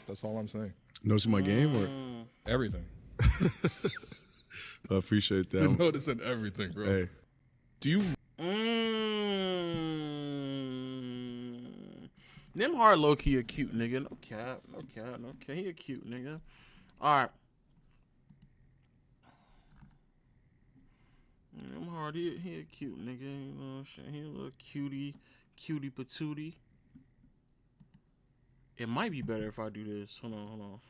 That's all I'm saying. Notice my game or Everything. I appreciate that. Noticing everything, bro. Hey, Do you? Them hard low key a cute nigga. No cap. He a cute nigga. All right. Them hard. He a cute nigga. You know what I'm saying? He a little cutie patootie. It might be better if I do this. Hold on.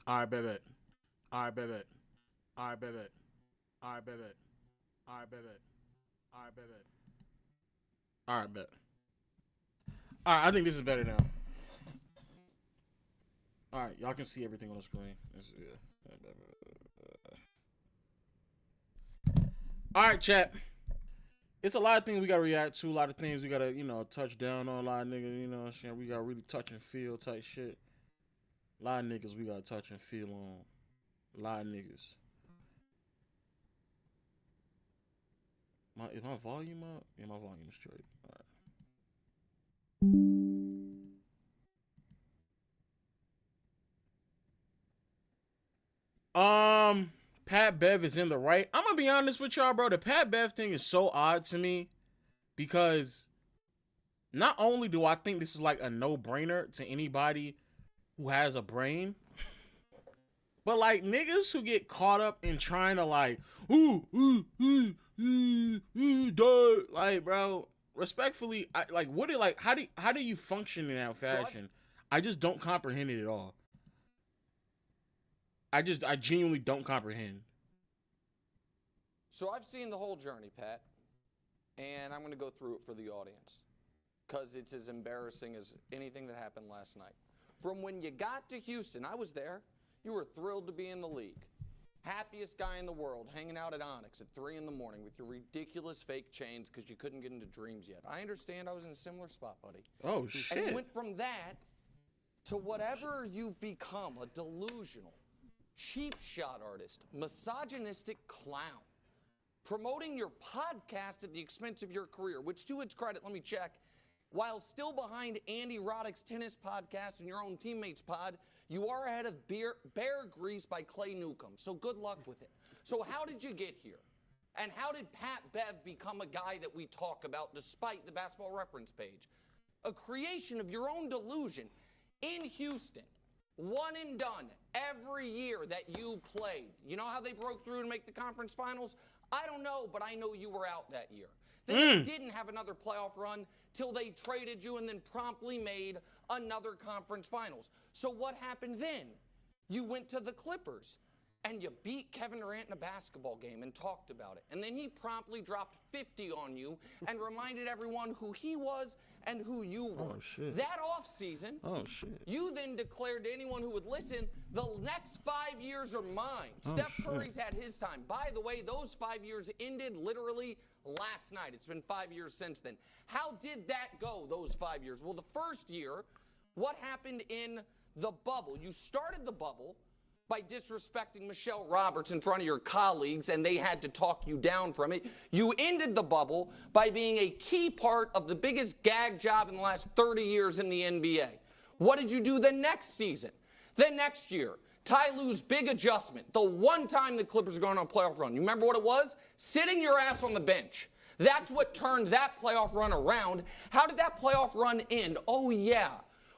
All right, bet. All right, bet. All right, I think this is better now. All right, y'all can see everything on the screen. All right, chat. It's a lot of things we gotta react to. A lot of things we gotta, touch down on. A lot of niggas, you know what I'm saying? We gotta really touch and feel type shit. A lot of niggas we gotta touch and feel on. A lot of niggas. Is my volume up? Yeah, my volume is straight. All right. Pat Bev is in the right. I'm gonna be honest with y'all, bro. The Pat Bev thing is so odd to me because not only do I think this is like a no-brainer to anybody who has a brain, but like niggas who get caught up in trying to like, like, bro, respectfully, how do you function in that fashion? I just don't comprehend it at all. I genuinely don't comprehend. So I've seen the whole journey, Pat, and I'm going to go through it for the audience because it's as embarrassing as anything that happened last night. From when you got to Houston, I was there. You were thrilled to be in the league. Happiest guy in the world, hanging out at Onyx at 3 in the morning with your ridiculous fake chains because you couldn't get into dreams yet. I understand. I was in a similar spot, buddy. Oh, shit. And you went from that to whatever you've become, a delusional, cheap shot artist, misogynistic clown, promoting your podcast at the expense of your career, which to its credit, let me check, while still behind Andy Roddick's tennis podcast and your own teammates pod, you are ahead of Bear Grease by Clay Newcomb. So good luck with it. So how did you get here? And how did Pat Bev become a guy that we talk about despite the Basketball Reference page? A creation of your own delusion in Houston. One and done every year that you played. You know how they broke through to make the conference finals? I don't know, but I know you were out that year. They didn't have another playoff run till they traded you and then promptly made another conference finals. So what happened then? You went to the Clippers and you beat Kevin Durant in a basketball game and talked about it. And then he promptly dropped 50 on you and reminded everyone who he was and who you were. Oh, shit. That offseason, you then declared to anyone who would listen, the next 5 years are mine. Steph Curry's had his time. By the way, those 5 years ended literally last night. It's been 5 years since then. How did that go, those 5 years? Well, the first year, what happened in the bubble? You started the bubble by disrespecting Michelle Roberts in front of your colleagues, and they had to talk you down from it. You ended the bubble by being a key part of the biggest gag job in the last 30 years in the NBA. What did you do the next season? The next year, Ty Lue's big adjustment, the one time the Clippers are going on a playoff run. You remember what it was? Sitting your ass on the bench. That's what turned that playoff run around. How did that playoff run end? Oh, yeah.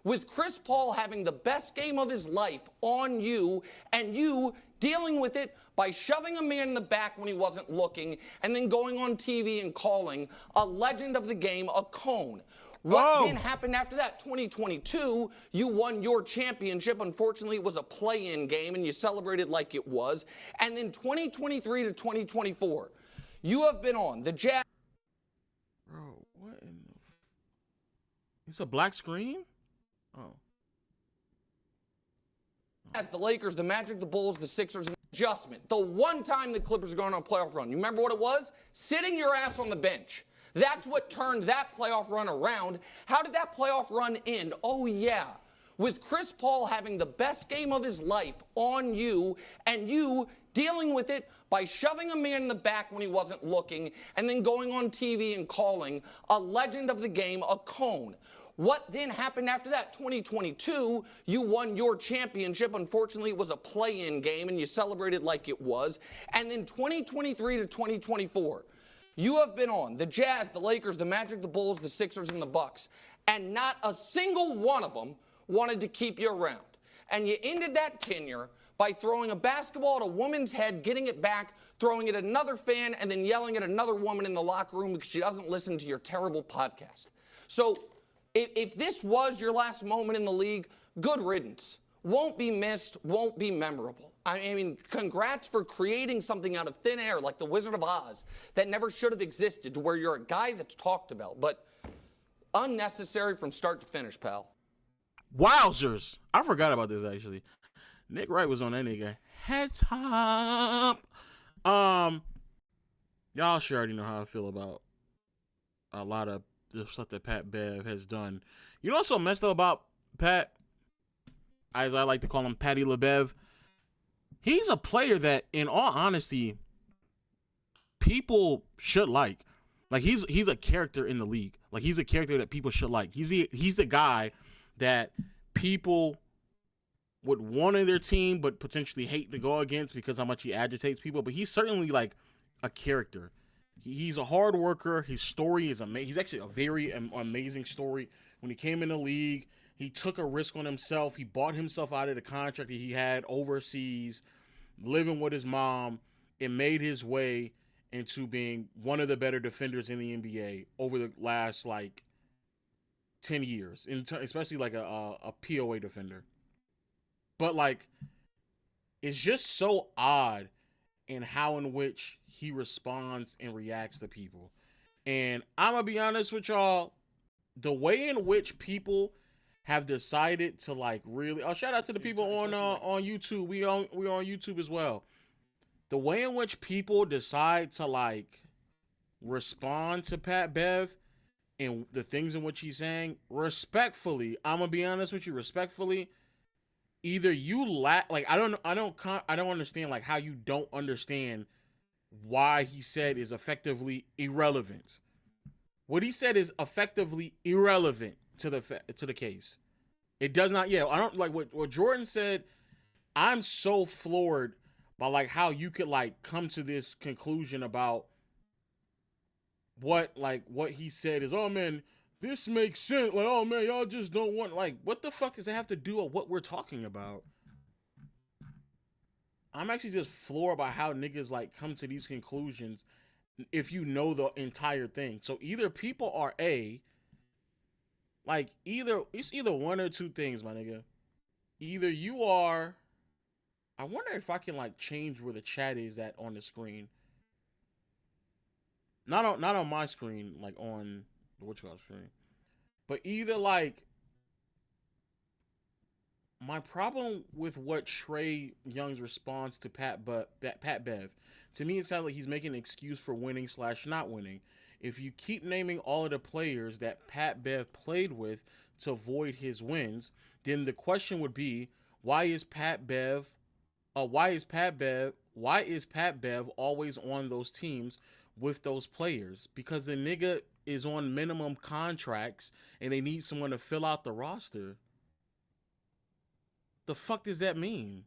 With Chris Paul having the best game of his life on you and you dealing with it by shoving a man in the back when he wasn't looking and then going on TV and calling a legend of the game a cone. What then happened after that? 2022, you won your championship. Unfortunately, it was a play-in game and you celebrated like it was. And then 2023 to 2024, you have been on the Jazz. Bro, what in the... It's a black screen? Oh. As the Lakers, the Magic, the Bulls, the Sixers, and the adjustment. The one time the Clippers are going on a playoff run. You remember what it was? Sitting your ass on the bench. That's what turned that playoff run around. How did that playoff run end? Oh, yeah. With Chris Paul having the best game of his life on you and you dealing with it by shoving a man in the back when he wasn't looking and then going on TV and calling a legend of the game a cone. What then happened after that? 2022, you won your championship. Unfortunately, it was a play-in game, and you celebrated like it was. And then 2023 to 2024, you have been on the Jazz, the Lakers, the Magic, the Bulls, the Sixers, and the Bucks, and not a single one of them wanted to keep you around. And you ended that tenure by throwing a basketball at a woman's head, getting it back, throwing it at another fan, and then yelling at another woman in the locker room because she doesn't listen to your terrible podcast. So if this was your last moment in the league, good riddance. Won't be missed, won't be memorable. I mean, congrats for creating something out of thin air like the Wizard of Oz that never should have existed, to where you're a guy that's talked about, but unnecessary from start to finish, pal. Wowzers. I forgot about this, actually. Nick Wright was on that nigga. Head top. Y'all sure already know how I feel about a lot of the stuff that Pat Bev has done. You know what's so messed up about Pat? As I like to call him, Patty LeBev. He's a player that, in all honesty, people should like. Like, he's a character in the league. Like, he's a character that people should like. He's the guy that people would want in their team, but potentially hate to go against because how much he agitates people. But he's certainly like a character. He's a hard worker. His story is amazing. He's actually a very amazing story. When he came in the league, he took a risk on himself. He bought himself out of the contract that he had overseas, living with his mom, and made his way into being one of the better defenders in the NBA over the last, 10 years, especially like a POA defender. But, it's just so odd in how in which he responds and reacts to people. And I'm going to be honest with y'all, the way in which people have decided to really, shout out to the people on YouTube. We on YouTube as well. The way in which people decide to respond to Pat Bev and the things in which he's saying, respectfully, I'm going to be honest with you, respectfully, either you I don't understand how you don't understand why he said is effectively irrelevant. What he said is effectively irrelevant to the case. It does not. Yeah, I don't like what Jordan said. I'm so floored by how you could come to this conclusion about what he said is, oh man, this makes sense. Oh man, y'all just don't want, what the fuck does that have to do with what we're talking about? I'm actually just floored by how niggas come to these conclusions if you know the entire thing. So either people are it's either one or two things, my nigga. Either you are, I wonder if I can change where the chat is at on the screen. Not on my screen, on the whatchamacallit screen. But either my problem with what Trey Young's response to Pat Bev, to me it sounds like he's making an excuse for winning / not winning. If you keep naming all of the players that Pat Bev played with to avoid his wins, then the question would be, why is Pat Bev always on those teams with those players? Because the nigga is on minimum contracts and they need someone to fill out the roster. The fuck does that mean?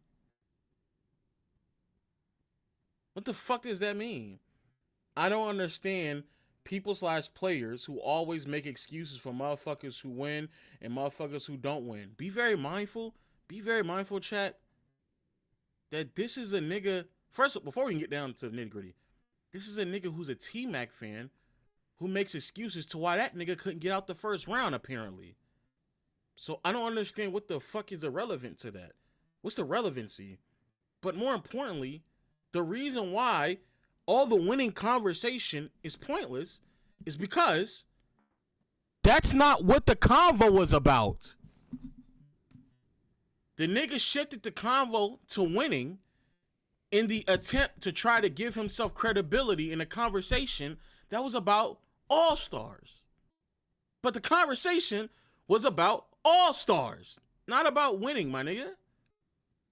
What the fuck does that mean? I don't understand people / players who always make excuses for motherfuckers who win and motherfuckers who don't win. Be very mindful, chat, that this is a nigga. First, before we can get down to the nitty gritty, this is a nigga who's a T-Mac fan who makes excuses to why that nigga couldn't get out the first round, apparently. So I don't understand what the fuck is irrelevant to that. What's the relevancy? But more importantly, the reason why all the winning conversation is pointless is because that's not what the convo was about. The nigga shifted the convo to winning in the attempt to try to give himself credibility in a conversation that was about All-Stars. But the conversation was about All-Stars, not about winning, my nigga.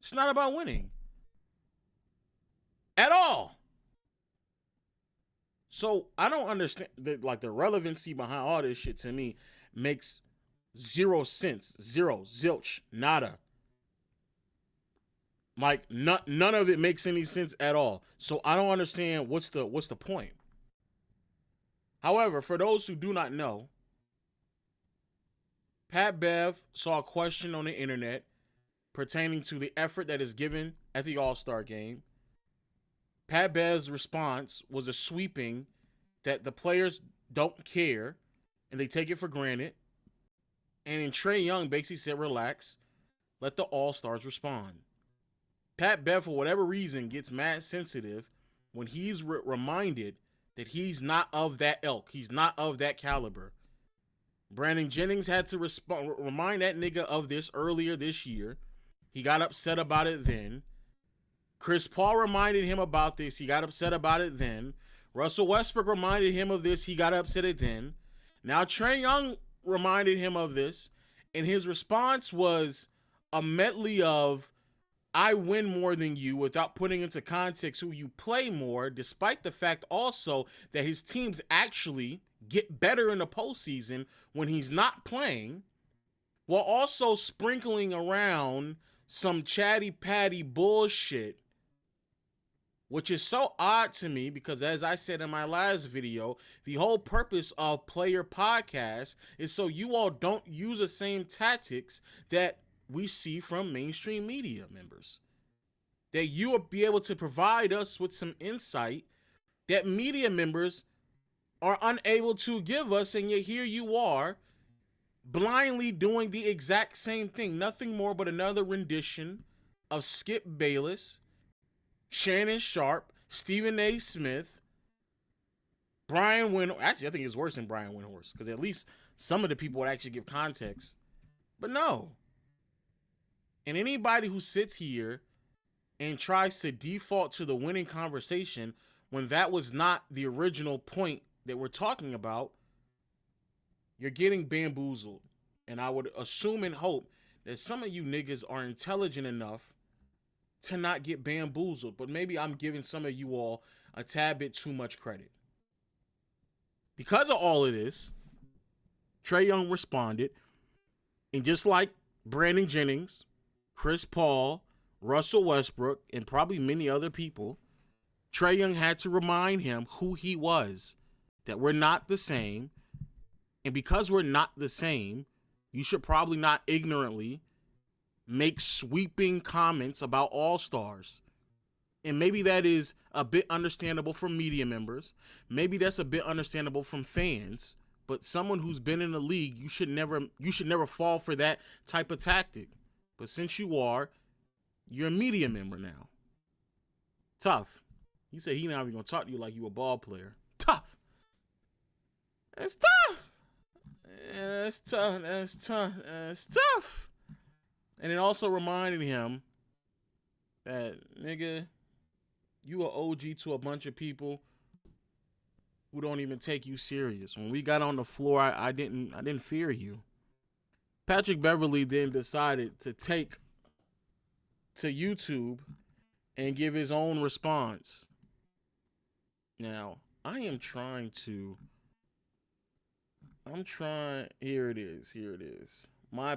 It's not about winning. At all. So I don't understand the relevancy behind all this shit to me makes zero sense. Zero, zilch, nada. Like none of it makes any sense at all. So I don't understand what's the point. However, for those who do not know, Pat Bev saw a question on the internet pertaining to the effort that is given at the All-Star game. Pat Bev's response was a sweeping that the players don't care and they take it for granted. And then Trey Young basically said, relax, let the All-Stars respond. Pat Bev, for whatever reason, gets mad sensitive when he's reminded that he's not of that ilk. He's not of that caliber. Brandon Jennings had to remind that nigga of this earlier this year. He got upset about it then. Chris Paul reminded him about this. He got upset about it then. Russell Westbrook reminded him of this. He got upset at then. Now Trey Young reminded him of this. And his response was a medley of, I win more than you, without putting into context who you play more, despite the fact also that his teams actually get better in the postseason when he's not playing, while also sprinkling around some chatty patty bullshit, which is so odd to me because, as I said in my last video, the whole purpose of Player Podcast is so you all don't use the same tactics that we see from mainstream media members. That you will be able to provide us with some insight that media members are unable to give us, and yet here you are blindly doing the exact same thing. Nothing more but another rendition of Skip Bayless, Shannon Sharp, Stephen A. Smith, Brian Windhorst. Actually, I think it's worse than Brian Windhorst because at least some of the people would actually give context. But no. And anybody who sits here and tries to default to the winning conversation when that was not the original point that we're talking about, you're getting bamboozled. And I would assume and hope that some of you niggas are intelligent enough to not get bamboozled. But maybe I'm giving some of you all a tad bit too much credit. Because of all of this, Trey Young responded. And just like Brandon Jennings, Chris Paul, Russell Westbrook, and probably many other people, Trey Young had to remind him who he was, that we're not the same. And because we're not the same, you should probably not ignorantly make sweeping comments about All-Stars. And maybe that is a bit understandable from media members. Maybe that's a bit understandable from fans. But someone who's been in the league, you should never fall for that type of tactic. But since you are, you're a media member now. Tough. He said he's not even going to talk to you like you a ball player. Tough. That's tough. Yeah, that's tough. That's tough. That's tough. And it also reminded him that, nigga, you an OG to a bunch of people who don't even take you serious. When we got on the floor, I didn't fear you. Patrick Beverley then decided to take to YouTube and give his own response. Now, here it is. My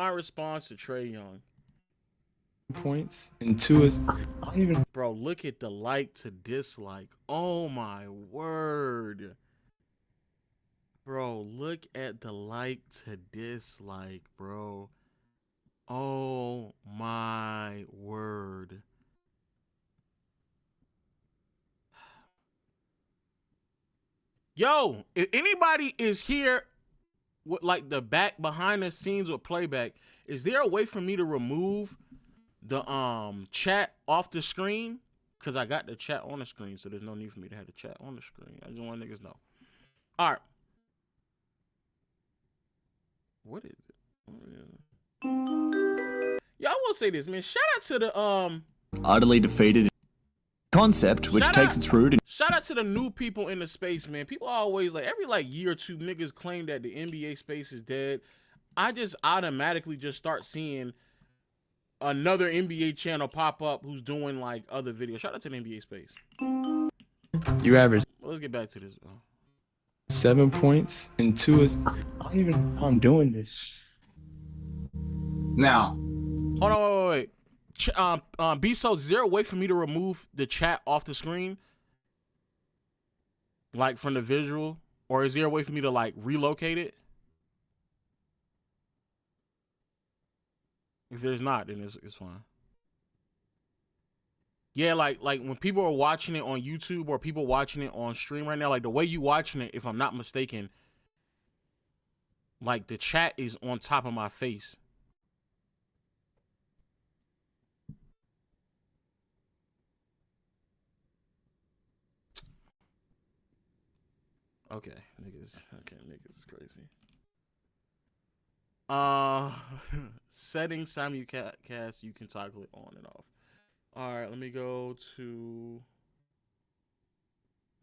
response to Trey Young. Points and two is Bro, look at the like to dislike. Oh my word. Bro, look at the like to dislike, bro. Oh my word. Yo, if anybody is here with like the back behind the scenes with playback, is there a way for me to remove the chat off the screen? Because I got the chat on the screen, so there's no need for me to have the chat on the screen. I just want niggas know. All right. What is it? Yeah, I will say this, man. Shout out to the utterly defeated. concept which takes its root in... Shout out to the new people in the space, man. People always, like, every, like, year or two, niggas claim that the NBA space is dead. I just automatically just start seeing another NBA channel pop up who's doing, like, other videos. Shout out to the NBA space. You average Well, let's get back to this. 7 points and 2 is. I don't even know how I'm doing this. Now, Hold on, wait. B-So, is there a way for me to remove the chat off the screen? Like, from the visual? Or is there a way for me to, like, relocate it? If there's not, then it's fine. Yeah, like when people are watching it on YouTube or people watching it on stream right now, like the way you watching it, if I'm not mistaken, like the chat is on top of my face. Okay, niggas is crazy. Settings simulcast, you can toggle it on and off. All right, let me go to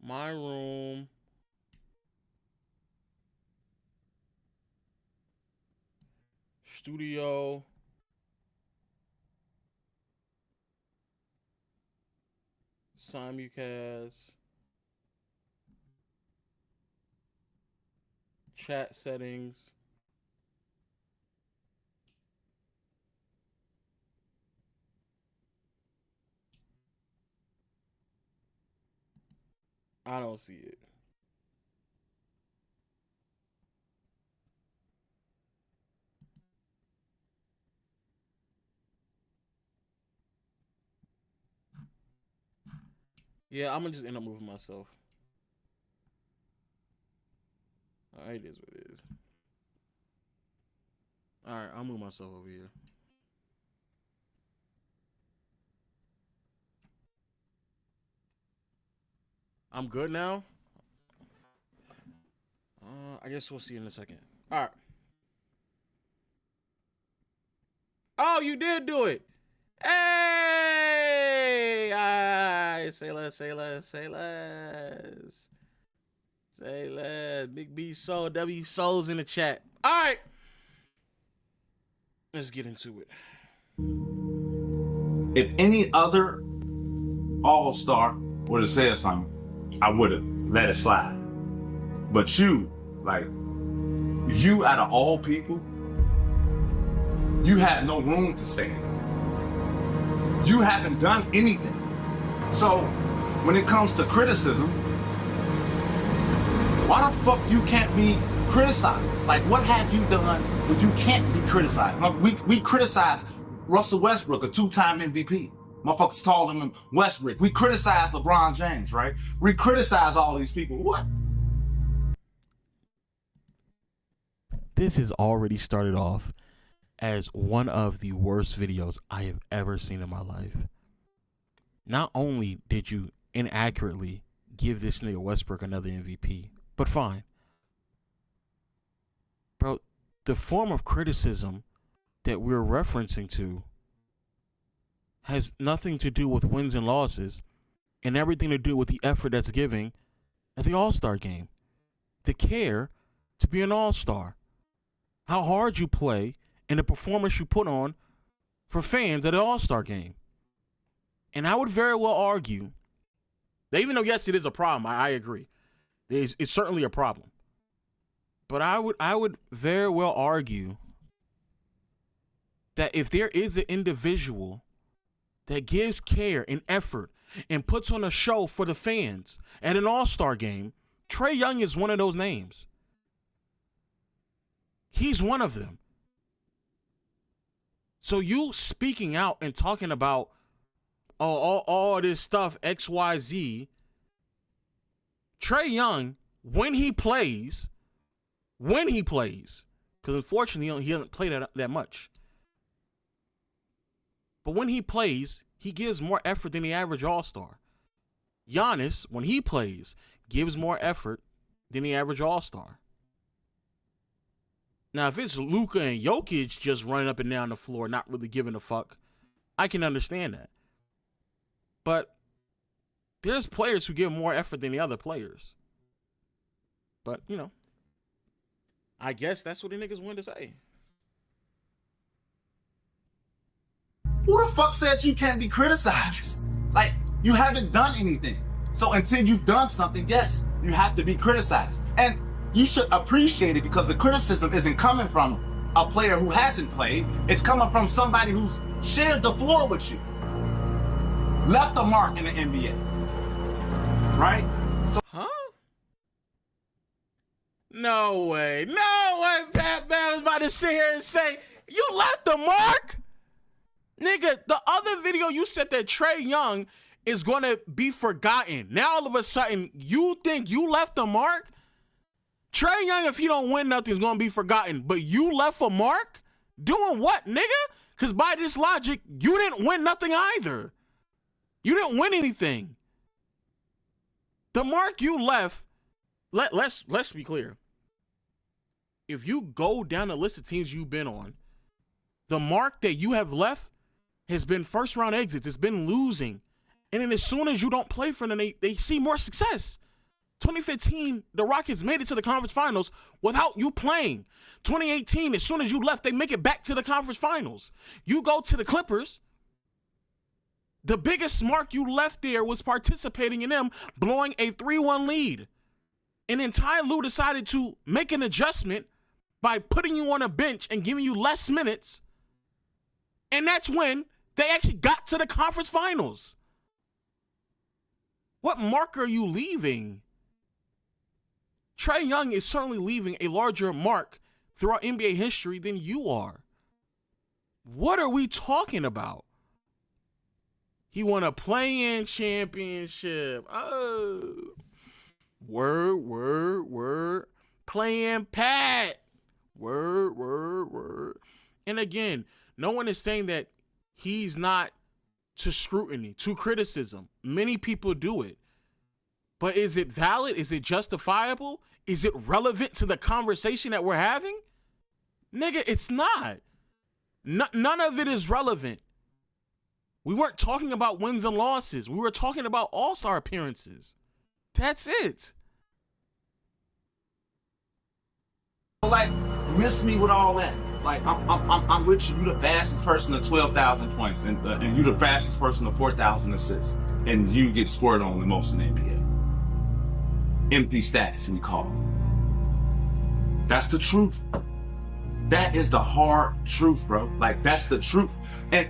my room. Studio. Simulcast. Chat settings. I don't see it. Yeah, I'm gonna just end up moving myself. All right, it is what it is. All right, I'll move myself over here. I'm good now. I guess we'll see in a second. All right. Oh, you did do it. Hey! Say less. Big B Soul, W Souls in the chat. All right. Let's get into it. if any other all-star would have said something, I would have let it slide. But you, like, you out of all people, you had no room to say anything. You haven't done anything. So when it comes to criticism, why the fuck you can't be criticized? Like, what have you done where you can't be criticized? Like, we criticize Russell Westbrook, a two-time MVP. Motherfuckers call him Westbrook. We criticize LeBron James, right? We criticize all these people. What? This has already started off as one of the worst videos I have ever seen in my life. Not only did you inaccurately give this nigga Westbrook another MVP, but fine. Bro, the form of criticism that we're referencing to has nothing to do with wins and losses and everything to do with the effort that's given at the All-Star game. The care to be an All-Star. How hard you play and the performance you put on for fans at an All-Star game. And I would very well argue that even though, yes, it is a problem, I agree. It's certainly a problem. But I would very well argue that if there is an individual that gives care and effort and puts on a show for the fans at an All-Star game, Trey Young is one of those names. He's one of them. So you speaking out and talking about all this stuff, XYZ, Trey Young, when he plays, because unfortunately he doesn't play that much. But when he plays, he gives more effort than the average All-Star. Giannis, when he plays, gives more effort than the average All-Star. Now, if it's Luka and Jokic just running up and down the floor, not really giving a fuck, I can understand that. But there's players who give more effort than the other players. But, you know, I guess that's what the niggas wanted to say. Who the fuck said you can't be criticized? Like, you haven't done anything. So until you've done something, yes, you have to be criticized. And you should appreciate it because the criticism isn't coming from a player who hasn't played. It's coming from somebody who's shared the floor with you. Left a mark in the NBA. Right? So Huh? No way. No way, Pat Bev was about to sit here and say, you left a mark? Nigga, the other video you said that Trey Young is going to be forgotten. Now all of a sudden, you think you left a mark? Trey Young, if he don't win nothing, is going to be forgotten. But you left a mark? Doing what, nigga? Because by this logic, you didn't win nothing either. You didn't win anything. The mark you left, let's be clear. If you go down the list of teams you've been on, the mark that you have left has been first round exits. It's been losing. And then as soon as you don't play for them, they see more success. 2015, the Rockets made it to the conference finals without you playing. 2018, as soon as you left, they make it back to the conference finals. You go to the Clippers. The biggest mark you left there was participating in them blowing a 3-1 lead. And then Ty Lue decided to make an adjustment by putting you on a bench and giving you less minutes. And that's when they actually got to the conference finals. What mark are you leaving? Trey Young is certainly leaving a larger mark throughout NBA history than you are. What are we talking about? He won a play-in championship. Oh. Word. Playing Pat. Word. And again, no one is saying that he's not to scrutiny, to criticism. Many people do it. But is it valid? Is it justifiable? Is it relevant to the conversation that we're having? Nigga, it's not. None of it is relevant. We weren't talking about wins and losses. We were talking about all-star appearances. That's it. like, miss me with all that. Like, I'm with you. You the fastest person to 12,000 points, and you the fastest person to 4,000 assists, and you get scored on the most in the NBA. Empty stats, we call them. That's the truth. That is the hard truth, bro. Like, that's the truth. And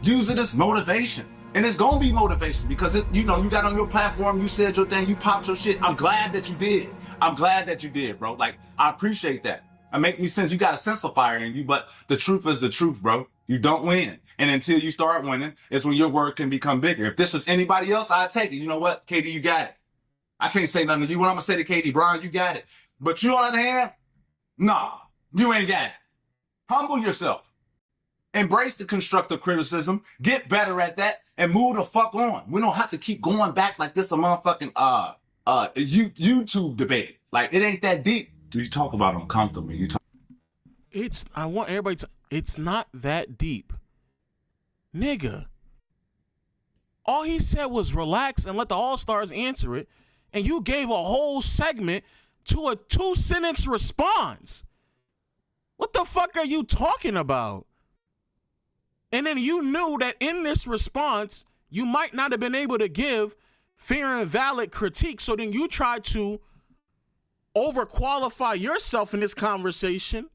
use it as motivation. And it's gonna be motivation because you got on your platform, you said your thing, you popped your shit. I'm glad that you did. I'm glad that you did, bro. Like, I appreciate that. It make me sense. You got a sense of fire in you, but the truth is the truth, bro. You don't win. And until you start winning, it's when your word can become bigger. If this was anybody else, I'd take it. You know what? KD, you got it. I can't say nothing to you. What I'm gonna say to KD, Brian, you got it. But you, on the other hand, nah, you ain't got it. Humble yourself. Embrace the constructive criticism. Get better at that and move the fuck on. We don't have to keep going back like this a motherfucking YouTube debate. Like, it ain't that deep. You talk about uncomfortable. I want everybody to, it's not that deep. Nigga. All he said was relax and let the All-Stars answer it, and you gave a whole segment to a 2-sentence response. What the fuck are you talking about? And then you knew that in this response, you might not have been able to give fair and valid critique. So then you tried to overqualify yourself in this conversation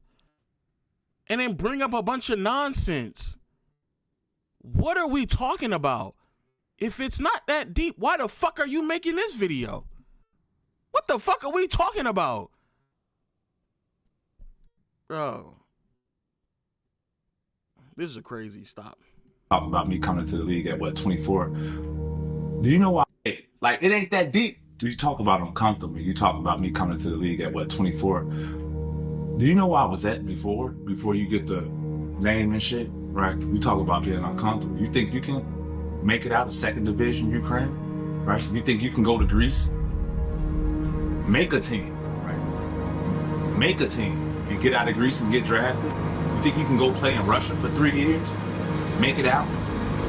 and then bring up a bunch of nonsense. What are we talking about? If it's not that deep, why the fuck are you making this video? What the fuck are we talking about? Bro. This is a crazy stop. Talk about me coming to the league at 24. Do you know why? Like, it ain't that deep. You talk about uncomfortable. You talk about me coming to the league at 24. Do you know where I was at before you get the name and shit, right? We talk about being uncomfortable. You think you can make it out of second division Ukraine, right? You think you can go to Greece? Make a team, right? Make a team and get out of Greece and get drafted. You think you can go play in Russia for 3 years, make it out,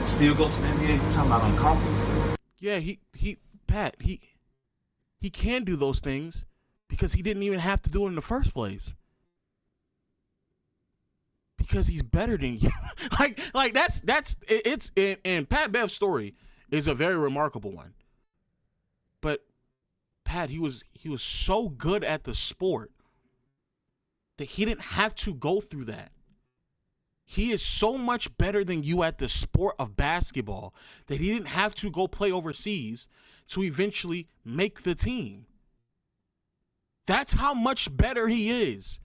still go to the NBA? You're talking about uncomfortable. Yeah, Pat, he can do those things because he didn't even have to do it in the first place. Because he's better than you. like that's it's and Pat Bev's story is a very remarkable one. But Pat, he was so good at the sport that he didn't have to go through that. He is so much better than you at the sport of basketball that he didn't have to go play overseas to eventually make the team. That's how much better he is.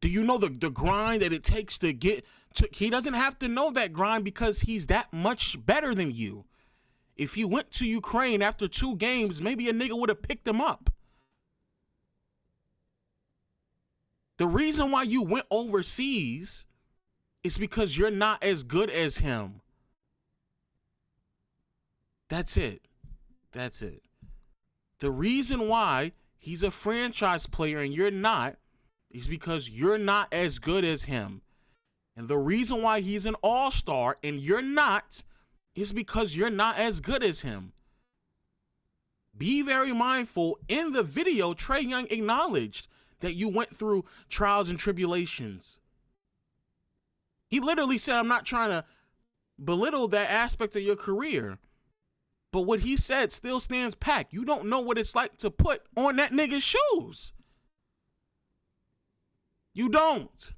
Do you know the grind that it takes to get to? He doesn't have to know that grind because he's that much better than you. If he went to Ukraine after 2 games, maybe a nigga would have picked him up. The reason why you went overseas is because you're not as good as him. That's it. That's it. The reason why he's a franchise player and you're not is because you're not as good as him. And the reason why he's an all-star and you're not is because you're not as good as him. Be very mindful. In the video, Trey Young acknowledged that you went through trials and tribulations. He literally said, I'm not trying to belittle that aspect of your career. But what he said still stands pat. You don't know what it's like to put on that nigga's shoes. You don't.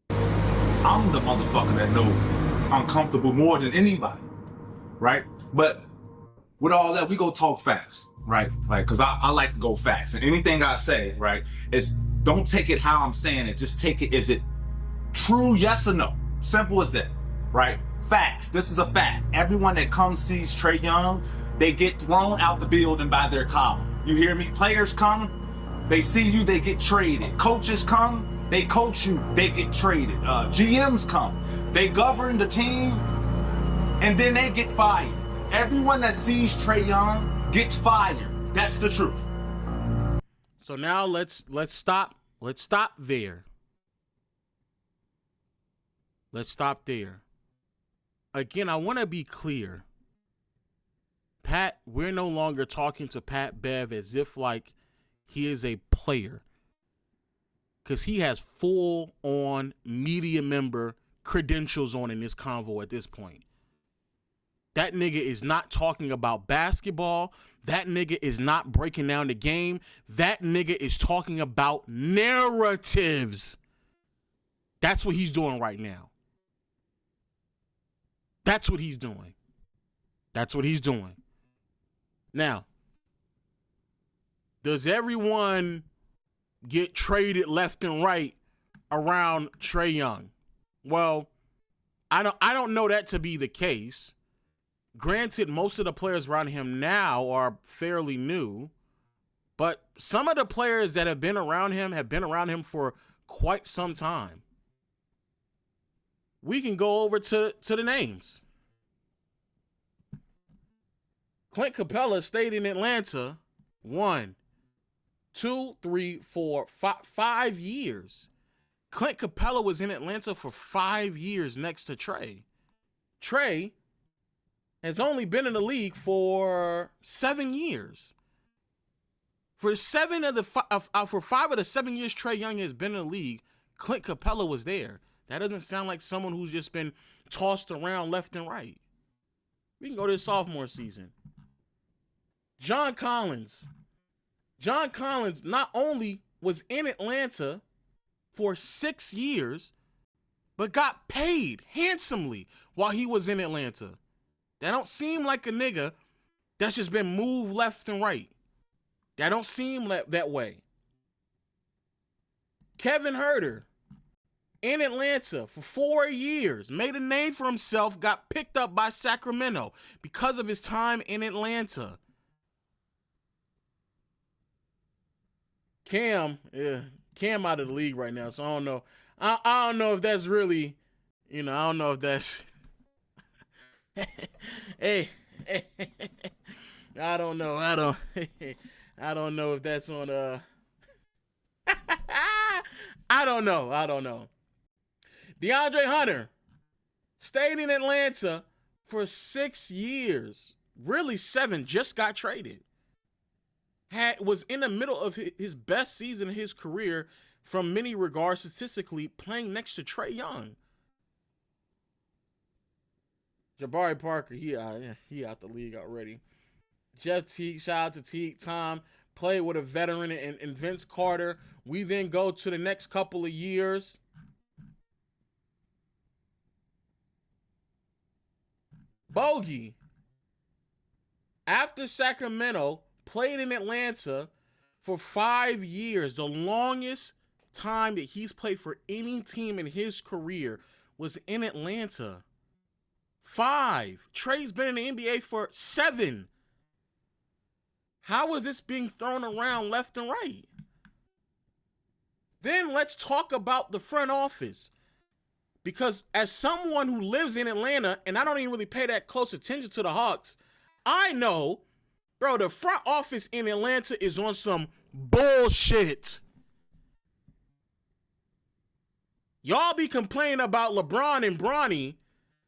I'm the motherfucker that know I'm comfortable more than anybody, right? But with all that, we go talk facts, right? Like, cause I like to go facts, and anything I say, right, is don't take it how I'm saying it. Just take it, is it true, yes or no? Simple as that, right? Facts. This is a fact. Everyone that comes sees Trey Young, they get thrown out the building by their collar. You hear me? Players come, they see you, they get traded. Coaches come, they coach you, they get traded. GMs come, they govern the team, and then they get fired. Everyone that sees Trey Young gets fired. That's the truth. So now let's stop. Let's stop there. Let's stop there. Again, I want to be clear. Pat, we're no longer talking to Pat Bev as if like he is a player. Because he has full-on media member credentials on in this convo at this point. That nigga is not talking about basketball. That nigga is not breaking down the game. That nigga is talking about narratives. That's what he's doing right now. That's what he's doing. That's what he's doing. Now, does everyone get traded left and right around Trey Young? Well, I don't know that to be the case. Granted, most of the players around him now are fairly new, but some of the players that have been around him for quite some time. We can go over to the names. Clint Capella stayed in Atlanta 5 years. Clint Capella was in Atlanta for 5 years next to Trey. Trey has only been in the league for 7 years. For 5 of the 7 years Trey Young has been in the league, Clint Capella was there. That doesn't sound like someone who's just been tossed around left and right. We can go to his sophomore season. John Collins not only was in Atlanta for 6 years, but got paid handsomely while he was in Atlanta. That don't seem like a nigga that's just been moved left and right. That don't seem that way. Kevin Huerter in Atlanta for 4 years, made a name for himself, got picked up by Sacramento because of his time in Atlanta. Cam out of the league right now, so I don't know. I don't know if that's really, I don't know if that's. hey, I don't know. I don't know if that's on. I don't know. DeAndre Hunter stayed in Atlanta for 6 years. Really 7, just got traded. Was in the middle of his best season of his career from many regards statistically, playing next to Trey Young. Jabari Parker, he out the league already. Jeff Teague, shout out to Teague. Tom played with a veteran in Vince Carter. We then go to the next couple of years. Bogey, after Sacramento, played in Atlanta for 5 years. The longest time that he's played for any team in his career was in Atlanta. 5. Trey's been in the NBA for 7. How is this being thrown around left and right? Then let's talk about the front office. Because as someone who lives in Atlanta, and I don't even really pay that close attention to the Hawks, I know, bro, the front office in Atlanta is on some bullshit. Y'all be complaining about LeBron and Bronny,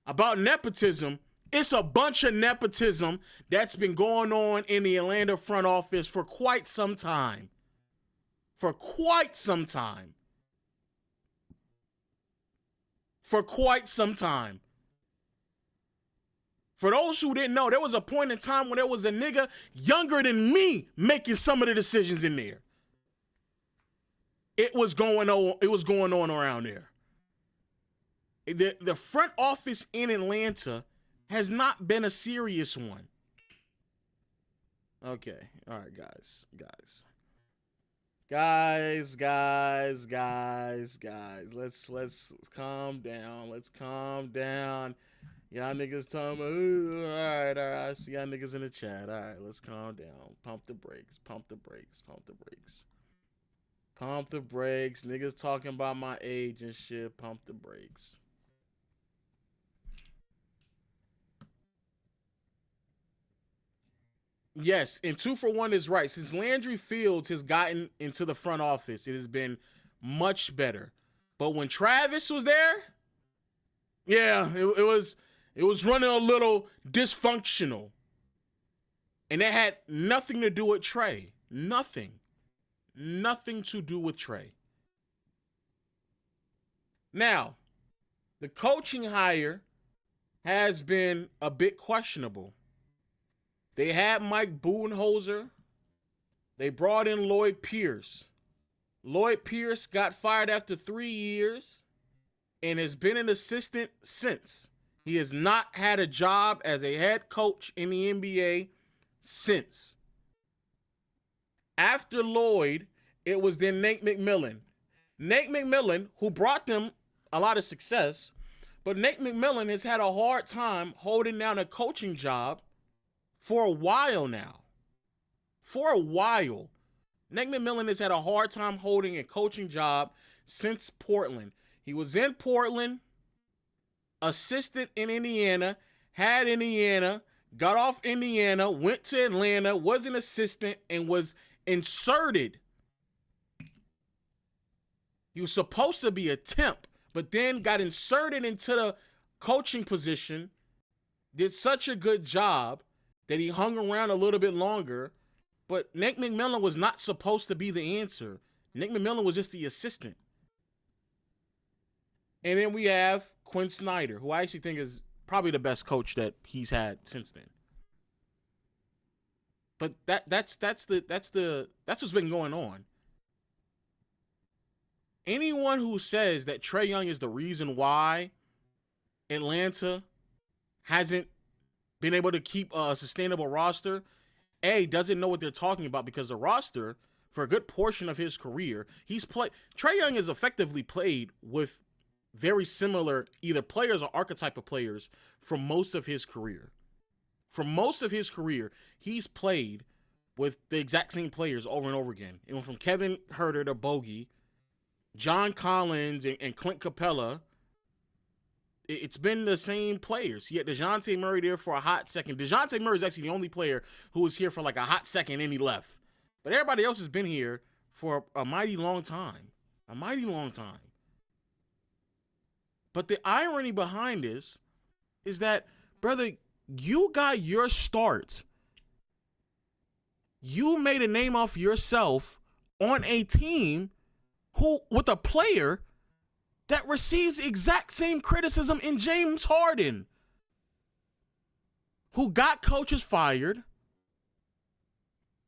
about nepotism. It's a bunch of nepotism that's been going on in the Atlanta front office for quite some time. For quite some time. For those who didn't know, there was a point in time when there was a nigga younger than me making some of the decisions in there. It was going on around there. The front office in Atlanta has not been a serious one. Okay. All right, guys. Guys, let's calm down. Y'all niggas talking about, all right, I see y'all niggas in the chat. All right, let's calm down. Pump the brakes. Niggas talking about my age and shit. Pump the brakes. Yes, and 2 for 1 is right. Since Landry Fields has gotten into the front office, it has been much better. But when Travis was there, yeah, it was running a little dysfunctional. And that had nothing to do with Trey. Nothing to do with Trey. Now, the coaching hire has been a bit questionable. They had Mike Budenholzer. They brought in Lloyd Pierce. Lloyd Pierce got fired after 3 years and has been an assistant since. He has not had a job as a head coach in the NBA since. After Lloyd, it was then Nate McMillan. Nate McMillan, who brought them a lot of success, but Nate McMillan has had a hard time holding down a coaching job for a while now. Nate McMillan has had a hard time holding a coaching job since Portland. He was in Portland, assistant in Indiana, had Indiana, got off Indiana, went to Atlanta, was an assistant, and was inserted. He was supposed to be a temp, but then got inserted into the coaching position, did such a good job that he hung around a little bit longer, but Nate McMillan was not supposed to be the answer. Nate McMillan was just the assistant. And then we have Quinn Snyder, who I actually think is probably the best coach that he's had since then. But that's what's been going on. Anyone who says that Trey Young is the reason why Atlanta hasn't been able to keep a sustainable roster, doesn't know what they're talking about, because the roster, for a good portion of his career, Trey Young has effectively played with very similar either players or archetype of players for most of his career. For most of his career, he's played with the exact same players over and over again. It went from Kevin Huerter to Bogey, John Collins and Clint Capella. It's been the same players. He had DeJounte Murray there for a hot second. DeJounte Murray is actually the only player who was here for like a hot second and he left. But everybody else has been here for a mighty long time. A mighty long time. But the irony behind this is that, brother, you got your starts. You made a name off yourself on a team with a player that receives the exact same criticism in James Harden, who got coaches fired,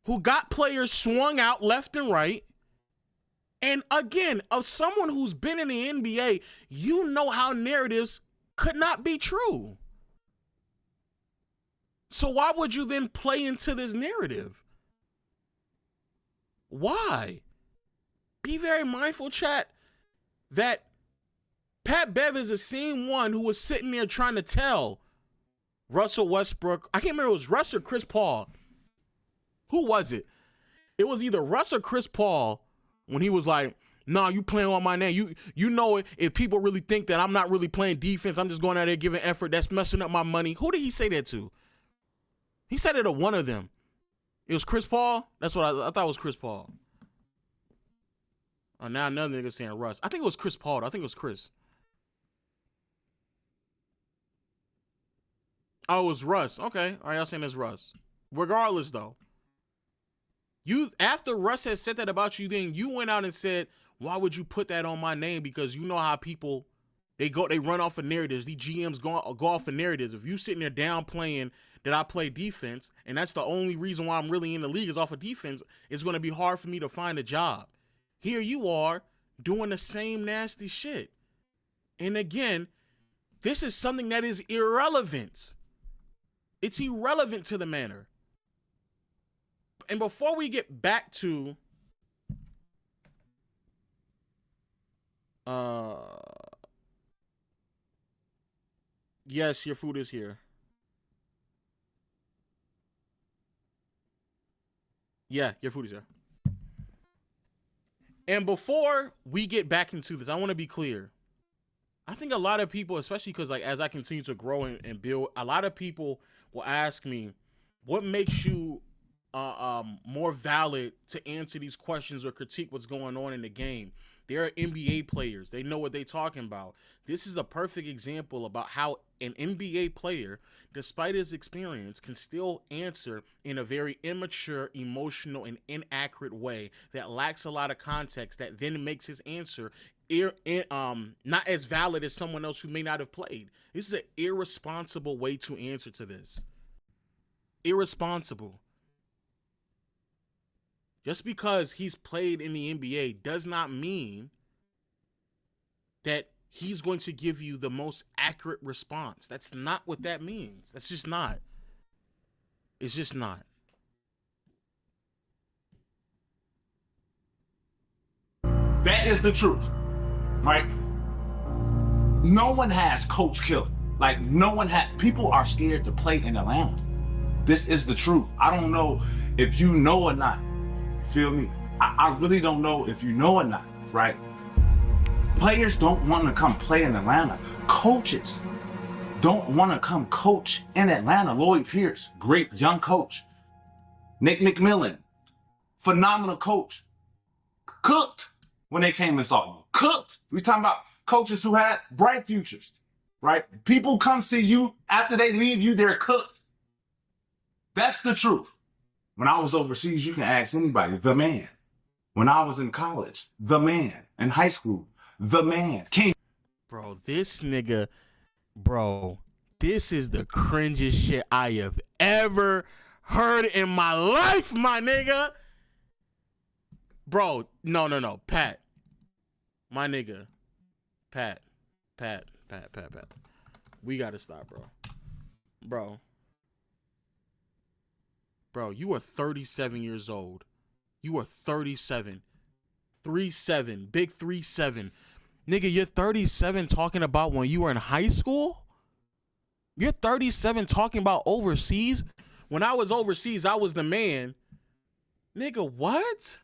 who got players swung out left and right. And again, of someone who's been in the NBA, you know how narratives could not be true. So why would you then play into this narrative? Why? Be very mindful, chat, that Pat Bev is the same one who was sitting there trying to tell Russell Westbrook. I can't remember if it was Russ or Chris Paul. Who was it? It was either Russ or Chris Paul when he was like, nah, you playing on my name. You know, if people really think that I'm not really playing defense, I'm just going out there giving effort, that's messing up my money. Who did he say that to? He said it to one of them. It was Chris Paul? That's what I thought it was Chris Paul. Oh, now another nigga saying Russ. I think it was Chris Paul. I think it was Chris. Oh, it was Russ. Okay. All right, y'all saying it's Russ. Regardless, though. After Russ had said that about you, then you went out and said, why would you put that on my name? Because you know how people, they run off of narratives. These GMs go off of narratives. If you sitting there downplaying that I play defense, and that's the only reason why I'm really in the league is off of defense, it's going to be hard for me to find a job. Here you are doing the same nasty shit. And again, this is something that is irrelevant. It's irrelevant to the matter. And before we get back to yes, your food is here. Yeah, your food is here. And before we get back into this, I want to be clear. I think a lot of people, especially because like as I continue to grow and build, a lot of people will ask me, what makes you more valid to answer these questions or critique what's going on in the game? They're NBA players. They know what they're talking about. This is a perfect example about how an NBA player, despite his experience, can still answer in a very immature, emotional, and inaccurate way that lacks a lot of context, that then makes his answer not as valid as someone else who may not have played. This is an irresponsible way to answer to this. Irresponsible. Just because he's played in the NBA does not mean that he's going to give you the most accurate response. That's not what that means. That's just not. It's just not. That is the truth, right? No one has coach killer. Like, no one has. People are scared to play in Atlanta. This is the truth. I don't know if you know or not. Feel me? I really don't know if you know or not, right? Players don't want to come play in Atlanta. Coaches don't want to come coach in Atlanta. Lloyd Pierce, great young coach. Nick McMillan, phenomenal coach. Cooked when they came and saw you. Cooked. We're talking about coaches who had bright futures, right? People come see you after they leave you, they're cooked. That's the truth. When I was overseas, you can ask anybody, the man. When I was in college, the man. In high school, the man. Bro, this nigga, this is the cringiest shit I have ever heard in my life, my nigga. Bro, no, Pat. My nigga. Pat. We gotta stop, bro. Bro, you are 37 years old. You are 37. 3-7. Big 3-7. Nigga, you're 37 talking about when you were in high school? You're 37 talking about overseas? When I was overseas, I was the man. Nigga, what?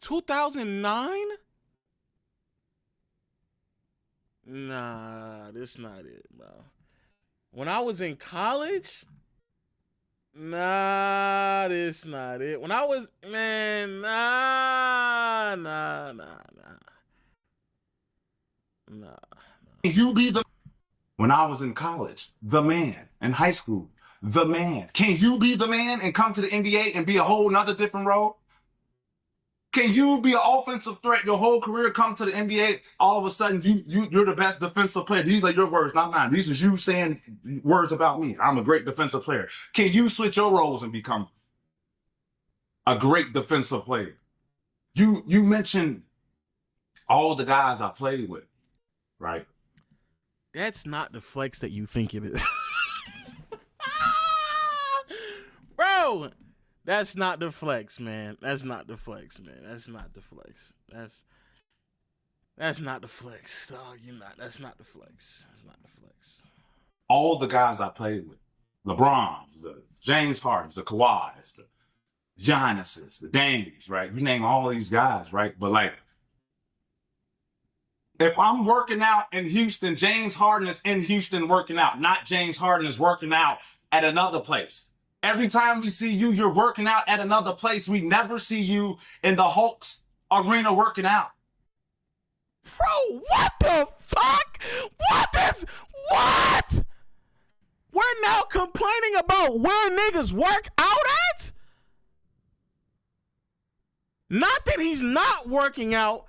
2009? Nah, this not it, bro. When I was in college? Nah, this not it. When I was, man, nah. Can you be the when I was in college, the man, in high school, the man. Can you be the man and come to the NBA and be a whole nother different role? Can you be an offensive threat your whole career, come to the NBA, all of a sudden you're the best defensive player? These are your words, not mine. These are you saying words about me. I'm a great defensive player. Can you switch your roles and become a great defensive player? You mentioned all the guys I played with, right? That's not the flex that you think it is. Bro, that's not the flex, man. That's not the flex, man. That's not the flex. That's not the flex. Dog, that's not the flex. That's not the flex. All the guys I played with, LeBrons, the James Hardens, the Kawhis, the Giannis's, the Dames, right? You name all these guys, right? But like, if I'm working out in Houston, James Harden is in Houston working out, not James Harden is working out at another place. Every time we see you, you're working out at another place. We never see you in the Hawks arena working out. Bro, what the fuck? What? We're now complaining about where niggas work out at? Not that he's not working out,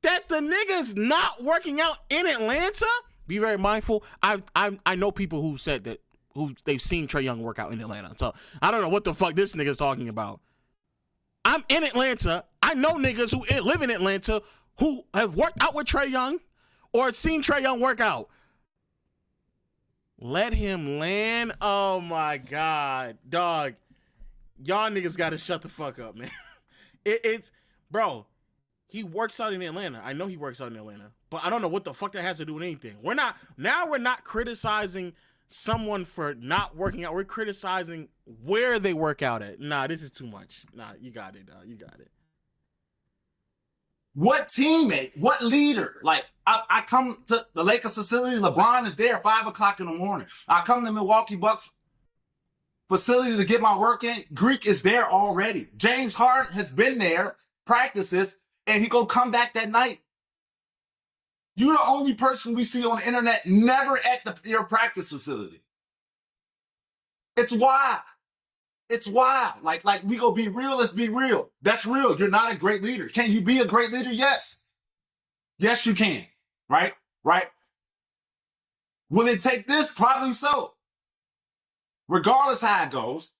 that the nigga's not working out in Atlanta? Be very mindful. I know people who said that, who they've seen Trey Young work out in Atlanta. So I don't know what the fuck this nigga's talking about. I'm in Atlanta. I know niggas who live in Atlanta who have worked out with Trey Young or seen Trey Young work out. Let him land. Oh my God. Dog. Y'all niggas gotta shut the fuck up, man. It's bro, he works out in Atlanta. I know he works out in Atlanta. But I don't know what the fuck that has to do with anything. We're not criticizing someone for not working out. We're criticizing where they work out at. Nah, this is too much. Nah, you got it, dog. You got it. What teammate? What leader? Like, I come to the Lakers facility, LeBron is there at 5 o'clock in the morning. I come to Milwaukee Bucks facility to get my work in. Greek is there already. James Harden has been there, practices, and he gonna come back that night. You're the only person we see on the internet never at your practice facility. It's wild. It's wild. Like we gonna be real, let's be real. That's real. You're not a great leader. Can you be a great leader? Yes. Yes, you can. Right? Right? Will it take this? Probably so. Regardless how it goes,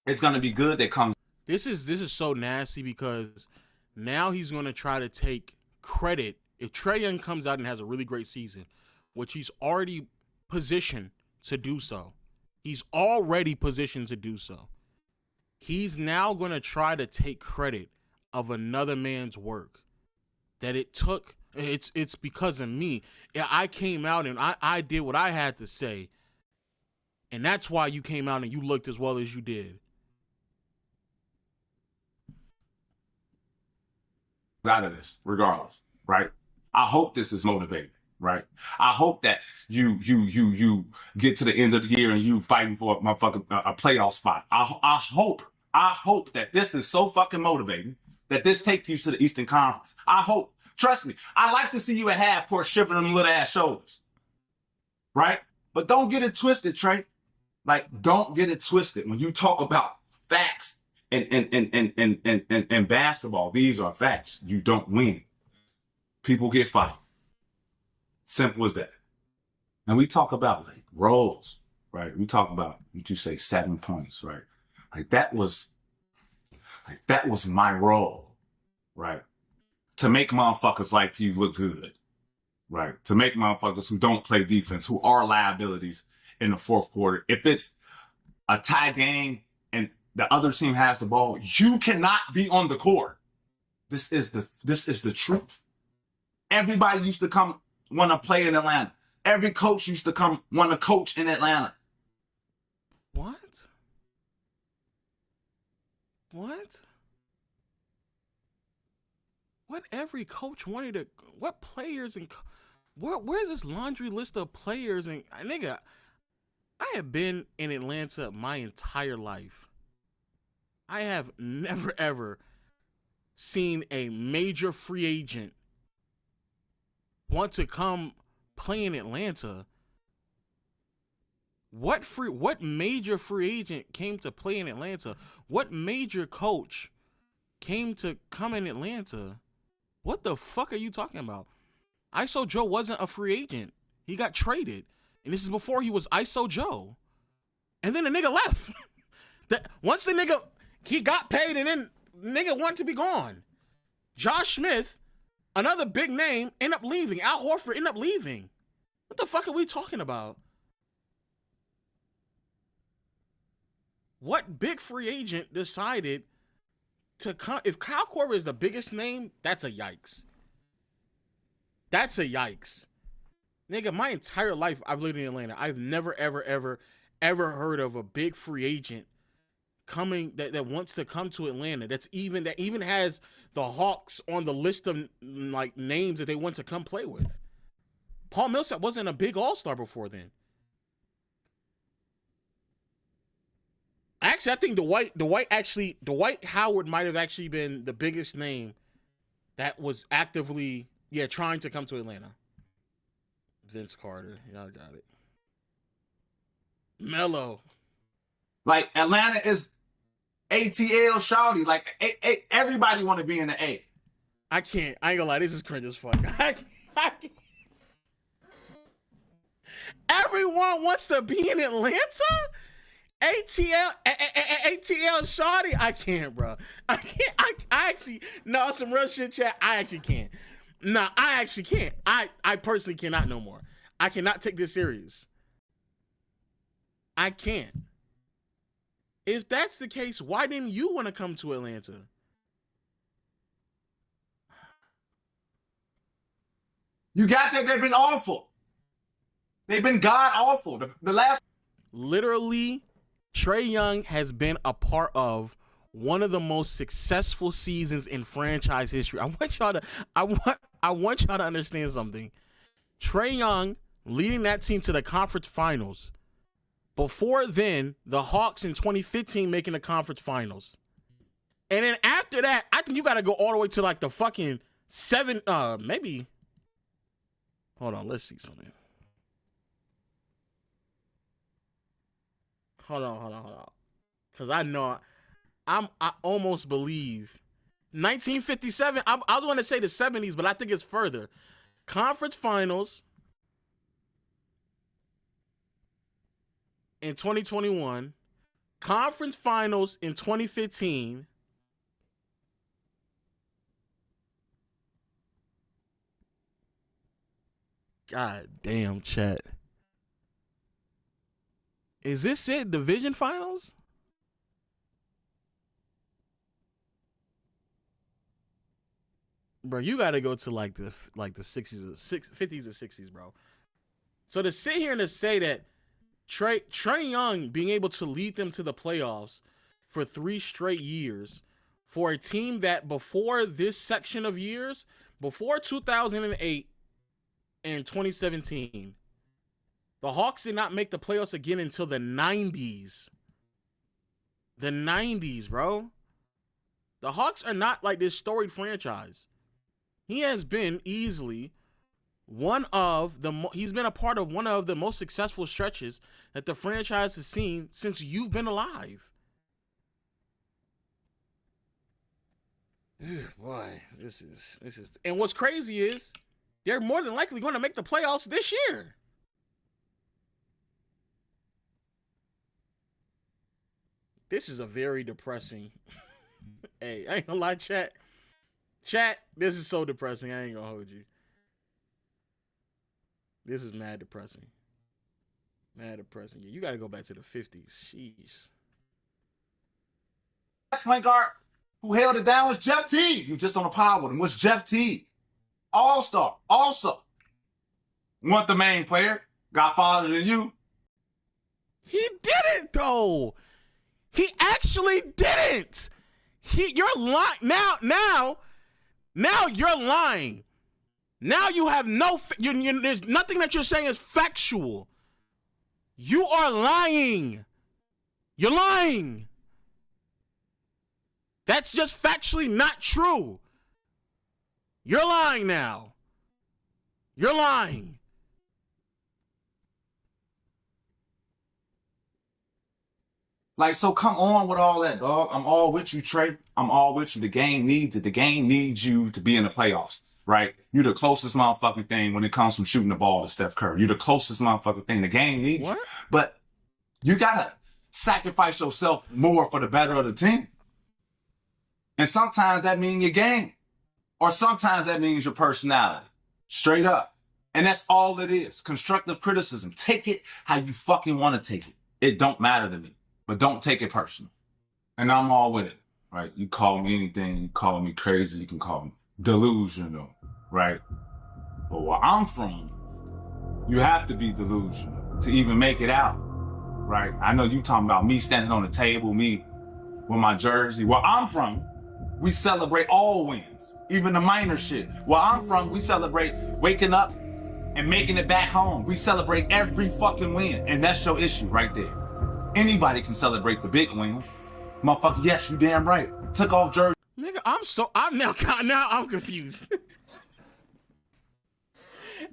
it's gonna be good that comes. This is so nasty because now he's gonna try to take credit. If Trey Young comes out and has a really great season, which he's already positioned to do so. He's already positioned to do so. He's now going to try to take credit of another man's work. That it took, it's because of me. I came out and I did what I had to say. And that's why you came out and you looked as well as you did. Out of this, regardless, right? I hope this is motivating, right? I hope that you get to the end of the year and you fighting for a motherfucking a playoff spot. I hope that this is so fucking motivating that this takes you to the Eastern Conference. I hope. Trust me, I like to see you at half court shivering them little ass shoulders, right? But don't get it twisted, Trey. Like, don't get it twisted. When you talk about facts and basketball, these are facts. You don't win. People get fired. Simple as that. And we talk about like roles, right? We talk about, what you say, 7 points, right? Like that was my role, right? To make motherfuckers like you look good, right? To make motherfuckers who don't play defense, who are liabilities in the fourth quarter. If it's a tie game and the other team has the ball, you cannot be on the court. This is the truth. Everybody used to come want to play in Atlanta. Every coach used to come want to coach in Atlanta. What? What? What every coach wanted to, what players and where's this laundry list of players and nigga, I have been in Atlanta my entire life. I have never ever seen a major free agent want to come play in Atlanta. What major free agent came to play in Atlanta? What major coach came to come in Atlanta? What the fuck are you talking about? ISO Joe wasn't a free agent. He got traded. And this is before he was ISO Joe. And then the nigga left. Once the nigga, he got paid and then the nigga wanted to be gone. Josh Smith, another big name, ended up leaving. Al Horford ended up leaving. What the fuck are we talking about? What big free agent decided to come? If Kyle Korver is the biggest name, that's a yikes. That's a yikes. Nigga, my entire life I've lived in Atlanta. I've never, ever heard of a big free agent coming that wants to come to Atlanta. That even has the Hawks on the list of like names that they want to come play with. Paul Millsap wasn't a big all-star before then. Actually, I think Dwight Howard might have actually been the biggest name that was actively, trying to come to Atlanta. Vince Carter, y'all got it. Melo. Like, Atlanta is ATL shawty. Like, everybody want to be in the A. I ain't gonna lie, this is cringe as fuck. I can't. Everyone wants to be in Atlanta? ATL shawty? I can't, bro. I can't. I actually, no, some real shit, chat. I actually can't. No, I actually can't. I personally cannot no more. I cannot take this serious. I can't. If that's the case, why didn't you want to come to Atlanta? You got there, they've been awful. They've been god awful. The last. Literally, Trey Young has been a part of one of the most successful seasons in franchise history. I want y'all to understand something. Trey Young leading that team to the conference finals. Before then, the Hawks in 2015 making the conference finals. And then after that, I think you got to go all the way to like the fucking maybe. Hold on, let's see something. Hold on. Because I know I almost believe 1957. I was going to say the 70s, but I think it's further. Conference finals in 2021. Conference finals in 2015. God damn, chat. Is this it? Division finals? Bro, you gotta go to like the 60s, 50s and 60s, bro. So to sit here and to say that Trey Young being able to lead them to the playoffs for 3 straight years for a team that before this section of years, before 2008 and 2017, the Hawks did not make the playoffs again until the 90s. The 90s, bro. The Hawks are not like this storied franchise. He has been easily he's been a part of one of the most successful stretches that the franchise has seen since you've been alive. Boy, this is, and what's crazy is they're more than likely going to make the playoffs this year. This is a very depressing. Hey, I ain't gonna lie, chat. Chat, this is so depressing. I ain't gonna hold you. This is mad depressing. Mad depressing. Yeah, you gotta go back to the 50s. Jeez. Last point guard who held it down was Jeff T. You just on a power with him. Was Jeff T. All-star. Also. Want the main player. Got farther than you. He didn't, though. He actually didn't. You're lying. Now you're lying. Now you have there's nothing that you're saying is factual. You are lying. You're lying. That's just factually not true. You're lying now. You're lying. Like, so come on with all that, dog. I'm all with you, Trey. I'm all with you. The game needs it. The game needs you to be in the playoffs, right? You're the closest motherfucking thing when it comes from shooting the ball to Steph Curry. You're the closest motherfucking thing. The game needs you. But you gotta sacrifice yourself more for the better of the team. And sometimes that means your game. Or sometimes that means your personality. Straight up. And that's all it is. Constructive criticism. Take it how you fucking want to take it. It don't matter to me. But don't take it personal. And I'm all with it, right? You call me anything, you call me crazy, you can call me delusional, right? But where I'm from, you have to be delusional to even make it out, right? I know you talking about me standing on the table, me with my jersey. Where I'm from, we celebrate all wins, even the minor shit. Where I'm from, we celebrate waking up and making it back home. We celebrate every fucking win, and that's your issue right there. Anybody can celebrate the big wins. Motherfucker, yes, you damn right. Took off jersey. Nigga, I'm confused.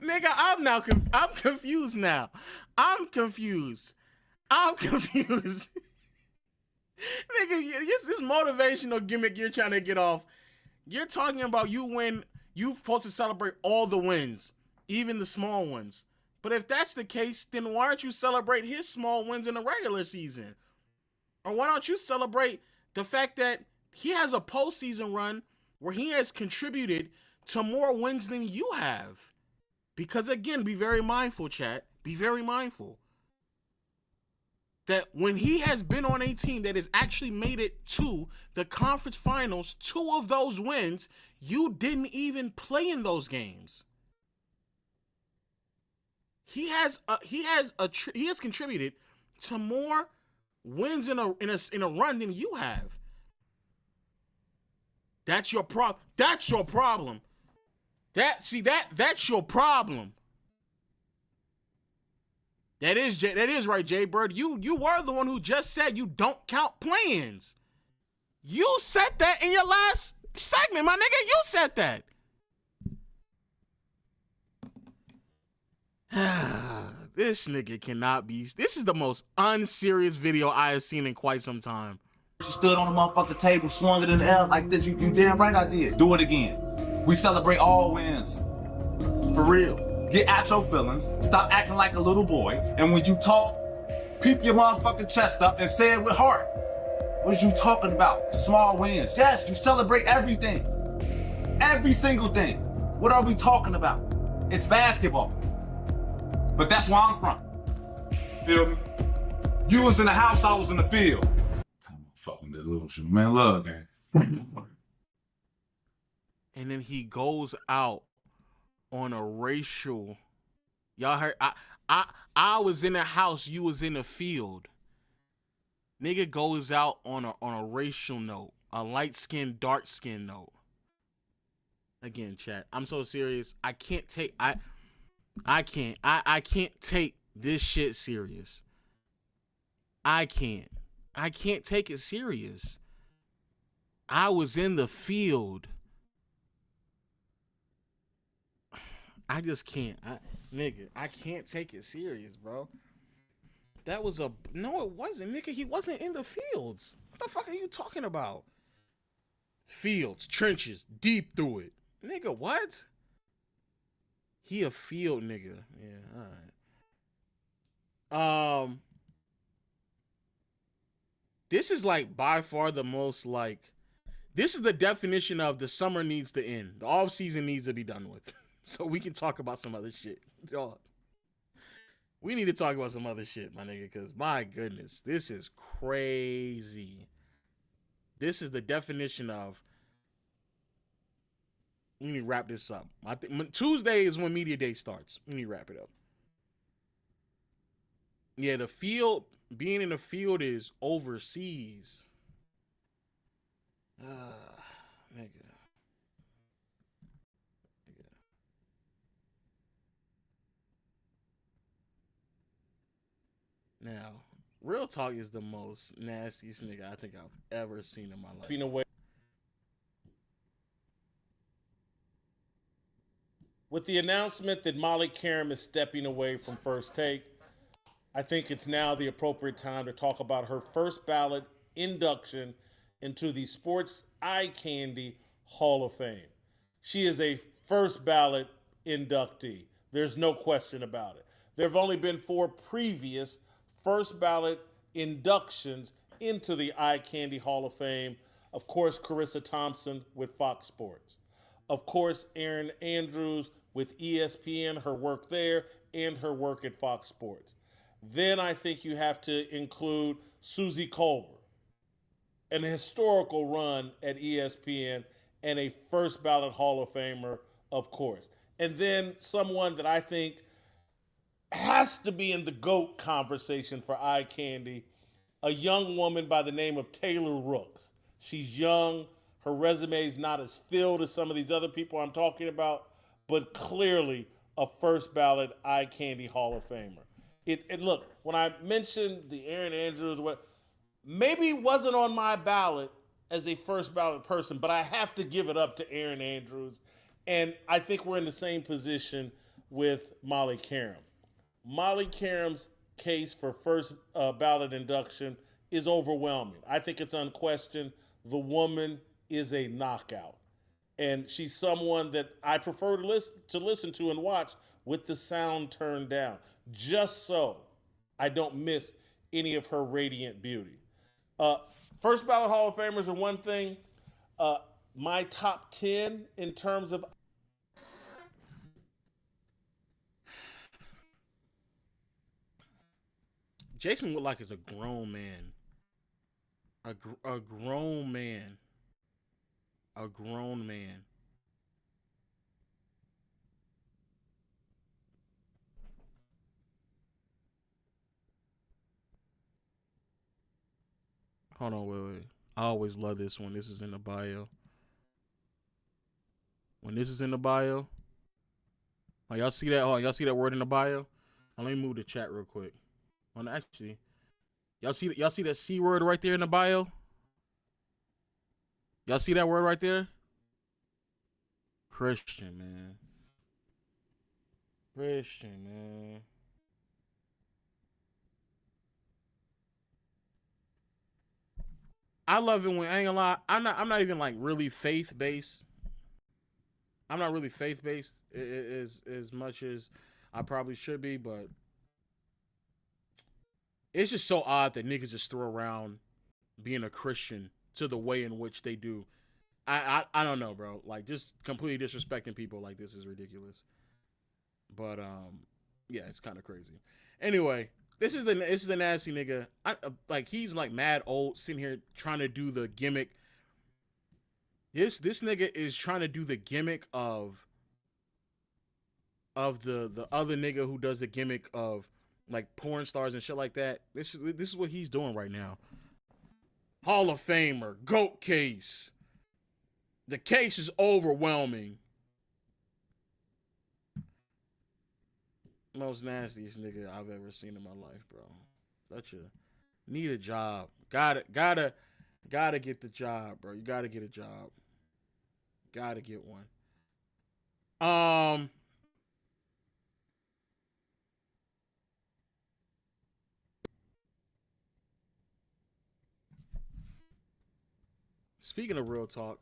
Nigga, I'm confused now. I'm confused. Nigga, this motivational gimmick you're trying to get off. You're talking about you're supposed to celebrate all the wins, even the small ones. But if that's the case, then why don't you celebrate his small wins in the regular season? Or why don't you celebrate the fact that he has a postseason run where he has contributed to more wins than you have? Because again, be very mindful, chat. Be very mindful that when he has been on a team that has actually made it to the conference finals, 2 of those wins, you didn't even play in those games. He has contributed to more wins in a run than you have. That's your problem. That's your problem. That's your problem. That is right, Jay Bird. You were the one who just said you don't count play-ins. You said that in your last segment, my nigga. You said that. This nigga cannot be. This is the most unserious video I have seen in quite some time. You stood on the motherfucking table, swung it in the air like this. You damn right I did. Do it again. We celebrate all wins. For real. Get out your feelings. Stop acting like a little boy. And when you talk, peep your motherfucking chest up and say it with heart. What are you talking about? Small wins. Yes, you celebrate everything. Every single thing. What are we talking about? It's basketball. But that's where I'm from. Feel me? You was in the house, I was in the field. I'm fucking delusional, man. Look, man. And then he goes out on a racial. Y'all heard? I was in the house, you was in the field. Nigga goes out on a racial note, a light skin, dark skin note. Again, chat. I'm so serious. I can't take this shit serious. I can't take it serious. I was in the field. I just can't. I can't take it serious, bro. That was no, it wasn't, nigga. He wasn't in the fields. What the fuck are you talking about? Fields, trenches, deep through it. Nigga, what? He a field nigga. Yeah, all right. This is like by far the most like, this is the definition of the summer needs to end. The off season needs to be done with. So we can talk about some other shit. Dog. We need to talk about some other shit, my nigga, because my goodness, this is crazy. This is the definition of, we need to wrap this up. I think Tuesday is when media day starts. We need to wrap it up. Yeah, the field, being in the field is overseas. Nigga. Now, real talk is the most nastiest nigga I think I've ever seen in my life. With the announcement that Molly Qerim is stepping away from First Take, I think it's now the appropriate time to talk about her first ballot induction into the Sports Eye Candy Hall of Fame. She is a first ballot inductee. There's no question about it. There have only been 4 previous first ballot inductions into the Eye Candy Hall of Fame. Of course, Carissa Thompson with Fox Sports. Of course, Erin Andrews with ESPN, her work there, and her work at Fox Sports. Then I think you have to include Susie Colbert, an historical run at ESPN and a first ballot Hall of Famer, of course. And then someone that I think has to be in the GOAT conversation for eye candy, a young woman by the name of Taylor Rooks. She's young. Her resume is not as filled as some of these other people I'm talking about, but clearly a first ballot eye candy Hall of Famer. It look, when I mentioned the Erin Andrews, maybe wasn't on my ballot as a first ballot person, but I have to give it up to Erin Andrews. And I think we're in the same position with Molly Qerim. Molly Qerim's case for first ballot induction is overwhelming. I think it's unquestioned. The woman is a knockout. And she's someone that I prefer to listen to and watch with the sound turned down, just so I don't miss any of her radiant beauty. First ballot Hall of Famers are one thing. My top 10 in terms of... Jason Woodlock is a grown man. A grown man. A grown man. Hold on, wait. I always love this when this is in the bio. When this is in the bio. Oh, y'all see that? Oh, y'all see that word in the bio? Oh, let me move the chat real quick. Oh, no, actually, y'all see that C word right there in the bio? Y'all see that word right there? Christian, man. Christian, man. I love it when, I ain't gonna lie, I'm not even like really faith-based. I'm not really faith-based as much as I probably should be, but it's just so odd that niggas just throw around being a Christian to the way in which they do. I don't know, bro. Like, just completely disrespecting people like this is ridiculous. But yeah, it's kind of crazy. Anyway, this is the nasty nigga. Like, he's like mad old, sitting here trying to do the gimmick. This nigga is trying to do the gimmick of the other nigga who does the gimmick of like porn stars and shit like that. This is what he's doing right now. Hall of Famer, GOAT case. The case is overwhelming. Most nastiest nigga I've ever seen in my life, bro. Such a need a job. Gotta get the job, bro. You gotta get a job. Gotta get one. Speaking of real talk,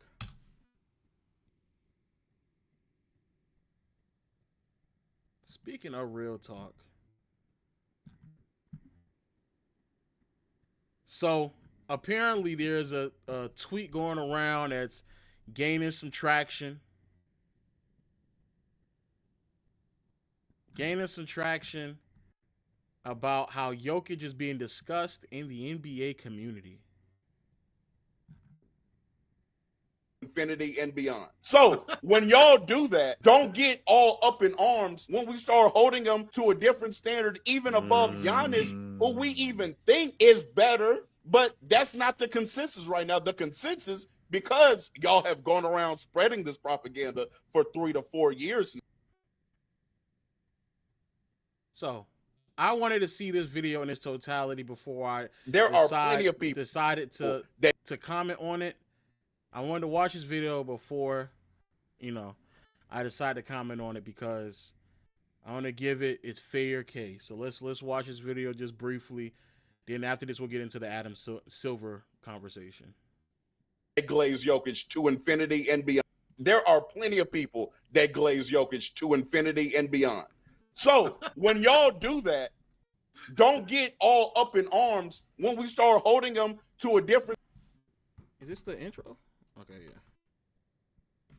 so apparently there's a tweet going around that's gaining some traction. About how Jokic is being discussed in the NBA community. Infinity and beyond. So when y'all do that, don't get all up in arms when we start holding them to a different standard, even above Giannis, who we even think is better. But that's not the consensus right now. The consensus, because y'all have gone around spreading this propaganda for 3 to 4 years now. So I wanted to see this video in its totality before I are plenty of people decided to comment on it. I wanted to watch this video before, I decided to comment on it because I want to give it its fair case. So let's watch this video just briefly. Then after this, we'll get into the Adam Silver conversation. Glaze Jokic to infinity and beyond. There are plenty of people that glaze Jokic to infinity and beyond. So when y'all do that, don't get all up in arms when we start holding them to a different. Is this the intro? Okay, yeah.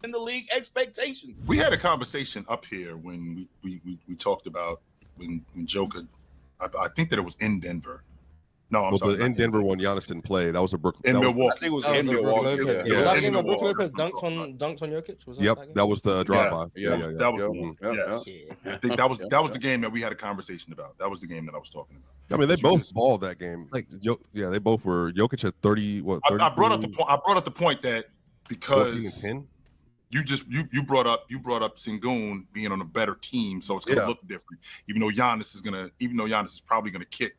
In the league expectations. We had a conversation up here when we talked about when Joker. I think that it was in Denver. No, I'm sorry. In Denver when Giannis didn't play, that was a Brooklyn. In Milwaukee. I think it was in Milwaukee. Was that the game where Brook Lopez dunked on Jokic? Yep, that was the drive-by. Yeah, that was the one. Yes. I think that was the game that we had a conversation about. That was the game that I was talking about. I mean, they both balled that game. They both were. Jokic had 30. I brought up the point that because you brought up Sengun being on a better team, so it's gonna look different. Even though Giannis is probably gonna kick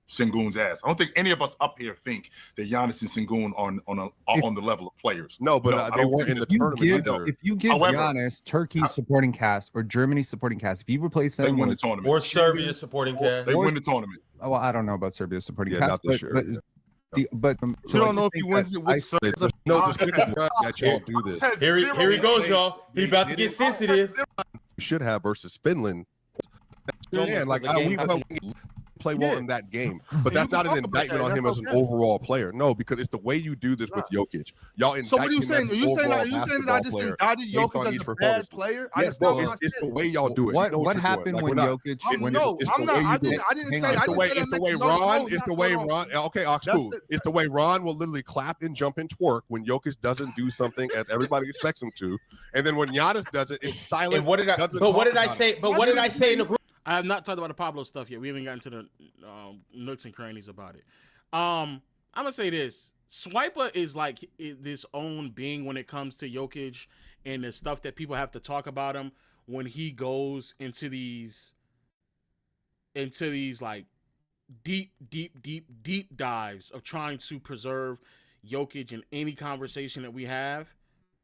Sengun's ass. I don't think any of us up here think that Giannis and Sengun are on the level of players. No, but they weren't in the tournament either. If you give Giannis Turkey's supporting cast or Germany's supporting cast, if you replace them, they win the tournament. Or Serbia's supporting cast, they win the tournament. Well, I don't know about Serbia's supporting cast, but you don't know if he wins it with Serbia. No, that y'all do this. Here he goes, y'all. He about to get sensitive. We should have versus Finland. Man, like we play well in that game, but that's not an indictment on him as an overall player. No, because it's the way you do this with Jokic. Y'all indict. So what are you saying? Are you saying that I just indicted Jokic as a bad player? Yes, bro. It's the way y'all do it. What happened when Jokic? No, I'm not. I didn't say. It's the way Ron. It's the way Ron. Okay, cool. It's the way Ron will literally clap and jump and twerk when Jokic doesn't do something as everybody expects him to, and then when Giannis does it, it's silent. And what did I say? But what did I say in the group? I have not talked about the Pablo stuff yet. We haven't gotten to the nooks and crannies about it. I'm gonna say this: Swiper is like this own being when it comes to Jokic and the stuff that people have to talk about him when he goes into these like deep dives of trying to preserve Jokic in any conversation that we have.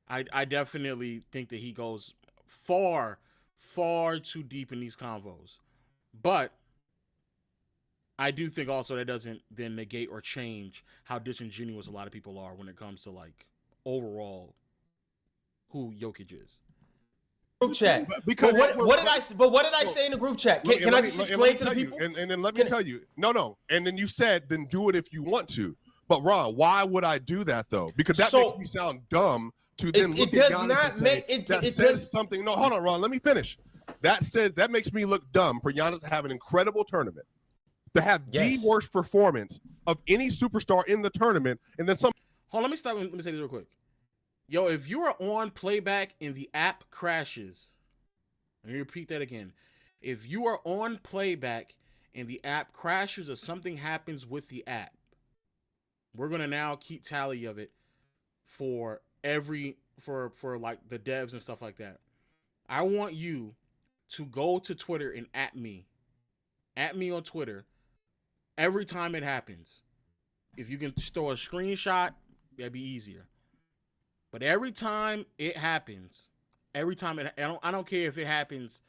I definitely think that he goes far too deep in these convos. But I do think also that doesn't then negate or change how disingenuous a lot of people are when it comes to like overall who Jokic is. Group chat. Because what did I say in the group chat? Can I just explain to the people? And then let me tell you. No. And then you said, then do it if you want to. But Ron, why would I do that though? Because that makes me sound dumb. To then look at Giannis and say, says something. No, hold on, Ron. Let me finish. That makes me look dumb for Giannis to have an incredible tournament, to have the worst performance of any superstar in the tournament, and then some. Hold on, let me stop. Let me say this real quick. Yo, if you are on playback and the app crashes, let me repeat that again. If you are on playback and the app crashes or something happens with the app, we're gonna now keep tally of it for like the devs and stuff like that. I want you to go to Twitter and at me on Twitter every time it happens. If you can throw a screenshot, that'd be easier. But every time it happens, I don't care if it happens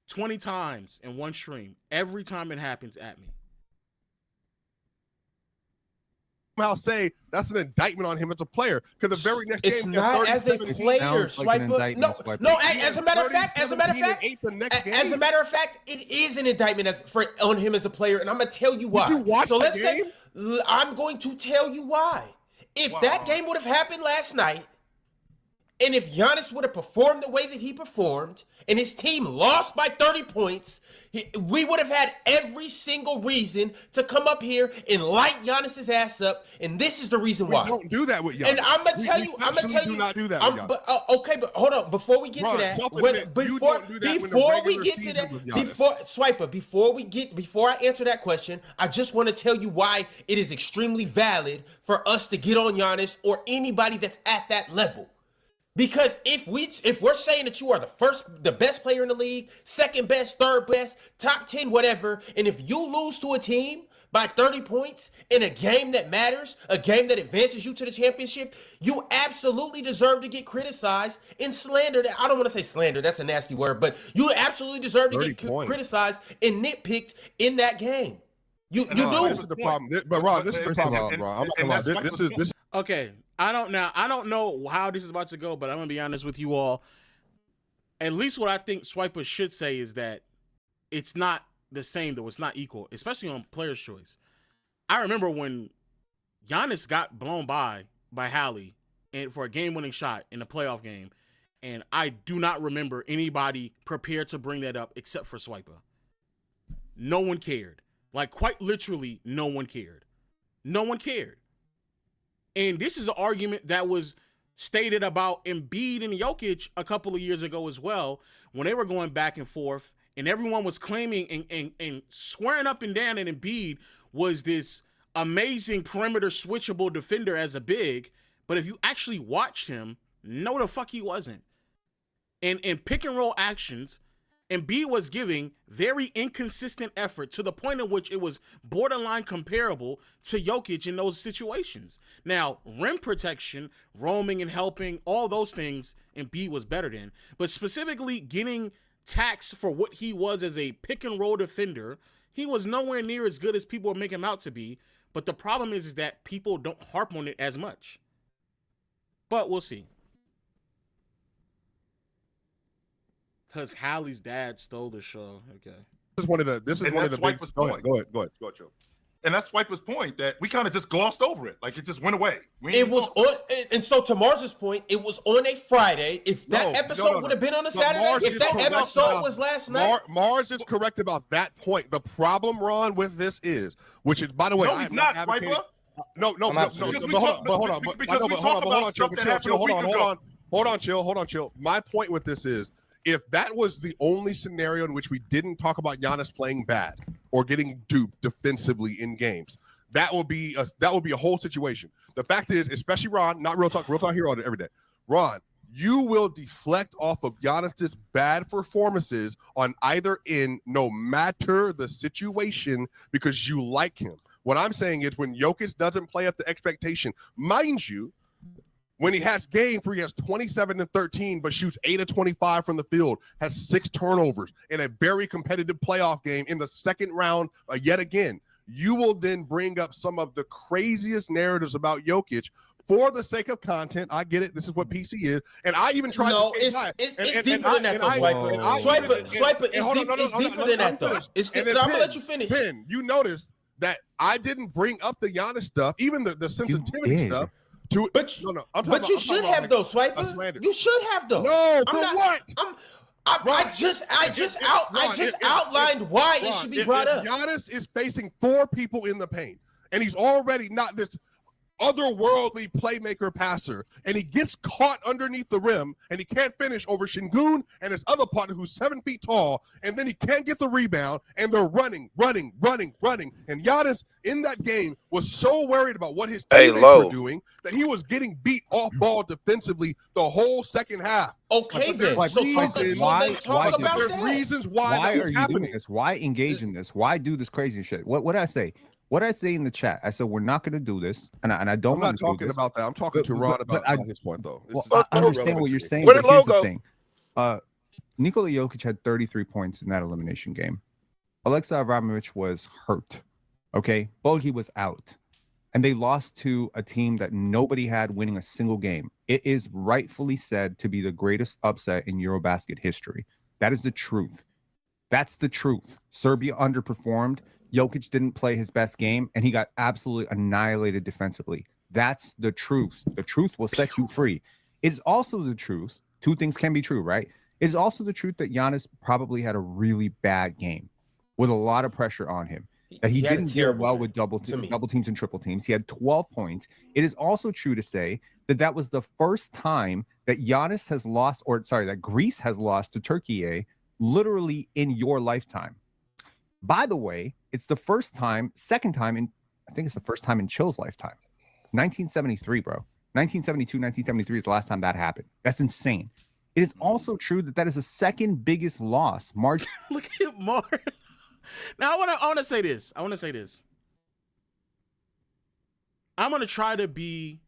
20 times in one stream. Every time it happens, at me. Somehow say that's an indictment on him as a player because the very next it's game not as a player. Swiper. No. As a matter of fact, it is an indictment on him as a player, and I'm gonna tell you why. Did you watch the game? I'm going to tell you why. If that game would have happened last night, and if Giannis would have performed the way that he performed, and his team lost by 30 points, we would have had every single reason to come up here and light Giannis's ass up, and this is the reason why. We don't do that with Giannis. And I'm gonna tell you, do not do that with Giannis. Okay, but hold on. Before we get to that, before I answer that question, I just want to tell you why it is extremely valid for us to get on Giannis or anybody that's at that level. Because if we're saying that you are the best player in the league, second best, third best, top 10, whatever, and if you lose to a team by 30 points in a game that matters, a game that advances you to the championship, you absolutely deserve to get criticized and slandered. I don't want to say slander, that's a nasty word, but you absolutely deserve to get criticized and nitpicked in that game. You do. This is the problem. But Ron, this is the problem, bro. I'm not gonna lie. This is okay. I don't know how this is about to go, but I'm gonna be honest with you all. At least what I think Swiper should say is that it's not the same, though. It's not equal, especially on player's choice. I remember when Giannis got blown by Hallie and for a game-winning shot in a playoff game, and I do not remember anybody prepared to bring that up except for Swiper. No one cared. Like, quite literally, no one cared. No one cared. And this is an argument that was stated about Embiid and Jokic a couple of years ago as well, when they were going back and forth, and everyone was claiming and swearing up and down that Embiid was this amazing perimeter switchable defender as a big, but if you actually watched him, no the fuck he wasn't. And in pick and roll actions, Embiid was giving very inconsistent effort to the point in which it was borderline comparable to Jokic in those situations. Now, rim protection, roaming and helping, all those things Embiid was better than. But specifically getting taxed for what he was as a pick and roll defender, he was nowhere near as good as people were making him out to be. But the problem is that people don't harp on it as much. But we'll see. Because Hallie's dad stole the show. Okay. This is one of the big Swiper's point. Go ahead, Joe. And that's Swiper's point that we kind of just glossed over it. Like it just went away. It was on, and so to Mars's point, it was on a Friday. If that episode would have been on a Saturday, if that episode was last night. Mars is correct about that point. The problem, Ron, with this is, which is, by the way, no, he's not, Swiper. No. Hold on, chill. My point with this is, if that was the only scenario in which we didn't talk about Giannis playing bad or getting duped defensively in games, that will be a whole situation. The fact is, especially Ron, not real talk here all day, every day. Ron, you will deflect off of Giannis's bad performances on either end, no matter the situation, because you like him. What I'm saying is, when Jokic doesn't play up to expectation, mind you, when he has games where he has 27 and 13, but shoots 8 of 25 from the field, has 6 turnovers in a very competitive playoff game in the second round, yet again, you will then bring up some of the craziest narratives about Jokic for the sake of content. I get it. This is what PC is. And I even tried to say it's deeper than that, though, Swiper. Swiper, it's deeper than that, though. I'm going to let you finish. Ben, you notice that I didn't bring up the Giannis stuff, even the sensitivity stuff. But you should have though, Swiper. You should have though. No, what? I just outlined why it should be brought up. Giannis is facing 4 people in the paint, and he's already not this otherworldly playmaker passer, and he gets caught underneath the rim, and he can't finish over Şengün and his other partner who's 7 feet tall, and then he can't get the rebound, and they're running. And Giannis in that game was so worried about what his teammates were doing that he was getting beat off ball defensively the whole second half. Okay, then. Why are you doing this? Why engage in this? Why do this crazy shit? What did I say? What did I say in the chat? I said we're not going to do this, and I don't. I'm not talking about that. I'm talking to Ron about his point, though. I understand what you're saying, but here's the thing. Nikola Jokic had 33 points in that elimination game. Alexa Abramovich was hurt. Okay, Bogey was out, and they lost to a team that nobody had winning a single game. It is rightfully said to be the greatest upset in Eurobasket history. That is the truth. That's the truth. Serbia underperformed. Jokic didn't play his best game, and he got absolutely annihilated defensively. That's the truth. The truth will set you free. It's also the truth. 2 things can be true, right? It is also the truth that Giannis probably had a really bad game with a lot of pressure on him, that he didn't deal well with double teams and triple teams. He had 12 points. It is also true to say that was the first time that Giannis has lost, that Greece has lost to Turkey, literally in your lifetime. By the way, it's the second time I think it's the first time in Chill's lifetime. 1973, bro. 1972, 1973 is the last time that happened. That's insane. It is also true that is the second biggest loss. Look at Mark. Now I want to say this. I'm gonna try to be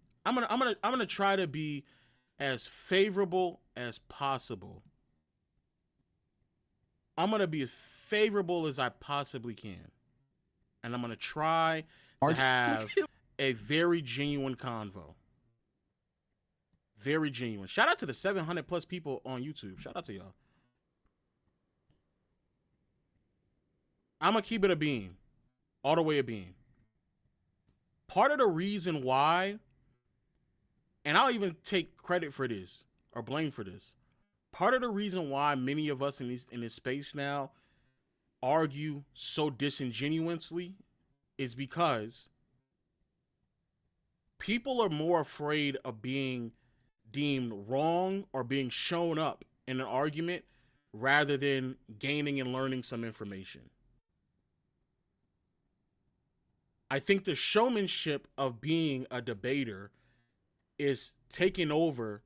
as favorable as possible. I'm gonna be as favorable as I possibly can, and I'm gonna try to have a very genuine convo. Very genuine. Shout out to the 700 plus people on YouTube. Shout out to y'all. I'm gonna keep it a beam, all the way a beam. Part of the reason why, and I'll even take credit for this or blame for this. Part of the reason why many of us in this space now argue so disingenuously is because people are more afraid of being deemed wrong or being shown up in an argument rather than gaining and learning some information. I think the showmanship of being a debater is taking over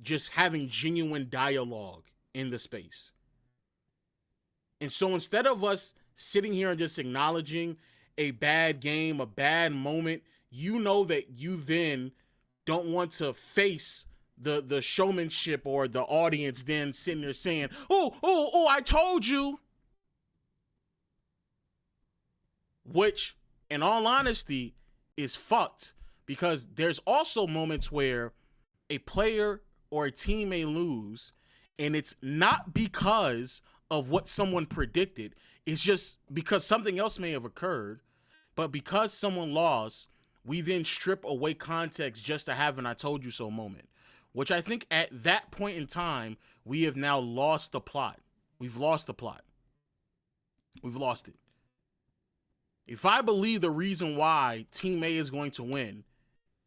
just having genuine dialogue in the space. And so instead of us sitting here and just acknowledging a bad game, a bad moment, you know that you then don't want to face the showmanship or the audience then sitting there saying, oh, I told you. Which, in all honesty, is fucked, because there's also moments where a player or a team may lose, and it's not because of what someone predicted. It's just because something else may have occurred, but because someone lost, we then strip away context just to have an I told you so moment, which I think at that point in time, we have now lost the plot. We've lost the plot. We've lost it. If I believe the reason why Team A is going to win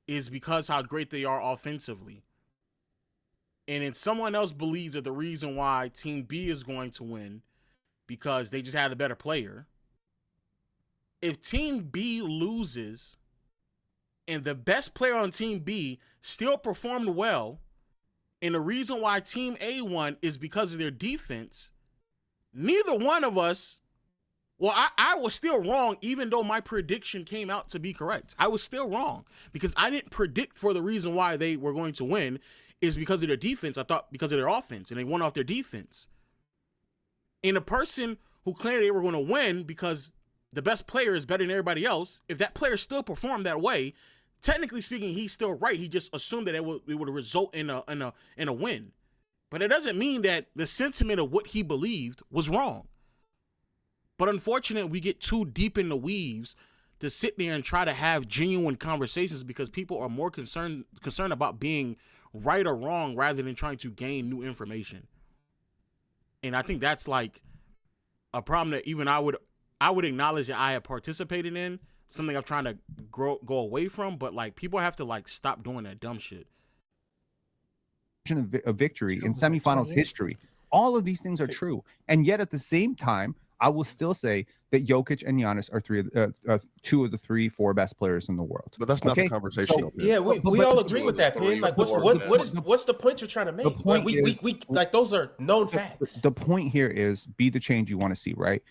is because how great they are offensively, and then someone else believes that the reason why Team B is going to win because they just had a better player, if Team B loses and the best player on Team B still performed well, and the reason why Team A won is because of their defense, neither one of us, well, I was still wrong, even though my prediction came out to be correct. I was still wrong because I didn't predict for the reason why they were going to win is because of their defense. I thought because of their offense, and they won off their defense. And a person who claimed they were going to win because the best player is better than everybody else, if that player still performed that way, technically speaking, he's still right. He just assumed that it would result in a win. But it doesn't mean that the sentiment of what he believed was wrong. But unfortunately, we get too deep in the weaves to sit there and try to have genuine conversations because people are more concerned about being right or wrong rather than trying to gain new information. And I think that's like a problem that even I would acknowledge that I have participated in, something I'm trying to go away from, but like people have to like stop doing that dumb shit. A victory in semifinals history. All of these things are true. And yet at the same time, I will still say that Jokic and Giannis are two of the 3-4 best players in the world. But that's not the conversation. So, yeah, we all agree with that, Pin. Like, what's the point you're trying to make? The point we like those are known facts. The point here is be the change you want to see, right?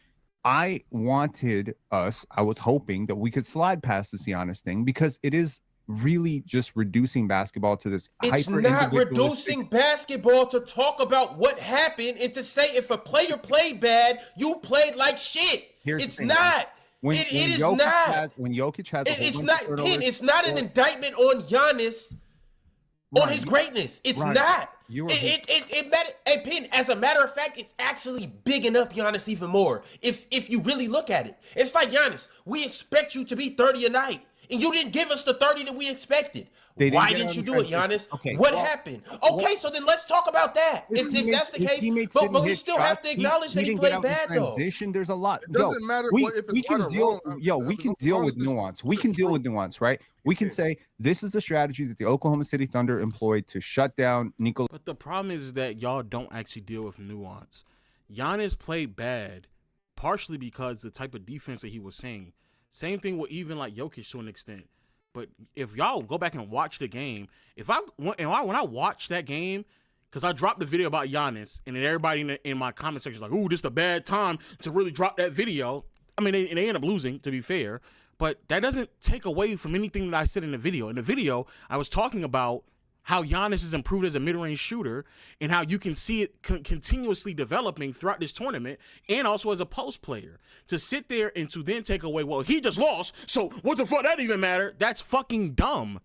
I was hoping that we could slide past this Giannis thing because it is really just reducing basketball to this. It's not reducing basketball to talk about what happened and to say if a player played bad, you played like shit. It's not. It is not. When Jokic has, it's not an indictment on Giannis on his greatness. It's not. As a matter of fact, it's actually bigging up Giannis even more. If you really look at it, it's like Giannis. We expect you to be 30 a night. And you didn't give us the 30 that we expected. Why didn't you do it, Giannis? What happened? Okay, so then let's talk about that. If that's the case, but we still have to acknowledge that he played bad, though. There's a lot. It doesn't matter if it's right or wrong. We can deal with nuance. We can deal with nuance, right? We can say this is a strategy that the Oklahoma City Thunder employed to shut down Nikola. But the problem is that y'all don't actually deal with nuance. Giannis played bad partially because the type of defense that he was saying. Same thing with even like Jokic to an extent. But if y'all go back and watch the game, when I watched that game, because I dropped the video about Giannis, and then everybody in my comment section is like, "Ooh, this is a bad time to really drop that video." I mean, they end up losing, to be fair. But that doesn't take away from anything that I said in the video. In the video, I was talking about how Giannis has improved as a mid-range shooter and how you can see it continuously developing throughout this tournament and also as a post player. To sit there and to then take away, well, he just lost, so what the fuck that even matter? That's fucking dumb.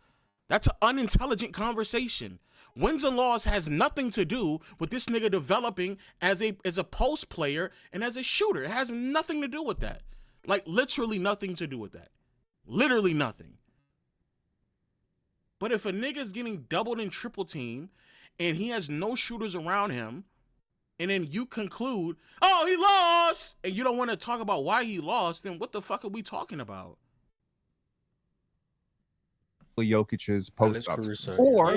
That's an unintelligent conversation. Wins and loss has nothing to do with this nigga developing as a post player and as a shooter. It has nothing to do with that. Like, literally nothing to do with that. Literally nothing. But if a nigga's getting doubled and triple teamed and he has no shooters around him, and then you conclude, oh, he lost, and you don't want to talk about why he lost, then what the fuck are we talking about? Jokic's post-ups. Or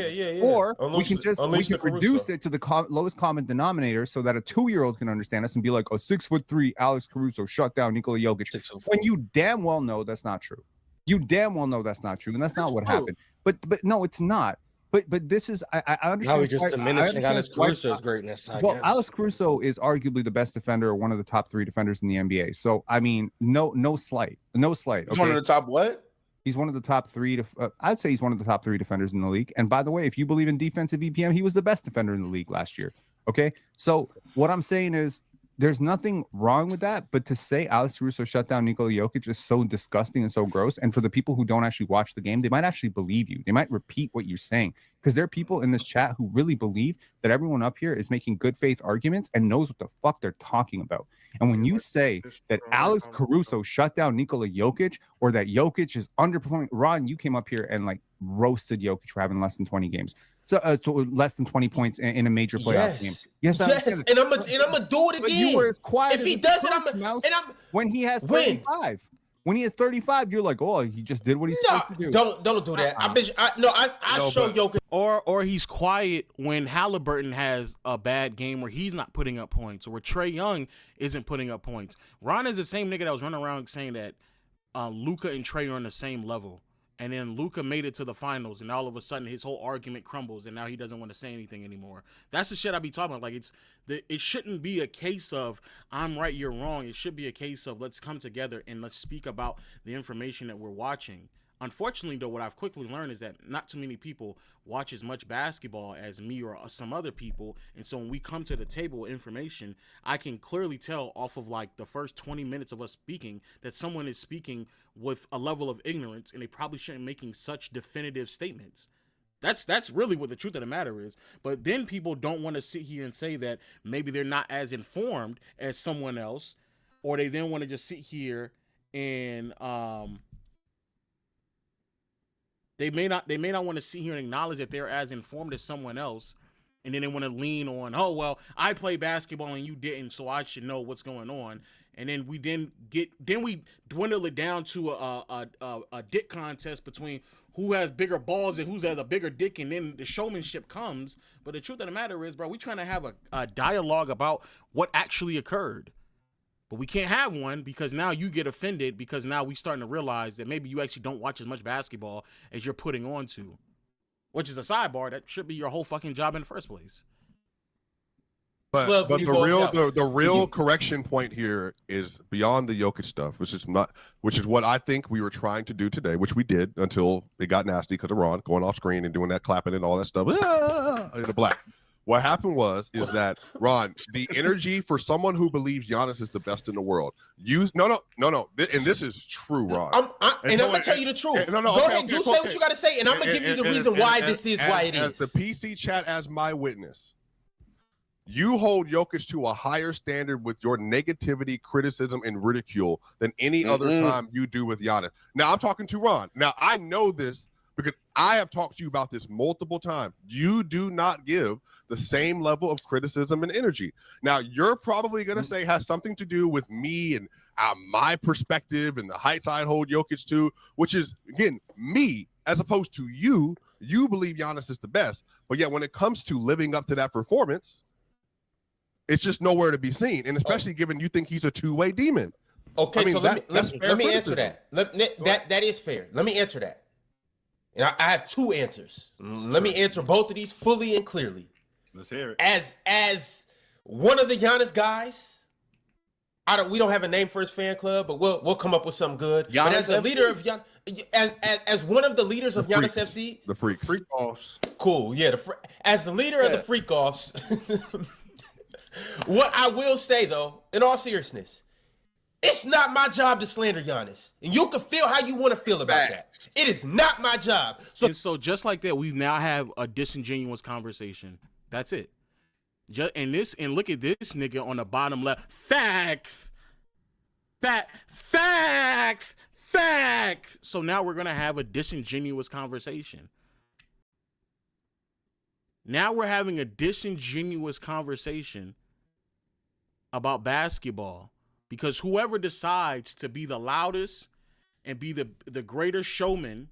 we can reduce it to the lowest common denominator so that a 2-year-old can understand us and be like, oh, 6'3" Alex Caruso shut down Nikola Jokic. When you damn well know that's not true. You damn well know that's not true, and that's not what happened. But no, it's not. But this is I understand. Now he's just diminishing Alex Caruso's greatness. I guess. Alex Caruso is arguably the best defender, or one of the top 3 defenders in the NBA. So I mean, no slight. Okay? He's one of the top what? He's one of the top 3. I'd say he's one of the top 3 defenders in the league. And by the way, if you believe in defensive EPM, he was the best defender in the league last year. Okay, so what I'm saying is, there's nothing wrong with that, but to say Alex Caruso shut down Nikola Jokic is so disgusting and so gross. And for the people who don't actually watch the game, they might actually believe you. They might repeat what you're saying, because there are people in this chat who really believe that everyone up here is making good faith arguments and knows what the fuck they're talking about. And when you say that Alex Caruso shut down Nikola Jokic, or that Jokic is underperforming, Ron, you came up here and like roasted Jokic for having less than 20 games. So less than 20 points in a major playoff game. Yes, and I'm gonna do it again. You were as quiet if he does it, when he has 35. When he has 35, you're like, oh, he just did what he's supposed to do. Don't do that. I show Jokic. Or he's quiet when Halliburton has a bad game where he's not putting up points, or where Trey Young isn't putting up points. Ron is the same nigga that was running around saying that Luka and Trey are on the same level. And then Luka made it to the finals, and all of a sudden his whole argument crumbles, and now he doesn't want to say anything anymore. That's the shit I be talking about. Like, it shouldn't be a case of I'm right, you're wrong. It should be a case of let's come together and let's speak about the information that we're watching. Unfortunately, though, what I've quickly learned is that not too many people watch as much basketball as me or some other people. And so when we come to the table with information, I can clearly tell off of like the first 20 minutes of us speaking that someone is speaking with a level of ignorance, and they probably shouldn't be making such definitive statements. That's really what the truth of the matter is. But then people don't want to sit here and say that maybe they're not as informed as someone else, or they then want to just sit here and They may not want to sit here and acknowledge that they're as informed as someone else, and then they want to lean on, oh well, I play basketball and you didn't, so I should know what's going on. And then we dwindle it down to a dick contest between who has bigger balls and who's has a bigger dick, and then the showmanship comes. But the truth of the matter is, bro, we trying to have a dialogue about what actually occurred. But we can't have one because now you get offended because now we starting to realize that maybe you actually don't watch as much basketball as you're putting on to, which is a sidebar. That should be your whole fucking job in the first place. But the real correction point here is beyond the Jokic stuff, which is what I think we were trying to do today, which we did until it got nasty because of Ron going off screen and doing that clapping and all that stuff in the black. What happened is that, Ron, the energy for someone who believes Giannis is the best in the world, no, and this is true, Ron. I'm going to tell you the truth. Go ahead, say what you got to say, and I'm going to give you the reason why this is why it is. As the PC chat as my witness, you hold Jokic to a higher standard with your negativity, criticism, and ridicule than any other time you do with Giannis. Now, I'm talking to Ron. Now, I know this because I have talked to you about this multiple times. You do not give the same level of criticism and energy. Now, you're probably going to say has something to do with me and my perspective and the heights I hold Jokic to, which is, again, me, as opposed to you. You believe Giannis is the best. But yet when it comes to living up to that performance, it's just nowhere to be seen. And especially given you think he's a two-way demon. Okay, I mean, so let me answer that. That is fair. Let me answer that. And I have two answers. Let me answer both of these fully and clearly. Let's hear it. As one of the Giannis guys, We don't have a name for his fan club, but we'll come up with something good. Giannis but as a FC? leader of as one of the leaders of Giannis FC, the freaks, freak offs. Cool, yeah. As the leader of the freak offs, what I will say though, in all seriousness, it's not my job to slander Giannis, and you can feel how you want to feel about that. It is not my job. So just like that, we now have a disingenuous conversation. That's it. And look at this nigga on the bottom left. Facts. So now we're gonna have a disingenuous conversation. Now we're having a disingenuous conversation about basketball because whoever decides to be the loudest and be the greater showman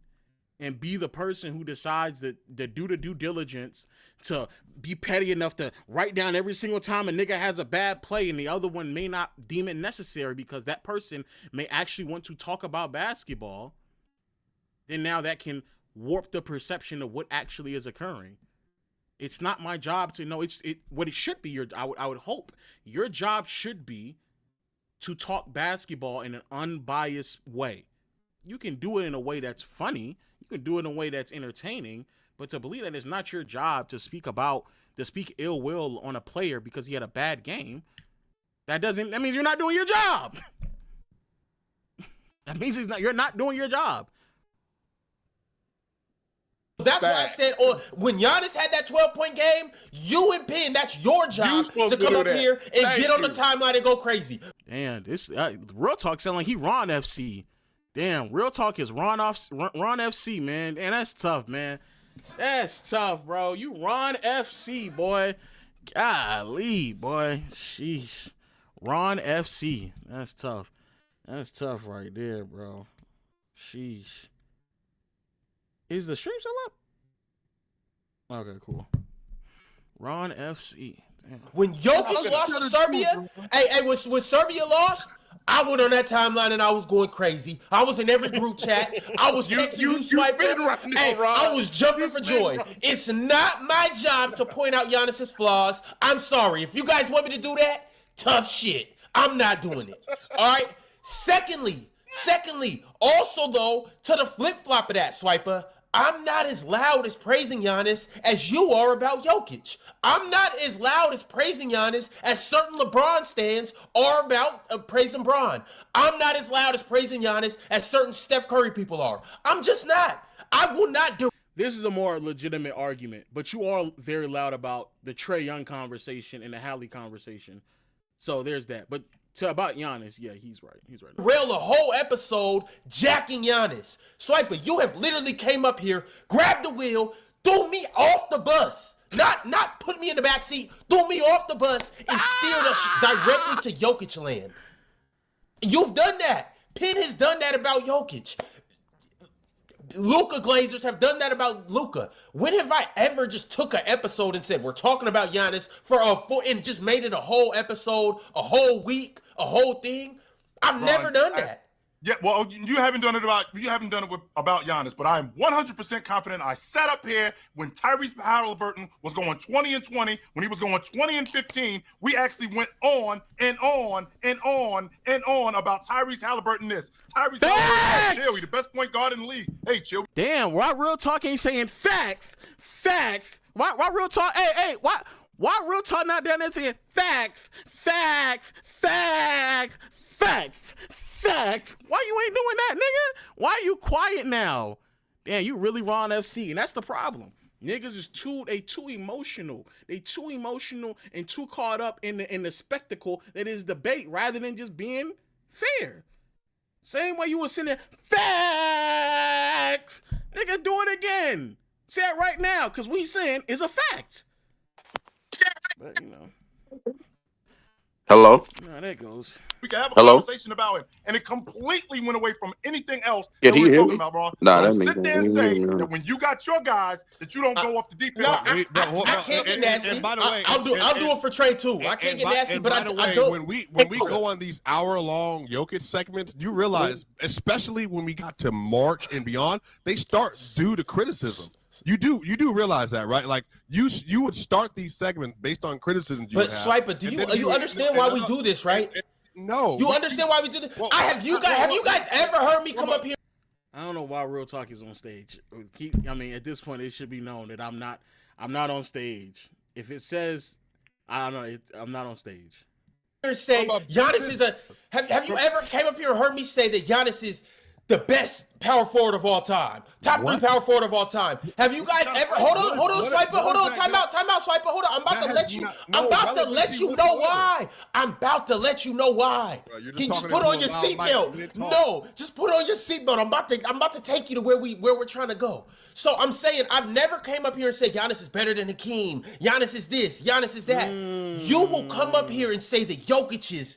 and be the person who decides to do the due diligence to be petty enough to write down every single time a nigga has a bad play and the other one may not deem it necessary because that person may actually want to talk about basketball, then now that can warp the perception of what actually is occurring. It's not my job to know what it should be. I would hope your job should be to talk basketball in an unbiased way. You can do it in a way that's funny. You can do it in a way that's entertaining, but to believe that it's not your job to speak ill will on a player because he had a bad game, that means you're not doing your job. That means you're not doing your job. That's why I said, when Giannis had that 12-point game, you and Penn, that's your job to come up here and get on the timeline and go crazy. Damn, this Real Talk sound like he Ron FC. Damn, Real Talk is Ron FC, man. And that's tough, man. That's tough, bro. You Ron FC, boy. Golly, boy. Sheesh. Ron FC. That's tough. That's tough right there, bro. Sheesh. Is the stream still up? Okay, cool. Ron FC. Damn. When Jokic lost to Serbia, when Serbia lost, I went on that timeline and I was going crazy. I was in every group chat. I was texting you swiping. I was jumping for joy. It's not my job to point out Giannis's flaws. I'm sorry. If you guys want me to do that, tough shit. I'm not doing it. All right? Secondly, also though, to the flip-flop of that, Swiper, I'm not as loud as praising Giannis as you are about Jokic. I'm not as loud as praising Giannis as certain LeBron stans are about praising Bron. I'm not as loud as praising Giannis as certain Steph Curry people are. I'm just not. I will not do. This is a more legitimate argument, but you are very loud about the Trey Young conversation and the Hallie conversation. So there's that. But about Giannis, yeah, he's right. He's right. Rail a whole episode jacking Giannis. Swiper, you have literally came up here, grabbed the wheel, threw me off the bus. Not put me in the back seat, threw me off the bus and steered us directly to Jokic land. You've done that. Penn has done that about Jokic. Luka Glazers have done that about Luka. When have I ever just took an episode and said, we're talking about Giannis and just made it a whole episode, a whole week, a whole thing? I've never done that. Yeah, well, you haven't done it about Giannis, but I'm 100% confident. I sat up here when Tyrese Halliburton was going 20-20, when he was going 20-15. We actually went on and on and on and on about Tyrese Halliburton. Tyrese Halliburton, chill, he's the best point guard in the league. Hey, chill. Damn, why Real Talk ain't saying facts? Why Real Talk? Hey, why Real Talk not down there saying facts? Why you ain't doing that, nigga? Why are you quiet now? Damn, you really Ron FC, and that's the problem. Niggas is too emotional. They too emotional and too caught up in the spectacle that is debate rather than just being fair. Same way you was sitting there, facts. Nigga, do it again. Say it right now, because what he's saying is a fact. But, you know. Hello? No, there goes. We can have a conversation about it, and it completely went away from anything else that we were talking about, bro. Nah, sit there and say that when you got your guys, that you don't go off the deep end. I can't get nasty. And by the way, I'll do it for Trey too. I can't get nasty, but I do. When we go on these hour-long Jokic segments, you realize, especially when we got to March and beyond, they start due to criticism. You do realize that, right? Like you would start these segments based on criticisms. But Swiper, do you understand why we do this, right? No. You understand why we do this? Have you guys ever heard me come up here? I don't know why Real Talk is on stage. I mean, at this point, it should be known that I'm not on stage. If it says, I don't know, I'm not on stage. Say Giannis is a. Have you ever came up here and heard me say that Giannis is the best power forward of all time, top 3 power forward of all time? Have you guys ever? Hold on, Swiper. Hold on, time out, Swiper. Hold on, I'm about to let you know why. I'm about to let you know why. Can you just put on your seatbelt? No, just put on your seatbelt. I'm about to take you to where we're trying to go. So I'm saying I've never came up here and said Giannis is better than Hakeem. Giannis is this. Giannis is that. You will come up here and say that Jokic is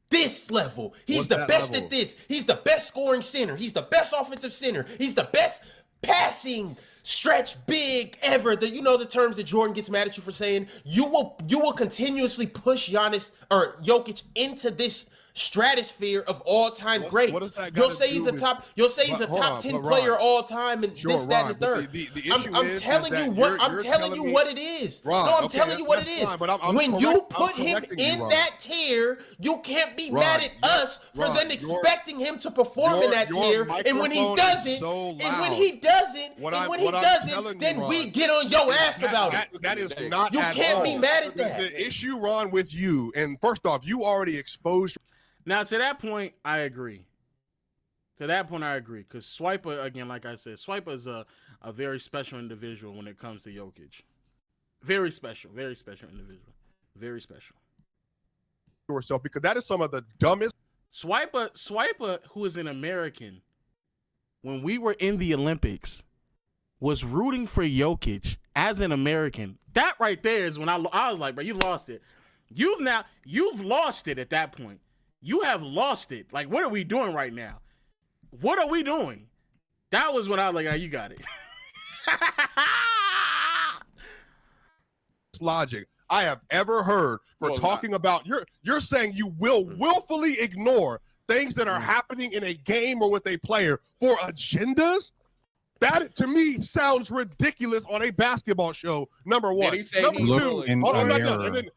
this level. He's the best at this. He's the best scoring center. He's the best offensive center. He's the best passing stretch big ever. The terms that Jordan gets mad at you for saying. You will continuously push Giannis or Jokic into this stratosphere of all-time greats. You'll say he's a top 10 player all time and this, that, and the third. I'm telling you what it is. I'm telling you what it is. When you put him in that tier, you can't be mad at us for then expecting him to perform in that tier. And when he doesn't, then we get on your ass about it. That is not. You can't be mad at that. The issue, Ron, with you, and first off, you already exposed. Now, to that point, I agree. Because Swiper, again, like I said, Swiper is a very special individual when it comes to Jokic. Very special individual. Very special. Yourself, because that is some of the dumbest. Swiper, who is an American, when we were in the Olympics, was rooting for Jokic as an American. That right there is when I was like, bro, you lost it. You've lost it at that point. You have lost it. Like, what are we doing right now? What are we doing? That was when I was like, oh, you got it. Logic I have ever heard for talking about. You're saying you will willfully ignore things that are happening in a game or with a player for agendas? That, to me, sounds ridiculous on a basketball show, number one. Number two, hold on,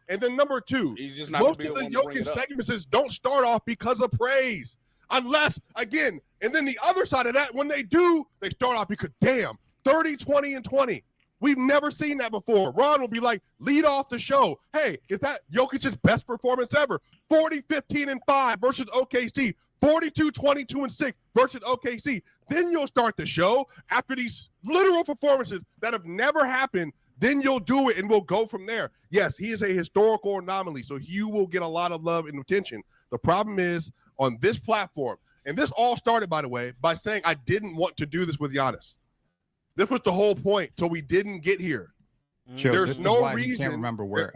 and then number two, most of the Jokic segments don't start off because of praise. Unless, again, and then the other side of that, when they do, they start off because, damn, 30, 20, and 20. We've never seen that before. Ron will be like, lead off the show. Hey, is that Jokic's best performance ever? 40, 15, and 5 versus OKC. 42, 22, and 6 versus OKC. Then you'll start the show after these literal performances that have never happened. Then you'll do it, and we'll go from there. Yes, he is a historical anomaly, so you will get a lot of love and attention. The problem is, on this platform, and this all started, by the way, by saying I didn't want to do this with Giannis. This was the whole point, so we didn't get here. Joe, there's no reason. Can't remember where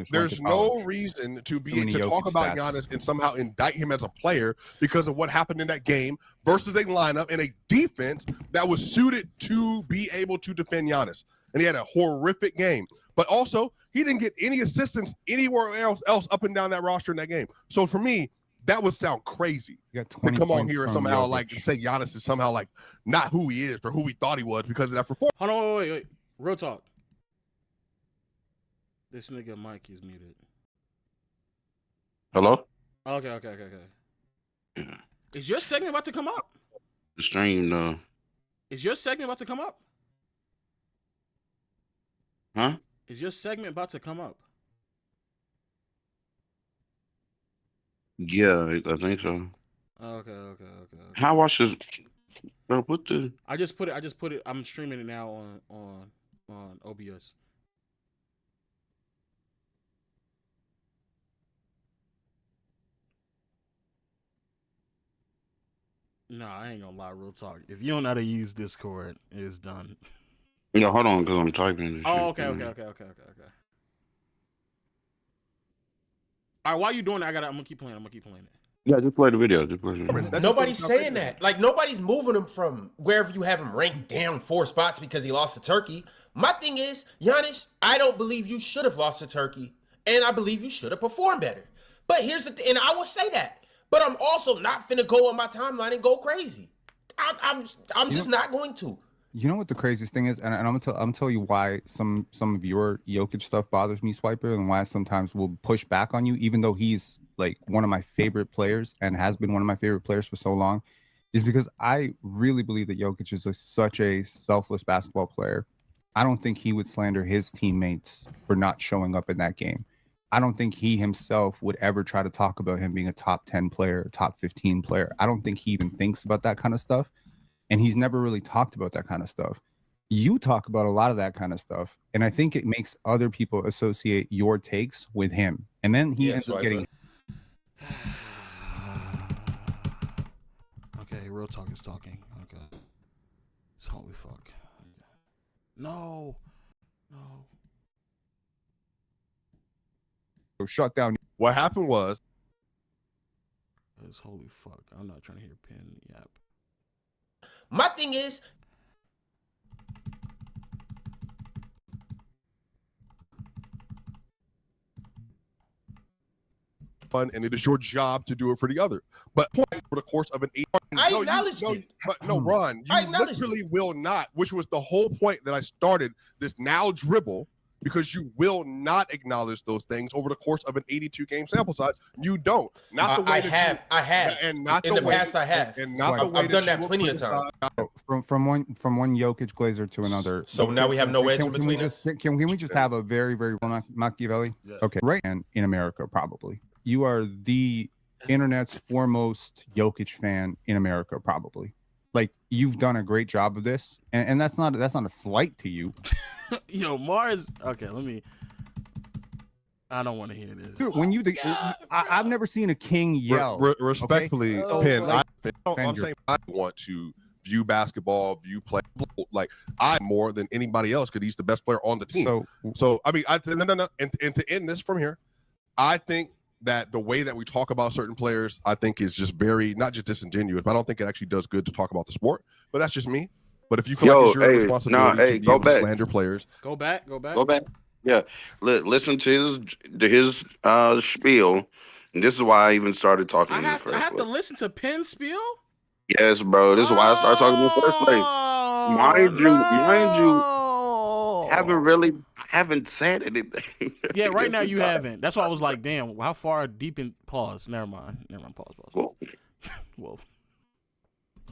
there's no reason to talk about Giannis and somehow indict him as a player because of what happened in that game versus a lineup and a defense that was suited to be able to defend Giannis. And he had a horrific game, but also he didn't get any assistance anywhere else up and down that roster in that game. So for me, that would sound crazy to come on here and somehow like say Giannis is somehow like not who he is or who we thought he was because of that performance. Hold on, wait. Real talk. This nigga mic is muted. Hello? Okay. Is your segment about to come up? The stream, no. Is your segment about to come up? Huh? Is your segment about to come up? Yeah, I think so. Okay. How I should put the? I just put it. I'm streaming it now on OBS. Nah, I ain't gonna lie, real talk. If you don't know how to use Discord, it's done. Yeah, hold on, because I'm typing. Oh, okay. All right, while you doing that, I'm gonna keep playing it. Yeah, just play the video. Nobody's saying that. Like, nobody's moving him from wherever you have him ranked down 4 spots because he lost to Turkey. My thing is, Giannis, I don't believe you should have lost to Turkey, and I believe you should have performed better. But here's the thing, and I will say that. But I'm also not finna go on my timeline and go crazy. I'm just not going to. You know what the craziest thing is, and I'm gonna tell you why some of your Jokic stuff bothers me, Swiper, and why sometimes we'll push back on you, even though he's like one of my favorite players and has been one of my favorite players for so long is because I really believe that Jokic is such a selfless basketball player. I don't think he would slander his teammates for not showing up in that game. I don't think he himself would ever try to talk about him being a top 10 player, top 15 player. I don't think he even thinks about that kind of stuff. And he's never really talked about that kind of stuff. You talk about a lot of that kind of stuff. And I think it makes other people associate your takes with him. And then he ends up getting... Okay, real talk is talking. Okay. Holy fuck. No. So shut down. What happened was... It's holy fuck. I'm not trying to hear Pin yap. My thing is... fun, and it is your job to do it for the other. But for the course of an 8, I acknowledged it. But no, Ron, you literally will not, which was the whole point that I started this now dribble, because you will not acknowledge those things over the course of an 82-game sample size. You don't. Not the way I have, and not in the past I have, and not the way I've done that plenty of times. From one Jokic Glazer to another. So now we have no edge between us. Can we just have a very, very Machiavelli? Yeah. Okay, right, and in America probably. You are the internet's foremost Jokic fan in America, probably. Like, you've done a great job of this, and that's not a slight to you. Yo, Mars. Okay, I don't want to hear this. Dude, when I've never seen a king yell. Respectfully, okay? Pen, I'm saying I want to view basketball, view play, like I more than anybody else because he's the best player on the team. So I mean, no. And to end this from here, I think that the way that we talk about certain players, I think is just very, not just disingenuous, but I don't think it actually does good to talk about the sport. But that's just me. But if you feel like it's your responsibility to be able to slander players. Go back. Yeah. Listen to his spiel. And this is why I even started talking in the first place. I have to listen to Pen's spiel? Yes, bro. This is why I started talking in the first place. Mind you, haven't said anything. Yeah, right now you haven't. That's why I was like, damn, how far deep in pause? Never mind. Pause. Whoa.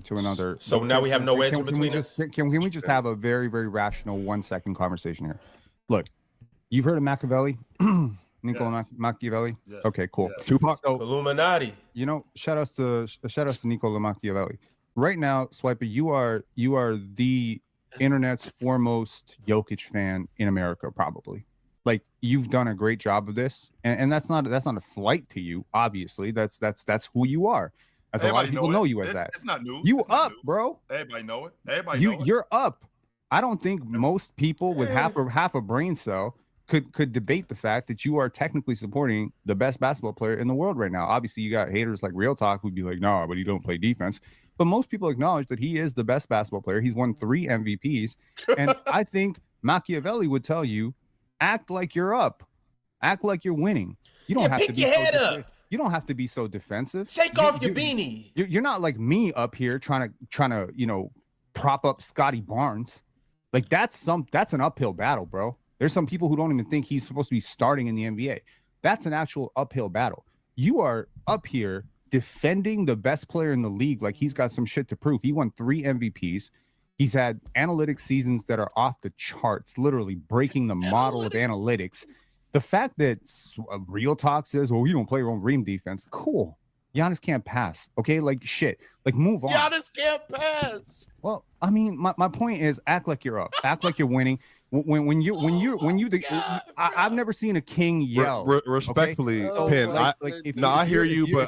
To another. So now we have no edge between us. Can we just have a very, very rational 1-second conversation here? Look, you've heard of Machiavelli? Niccolo Machiavelli? Yes. Okay, cool. Yes. Tupac. So, Illuminati. You know, shout outs to Niccolo Machiavelli. Right now, Swiper, you are the internet's foremost Jokic fan in America, probably. Like, you've done a great job of this, and that's not a slight to you. Obviously, that's who you are. As a lot of people know you as that. It's not new. You up, bro? Everybody know it. You're up. I don't think most people with half a brain cell could debate the fact that you are technically supporting the best basketball player in the world right now. Obviously, you got haters like Real Talk who'd be like, no, but he don't play defense. But most people acknowledge that he is the best basketball player. He's won 3 MVPs. And I think Machiavelli would tell you, act like you're up. Act like you're winning. You don't have to pick your head up. You don't have to be so defensive. Take off your beanie. You're not like me up here trying to prop up Scotty Barnes. Like that's an uphill battle, bro. There's some people who don't even think he's supposed to be starting in the NBA. That's an actual uphill battle. You are up here defending the best player in the league like he's got some shit to prove. He won 3 MVPs. He's had analytics seasons that are off the charts, literally breaking the model of analytics. The fact that Real Talk says, well, you don't play your own rim defense. Cool. Giannis can't pass. Okay, like shit. Like move on. Giannis can't pass. Well, I mean, my point is act like you're up. Act like you're winning. I've never seen a king yell. Respectfully, okay? Pen. I hear you, but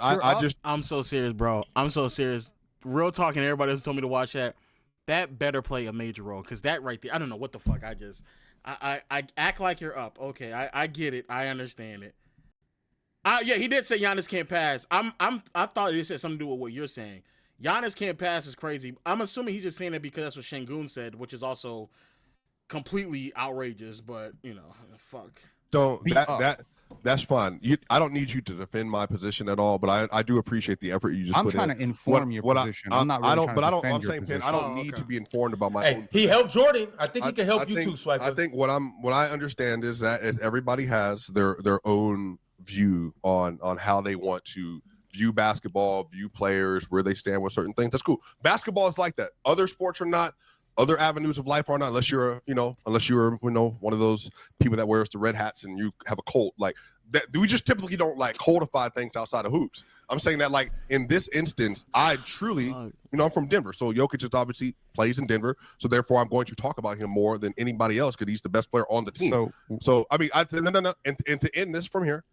I'm so serious, bro. I'm so serious. Real Talk and everybody else told me to watch that. That better play a major role because that right there. I don't know what the fuck. I act like you're up. Okay, I get it. I understand it. Yeah, he did say Giannis can't pass. I thought it had something to do with what you're saying. Giannis can't pass is crazy. I'm assuming he's just saying it because that's what Şengün said, which is also completely outrageous. But fuck. That's fine. I don't need you to defend my position at all, but I do appreciate the effort you just put in. I'm trying to inform your position. I'm not really I'm saying, Pen, I don't need to be informed about my own. He helped Jordan. I think he can help you too, Swiper. I think what I understand is that everybody has their own view on how they want to view basketball, view players, where they stand with certain things. That's cool. Basketball is like that. Other sports are not. Other avenues of life are not, unless you're one of those people that wears the red hats and you have a cult. Like that, we just typically don't like codify things outside of hoops. I'm saying that like in this instance, I truly, I'm from Denver, so Jokic is obviously plays in Denver, so therefore I'm going to talk about him more than anybody else because he's the best player on the team. So I mean, and to end this from here,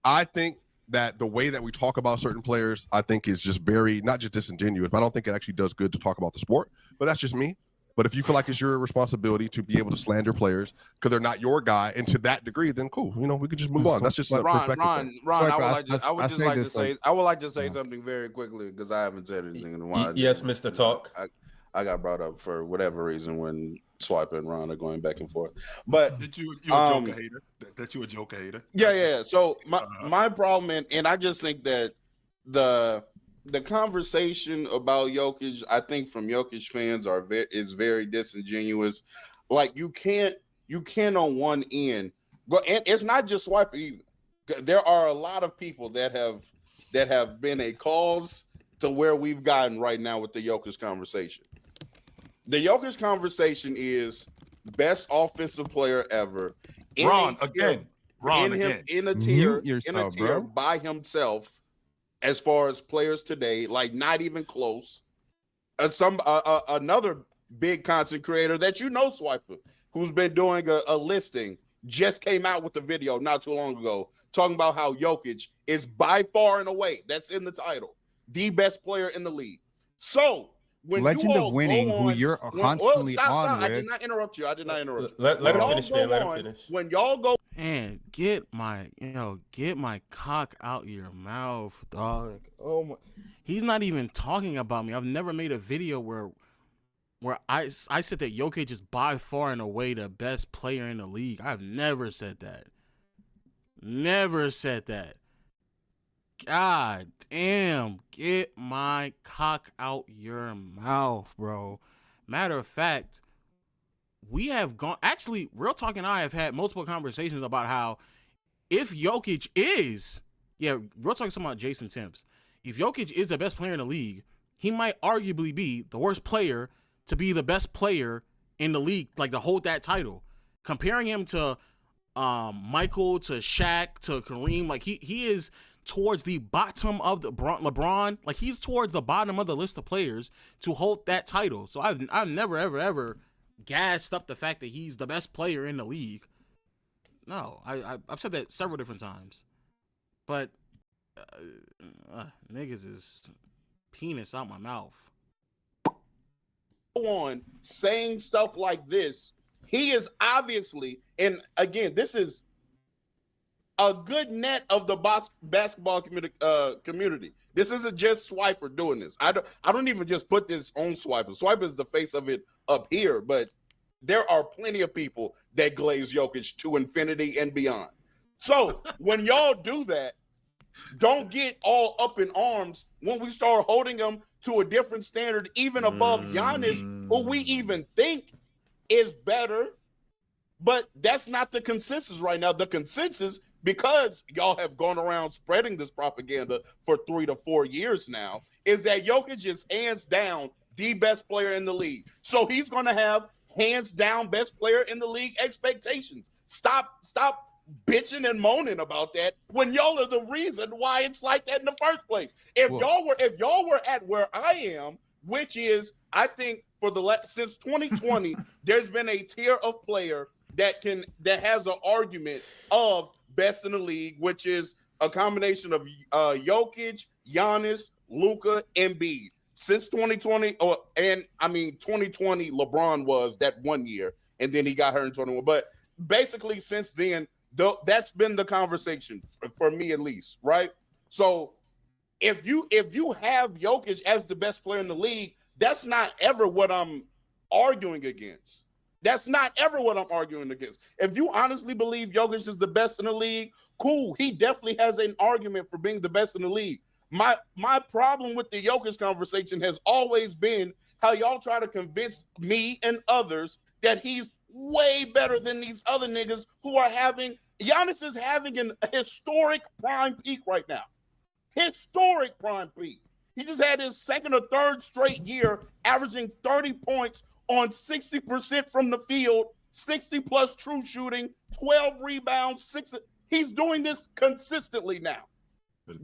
I think that the way that we talk about certain players, I think is just very not just disingenuous, but I don't think it actually does good to talk about the sport. But that's just me. But if you feel like it's your responsibility to be able to slander players because they're not your guy, and to that degree, then cool. We could just move on. That's just a perspective. Ron, I would like to say something very quickly because I haven't said anything in a while. Yes, Mr. Talk. I got brought up for whatever reason when Swipe and Ron are going back and forth. But you a Joker hater? That you a Joker hater? Yeah. So my problem, and I just think that the conversation about Jokic, I think from Jokic fans is very disingenuous. Like you can't on one end go, and it's not just Swiper either. There are a lot of people that have been a cause to where we've gotten right now with the Jokic conversation. The Jokic conversation is best offensive player ever. Ron in a tier by himself. As far as players today, like not even close. Another big content creator that Swiper, who's been doing a listing, just came out with a video not too long ago talking about how Jokic is by far and away, that's in the title, the best player in the league. So when Legend of Winning, who you're constantly on with. I did not interrupt you. Let him finish, man. Let him finish. When y'all go, man, get my cock out your mouth, dog. Oh my, he's not even talking about me. I've never made a video where I said that Jokic is by far and away the best player in the league. I've never said that. Never said that. God damn, get my cock out your mouth, bro. Matter of fact, we have gone, actually, Real Talk and I have had multiple conversations about how if Jokic is, Real Talk is talking about Jason Timps. If Jokic is the best player in the league, he might arguably be the worst player to be the best player in the league, like to hold that title. Comparing him to Michael, to Shaq, to Qerim, like he is towards the bottom of the LeBron, like he's towards the bottom of the list of players to hold that title. So I've never ever gassed up the fact that he's the best player in the league. No, I've said that several different times. But niggas is penis out my mouth. On saying stuff like this, he is obviously, and again, this is a good net of the basketball community. This isn't just Swiper doing this. I don't even just put this on Swiper. Swiper is the face of it up here, but there are plenty of people that glaze Jokic to infinity and beyond. So when y'all do that, don't get all up in arms when we start holding them to a different standard, even above Giannis, who we even think is better. But that's not the consensus right now. The consensus, because y'all have gone around spreading this propaganda for 3 to 4 years now, is that Jokic is hands down the best player in the league. So he's going to have hands down best player in the league expectations. Stop bitching and moaning about that when y'all are the reason why it's like that in the first place. If y'all were at where I am, which is, I think since 2020, there's been a tier of player that has an argument of best in the league, which is a combination of Jokic, Giannis, Luka, Embiid. Since 2020, 2020, LeBron was that 1 year, and then he got hurt in 21. But basically, since then, that's been the conversation for me, at least, right? So, if you have Jokic as the best player in the league, that's not ever what I'm arguing against. That's not ever what I'm arguing against. If you honestly believe Jokic is the best in the league, cool. He definitely has an argument for being the best in the league. My problem with the Jokic conversation has always been how y'all try to convince me and others that he's way better than these other niggas who are having. Giannis is having a historic prime peak right now. Historic prime peak. He just had his second or third straight year averaging 30 points on 60% from the field, 60 plus true shooting, 12 rebounds, 6. He's doing this consistently now.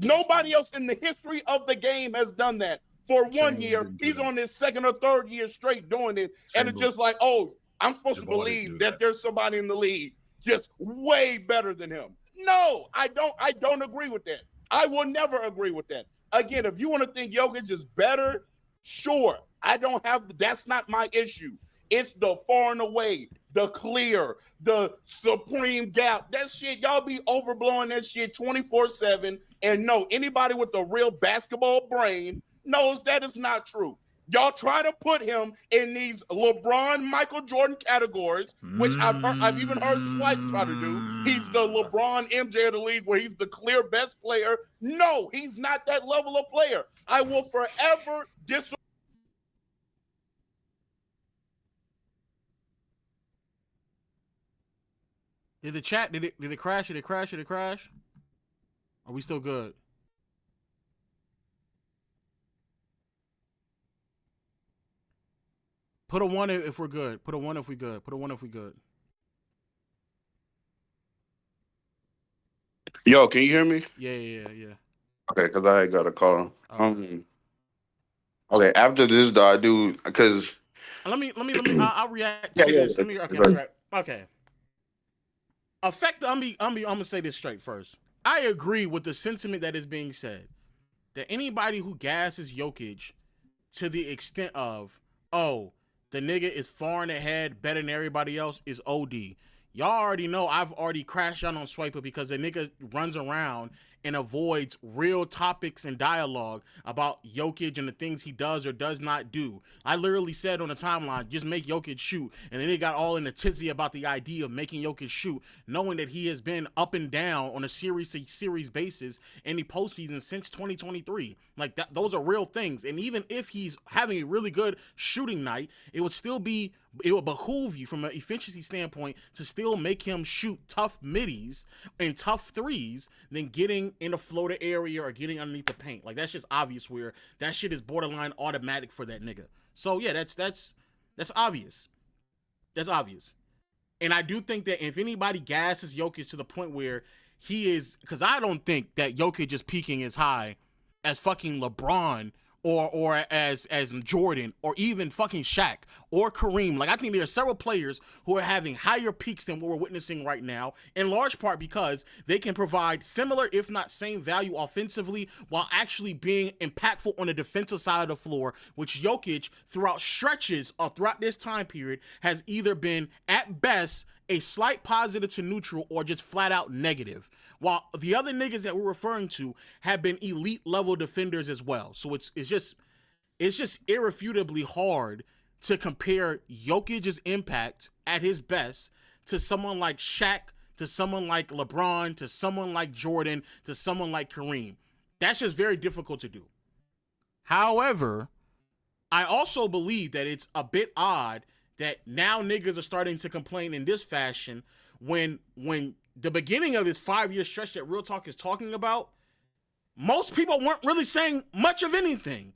Nobody else in the history of the game has done that. For 1 year, he's on his second or third year straight doing it. And it's just like, oh, I'm supposed to believe that there's somebody in the league just way better than him. No, I don't agree with that. I will never agree with that. Again, if you want to think Jokic is better, sure. That's not my issue. It's the far and away, the clear, the supreme gap. That shit, y'all be overblowing that shit 24/7. And no, anybody with a real basketball brain knows that is not true. Y'all try to put him in these LeBron, Michael Jordan categories, which I've even heard Swipe try to do. He's the LeBron MJ of the league where he's the clear best player. No, he's not that level of player. I will forever disagree. Did the chat, did it crash? Did it crash? Did it crash? Are we still good? Put a 1 if we're good. Put a 1 if we good. Put a 1 if we good. Yo, can you hear me? Yeah. Okay, because I got a call. Okay, after this though, I do because. Let me. I'll react to this. Okay. I'm gonna say this straight first. I agree with the sentiment that is being said that anybody who gasses Jokic to the extent of, oh, the nigga is far and ahead, better than everybody else, is OD. Y'all already know I've already crashed out on Swiper because the nigga runs around and avoids real topics and dialogue about Jokic and the things he does or does not do. I literally said on the timeline, just make Jokic shoot. And then they got all in a tizzy about the idea of making Jokic shoot, knowing that he has been up and down on a series basis in the postseason since 2023. Like, those are real things. And even if he's having a really good shooting night, it would behoove you from an efficiency standpoint to still make him shoot tough middies and tough threes than getting in the floater area or getting underneath the paint. Like, that's just obvious where that shit is borderline automatic for that nigga. So yeah, that's obvious. That's obvious. And I do think that if anybody gasses Jokic to the point where he is, because I don't think that Jokic is peaking as high as fucking LeBron or as Jordan or even fucking Shaq or Qerim. Like, I think there are several players who are having higher peaks than what we're witnessing right now, in large part because they can provide similar, if not same value offensively while actually being impactful on the defensive side of the floor, which Jokic throughout stretches or throughout this time period has either been at best a slight positive to neutral or just flat out negative. While the other niggas that we're referring to have been elite level defenders as well. So it's just irrefutably hard to compare Jokic's impact at his best to someone like Shaq, to someone like LeBron, to someone like Jordan, to someone like Qerim. That's just very difficult to do. However, I also believe that it's a bit odd that now niggas are starting to complain in this fashion when the beginning of this 5-year stretch that Real Talk is talking about, most people weren't really saying much of anything.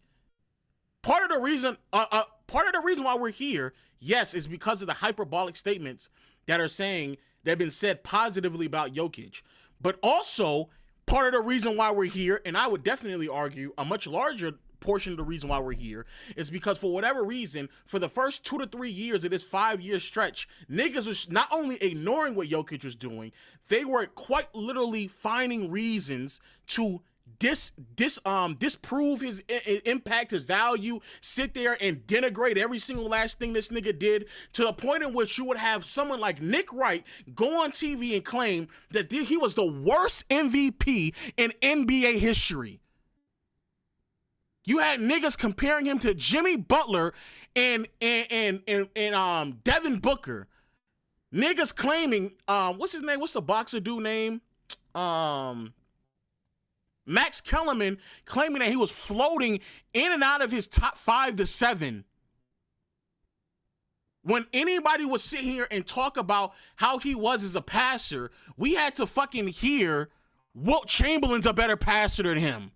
Part of the reason why we're here, yes, is because of the hyperbolic statements that have been said positively about Jokic. But also, part of the reason why we're here, and I would definitely argue a much larger portion of the reason why we're here, is because for whatever reason, for the first 2 to 3 years of this 5-year stretch, niggas was not only ignoring what Jokic was doing, they were quite literally finding reasons to disprove his impact, his value, sit there and denigrate every single last thing this nigga did, to the point in which you would have someone like Nick Wright go on TV and claim that he was the worst MVP in NBA history. You had niggas comparing him to Jimmy Butler and Devin Booker. Niggas claiming, what's his name? What's the boxer dude name? Max Kellerman claiming that he was floating in and out of his top 5 to 7 When anybody would sit here and talk about how he was as a passer, we had to fucking hear Wilt Chamberlain's a better passer than him.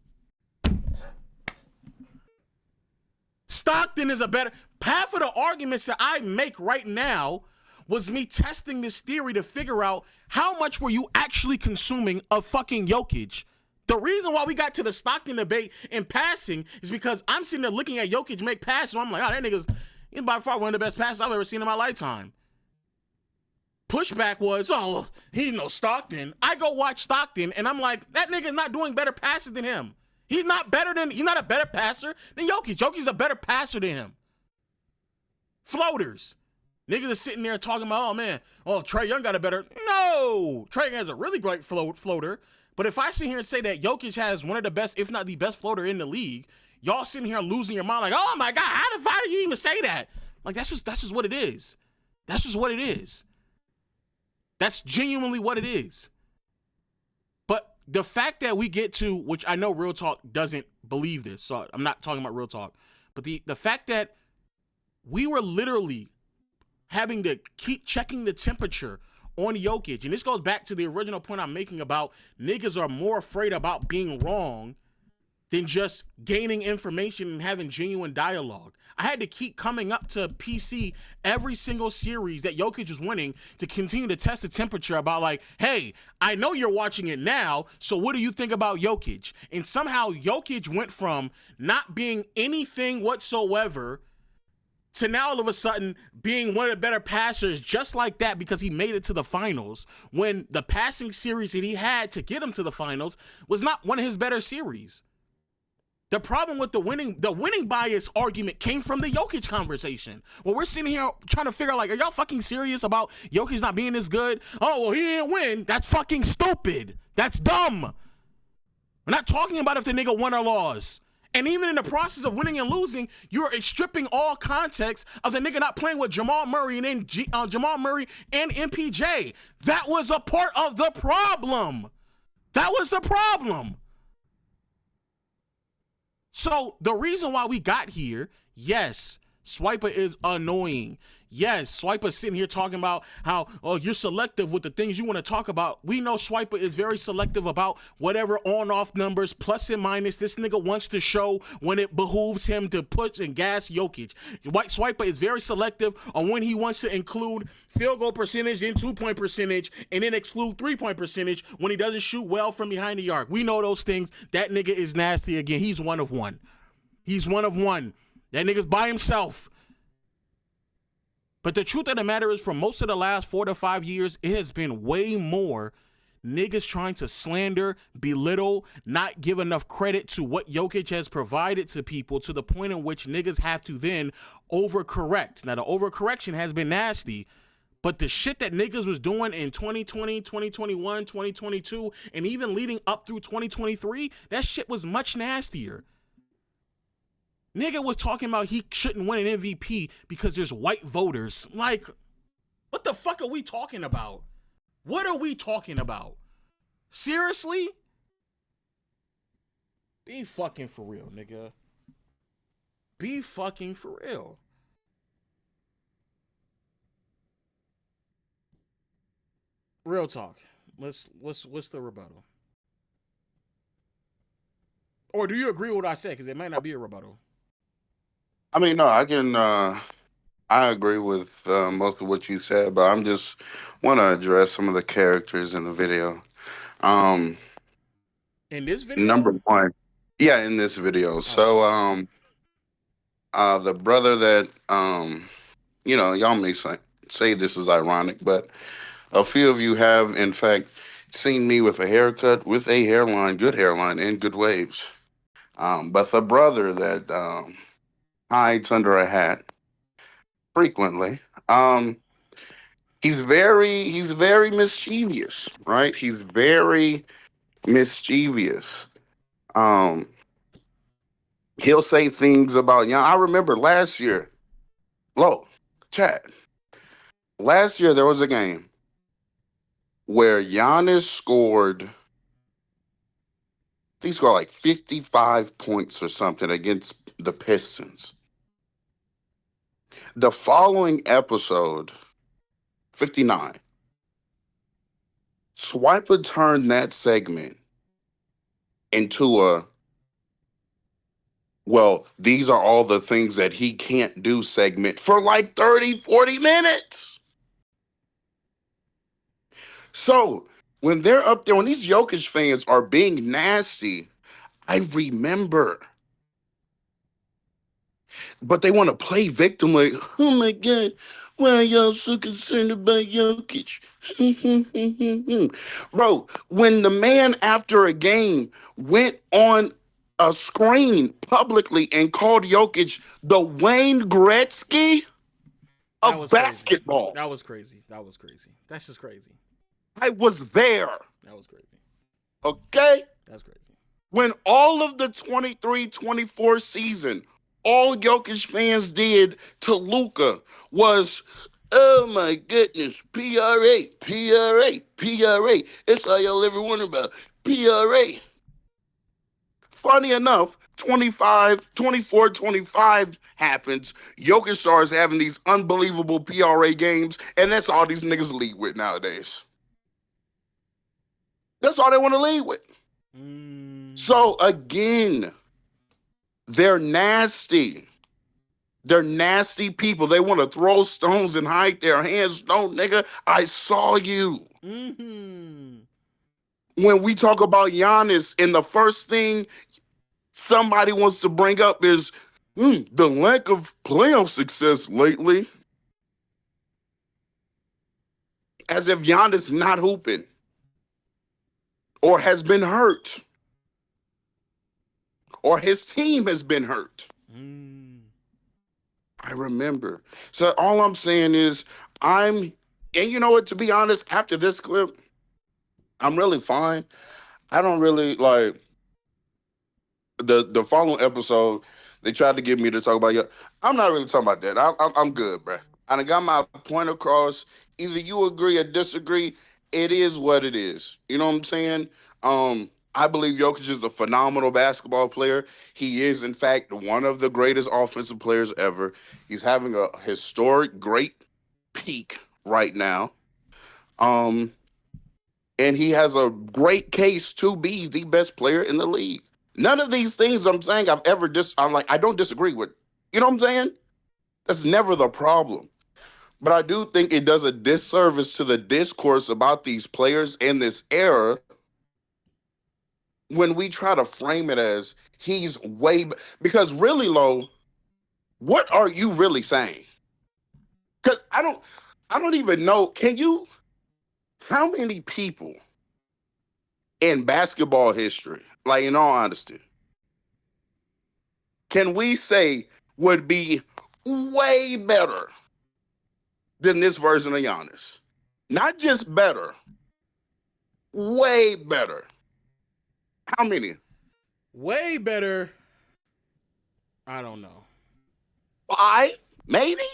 Stockton is a better... Half of the arguments that I make right now was me testing this theory to figure out how much were you actually consuming of fucking Jokic. The reason why we got to the Stockton debate in passing is because I'm sitting there looking at Jokic make passes, and I'm like, oh, that nigga's by far one of the best passes I've ever seen in my lifetime. Pushback was, oh, he's no Stockton. I go watch Stockton, and I'm like, that nigga's not doing better passes than him. He's not a better passer than Jokic. Jokic's a better passer than him. Floaters. Niggas are sitting there talking about, oh man, Trey Young got a better. No! Trey Young has a really great floater. But if I sit here and say that Jokic has one of the best, if not the best floater in the league, y'all sitting here losing your mind like, oh my God, how did you even say that? Like, that's just what it is. That's just what it is. That's genuinely what it is. But the fact that we get to, which I know Real Talk doesn't believe this, so I'm not talking about Real Talk, but the fact that we were literally having to keep checking the temperature on Jokic, and this goes back to the original point I'm making about niggas are more afraid about being wrong than just gaining information and having genuine dialogue. I had to keep coming up to PC every single series that Jokic was winning to continue to test the temperature about like, hey, I know you're watching it now, so what do you think about Jokic? And somehow Jokic went from not being anything whatsoever to now all of a sudden being one of the better passers just like that because he made it to the finals when the passing series that he had to get him to the finals was not one of his better series. The problem with the winning bias argument came from the Jokic conversation. Well, we're sitting here trying to figure out, like, are y'all fucking serious about Jokic not being this good? Oh, well, he didn't win. That's fucking stupid. That's dumb. We're not talking about if the nigga won or lost. And even in the process of winning and losing, you're stripping all context of the nigga not playing with Jamal Murray and then Jamal Murray and MPJ. That was a part of the problem. That was the problem. So the reason why we got here, yes, Swiper is annoying. Yes, Swiper's sitting here talking about how, oh, you're selective with the things you want to talk about. We know Swiper is very selective about whatever on-off numbers, plus and minus. This nigga wants to show when it behooves him to put and gas Jokic. Swiper is very selective on when he wants to include field goal percentage and 2-point percentage and then exclude 3-point percentage when he doesn't shoot well from behind the arc. We know those things. That nigga is nasty again. He's one of one. He's one of one. That nigga's by himself. But the truth of the matter is, for most of the last 4 to 5 years, it has been way more niggas trying to slander, belittle, not give enough credit to what Jokic has provided to people to the point in which niggas have to then overcorrect. Now, the overcorrection has been nasty, but the shit that niggas was doing in 2020, 2021, 2022, and even leading up through 2023, that shit was much nastier. Nigga was talking about he shouldn't win an MVP because there's white voters. Like, what the fuck are we talking about? What are we talking about? Seriously? Be fucking for real, nigga. Be fucking for real. Real talk. What's the rebuttal? Or do you agree with what I said? Because it might not be a rebuttal. I mean, no, I agree with most of what you said, but I'm just want to address some of the characters in the video. In this video? Number one. Yeah, in this video. Oh. So, the brother that, y'all may say this is ironic, but a few of you have, in fact, seen me with a haircut, with a hairline, good hairline, and good waves. But the brother that hides under a hat frequently, he's very mischievous, right? He's very mischievous. He'll say things about, I remember last year, last year there was a game where Giannis scored, he scored like 55 points or something against the Pistons. The following episode, 59, Swiper turned that segment into a, well, these are all the things that he can't do segment for like 30, 40 minutes. So when they're up there, when these Jokic fans are being nasty, I remember. But they want to play victim like, oh my God, why are y'all so concerned about Jokic? Bro, when the man after a game went on a screen publicly and called Jokic the Wayne Gretzky of basketball. That was crazy. That's just crazy. I was there. That was crazy. Okay? That's crazy. When all of the 23-24 season, all Jokic fans did to Luka was, oh my goodness, PRA. It's all y'all ever wonder about. PRA. Funny enough, 24-25 happens. Jokic starts having these unbelievable PRA games, and that's all these niggas lead with nowadays. That's all they want to lead with. So again, they're nasty. They're nasty people. They want to throw stones and hide their hands. No, nigga, I saw you. When we talk about Giannis, and the first thing somebody wants to bring up is the lack of playoff success lately. As if Giannis not hooping or has been hurt or his team has been hurt. I remember. So all I'm saying is and you know what, to be honest, after this clip, I'm really fine. I don't really like the following episode. They tried to get me to talk about you. I'm not really talking about that. I'm good, bro. I done got my point across. Either you agree or disagree. It is what it is. You know what I'm saying? I believe Jokic is a phenomenal basketball player. He is, in fact, one of the greatest offensive players ever. He's having a historic, great peak right now. And he has a great case to be the best player in the league. None of these things I'm saying I don't disagree with. You know what I'm saying? That's never the problem. But I do think it does a disservice to the discourse about these players in this era when we try to frame it as he's because really, Lo, what are you really saying? Because I don't even know. How many people in basketball history, like in all honesty, can we say would be way better than this version of Giannis? Not just better, way better. How many? Way better. I don't know. 5, maybe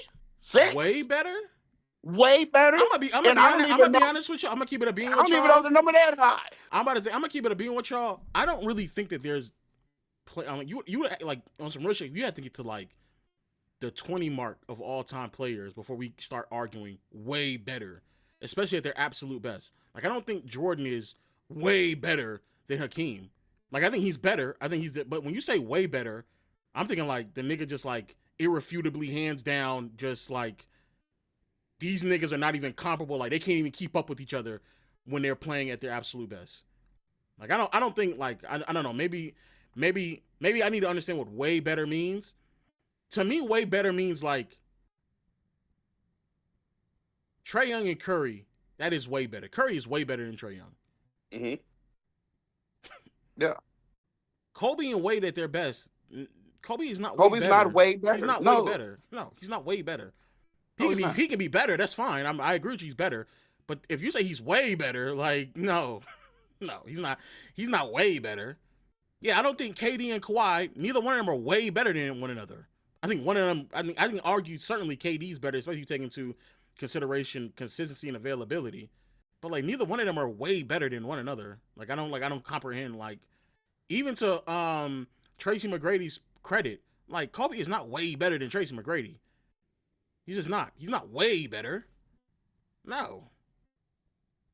6. Way better. Way better. I'm gonna be honest with you. I'm gonna keep it a being with y'all. I don't even know the number that high. I'm about to say I'm gonna keep it a being with y'all. I don't really think that there's you like on some real shit. You have to get to like the 20 mark of all time players before we start arguing way better, especially at their absolute best. Like I don't think Jordan is way better than Hakeem. Like I think he's better. But when you say way better, I'm thinking like the nigga just like irrefutably hands down, just like these niggas are not even comparable. Like they can't even keep up with each other when they're playing at their absolute best. Like I don't think like I don't know. Maybe I need to understand what way better means. To me, way better means like Trey Young and Curry. That is way better. Curry is way better than Trey Young. Mm-hmm. Yeah. Kobe and Wade at their best. Kobe is not. Kobe's not way better. He's not way better. No, he's not way better. He can be better. That's fine. I agree with you. He's better. But if you say he's way better, like no, he's not. He's not way better. Yeah, I don't think KD and Kawhi, neither one of them are way better than one another. I think one of them. I think argue certainly KD's better, especially taking into consideration consistency and availability. But like neither one of them are way better than one another. Like I don't comprehend like even to Tracy McGrady's credit, like Kobe is not way better than Tracy McGrady. He's just not. He's not way better. No.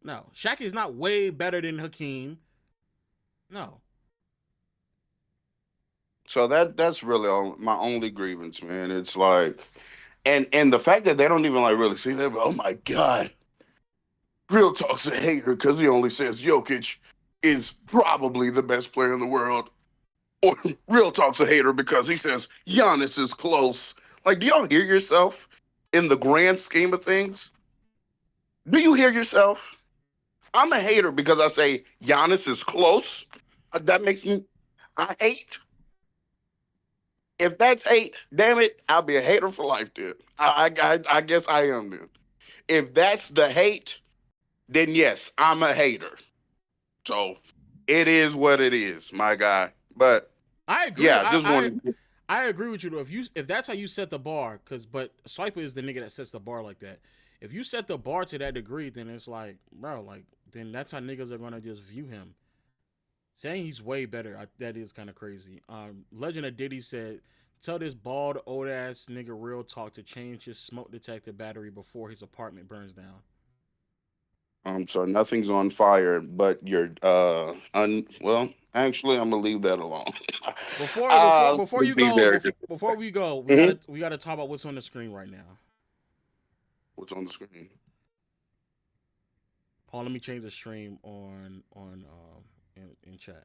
Shaq is not way better than Hakeem. No. So that's really my only grievance, man. It's like, and the fact that they don't even like really see that. Oh my God, Real Talk's a hater because he only says Jokic is probably the best player in the world, or Real Talk's a hater because he says Giannis is close. Like, do y'all hear yourself in the grand scheme of things? Do you hear yourself? I'm a hater because I say Giannis is close. That makes me, I hate. If that's hate, damn it, I'll be a hater for life, dude. I guess I am, dude. If that's the hate, then yes, I'm a hater. So it is what it is, my guy. But I agree. Yeah, I agree with you though. If that's how you set the bar, but Swiper is the nigga that sets the bar like that. If you set the bar to that degree, then it's like, bro, like then that's how niggas are gonna just view him. Saying he's way better, that is kind of crazy. Legend of Diddy said, "Tell this bald old ass nigga Real Talk to change his smoke detector battery before his apartment burns down." So nothing's on fire, but you're well, actually, I'm gonna leave that alone. Before we go, we gotta talk about what's on the screen right now. What's on the screen? Paul, let me change the stream in chat.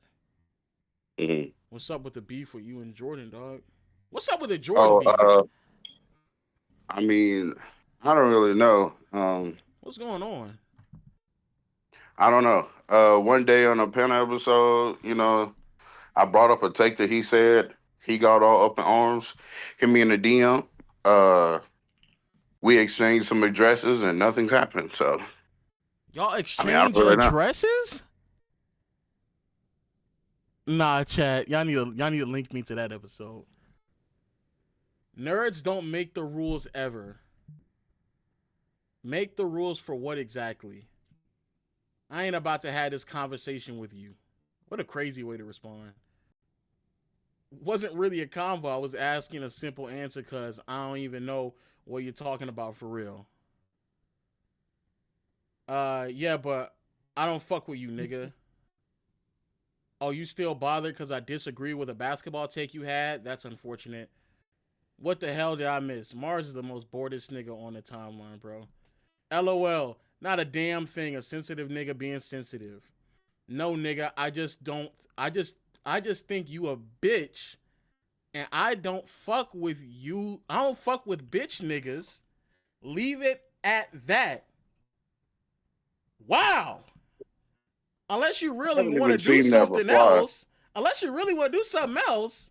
Mm-hmm. What's up with the beef with you and Jordan, dog? What's up with the Jordan beef? I mean, I don't really know. What's going on? I don't know. One day on a Penn episode, I brought up a take that he said. He got all up in arms, hit me in the DM. We exchanged some addresses and nothing's happened. So y'all exchange addresses? Nah, chat. Y'all need to link me to that episode. Nerds don't make the rules ever. Make the rules for what exactly? I ain't about to have this conversation with you. What a crazy way to respond. Wasn't really a convo. I was asking a simple answer because I don't even know what you're talking about for real. Yeah, but I don't fuck with you, nigga. Oh, you still bothered because I disagree with a basketball take you had? That's unfortunate. What the hell did I miss? Mars is the most boredest nigga on the timeline, bro. LOL. Not a damn thing. A sensitive nigga being sensitive. No, nigga. I just think you a bitch. And I don't fuck with you. I don't fuck with bitch niggas. Leave it at that. Wow. Unless you really want to do something else. Unless you really want to do something else.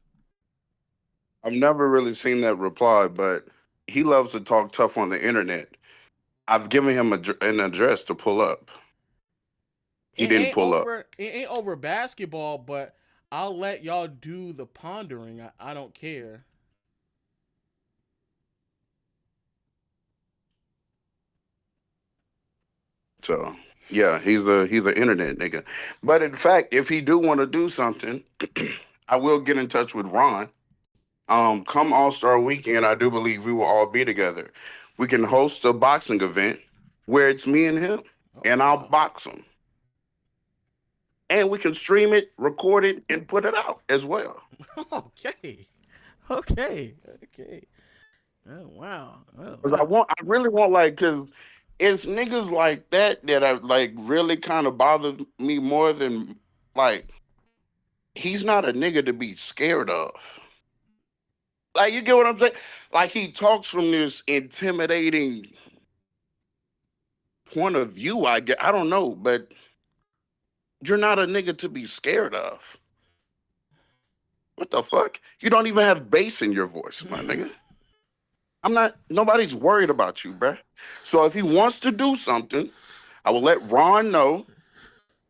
I've never really seen that reply, but he loves to talk tough on the internet. I've given him an address to pull up. He didn't pull up. It ain't over basketball, but I'll let y'all do the pondering. I don't care. So yeah, he's an internet nigga. But in fact, if he do want to do something, I will get in touch with Ron. Come All-Star Weekend, I do believe we will all be together. We can host a boxing event where it's me and him, and I'll box him. And we can stream it, record it, and put it out as well. Okay. Oh, wow. Because I really want, because it's niggas like that are, really kind of bother me more than, he's not a nigga to be scared of. You get what I'm saying? He talks from this intimidating point of view, I guess. I don't know, but you're not a nigga to be scared of. What the fuck? You don't even have bass in your voice, my nigga. Nobody's worried about you, bruh. So if he wants to do something, I will let Ron know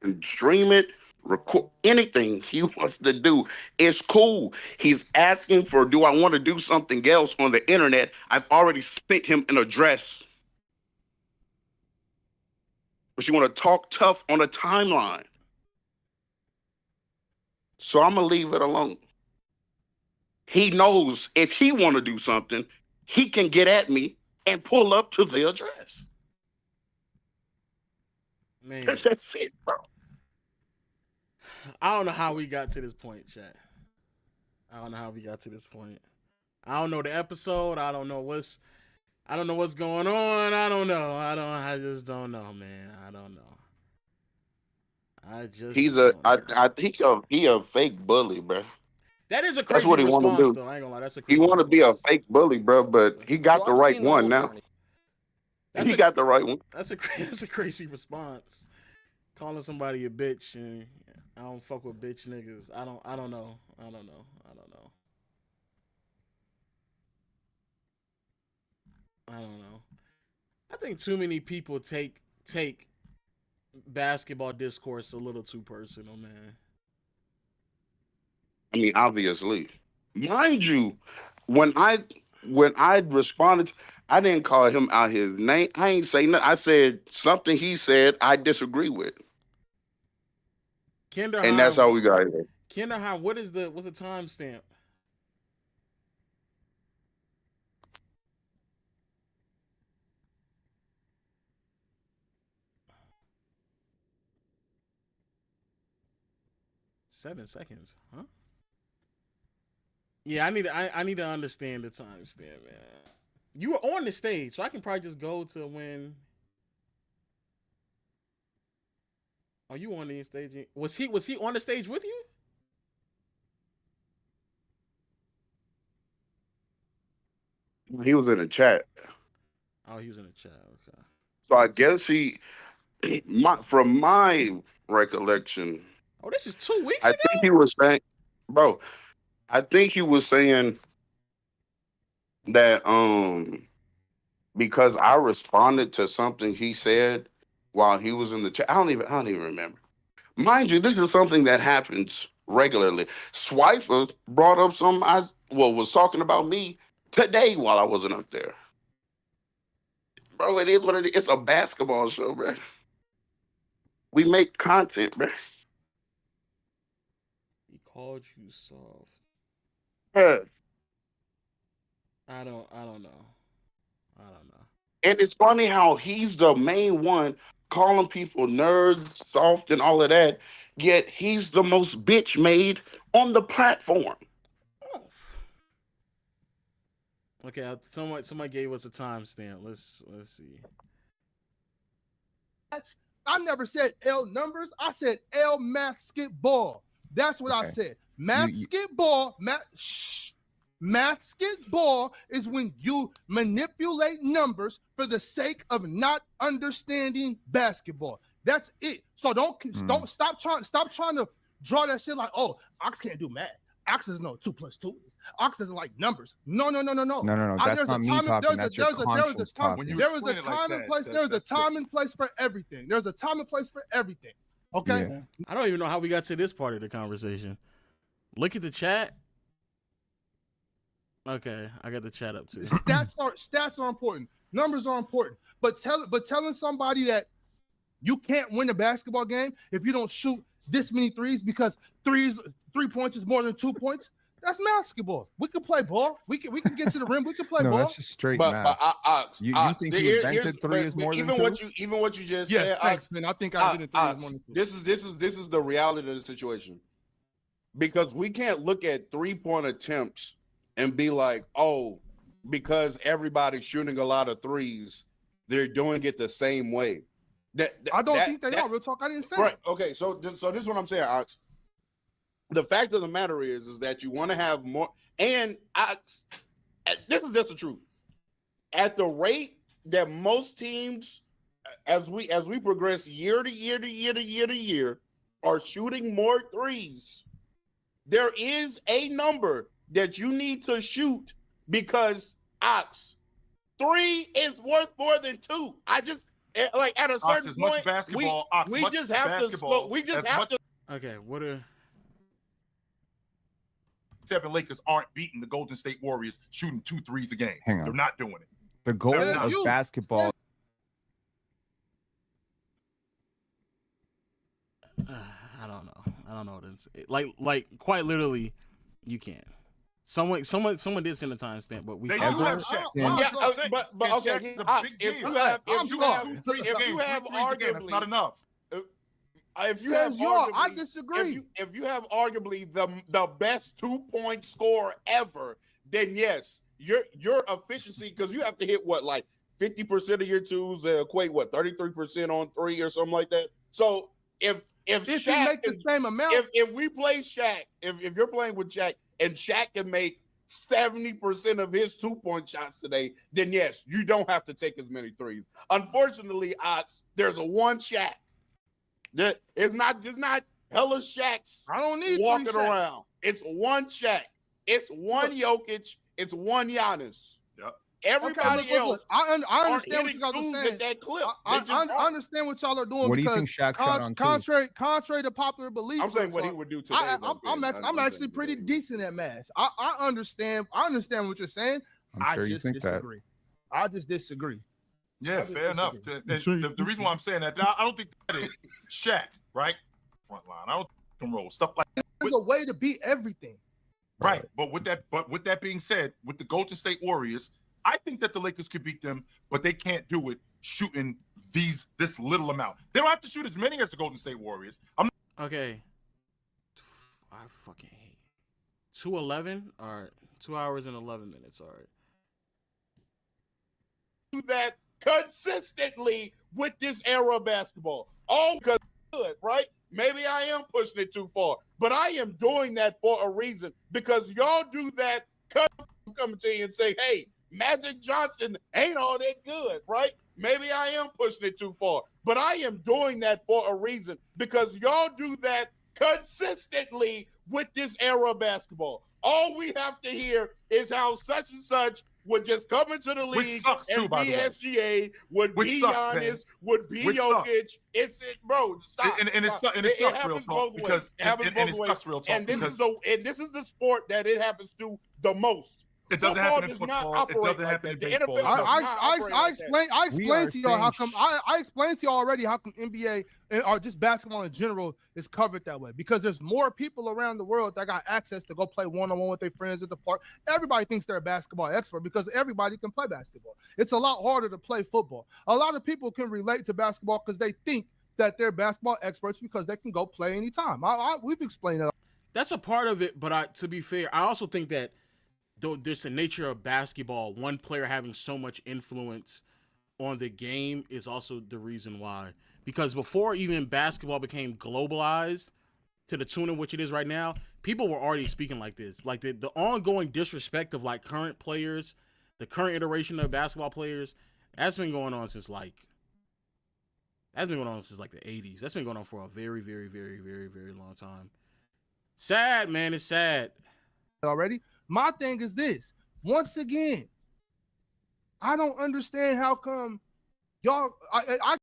and stream it, record anything he wants to do. It's cool. He's asking for, do I want to do something else on the internet? I've already sent him an address. But you want to talk tough on a timeline. So I'm going to leave it alone. He knows if he want to do something, he can get at me and pull up to the address. Man, that's it, bro. I don't know how we got to this point, chat. I don't know how we got to this point. I don't know the episode. I don't know what's going on. I don't know. I just don't know, man. I don't know. He a fake bully, bro. That is a crazy That's what he response, want to do. though. I ain't gonna lie. That's a crazy He want to be a fake bully, bro, but he got the right one now. He got the right one. That's a crazy response. Calling somebody a bitch and I don't fuck with bitch niggas. I don't know. I think too many people take basketball discourse a little too personal, man. I mean, obviously, mind you, when I responded, I didn't call him out his name. I ain't say nothing. I said something he said I disagree with, and that's how we got here. Kinderheim, what's the timestamp? $7 seconds, huh? Yeah, I need to understand the timestamp, man. You were on the stage, so I can probably just go to when. Are you on the stage? Was he on the stage with you? He was in the chat. Oh, he was in the chat. Okay. So I guess from my recollection. Oh, this is 2 weeks I ago? think he was saying, bro. I think he was saying that because I responded to something he said while he was in the chat. I don't even remember. Mind you, this is something that happens regularly. Swiper brought up was talking about me today while I wasn't up there. Bro, it is what it is. It's a basketball show, bro. We make content, bro. He called you soft. Yeah. I don't know. And it's funny how he's the main one calling people nerds, soft, and all of that, yet he's the most bitch made on the platform. Okay, somebody gave us a timestamp. Let's see. I never said L numbers. I said L basketball. That's what I said. Basketball. Basketball is when you manipulate numbers for the sake of not understanding basketball. That's it. So don't stop trying to draw that shit like, oh, Ox can't do math. Ox doesn't know 2 + 2 is. Ox doesn't like numbers. No. No. That's not me talking. That's your conscience talking. There was a time and place. There was a time and place for everything. There's a time and place for everything. Okay. Yeah. I don't even know how we got to this part of the conversation. Look at the chat. Okay, I got the chat up too. Stats are important. Numbers are important. But telling somebody that you can't win a basketball game if you don't shoot this many threes because 3 points is more than 2 points. That's basketball. We can play ball. We can get to the rim. We can play ball. That's just straight math. You think you invented 3 is more than 2? Even what you just said. Yes, thanks, man. I think I did 3 is more than 2. This is the reality of the situation, because we can't look at 3-point attempts and be like, oh, because everybody's shooting a lot of threes, they're doing it the same way. I don't think they are. Real talk. I didn't say right. Okay, so this is what I'm saying, Ox. The fact of the matter is that you want to have more, and this is just the truth. At the rate that most teams, as we progress year to year, are shooting more threes, there is a number that you need to shoot because Ox, 3 is worth more than 2. I just like at a certain point, we just have to. Okay, what are 7 Lakers aren't beating the Golden State Warriors shooting 2 threes a game. Hang on. They're not doing it. The goal of basketball. I don't know. Like quite literally, you can't. Someone did send a timestamp, but we They saw do have Shaq. But okay, if you have arguably, that's not enough. If you have I disagree. If you have arguably the best 2-point scorer ever, then yes, your efficiency, because you have to hit what, like 50% of your twos equate what, 33% on three or something like that. So if Shaq you make the same amount, if we play Shaq, if you're playing with Shaq and Shaq can make 70% of his 2-point shots today, then yes, you don't have to take as many threes. Unfortunately, there's a one Shaq. It's not hella Shaqs. I don't need walking around. It's one Shaq. It's one Jokic. It's one Giannis. Yep. Everybody else. I understand what you guys are saying. At that clip. I understand what y'all are doing. What do you think Shaq shot on contrary to popular belief? I'm saying what he would do today. I'm actually pretty decent at math. I understand what you're saying. I'm sure just disagree. I just disagree. Yeah, fair enough. The reason why I'm saying that, I don't think that is Shaq, right? Front line. I don't think he can roll stuff like that. There's a way to beat everything. Right. But with that being said, with the Golden State Warriors, I think that the Lakers could beat them, but they can't do it shooting this little amount. They don't have to shoot as many as the Golden State Warriors. Okay. I fucking hate 2:11. All right. 2 hours and 11 minutes. All right. Do that consistently with this era of basketball. Oh, because good, right? Maybe I am pushing it too far, but I am doing that for a reason, because y'all do that. Coming to you and say, hey, Magic Johnson ain't all that good, right? Maybe I am pushing it too far, but I am doing that for a reason, because y'all do that consistently with this era of basketball. All we have to hear is how such and such would just come into the league and be SGA, would be Giannis, would be Jokic. Bro, stop. And it sucks real talk because it sucks real talk. And this is the sport that it happens to the most. It doesn't happen in football. It doesn't happen in baseball. I explained to y'all how come. I explained to y'all already how come NBA or just basketball in general is covered that way, because there's more people around the world that got access to go play one-on-one with their friends at the park. Everybody thinks they're a basketball expert because everybody can play basketball. It's a lot harder to play football. A lot of people can relate to basketball because they think that they're basketball experts because they can go play anytime. We've explained that. That's a part of it, but to be fair, I also think that though there's a nature of basketball, one player having so much influence on the game is also the reason why. Because before even basketball became globalized to the tune in which it is right now, people were already speaking like this. Like the ongoing disrespect of like current players, the current iteration of basketball players, that's been going on since like the 80s. That's been going on for a very, very, very, very, very long time. Sad, man. It's sad. Already. My thing is this. Once again, I don't understand how come y'all. I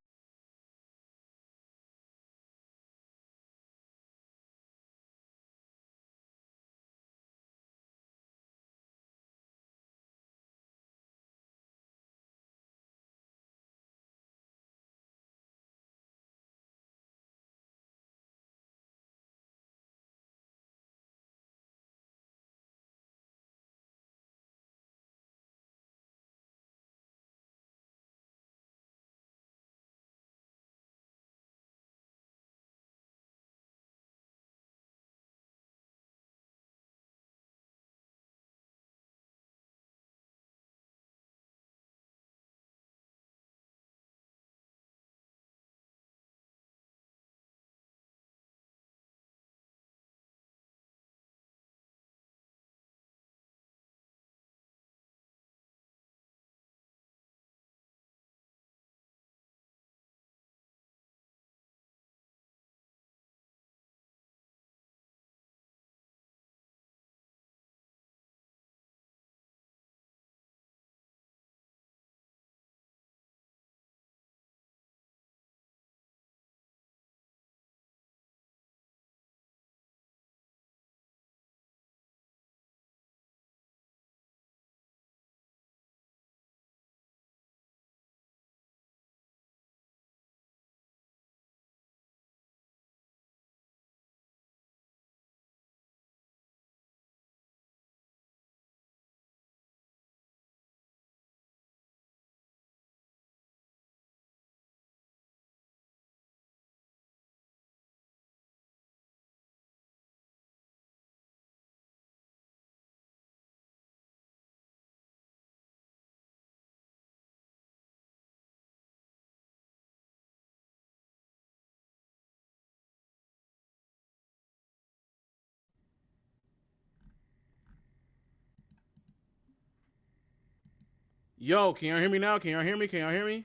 Yo, can y'all hear me now? Can y'all hear me? Can y'all hear me?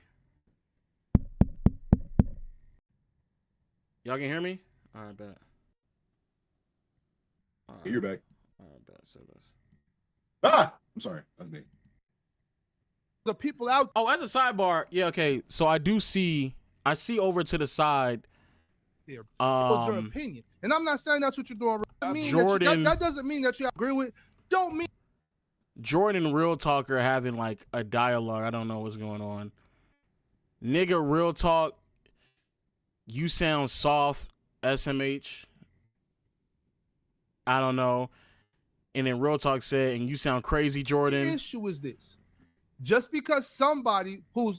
Y'all can hear me? All right, bet. All right. You're back. All right, bet. Say this. I'm sorry. That's me. The people out. Oh, as a sidebar, yeah, okay. So I see over to the side. There, your opinion, and I'm not saying that's what you're doing. I mean, Jordan, that doesn't mean that you agree with. Don't mean Jordan and Real Talk are having like a dialogue. I don't know what's going on. Nigga, Real Talk. You sound soft, SMH. I don't know. And then Real Talk said, and you sound crazy, Jordan. The issue is this. Just because somebody who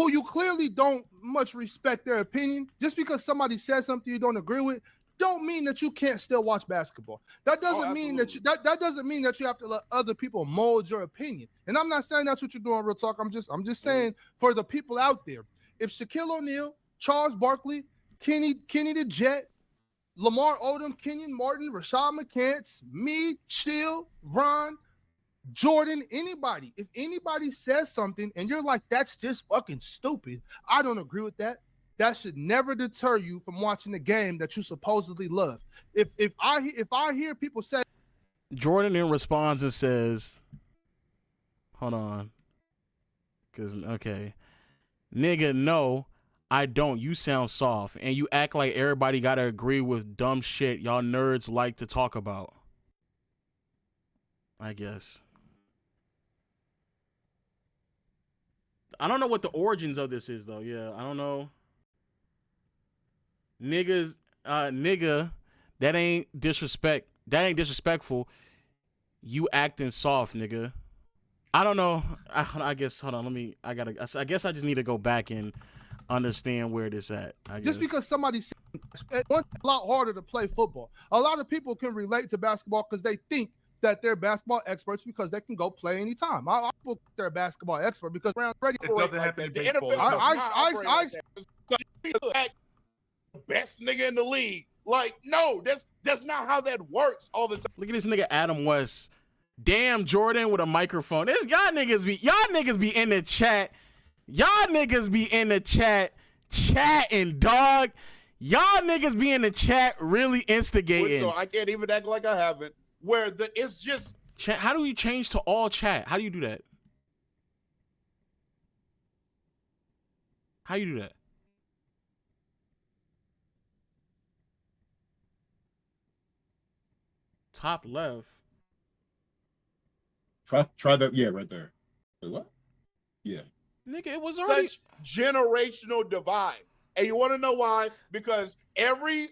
you clearly don't much respect their opinion, just because somebody says something you don't agree with, don't mean that you can't still watch basketball. That doesn't mean that that doesn't mean that you have to let other people mold your opinion. And I'm not saying that's what you're doing, Real Talk. I'm just saying for the people out there, if Shaquille O'Neal, Charles Barkley, Kenny the Jet, Lamar Odom, Kenyon Martin, Rashad McCants, me, Chill, Ron, Jordan, anybody, if anybody says something and you're like, that's just fucking stupid, I don't agree with that. That should never deter you from watching the game that you supposedly love. If I hear people say, Jordan then responds and says, hold on. Okay. Nigga, no, I don't. You sound soft. And you act like everybody got to agree with dumb shit y'all nerds like to talk about. I guess. I don't know what the origins of this is, though. Yeah, I don't know. Nigga, that ain't disrespect. That ain't disrespectful. You acting soft, nigga. I don't know. I guess, hold on, I guess I just need to go back and understand where this at. Just because somebody said it's a lot harder to play football. A lot of people can relate to basketball because they think that they're basketball experts because they can go play anytime. I think they're a basketball expert because around ready. It doesn't happen in baseball. The best nigga in the league. Like, no, that's not how that works all the time. Look at this nigga Adam West. Damn, Jordan with a microphone. Y'all niggas be in the chat. Y'all niggas be in the chat chatting, dog. Y'all niggas be in the chat really instigating. So I can't even act like I haven't. It's just chat. How do you change to all chat? How do you do that? How you do that? Top left. Try that. Yeah, right there. Wait, what? Yeah. Nigga, it was already such generational divide. And you want to know why? Because every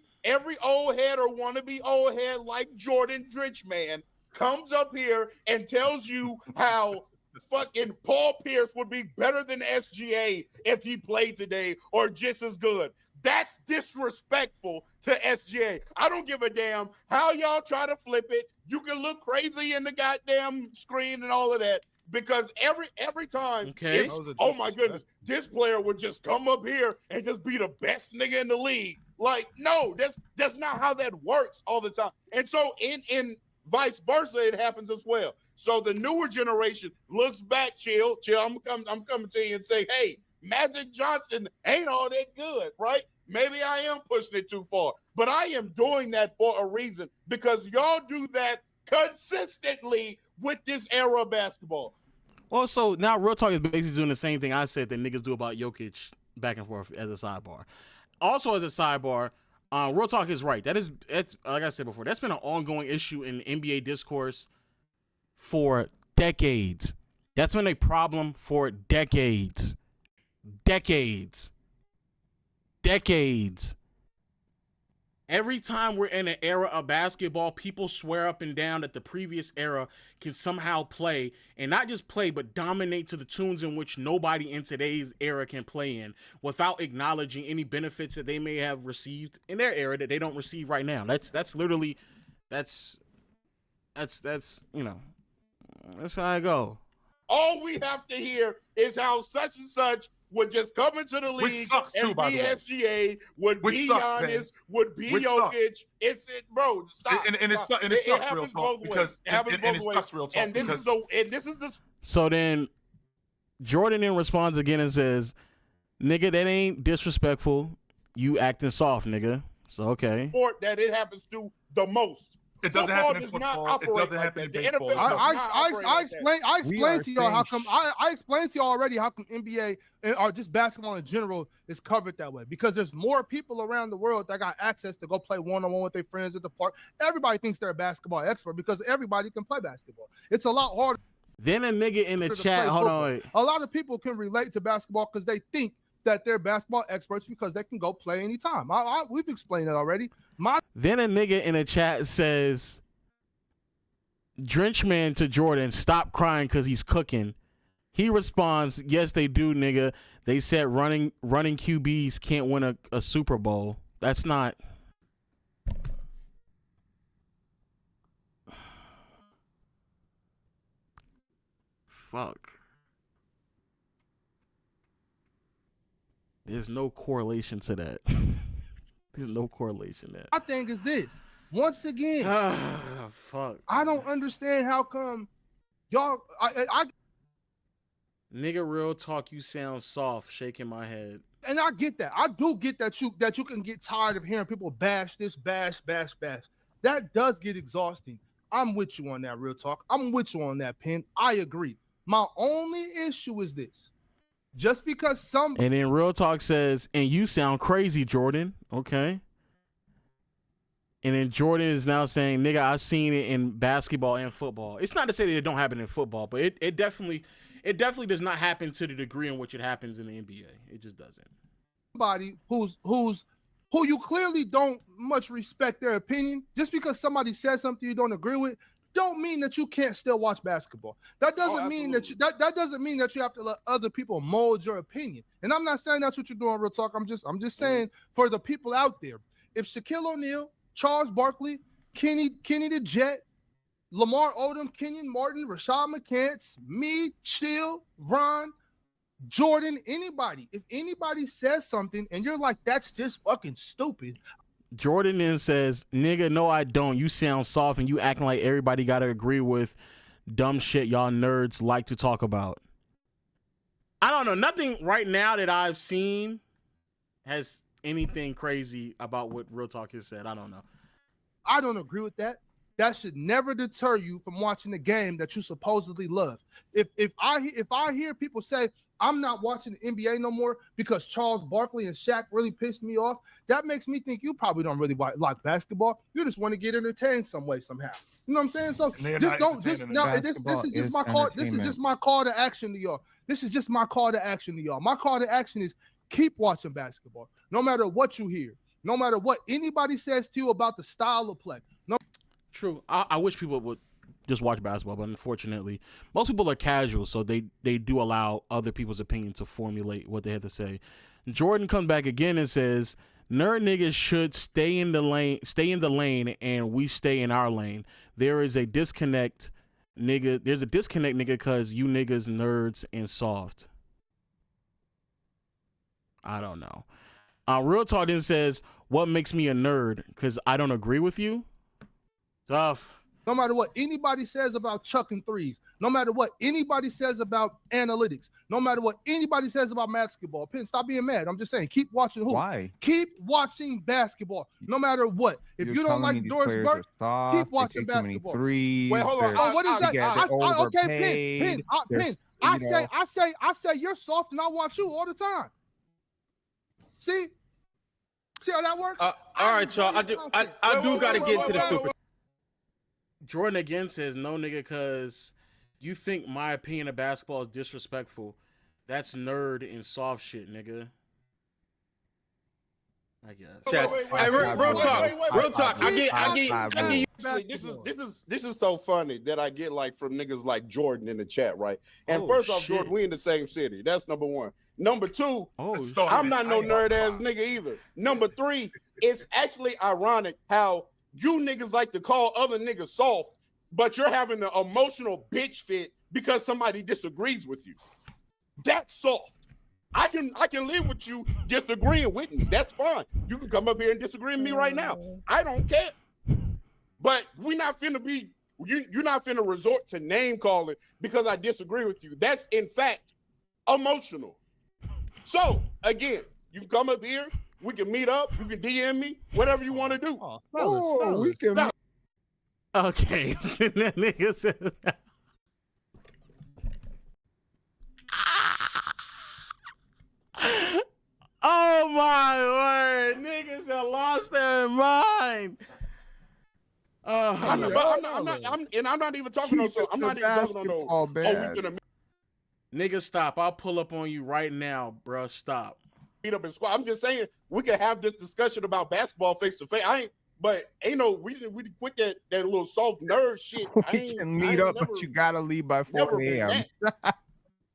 old head or wannabe old head like Jordan Dritchman comes up here and tells you how fucking Paul Pierce would be better than SGA if he played today or just as good. That's disrespectful to SGA. I don't give a damn how y'all try to flip it. You can look crazy in the goddamn screen and all of that. Because every time, it's, oh my goodness, this player would just come up here and just be the best nigga in the league. Like, no, that's not how that works all the time. And so in vice versa, it happens as well. So the newer generation looks back, chill. I'm coming to you and say, hey, Magic Johnson ain't all that good, right? Maybe I am pushing it too far, but I am doing that for a reason because y'all do that consistently with this era of basketball. Well, so now Real Talk is basically doing the same thing I said that niggas do about Jokic back and forth as a sidebar. Also as a sidebar, Real Talk is right. It's like I said before, that's been an ongoing issue in NBA discourse for decades. That's been a problem for decades. Decades. Every time we're in an era of basketball, people swear up and down that the previous era can somehow play, and not just play, but dominate to the tunes in which nobody in today's era can play in without acknowledging any benefits that they may have received in their era that they don't receive right now. That's literally, that's you know, that's how I go. All we have to hear is how such and such would just come into the league and be SGA, would be Giannis, would be Jokic. Bro, stop. And it sucks real talk because it sucks real talk. And this is the So then Jordan then responds again and says, "Nigga, that ain't disrespectful. You acting soft, nigga." So okay. Sport that it happens to the most. It doesn't happen in football. It doesn't happen in baseball. I explained to y'all how come I explained to y'all already how come NBA or just basketball in general is covered that way, because there's more people around the world that got access to go play one-on-one with their friends at the park. Everybody thinks they're a basketball expert because everybody can play basketball. It's a lot harder. Then a nigga in the chat, hold on. Wait. A lot of people can relate to basketball because they think that they're basketball experts because they can go play anytime. We've explained that already. Then a nigga in the chat says, "Drenchman to Jordan, stop crying because he's cooking." He responds, "Yes, they do, nigga. They said running QBs can't win a Super Bowl." That's not. Fuck. There's no correlation to that. There's no correlation to that. My thing is this. Once again, fuck. I don't understand how come y'all. Nigga, real talk. You sound soft. Shaking my head. And I get that. I do get that you can get tired of hearing people bash this, bash. That does get exhausting. I'm with you on that, real talk. I'm with you on that, Pen. I agree. My only issue is this. Just because some... And then real talk says, "And you sound crazy, Jordan." Okay. And then Jordan is now saying, "Nigga, I've seen it in basketball and football." It's not to say that it don't happen in football, but it definitely does not happen to the degree in which it happens in the NBA. It just doesn't. Somebody who you clearly don't much respect their opinion, just because somebody says something you don't agree with, don't mean that you can't still watch basketball. That doesn't mean that that doesn't mean that you have to let other people mold your opinion. And I'm not saying that's what you're doing, real talk. I'm just saying for the people out there, if Shaquille O'Neal, Charles Barkley, Kenny the Jet, Lamar Odom, Kenyon Martin, Rashad McCants, me, Chill, Ron, Jordan, anybody, if anybody says something and you're like, that's just fucking stupid. Jordan then says, "Nigga, no, I don't. You sound soft and you acting like everybody got to agree with dumb shit y'all nerds like to talk about." I don't know. Nothing right now that I've seen has anything crazy about what Real Talk has said. I don't know. I don't agree with that. That should never deter you from watching the game that you supposedly love. If I hear people say, "I'm not watching the NBA no more because Charles Barkley and Shaq really pissed me off," that makes me think you probably don't really like basketball. You just want to get entertained some way, somehow. You know what I'm saying? So just don't. This is just my call. This is just my call to action to y'all. This is just my call to action to y'all. My call to action is keep watching basketball, no matter what you hear, no matter what anybody says to you about the style of play. No. True. I wish people would just watch basketball, but unfortunately, most people are casual, so they do allow other people's opinion to formulate what they have to say. Jordan comes back again and says, "Nerd niggas should stay in the lane, and we stay in our lane. There is a disconnect, nigga. There's a disconnect, nigga, because you niggas nerds and soft." I don't know. Real Talk then says, "What makes me a nerd? Because I don't agree with you." Tough. No matter what anybody says about chucking threes, no matter what anybody says about analytics, no matter what anybody says about basketball, Penn, stop being mad. I'm just saying, keep watching hoop. Why? Keep watching basketball, no matter what. If you don't like Doris Burke, keep watching basketball. Threes, wait, hold on. Oh, what is that? Okay, Penn. I say you're soft, and I watch you all the time. See how that works? All right, y'all. I do got to get to the super. Jordan again says, "No, nigga, because you think my opinion of basketball is disrespectful. That's nerd and soft shit, nigga." I guess. Real talk. I get. This is so funny that I get like from niggas like Jordan in the chat, right? And first off, Jordan, we in the same city. That's number one. Number two, I'm not no nerd ass nigga either. Number three, it's actually ironic how you niggas like to call other niggas soft, but you're having an emotional bitch fit because somebody disagrees with you. That's soft. I can live with you disagreeing with me. That's fine. You can come up here and disagree with me right now. I don't care. But you're not finna resort to name calling because I disagree with you. That's in fact emotional. So again, you can come up here. We can meet up. You can DM me. Whatever you want to do. Fellas. We can. Okay. That nigga said that. Oh my word. Niggas have lost their mind. I'm not even talking on so. I'm not even talking on no. Oh, we gonna nigga, stop. I'll pull up on you right now, bruh. Stop. Meet up in squad. I'm just saying we can have this discussion about basketball face to face. We didn't quit that little soft nerd shit. We can meet up, but you gotta leave by 4 a.m.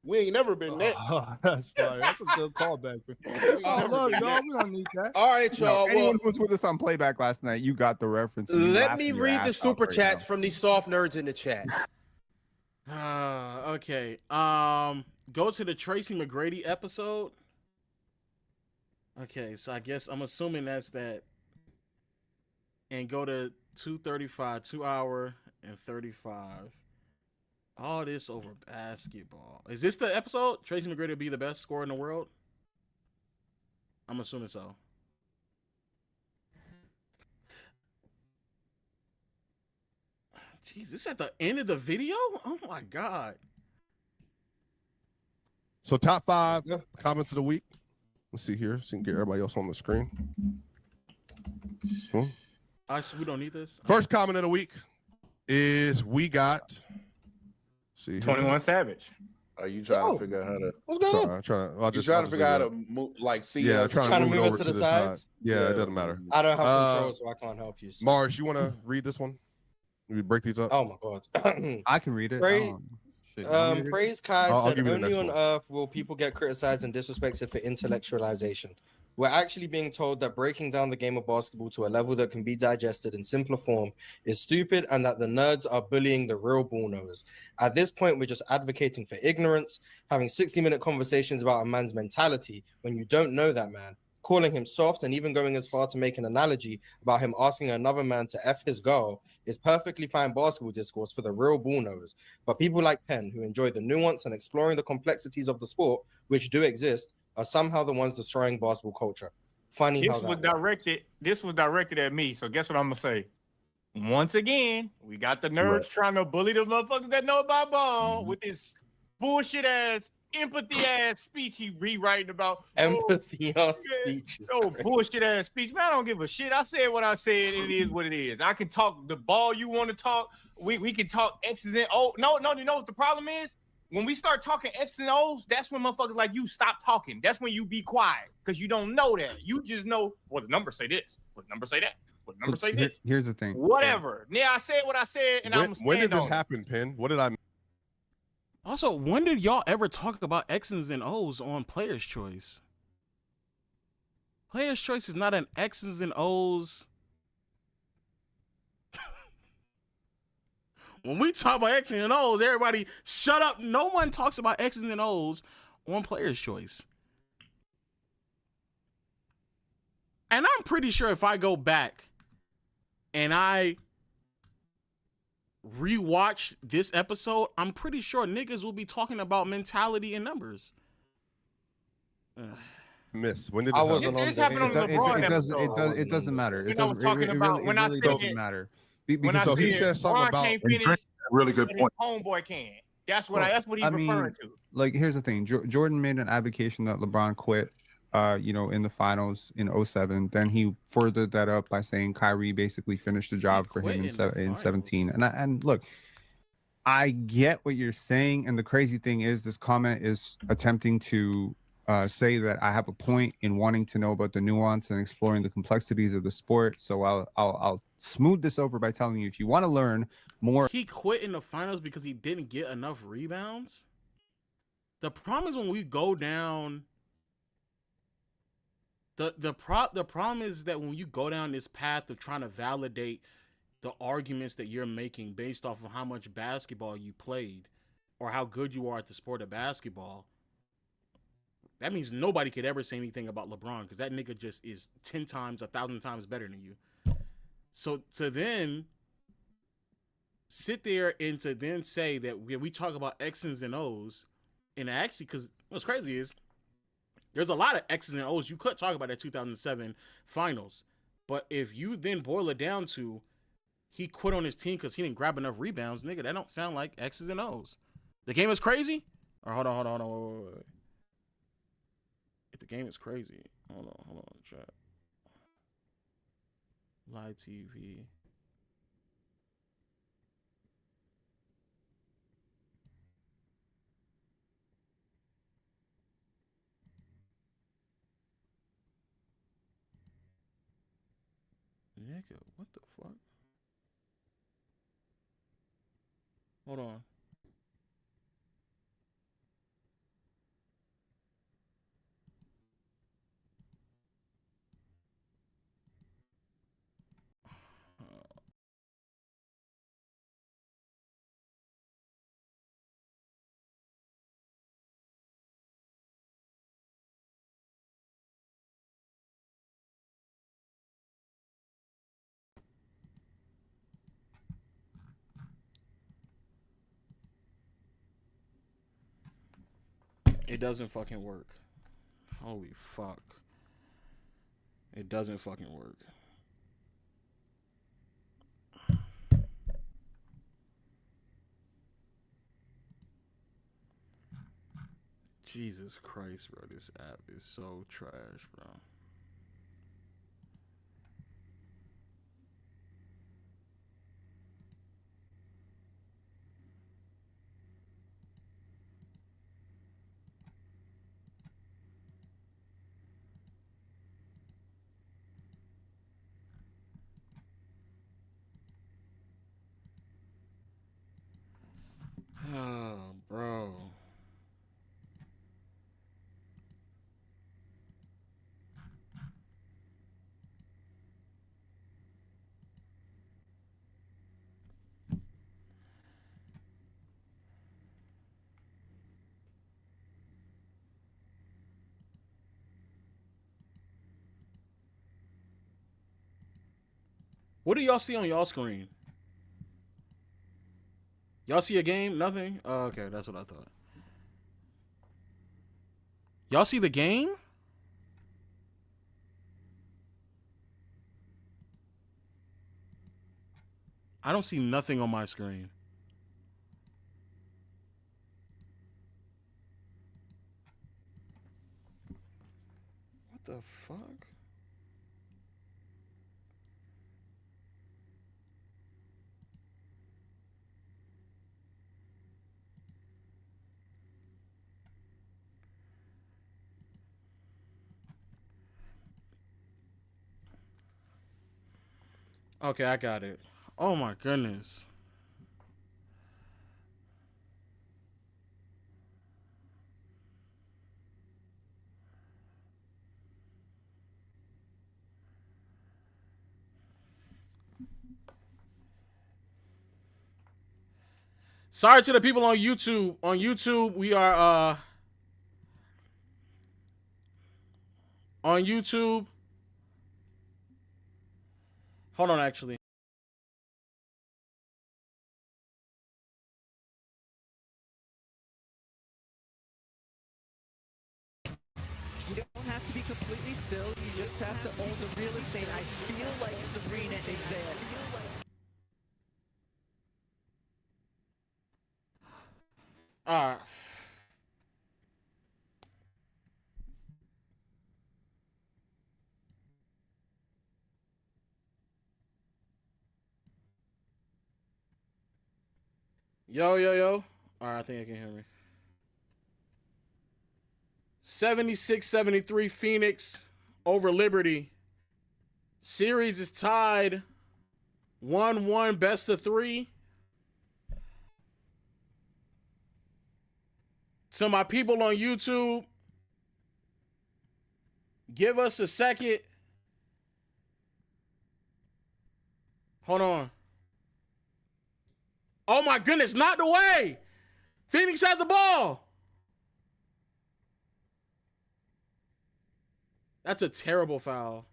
We ain't never been that. That's funny. That's a good callback. Look, y'all, we don't need that. All right, y'all. Anyone who was with us on playback last night, you got the reference. Let me read the super chats from these soft nerds in the chat. Okay. Go to the Tracy McGrady episode. Okay, so I guess I'm assuming that's that. And go to 2:35, 2 hour and 35. All this over basketball. Is this the episode? Tracy McGrady will be the best scorer in the world? I'm assuming so. Jeez, this at the end of the video? Oh my God. So top 5 comments of the week. Let's see here. So you can get everybody else on the screen. Cool. So we don't need this? First comment of the week is we got... See 21 Savage. Are you trying to figure out how to? What's going on? Trying to figure out how to move, like, see. Yeah, trying to move it to the side. Yeah, it doesn't matter. I don't have control, so I can't help you. So. Mars, you want to read this one? We break these up. Oh my God. I can read it. Praise Kai said, only on Earth will people get criticized and disrespected for intellectualization. We're actually being told that breaking down the game of basketball to a level that can be digested in simpler form is stupid and that the nerds are bullying the real ball knowers. At this point, we're just advocating for ignorance, having 60-minute conversations about a man's mentality when you don't know that man, calling him soft and even going as far to make an analogy about him asking another man to F his girl is perfectly fine basketball discourse for the real ball knowers. But people like Penn, who enjoy the nuance and exploring the complexities of the sport, which do exist, are somehow the ones destroying basketball culture. Funny how that This was directed at me, so guess what I'm gonna say? Once again, we got the nerds trying to bully the motherfuckers that know about ball with this bullshit ass, empathy ass speech he rewriting about. Empathy speech. Bullshit ass speech. Man, I don't give a shit. I said what I said. It is what it is. I can talk the ball you want to talk. We can talk X's and O's. No, you know what the problem is? When we start talking X's and O's, that's when motherfuckers like you stop talking. That's when you be quiet because you don't know that. You just know, well, the numbers say this. Well, the numbers say that. Well, the numbers say this. Here's the thing. Whatever. Yeah, I said what I said, and I'm when did this happen, Penn? What did I? Also, when did y'all ever talk about X's and O's on Player's Choice? Player's Choice is not an X's and O's. When we talk about X's and O's, everybody shut up. No one talks about X's and O's on Player's Choice. And I'm pretty sure if I go back and I rewatch this episode, I'm pretty sure niggas will be talking about mentality and numbers. Miss, when did I wasn't on this happened on the LeBron episode. It doesn't matter. It I was talking about when I really said doesn't matter. When I so he said something about really good point. Homeboy can. That's what that's what he's referring to. Like, here's the thing. Jordan made an advocation that LeBron quit, in the finals in 2007. Then he furthered that up by saying Kyrie basically finished the job for him in 2017. And look, I get what you're saying. And the crazy thing is, this comment is attempting to say that I have a point in wanting to know about the nuance and exploring the complexities of the sport. So I'll smooth this over by telling you, if you want to learn more. He quit in the finals because he didn't get enough rebounds. The problem is when we go down. The problem is that when you go down this path of trying to validate the arguments that you're making based off of how much basketball you played or how good you are at the sport of basketball, that means nobody could ever say anything about LeBron because that nigga just is 10 times, 1,000 times better than you. So to then sit there and to then say that we talk about X's and O's, and actually, because What's crazy is there's a lot of X's and O's you could talk about that 2007 finals. But if you then boil it down to he quit on his team because he didn't grab enough rebounds, nigga, that don't sound like X's and O's. The game is crazy? Or hold on. Wait. If the game is crazy, hold on, chat. Live TV. Nigga, what the fuck? Hold on. It doesn't fucking work. Holy fuck. It doesn't fucking work. Jesus Christ, bro. This app is so trash, bro. Oh, bro. What do y'all see on y'all screen? Y'all see a game? Nothing? Oh, okay, that's what I thought. Y'all see the game? I don't see nothing on my screen. What the fuck? Okay, I got it. Oh my goodness. Sorry to the people on YouTube. On YouTube, we are on YouTube. Hold on, actually. You don't have to be completely still. You just have to own the real estate. I feel like Serena is there. All right. Yo. All right, I think I can hear me. 76-73 Phoenix over Liberty. Series is tied 1-1 best of 3. To my people on YouTube, give us a second. Hold on. Oh my goodness, not the way. Phoenix has the ball. That's a terrible foul.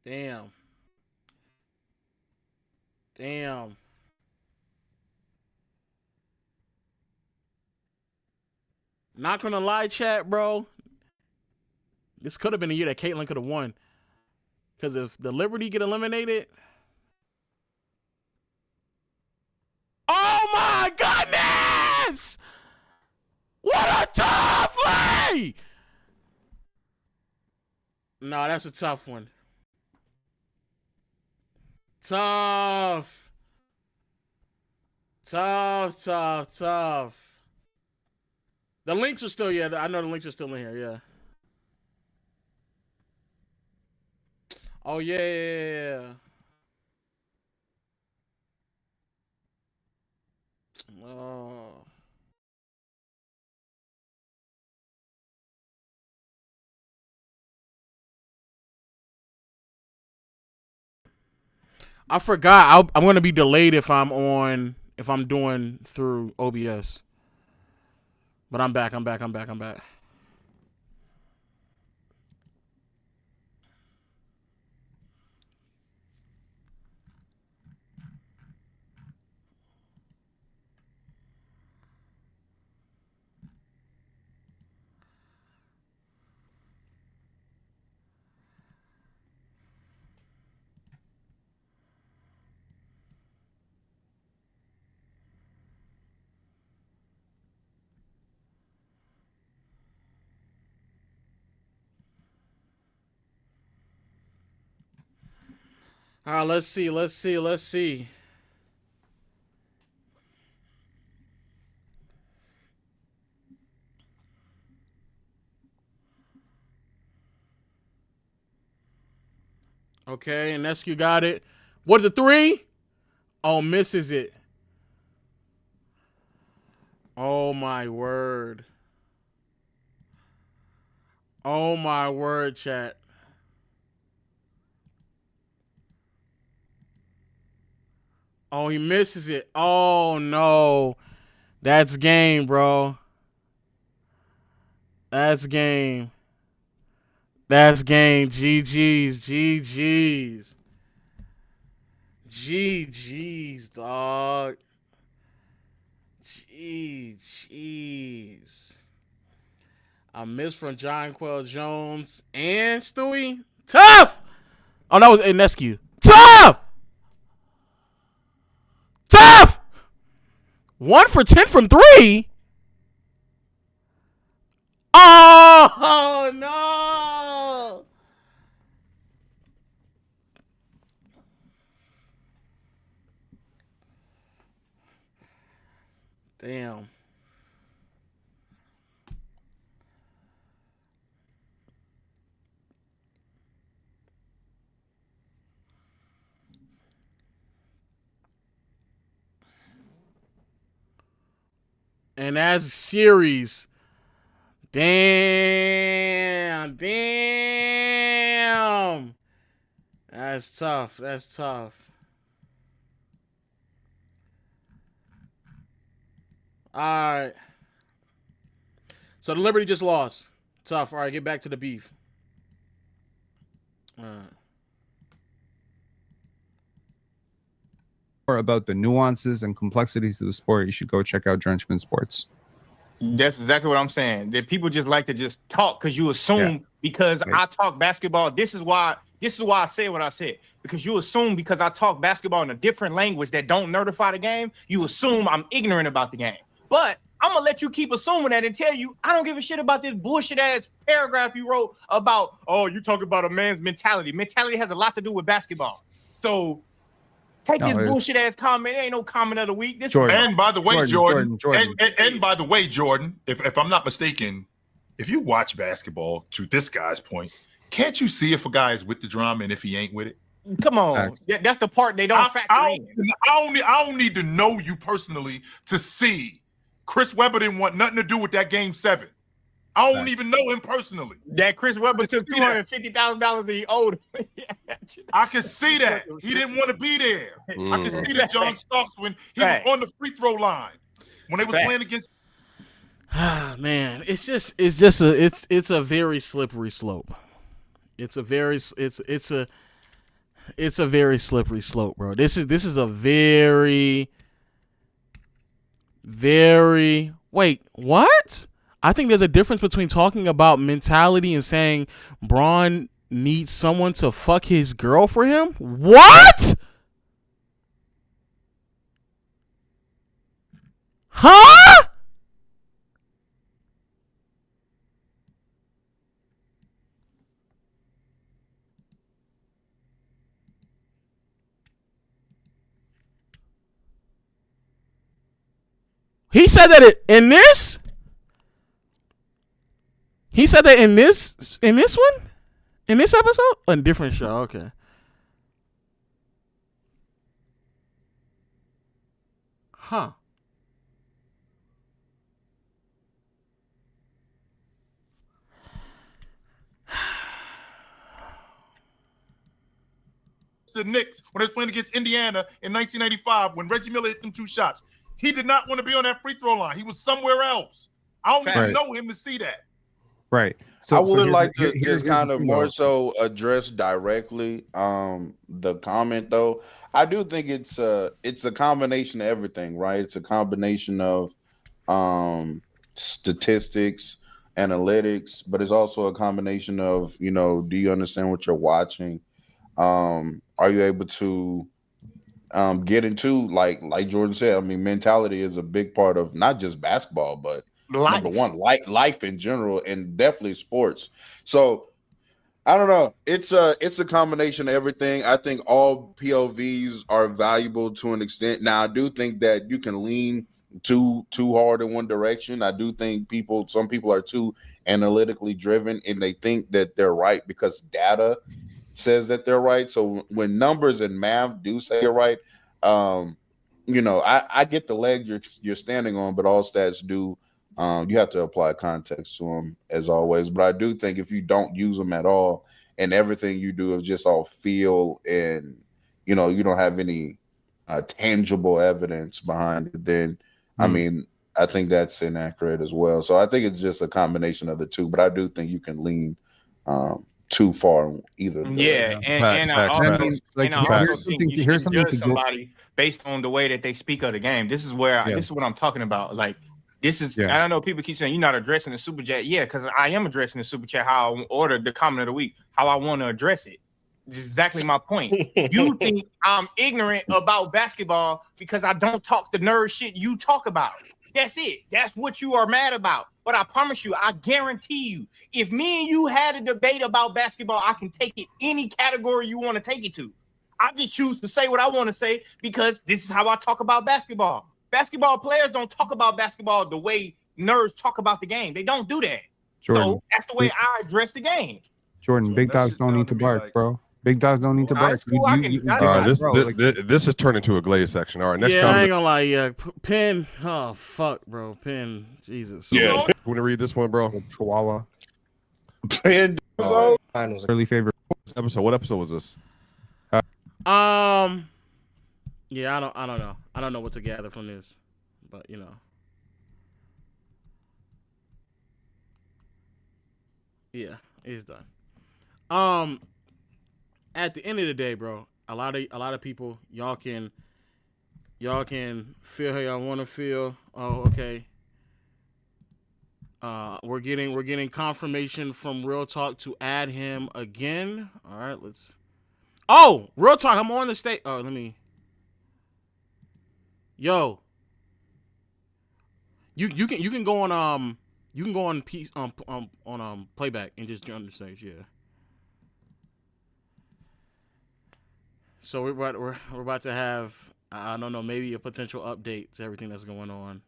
Damn. Not gonna lie, chat, bro. This could have been a year that Caitlyn could have won. Because if the Liberty get eliminated. Oh my goodness! What a tough league! No, that's a tough one. Tough. The links are still, yeah. I know the links are still in here, yeah. Oh, yeah. Oh. I forgot. I'm gonna be delayed if I'm doing through OBS. But I'm back. All right, let's see. Okay, and Nescu got it. What is the 3? Oh, misses it. Oh, my word. Oh, my word, chat. Oh, he misses it. Oh, no. That's game, bro. That's game. GG's, dog. GG's. I missed from John Quell Jones and Stewie. Tough! Oh, that was Nescu. Tough! 1 for 10 from 3? Oh, no! Damn. And as a series, damn. That's tough. All right. So the Liberty just lost. Tough. All right, get back to the beef. All right. About the nuances and complexities of the sport, you should go check out Drenchman Sports. That's exactly what I'm saying. That people just like to just talk because you assume because I talk basketball. This is why I say what I said. Because you assume because I talk basketball in a different language that don't nerdify the game, you assume I'm ignorant about the game. But I'm gonna let you keep assuming that and tell you I don't give a shit about this bullshit ass paragraph you wrote about. Oh, you talk about a man's mentality. Mentality has a lot to do with basketball. So. Take this bullshit ass comment. It ain't no comment of the week. And by the way, Jordan. And by the way, Jordan, if I'm not mistaken, if you watch basketball, to this guy's point, can't you see if a guy is with the drama and if he ain't with it? Come on, that's the part they don't factor in. I don't need to know you personally to see Chris Webber didn't want nothing to do with that Game 7. I don't even know him personally. That Chris Webber took $250,000 that he owed. I can see that. He didn't want to be there. I can see that John Starks when he was on the free throw line when they was playing against. Man, it's a very slippery slope. It's a It's a very slippery slope, bro. This is a very, very. Wait, what? I think there's a difference between talking about mentality and saying Braun needs someone to fuck his girl for him. What? Huh? He said that in this. He said that in this one, in this episode, a different show. Okay. Huh. The Knicks when they was playing against Indiana in 1985 when Reggie Miller hit them 2 shots. He did not want to be on that free throw line. He was somewhere else. I don't even know him to see that. Right. So I would like to just kind of more so address directly the comment though. I do think it's a combination of everything, right? It's a combination of statistics, analytics, but it's also a combination of, you know, do you understand what you're watching? Are you able to get into like Jordan said? I mean, mentality is a big part of not just basketball, but life. Number one, life in general, and definitely sports. So I don't know. It's a combination of everything. I think all POVs are valuable to an extent. Now, I do think that you can lean too hard in one direction. I do think some people are too analytically driven, and they think that they're right because data says that they're right. So when numbers and math do say you're right, you know, I get the leg you're standing on, but all stats do. You have to apply context to them as always. But I do think if you don't use them at all and everything you do is just all feel and, you know, you don't have any tangible evidence behind it, then, I mean, I think that's inaccurate as well. So I think it's just a combination of the two. But I do think you can lean too far either. Yeah, and I also think you should judge somebody based on the way that they speak of the game. This is where this is what I'm talking about. Like, this is, I don't know, people keep saying you're not addressing the super chat. Yeah, because I am addressing the super chat, how I ordered the comment of the week, how I want to address it. This is exactly my point. You think I'm ignorant about basketball because I don't talk the nerd shit you talk about. That's it. That's what you are mad about. But I promise you, I guarantee you, if me and you had a debate about basketball, I can take it any category you want to take it to. I just choose to say what I want to say because this is how I talk about basketball. Basketball players don't talk about basketball the way nerds talk about the game. They don't do that. Jordan, so that's the way I address the game. Jordan, big dogs don't need to bark, bro. Big dogs don't need to bark. This has turned into a Glaze section. All right, next comment. I ain't gonna lie. Yeah, Penn. Oh fuck, bro. Penn. Jesus. Yeah. Want to read this one, bro? Chihuahua. Penn. Early favorite episode. What episode was this? Yeah, I don't know. I don't know what to gather from this, but you know. Yeah, it's done. At the end of the day, bro, a lot of people, y'all can feel how y'all want to feel. Oh, okay. We're getting confirmation from Real Talk to add him again. All right, let's. Oh, Real Talk, I'm on the stage. Oh, let me. Yo. You can go on playback and just join the stage, yeah. So we're about to have, I don't know, maybe a potential update to everything that's going on.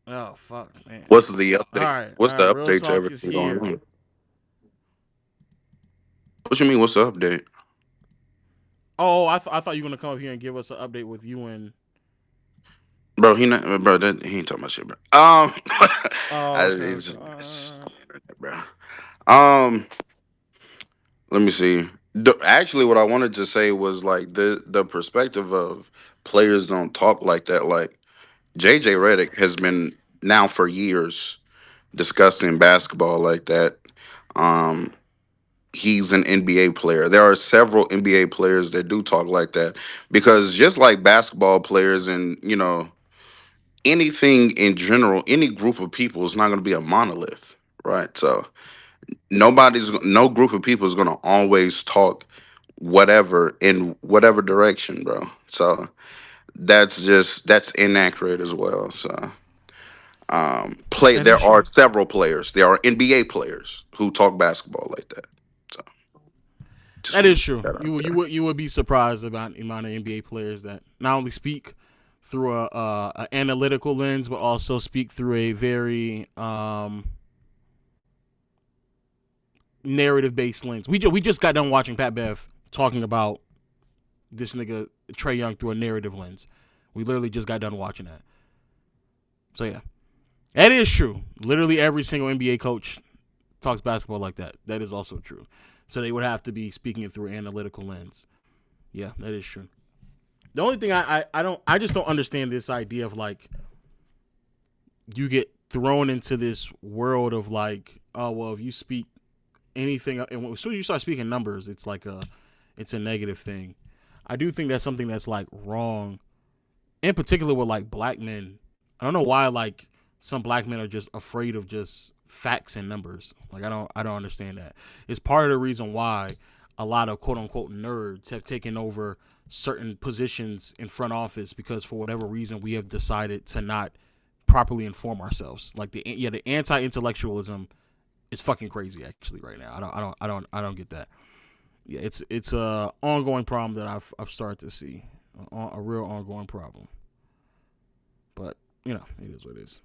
Oh fuck, man. What's the update? All right, what's the Real update Talk to everything going here. on? What you mean? What's the update? Oh, I thought you were gonna come up here and give us an update with you and. Bro, he ain't talking about shit, bro. Bro. Let me see. Actually, what I wanted to say was like the perspective of players don't talk like that. Like JJ Redick has been now for years discussing basketball like that. he's an NBA player. There are several NBA players that do talk like that, because just like basketball players and, anything in general, any group of people is not going to be a monolith, right? So no group of people is going to always talk whatever in whatever direction, bro. So that's inaccurate as well. So there are several players. There are NBA players who talk basketball like that. So that is true. You would be surprised about the amount of NBA players that not only speak through a analytical lens, but also speak through a very narrative-based lens. We just got done watching Pat Bev talking about this nigga Trey Young through a narrative lens. We literally just got done watching that. So yeah, that is true. Literally every single NBA coach talks basketball like that. That is also true. So they would have to be speaking it through an analytical lens. Yeah, that is true. The only thing I just don't understand this idea of like you get thrown into this world of like, oh well, if you speak anything, and as soon as you start speaking numbers, it's like it's a negative thing. I do think that's something that's like wrong, in particular with like black men. I don't know why like some black men are just afraid of just facts and numbers. Like I don't understand that. It's part of the reason why a lot of quote unquote nerds have taken over certain positions in front office, because for whatever reason we have decided to not properly inform ourselves. Like the anti-intellectualism is fucking crazy actually right now. I don't get that. Yeah, it's a ongoing problem that I've started to see, a real ongoing problem. But it is what it is.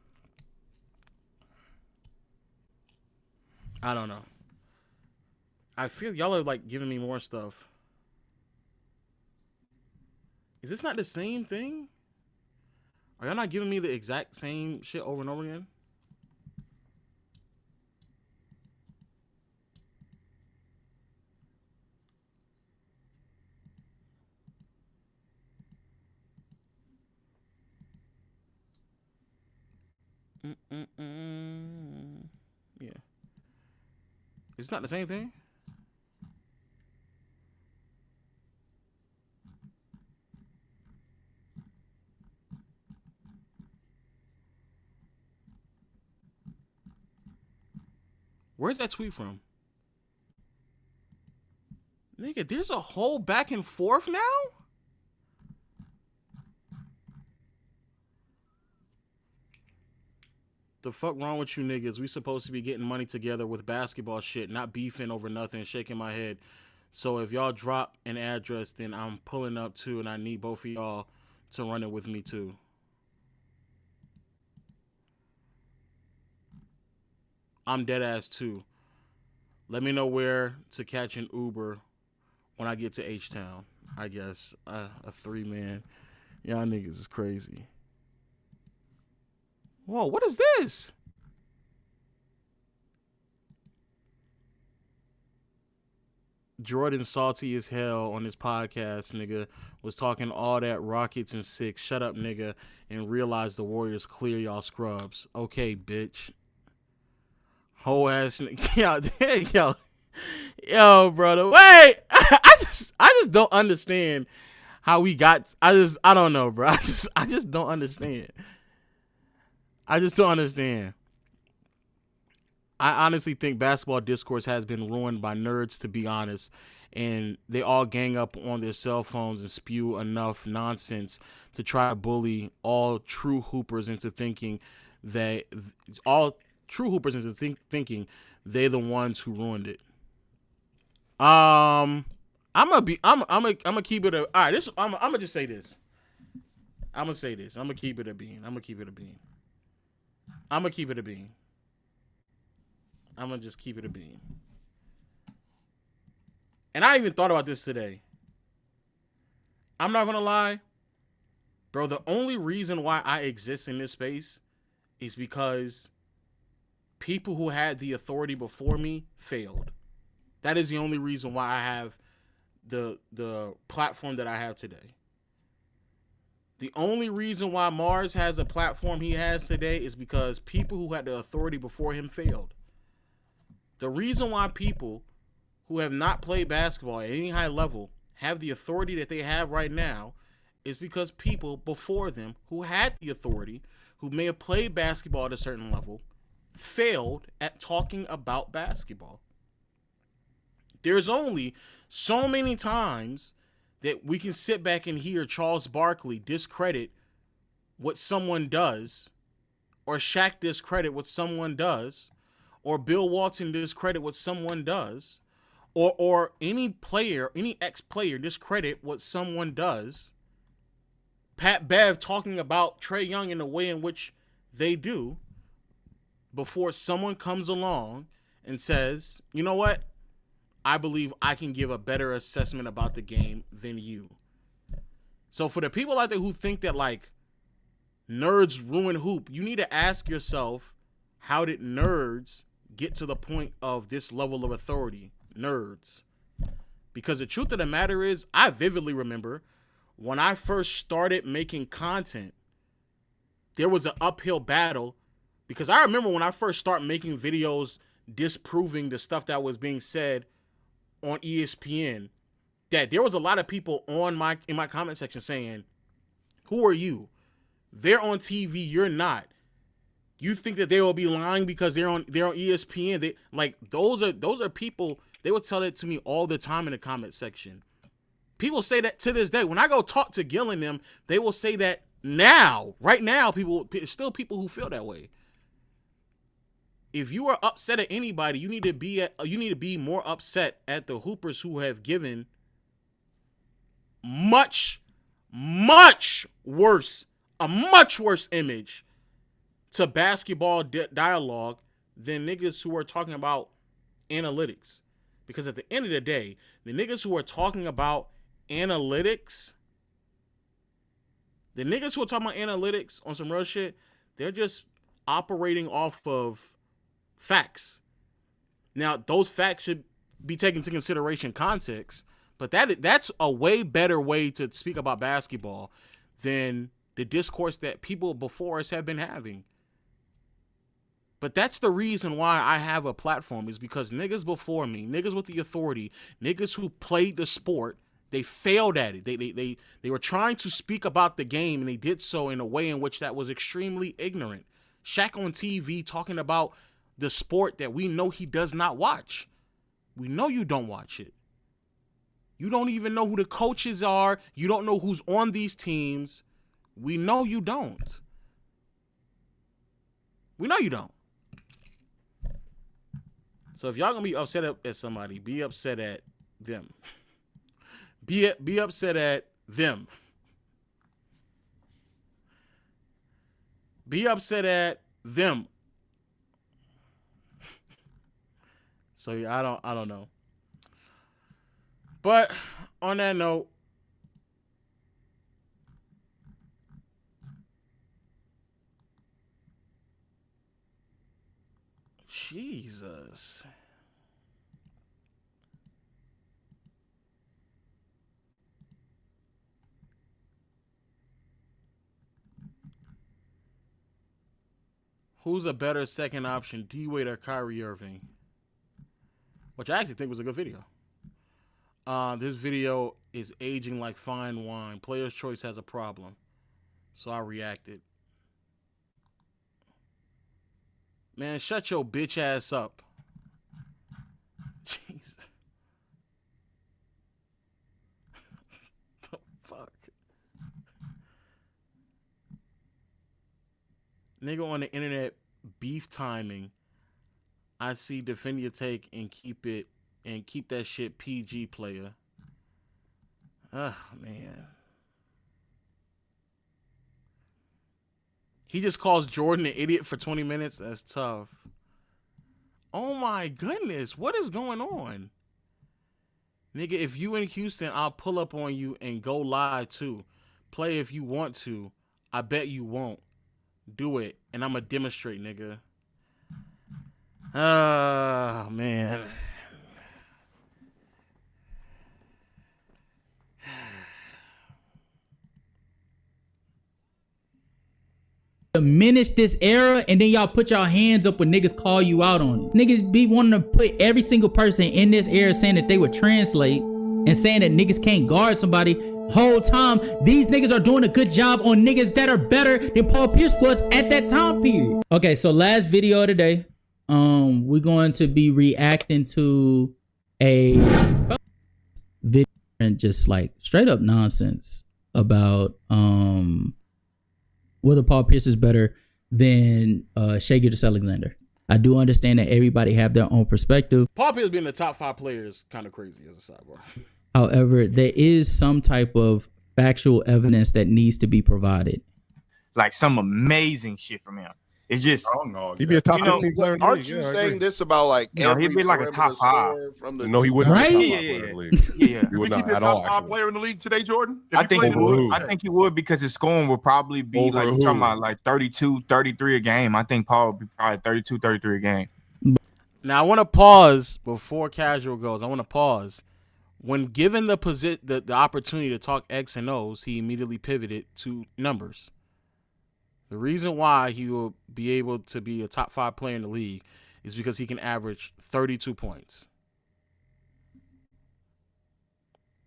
I don't know. I feel y'all are like giving me more stuff. Is this not the same thing? Are y'all not giving me the exact same shit over and over again? Yeah. It's not the same thing? Where's that tweet from? Nigga, there's a whole back and forth now? The fuck wrong with you niggas? We supposed to be getting money together with basketball shit, not beefing over nothing, shaking my head. So if y'all drop an address, then I'm pulling up too, and I need both of y'all to run it with me too. I'm dead ass too. Let me know where to catch an Uber when I get to H-Town. I guess a 3-man. Y'all niggas is crazy. Whoa, what is this? Jordan salty as hell on his podcast, nigga. Was talking all that Rockets and 6. Shut up, nigga. And realize the Warriors clear y'all scrubs. Okay, bitch. Whole ass nigga. Yo, brother. Wait! I just don't understand how we got. I don't know, bro. I just don't understand. I just don't understand. I honestly think basketball discourse has been ruined by nerds, to be honest. And they all gang up on their cell phones and spew enough nonsense to try to bully all true hoopers into thinking that they're the ones who ruined it. I'm gonna keep it all right. I'm gonna just say this. I'm gonna say this. I'm gonna keep it a bean. I'm gonna just keep it a bean. And I even thought about this today. I'm not gonna lie, bro. The only reason why I exist in this space is because people who had the authority before me failed. That is the only reason why I have the platform that I have today. The only reason why Mars has a platform he has today is because people who had the authority before him failed. The reason why people who have not played basketball at any high level have the authority that they have right now is because people before them who had the authority, who may have played basketball at a certain level, failed at talking about basketball. There's only so many times that we can sit back and hear Charles Barkley discredit what someone does, or Shaq discredit what someone does, or Bill Walton discredit what someone does, or any player, any ex-player discredit what someone does. Pat Bev talking about Trey Young in the way in which they do, before someone comes along and says, you know what? I believe I can give a better assessment about the game than you. So for the people out there who think that like nerds ruin hoop, you need to ask yourself, how did nerds get to the point of this level of authority? Nerds. Because the truth of the matter is, I vividly remember when I first started making content, there was an uphill battle, because I remember when I first started making videos disproving the stuff that was being said on ESPN, that there was a lot of people in my comment section saying, who are you? They're on TV, you're not. You think that they will be lying because they're on ESPN? Those are people. They would tell it to me all the time in the comment section. People say that to this day. When I go talk to Gil and them, they will say that now, right now, still people who feel that way. If you are upset at anybody, you need to be more upset at the hoopers who have given a much worse image to basketball dialogue than niggas who are talking about analytics. Because at the end of the day, the niggas who are talking about analytics, on some real shit, they're just operating off of facts. Now, those facts should be taken into consideration context, but that's a way better way to speak about basketball than the discourse that people before us have been having. But that's the reason why I have a platform, is because niggas before me, niggas with the authority, niggas who played the sport, they failed at it. They were trying to speak about the game, and they did so in a way in which that was extremely ignorant. Shaq on TV talking about the sport that we know he does not watch. We know you don't watch it. You don't even know who the coaches are. You don't know who's on these teams. We know you don't. We know you don't. So if y'all gonna be upset at somebody, be upset at them. Be upset at them. Be upset at them. So yeah, I don't know. But on that note, Jesus. Who's a better second option, D-Wade or Kyrie Irving? Which I actually think was a good video. This video is aging like fine wine. Player's Choice has a problem. So I reacted. Man, shut your bitch ass up. Jeez. The fuck? Nigga on the internet beef timing. I see defend your take and keep that shit PG, player. Ugh, man. He just calls Jordan an idiot for 20 minutes. That's tough. Oh my goodness. What is going on? Nigga, if you in Houston, I'll pull up on you and go live too. Play if you want to. I bet you won't. Do it. And I'm going to demonstrate, nigga. Oh, man. diminish this era, and then y'all put y'all hands up when niggas call you out on it. Niggas be wanting to put every single person in this era saying that they would translate and saying that niggas can't guard somebody. Whole time, these niggas are doing a good job on niggas that are better than Paul Pierce was at that time period. Okay, so last video of the day, we're going to be reacting to a video and just like straight up nonsense about whether Paul Pierce is better than Shai Gilgeous-Alexander. I do understand that everybody have their own perspective. Paul Pierce being the top 5 players kind of crazy as a sidebar. However, there is some type of factual evidence that needs to be provided. Like some amazing shit from him. It's just, I don't know. He'd be a top 15 player in the Aren't league. you Yeah, I saying agree. this about like he'd be like a top 5. From the No, he wouldn't. Right? Be a top 5 player in the league. Yeah. He would Would he not be a at all. top 5 actually. player in the league today, Jordan? If I he think played he in the would. league? I think he would because his scoring would probably be Over like who? you're talking about like 32, 33 a game. I think Paul would be probably 32, 33 a game. Now I want to pause before Casual goes. I want to pause. When given the opportunity to talk X and O's, he immediately pivoted to numbers. The reason why he will be able to be a top 5 player in the league is because he can average 32 points.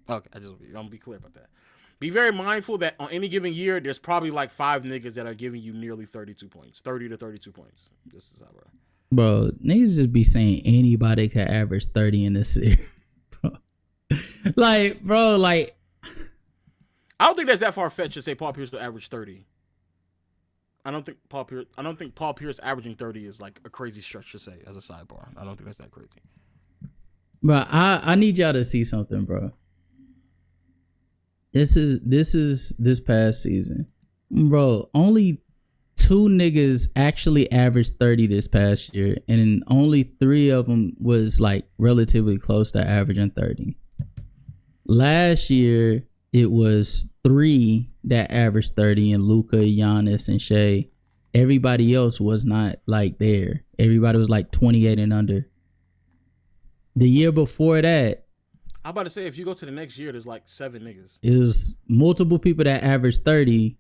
Okay, I'm gonna be clear about that. Be very mindful that on any given year, there's probably like 5 niggas that are giving you nearly 32 points, 30 to 32 points. This is how, Bro, niggas just be saying anybody could average 30 in this series. Like, bro, like, I don't think that's that far fetched to say Paul Pierce will average 30. I don't think Paul Pierce averaging 30 is like a crazy stretch to say as a sidebar. I don't think that's that crazy. bro, I need y'all to see something, bro. This is this past season, bro. Only 2 niggas actually averaged 30 this past year, and only 3 of them was like relatively close to averaging 30. Last year, it was 3 that averaged 30, and Luka, Giannis, and Shai. Everybody else was not like there. Everybody was like 28 and under. The year before that, I'm about to say, if you go to the next year, there's like 7 niggas. it was multiple people that averaged 30,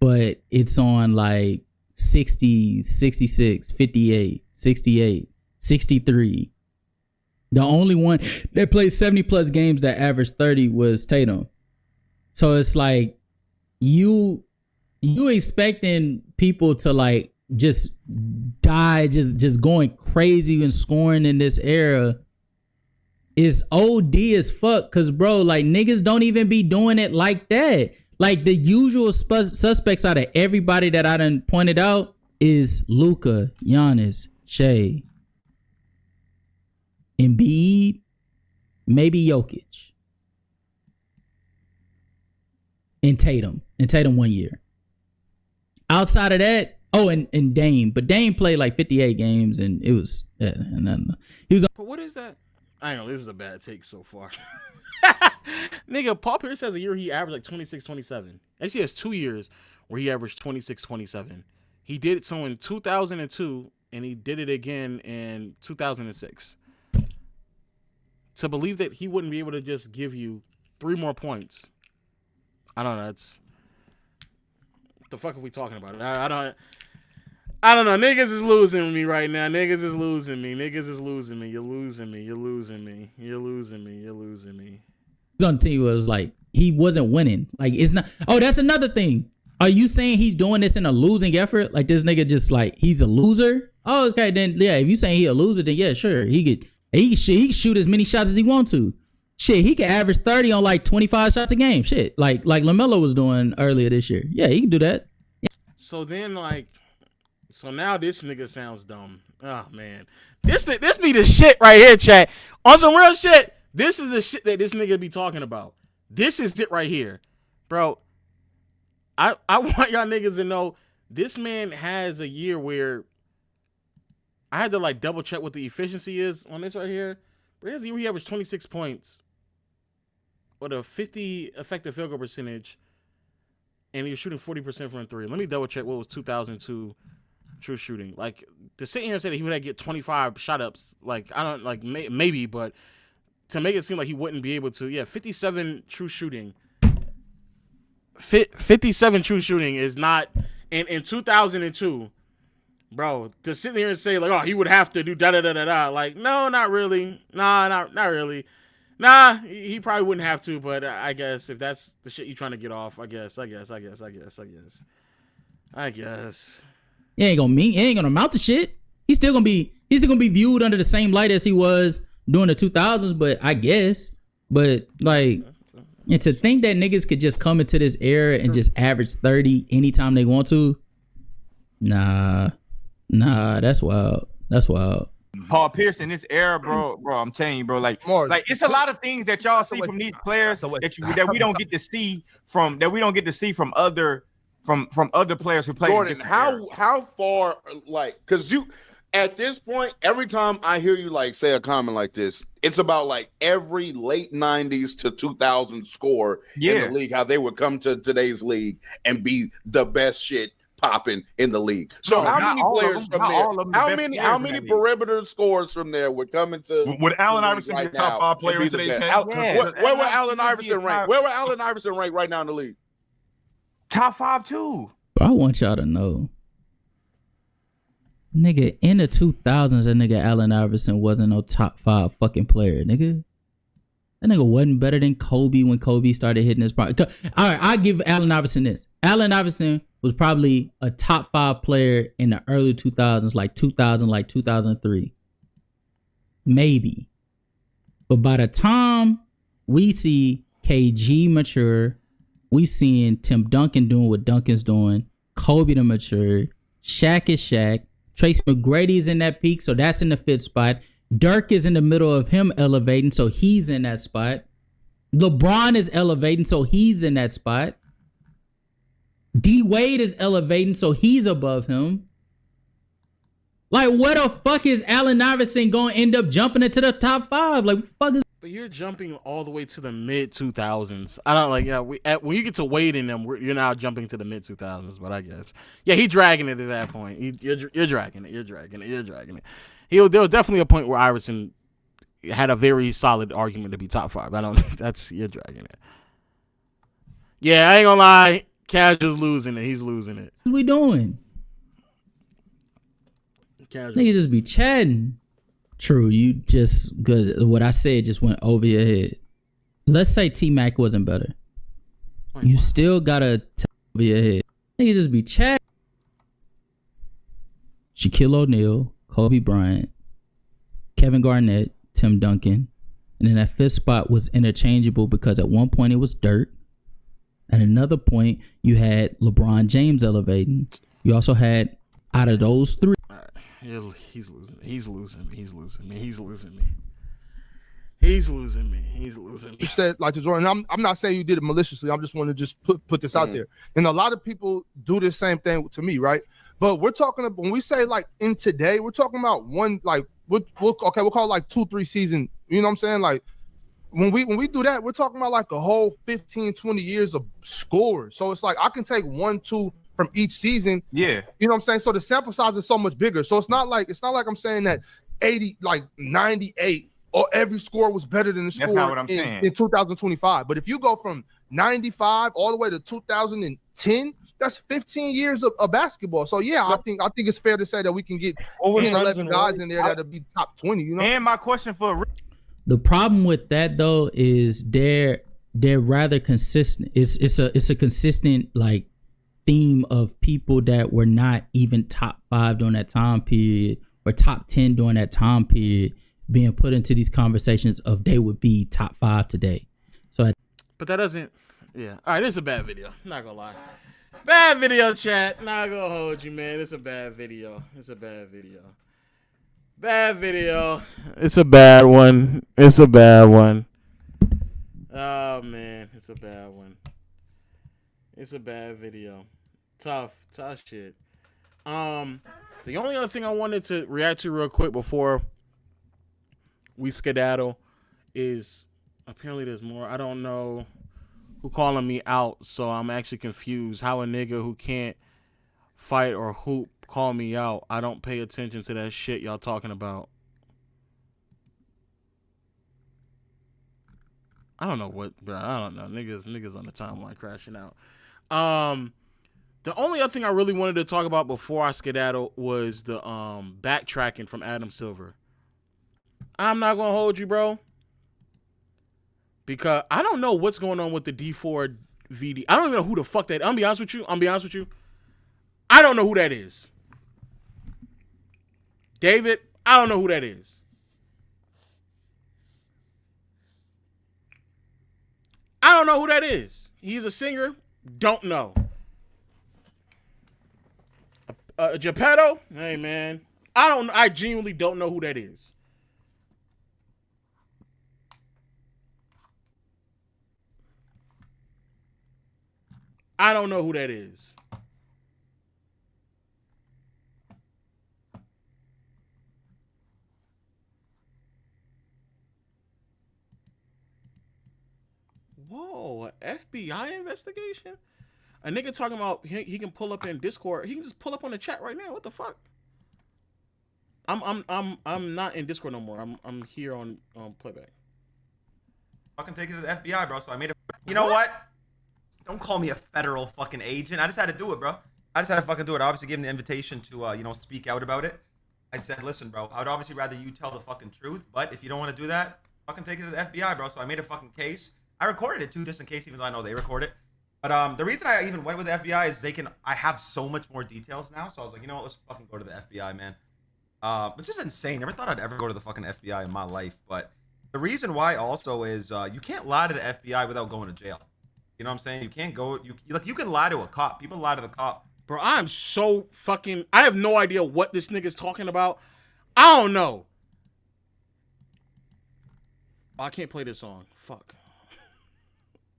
but it's on like 60, 66, 58, 68, 63. The only one that played 70 plus games that averaged 30 was Tatum. So it's like you expecting people to like just die, just going crazy and scoring in this era is OD as fuck. Cause bro, like niggas don't even be doing it like that. Like the usual suspects out of everybody that I done pointed out is Luka, Giannis, Shai, Embiid, maybe Jokic, and Tatum. And Tatum 1 year. Outside of that, and Dame. But Dame played like 58 games, and it was he was. But what is that? I know this is a bad take so far. Nigga, Paul Pierce has a year he averaged like 26, 27. Actually, he has 2 years where he averaged 26, 27. He did it so in 2002, and he did it again in 2006. To believe that he wouldn't be able to just give you 3 more points, I don't know. It's what the fuck are we talking about? I don't know. Niggas is losing me right now. Niggas is losing me. Niggas is losing me. You're losing me. You're losing me. You're losing me. You're losing me. On team was like he wasn't winning. Like it's not. Oh, that's another thing. Are you saying he's doing this in a losing effort? Like this nigga just like he's a loser? Oh, okay, then yeah. If you saying he a loser, then yeah, sure. He can shoot as many shots as he want to. Shit, he could average 30 on like 25 shots a game. Shit, like LaMelo was doing earlier this year. Yeah, he can do that. Yeah. So then so now this nigga sounds dumb. Oh man, this be the shit right here, chat. On some real shit. This is the shit that this nigga be talking about. This is it right here. Bro, I want y'all niggas to know this man has a year where I had to like double check what the efficiency is on this right here. But he has a year where he averaged 26 points with a 50 effective field goal percentage, and he was shooting 40% from 3. Let me double check what was 2002 true shooting. Like to sit here and say that he would get 25 shot ups, like I don't like maybe, but to make it seem like he wouldn't be able to, 57 true shooting. 57 true shooting is not And in 2002, bro, to sit there and say like, oh, he would have to do da da da da da. Like, no, not really. Nah, not really. Nah, he probably wouldn't have to. But I guess if that's the shit you trying to get off, I guess. It ain't gonna amount to shit. He's still gonna be viewed under the same light as he was during the 2000s. But I guess, and to think that niggas could just come into this era and just average 30 anytime they want to, nah, that's wild. Paul Pierce in this era, bro, I'm telling you, bro, like it's a lot of things that y'all see from these players that we don't get to see from other players who play. Jordan, how far, like, because you at this point, every time I hear you like say a comment like this, it's about like every late 90s to 2000 score in the league, how they would come to today's league and be the best shit popping in the league. So how many players from there? How many perimeter scores from there would come into? Would Allen Iverson be a top 5 player in today's game? Where would Allen Iverson rank? Where would Allen Iverson rank right now in the league? Top 5 too. But I want y'all to know, nigga, in the 2000s, that nigga Allen Iverson wasn't no top 5 fucking player, nigga. That nigga wasn't better than Kobe when Kobe started hitting his prime. All right, I give Allen Iverson this. Allen Iverson was probably a top 5 player in the early 2000s, like 2003. Maybe. But by the time we see KG mature, we seeing Tim Duncan doing what Duncan's doing, Kobe to mature, Shaq is Shaq, Tracy McGrady's in that peak, so that's in the 5th spot. Dirk is in the middle of him elevating, so he's in that spot. LeBron is elevating, so he's in that spot. D Wade is elevating, so he's above him. Like, where the fuck is Allen Iverson going to end up jumping into the top 5? Like, fuck is? But you're jumping all the way to the mid 2000s. I don't like. Yeah, when you get to Wade in them, you're now jumping to the mid 2000s. But I guess, yeah, he's dragging it at that point. You're dragging it. There was definitely a point where Iverson had a very solid argument to be top 5. You're dragging it. Yeah, I ain't gonna lie. Casual's losing it. He's losing it. What we doing? Casual. Nigga just be chatting. True, you just good. What I said just went over your head. Let's say T-Mac wasn't better. Wait, you what? still gotta over your head. Nigga just be chatting. Shaquille O'Neal, Kobe Bryant, Kevin Garnett, Tim Duncan. And then that 5th spot was interchangeable because at one point it was Dirk. At another point, you had LeBron James elevating. You also had, out of those 3. He's losing me. You said, like, to Jordan, I'm not saying you did it maliciously. I'm just want to just put this out there. And a lot of people do this same thing to me, right? But we're talking about, when we say like in today, we're talking about one, like, we'll call it like 2-3 season. You know what I'm saying? Like, when we do that, we're talking about like a whole 15, 20 years of scores. So it's like I can take 1-2 from each season. Yeah. You know what I'm saying? So the sample size is so much bigger. So it's not like I'm saying that 80, like 98, or every score was better than the score in 2025. But if you go from 95 all the way to 2010, that's 15 years of basketball. So yeah, I think it's fair to say that we can get 10, 11 guys in there that'll be top 20, you know? And my question for the problem with that though is they're rather consistent. It's a consistent like theme of people that were not even top 5 during that time period or top 10 during that time period being put into these conversations of they would be top 5 today. So, but that doesn't. Yeah. All right. This is a bad video. Not gonna lie. Bad video, chat. Not gonna hold you, man. It's a bad video. It's a bad video. Bad video. It's a bad one. It's a bad one. Oh man, it's a bad one. It's a bad video. Tough shit. The only other thing I wanted to react to real quick before we skedaddle is apparently there's more. I don't know who calling me out, so I'm actually confused. How a nigga who can't fight or hoop call me out? I don't pay attention to that shit y'all talking about. I don't know what, bro. I don't know. Niggas on the timeline crashing out. The only other thing I really wanted to talk about before I skedaddle was the backtracking from Adam Silver. I'm not gonna hold you, bro, because I don't know what's going on with the D4 VD. I don't even know who the fuck that. I'm be honest with you. I don't know who that is. David, I don't know who that is. I don't know who that is. He's a singer. Don't know. Geppetto? Hey, man. I genuinely don't know who that is. I don't know who that is. Whoa, FBI investigation? A nigga talking about he can pull up in Discord. He can just pull up on the chat right now. What the fuck? I'm not in Discord no more. I'm here on playback. Fucking take it to the FBI, bro. So I made it. You know what? Don't call me a federal fucking agent. I just had to do it, bro. I just had to fucking do it. I obviously gave him the invitation to speak out about it. I said, listen, bro, I would obviously rather you tell the fucking truth, but if you don't want to do that, fucking take it to the FBI, bro. So I made a fucking case. I recorded it too, just in case, even though I know they record it. But the reason I even went with the FBI is I have so much more details now. So I was like, you know what, let's fucking go to the FBI, man. Which is insane. Never thought I'd ever go to the fucking FBI in my life. But the reason why also is you can't lie to the FBI without going to jail. You know what I'm saying? You can't go, you can lie to a cop. People lie to the cop. Bro, I'm so fucking, I have no idea what this nigga's talking about. I don't know. Oh, I can't play this song. Fuck.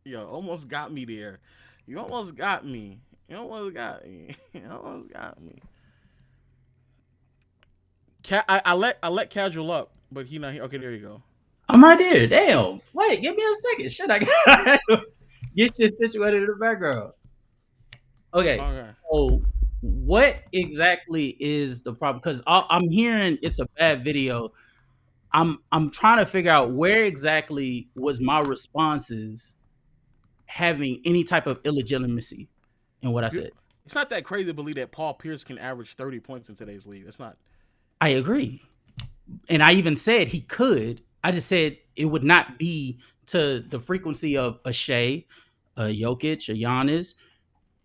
Yo, almost got me there. You almost got me. You almost got me. You almost got me. I let Casual up, but he not here. Okay, there you go. I'm right there. Damn. Wait, give me a second. Shit, I got get you situated in the background. Okay. So what exactly is the problem? Because I'm hearing it's a bad video. I'm trying to figure out where exactly was my responses having any type of illegitimacy in what I said. It's not that crazy to believe that Paul Pierce can average 30 points in today's league. That's not. I agree. And I even said he could. I just said it would not be to the frequency of a Shea, a Jokic, a Giannis,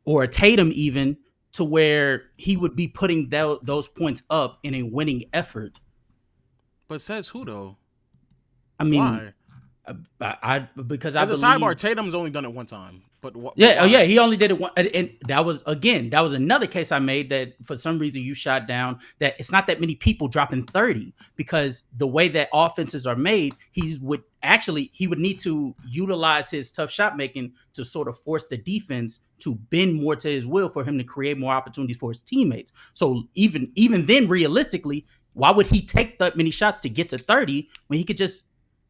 or a Tatum even, to where he would be putting those points up in a winning effort. But says who, though? I mean, why? Because as I a believe, sidebar, Tatum's only done it one time. But yeah, yeah, he only did it one, and that was another case I made that for some reason you shot down. That it's not that many people dropping 30 because the way that offenses are made, he would need to utilize his tough shot making to sort of force the defense to bend more to his will for him to create more opportunities for his teammates. So even then, realistically, why would he take that many shots to get to 30 when he could just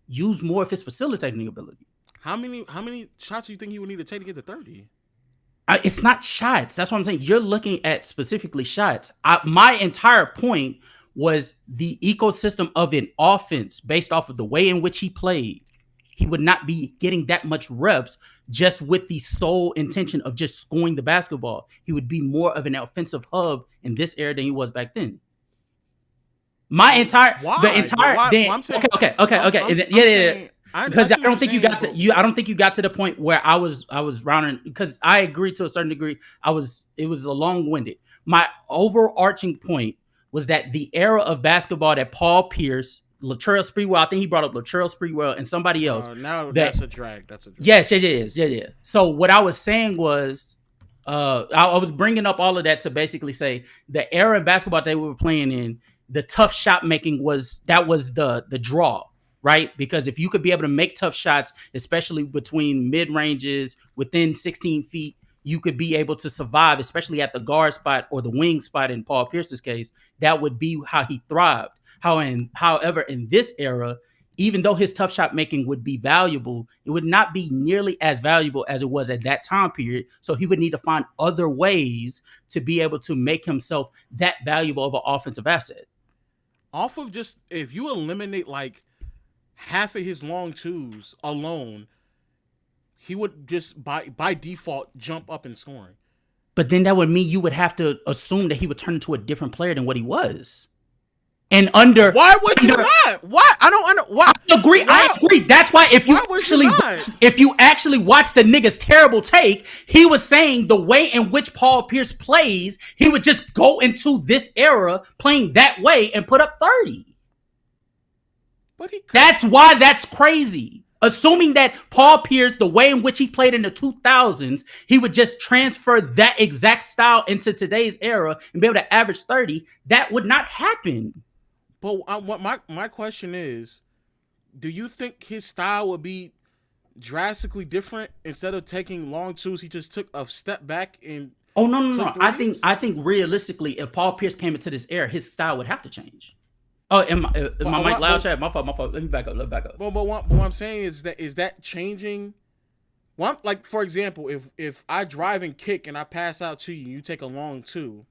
use more of his facilitating ability? How many shots do you think he would need to take to get to 30? It's not shots. That's what I'm saying. You're looking at specifically shots. My entire point was the ecosystem of an offense based off of the way in which he played. He would not be getting that much reps just with the sole intention of just scoring the basketball. He would be more of an offensive hub in this era than he was back then. Okay. Because I don't think you got to I don't think you got to the point where I was rounding, because I agree to a certain degree. It was a long-winded. My overarching point was that the era of basketball that Paul Pierce, Latrell Sprewell, I think he brought up Latrell Sprewell and somebody else. That's a drag. Yes, it is. Yeah. So what I was saying was, I was bringing up all of that to basically say the era of basketball they were playing in, the tough shot making was the draw. Right? Because if you could be able to make tough shots, especially between mid ranges within 16 feet, you could be able to survive, especially at the guard spot or the wing spot in Paul Pierce's case. That would be how he thrived. However, in this era, even though his tough shot making would be valuable, it would not be nearly as valuable as it was at that time period. So he would need to find other ways to be able to make himself that valuable of an offensive asset. Off of just, if you eliminate like half of his long twos alone, he would just by default jump up in scoring. But then that would mean you would have to assume that he would turn into a different player than what he was. And under why would you not? Why I don't why I agree. I agree. That's why if you actually watch the nigga's terrible take, he was saying the way in which Paul Pierce plays, he would just go into this era playing that way and put up 30. But that's why that's crazy. Assuming that Paul Pierce, the way in which he played in the 2000s, he would just transfer that exact style into today's era and be able to average 30, that would not happen. But what my question is, do you think his style would be drastically different instead of taking long twos? He just took a step back and no. I think realistically, if Paul Pierce came into this era, his style would have to change. Oh, am my mic loud, Chad? My fault. Let me back up. But what I'm saying is that changing? Well, like for example, if I drive and kick and I pass out to you, you take a long two.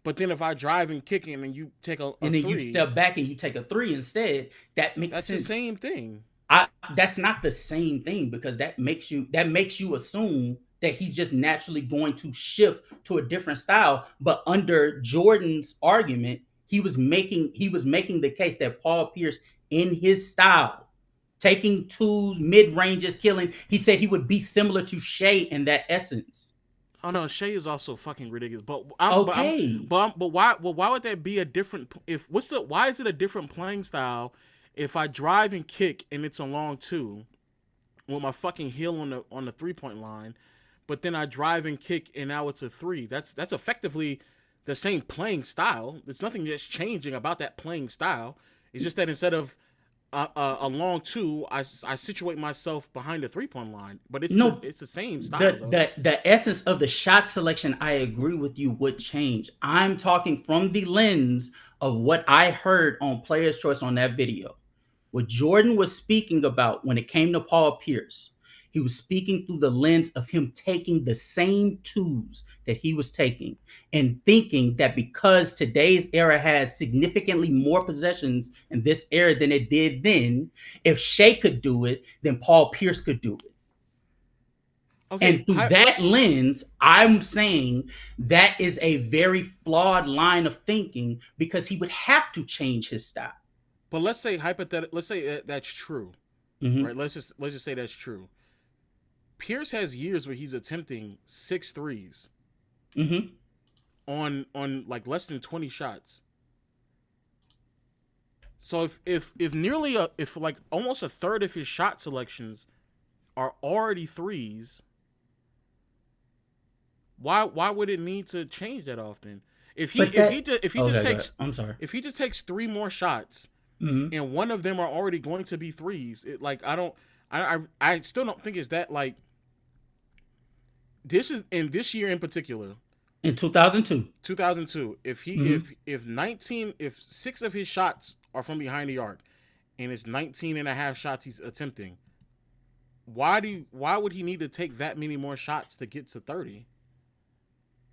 But then if I drive and kick him and you take a and then three, you step back and you take a 3 instead, that makes sense. That's the same thing. That's not the same thing because that makes you assume that he's just naturally going to shift to a different style. But under Jordan's argument, he was making the case that Paul Pierce in his style, taking twos, mid ranges, killing, he said he would be similar to Shea in that essence. Oh no, Shea is also fucking ridiculous. But why would that be a different? Why is it a different playing style if I drive and kick and it's a long two with my fucking heel on the 3-point line, but then I drive and kick and now it's a 3? That's effectively the same playing style. There's nothing that's changing about that playing style. It's just that instead of a long two, I situate myself behind the 3-point line, but it's the same style. The essence of the shot selection, I agree with you, would change. I'm talking from the lens of what I heard on Player's Choice on that video. What Jordan was speaking about when it came to Paul Pierce, he was speaking through the lens of him taking the same twos that he was taking and thinking that because today's era has significantly more possessions in this era than it did then, if Shea could do it, then Paul Pierce could do it. Okay, and through that lens, I'm saying that is a very flawed line of thinking because he would have to change his style. But let's say that's true, right? Let's just say that's true. Pierce has years where he's attempting 6 threes on like less than 20 shots. So if like almost a third of his shot selections are already threes, why would it need to change that often? If he just takes 3 more shots and one of them are already going to be threes, I still don't think it's that like this is in this year in particular. In 2002. If 6 of his shots are from behind the arc and it's 19 and a half shots he's attempting, why would he need to take that many more shots to get to 30?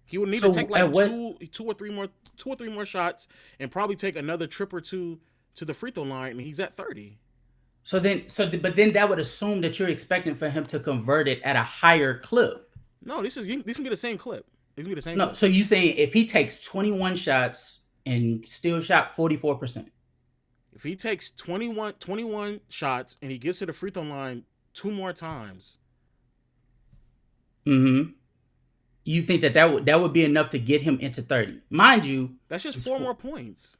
He would need to take like two or three more shots and probably take another trip or two to the free throw line and he's at 30. But then that would assume that you're expecting for him to convert it at a higher clip. No, this can be the same clip. No, so you saying if he takes 21 shots and still shot 44%. If he takes 21 shots and he gets to the free throw line 2 more times. You think that would be enough to get him into 30? Mind you, that's just 4 more points.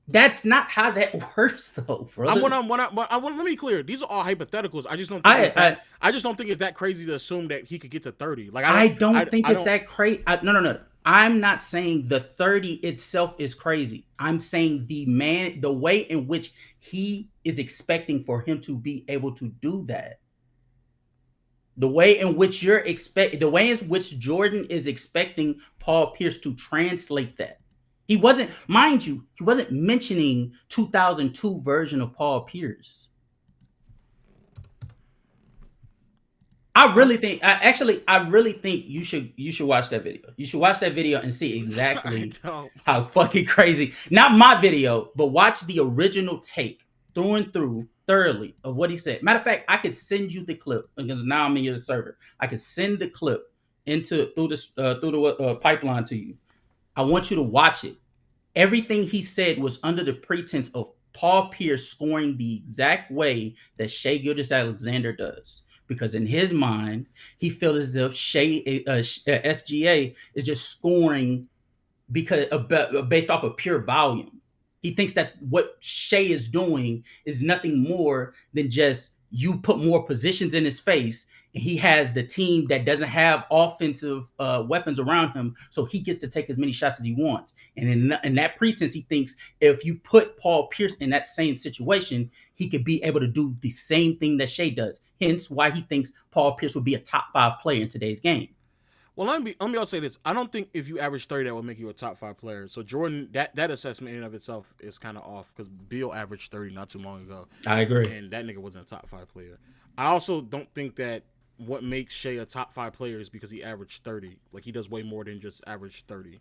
That's not how that works, though, bro. Let me be clear. These are all hypotheticals. I just don't think I just don't think it's that crazy to assume that he could get to 30. Like I don't think it's that crazy. No. I'm not saying the 30 itself is crazy. I'm saying the way in which he is expecting for him to be able to do that. The way in which Jordan is expecting Paul Pierce to translate that. He wasn't mentioning 2002 version of Paul Pierce. I really think you should watch that video. You should watch that video and see exactly how fucking crazy. Not my video, but watch the original take through and through thoroughly of what he said. Matter of fact, I could send you the clip because now I'm in your server. I could send the clip through the pipeline to you. I want you to watch it. Everything he said was under the pretense of Paul Pierce scoring the exact way that Shai Gilgeous-Alexander does. Because in his mind, he feels as if SGA is just scoring because based off of pure volume. He thinks that what Shai is doing is nothing more than just you put more positions in his face, and he has the team that doesn't have offensive weapons around him, so he gets to take as many shots as he wants. And in that pretense, he thinks if you put Paul Pierce in that same situation, he could be able to do the same thing that Shai does. Hence why he thinks Paul Pierce would be a top 5 player in today's game. Well, let me also say this. I don't think if you average 30, that will make you a top 5 player. So Jordan, that assessment in and of itself is kind of off because Beal averaged 30 not too long ago. I agree. And that nigga wasn't a top 5 player. I also don't think that what makes Shai a top 5 player is because he averaged 30. Like, he does way more than just average 30.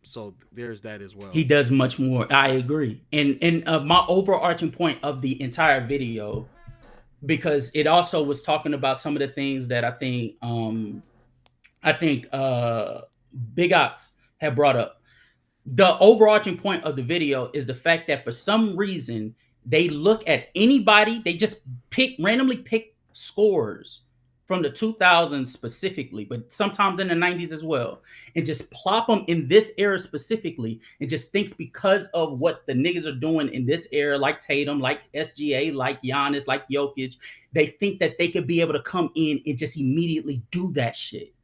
So there's that as well. He does much more. I agree. And my overarching point of the entire video, because it also was talking about some of the things that I think Big Ox had brought up. The overarching point of the video is the fact that for some reason they look at anybody, they just randomly pick scores from the 2000s specifically, but sometimes in the 90s as well, and just plop them in this era specifically, and just thinks because of what the niggas are doing in this era, like Tatum, like SGA, like Giannis, like Jokic, they think that they could be able to come in and just immediately do that shit.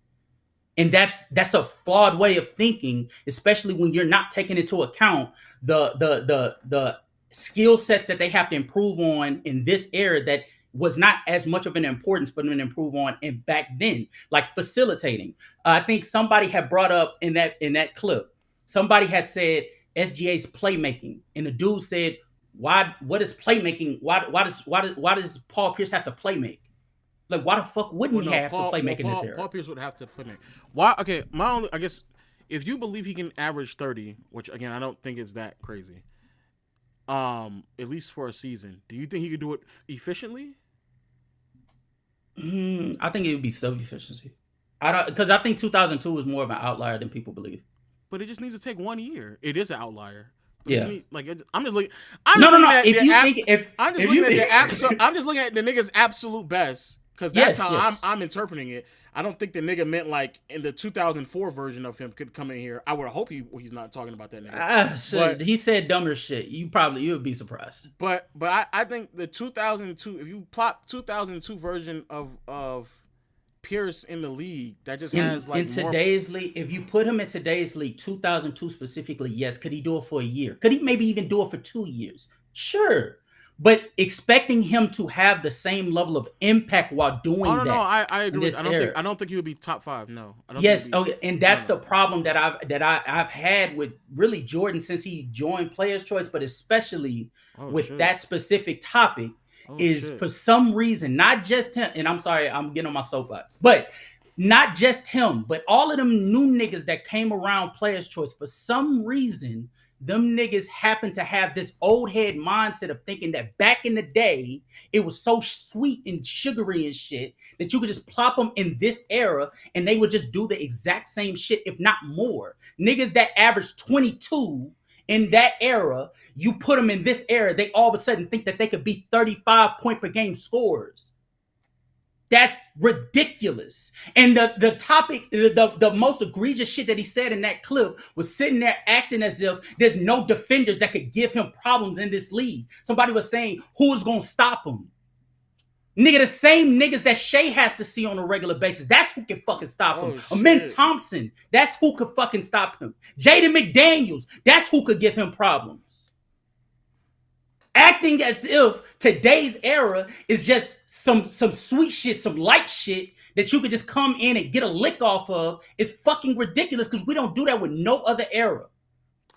And that's a flawed way of thinking, especially when you're not taking into account the skill sets that they have to improve on in this era that was not as much of an importance for them to improve on in back then, like facilitating. I think somebody had brought up in that clip, somebody had said SGA's playmaking, and the dude said, what is playmaking? Why does Paul Pierce have to play make? Like, why the fuck wouldn't he have to play make in this era? Paul Pierce would have to play make. Why? Okay, I guess if you believe he can average 30, which again I don't think is that crazy, at least for a season, do you think he could do it efficiently? I think it would be sub-efficiency. Because I think 2002 was more of an outlier than people believe. But it just needs to take 1 year. It is an outlier. Yeah. I'm just looking. I'm just looking at the nigga's absolute best. Because that's how I'm interpreting it. I don't think the nigga meant like in the 2004 version of him could come in here. I would hope he's not talking about that nigga. But he said dumber shit. You would be surprised. But I think the 2002, if you plot 2002 version of Pierce in the league, that just has like in today's league. If you put him in today's league, 2002 specifically, yes. Could he do it for a year? Could he maybe even do it for 2 years? Sure. But expecting him to have the same level of impact while doing that. No, I agree. I don't think he would be top 5. No. And that's the problem that I've had with really Jordan since he joined Players' Choice, but especially that specific topic for some reason, not just him. And I'm sorry, I'm getting on my soapbox, but not just him, but all of them new niggas that came around Players' Choice for some reason. Them niggas happen to have this old head mindset of thinking that back in the day, it was so sweet and sugary and shit that you could just plop them in this era and they would just do the exact same shit, if not more. Niggas that averaged 22 in that era, you put them in this era, they all of a sudden think that they could be 35 point per game scorers. That's ridiculous. And the topic, the most egregious shit that he said in that clip was sitting there acting as if there's no defenders that could give him problems in this league. Somebody was saying, who's going to stop him? Nigga, the same niggas that Shai has to see on a regular basis. That's who can fucking stop him. Amen Thompson, that's who could fucking stop him. Jaden McDaniels, that's who could give him problems. Acting as if today's era is just some sweet shit, some light shit that you could just come in and get a lick off of is fucking ridiculous because we don't do that with no other era.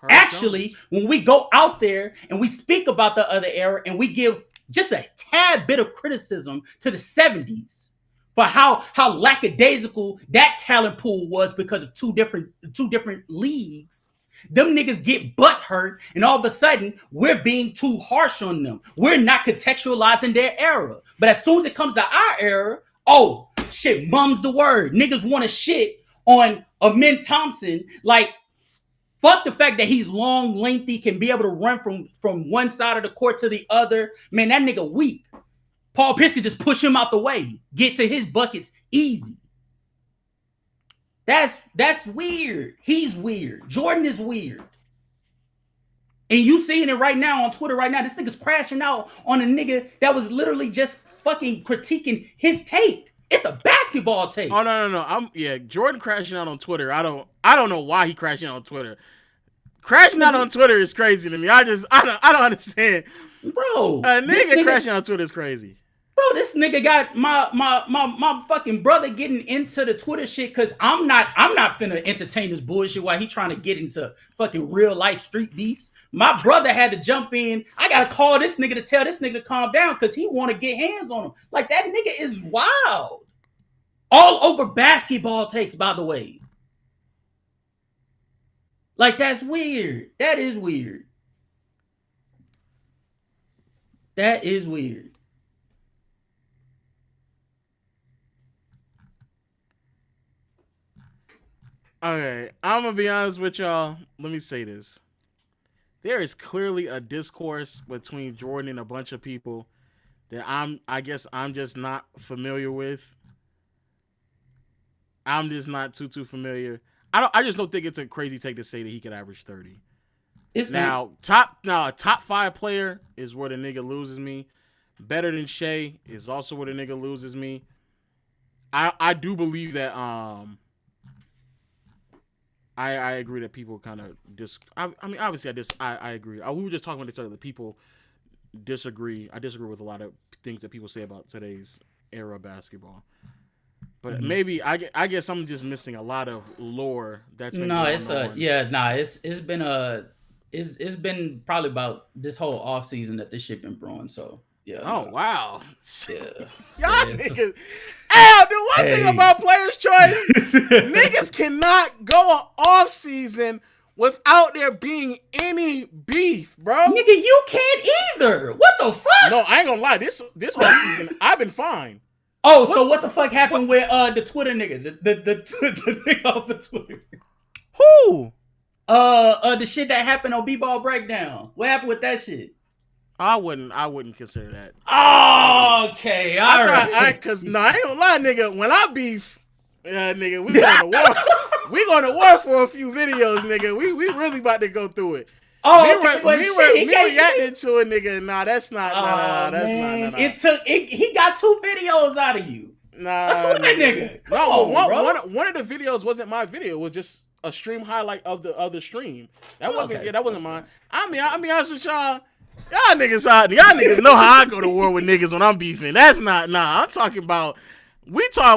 Actually, when we go out there and we speak about the other era and we give just a tad bit of criticism to the 70s for how lackadaisical that talent pool was because of two different leagues, them niggas get butt hurt, and all of a sudden, we're being too harsh on them. We're not contextualizing their era. But as soon as it comes to our era, shit, mum's the word. Niggas want to shit on Amin Thompson. Like, fuck the fact that he's long, lengthy, can be able to run from one side of the court to the other. Man, that nigga weak. Paul Pierce could just push him out the way, get to his buckets easy. That's weird. He's weird. Jordan is weird. And you seeing it right now on Twitter right now. This nigga's crashing out on a nigga that was literally just fucking critiquing his tape. It's a basketball tape. Oh no. Jordan crashing out on Twitter. I don't know why he crashing out on Twitter. Crashing out on Twitter is crazy to me. I don't understand. Bro, a nigga crashing out on Twitter is crazy. Bro, this nigga got my fucking brother getting into the Twitter shit because I'm not finna entertain this bullshit while he trying to get into fucking real life street beefs. My brother had to jump in. I gotta call this nigga to tell this nigga to calm down because he want to get hands on him. Like, that nigga is wild. All over basketball takes, by the way. Like, that's weird. That is weird. That is weird. Okay, I'm gonna be honest with y'all. Let me say this. There is clearly a discourse between Jordan and a bunch of people that I guess I'm just not familiar with. I'm just not too familiar. I just don't think it's a crazy take to say that he could average 30. A top 5 player is where the nigga loses me. Better than Shea is also where the nigga loses me. I do believe that I agree that people kind of obviously I agree. We were just talking about each other. The people disagree. I disagree with a lot of things that people say about today's era of basketball. But maybe I guess I'm just missing a lot of lore that's been going on. It's been probably about this whole off season that this shit been brewing. So yeah. Oh wow. Yeah. Y'all niggas. The one thing about Players' Choice, niggas cannot go off season without there being any beef, bro. Nigga, you can't either. What the fuck? No, I ain't gonna lie. This whole season, I've been fine. Oh, so what the fuck happened with the Twitter nigga? The nigga off the Twitter. Who? The shit that happened on B-Ball Breakdown. What happened with that shit? I wouldn't consider that. Oh, okay, all right. Cause I ain't gonna lie, nigga. When I beef, nigga, we going to war. We going to war for a few videos, nigga. We really about to go through it. Oh, me reacting to it, nigga. Nah, that's not. Nah. He got 2 videos out of you. Nah, nigga. One of the videos wasn't my video. It was just a stream highlight of the stream. That wasn't. Yeah, that wasn't mine. I'll be honest with y'all. Y'all niggas know how I go to war with niggas when I'm beefing. That's not. Nah, we talking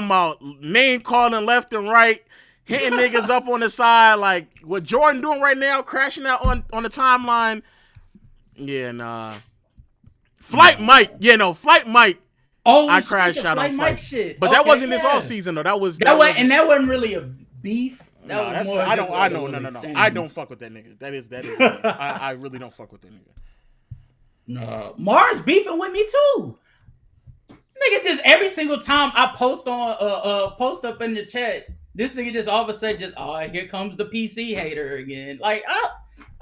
about name calling left and right, hitting niggas up on the side, like what Jordan doing right now, crashing out on the timeline. Yeah, nah. Flight Mike. Oh, I crashed out on Flight. Shit. But that wasn't this all season though. That wasn't really a beef. I don't fuck with that nigga. That is. I really don't fuck with that nigga. No, Mars beefing with me too. Nigga, just every single time I post post up in the chat, this nigga just all of a sudden here comes the PC hater again. Like,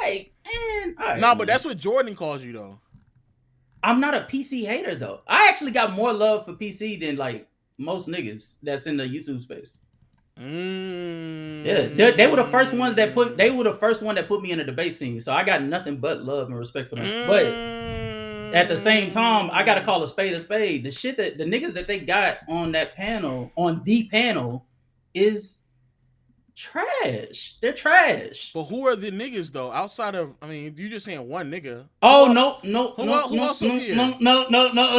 man. Right, nah, but that's what Jordan calls you though. I'm not a PC hater though. I actually got more love for PC than like most niggas that's in the YouTube space. Yeah, they were the first ones that put me in the debate scene. So I got nothing but love and respect for them. But at the same time, I gotta call a spade a spade. The shit that the niggas that they got on the panel is trash. They're trash. But who are the niggas though? Outside of, you just saying one nigga. Oh, no.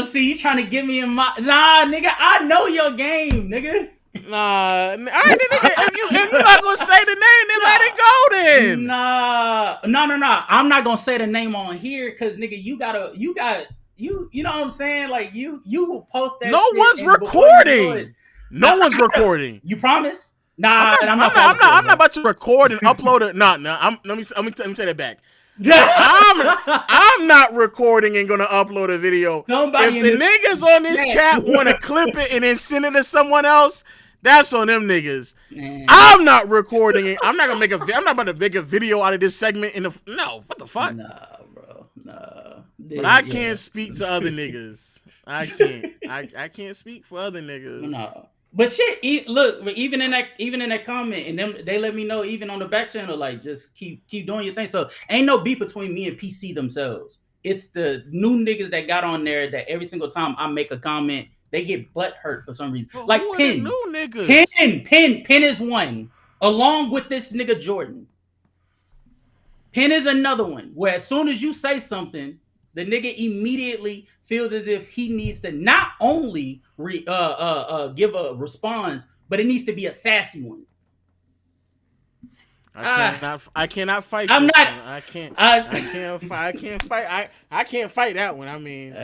See, you trying to get me in my nigga. I know your game, nigga. Nah, if you're not gonna say the name, then let it go then. Nah. I'm not gonna say the name on here because nigga, you know what I'm saying? Like you will post that. No one's recording. No one's recording. You promise? Nah, I'm not about to record and upload it. Nah. Let me say that back. I'm not recording and gonna upload a video. Somebody if the niggas on this chat want to clip it and then send it to someone else, that's on them niggas. Man. I'm not recording it. I'm not gonna make I'm not about to make a video out of this segment. No, what the fuck? Nah, bro. Nah. But I can't speak to other niggas. I can't. I can't speak for other niggas. No. But shit, look, even in that comment, and them they let me know even on the back channel, like just keep doing your thing. So ain't no beef between me and PC themselves. It's the new niggas that got on there that every single time I make a comment, they get butt hurt for some reason. But like Penn, new niggas. Penn is one, along with this nigga Jordan. Penn is another one where as soon as you say something, the nigga immediately feels as if he needs to not only give a response, but it needs to be a sassy one. I cannot fight. I'm this not. One. I can't fight. I can't fight that one. I mean,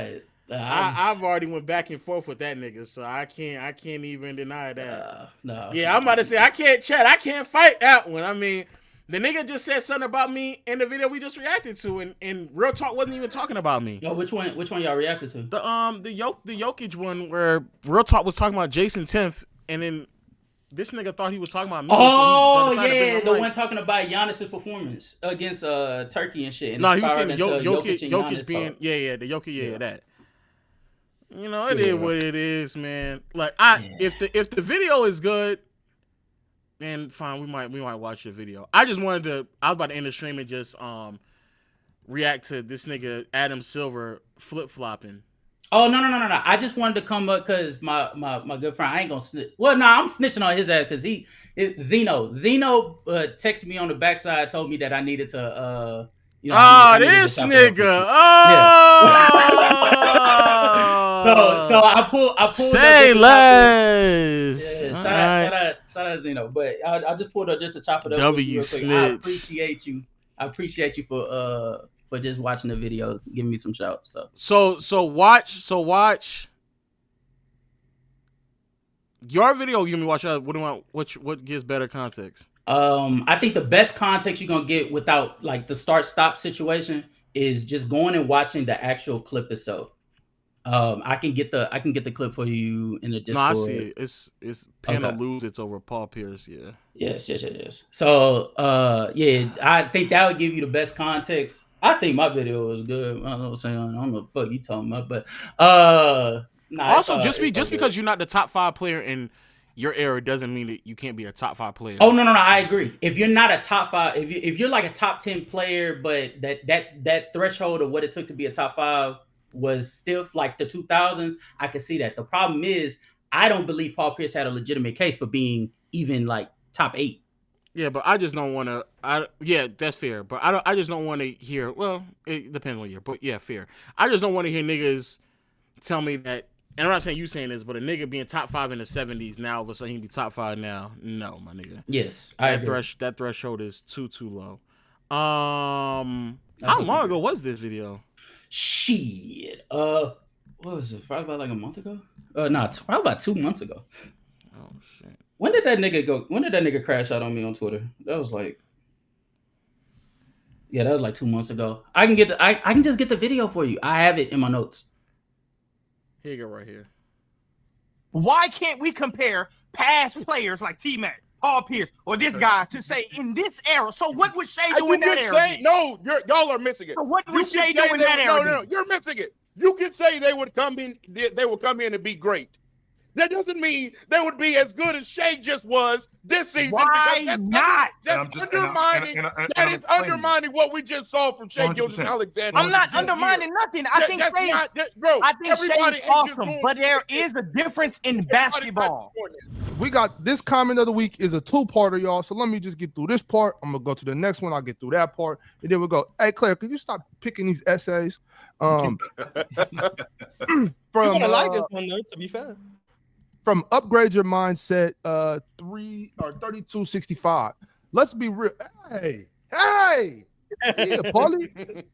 I've already went back and forth with that nigga, so I can't even deny that. No. Yeah, I'm about to say I can't chat. I can't fight that one. I mean, the nigga just said something about me in the video we just reacted to, and Real Talk wasn't even talking about me. Yo, which one y'all reacted to? The Jokic one where Real Talk was talking about Jason 10th, and then this nigga thought he was talking about me. Oh yeah, the one talking about Giannis's performance against Turkey and shit. And no, he was saying Jokic being the Jokic, that. You know, it Yeah. is what it is, man. Like if the video is good, then fine, we might watch the video. I was about to end the stream and just react to this nigga Adam Silver flip flopping. Oh no! I just wanted to come up because my good friend. I ain't gonna snitch. Well, I'm snitching on his ass because Zeno texted me on the backside, told me that I needed to this nigga. So I pulled. Say less. Yeah, shout out Zeno. But I just pulled up just to chop it up. W snitch. I appreciate you for just watching the video, giving me some shouts. So watch your video. You can watch what gives better context. I think the best context you're gonna get without like the start-stop situation is just going and watching the actual clip itself. I can get the clip for you in the Discord. No, I see it. It's Panda loses over Paul Pierce. Yeah. Yes. So I think that would give you the best context. I think my video was good. I don't know what the fuck you talking about, but also just because you're not the top 5 player in your era doesn't mean that you can't be a top 5 player. Oh no, I agree. If you're not a top 5, if you're like a top 10 player, but that threshold of what it took to be a top 5 was still like the 2000s, I could see that. The problem is I don't believe Paul Pierce had a legitimate case for being even like top 8. Yeah, but I just don't want to. Yeah, that's fair. But I just don't want to hear. Well, it depends on year. But yeah, fair. I just don't want to hear niggas tell me that. And I'm not saying you saying this, but a nigga being top 5 in the 70s now, all of a sudden he can be top 5 now. No, my nigga. Yes, that threshold is too low. How long ago was this video? Shit. What was it? Probably about like a month ago. No, probably about 2 months ago. Oh shit. When did that nigga go? When did that nigga crash out on me on Twitter? That was like 2 months ago. I can just get the video for you. I have it in my notes. Here you go, right here. Why can't we compare past players like T-Mac, Paul Pierce, or this guy to say in this era? So what was Shea doing in that era? No, y'all are missing it. So what was Shea doing in that era? No, you're missing it. You can say they would come in and be great. That doesn't mean they would be as good as Shea just was this season. Why not? That's undermining what we just saw from Shea Gilgeous-Alexander. I'm not undermining nothing. I think Shea is awesome, but there is a difference in basketball. We got this comment of the week is a 2-parter, y'all. So let me just get through this part. I'm gonna go to the next one. I'll get through that part, and then we'll go. Hey, Claire, could you stop picking these essays? From I like this one though, to be fair. From Upgrade Your Mindset, 3265. Let's be real. Hey, yeah, Paulie.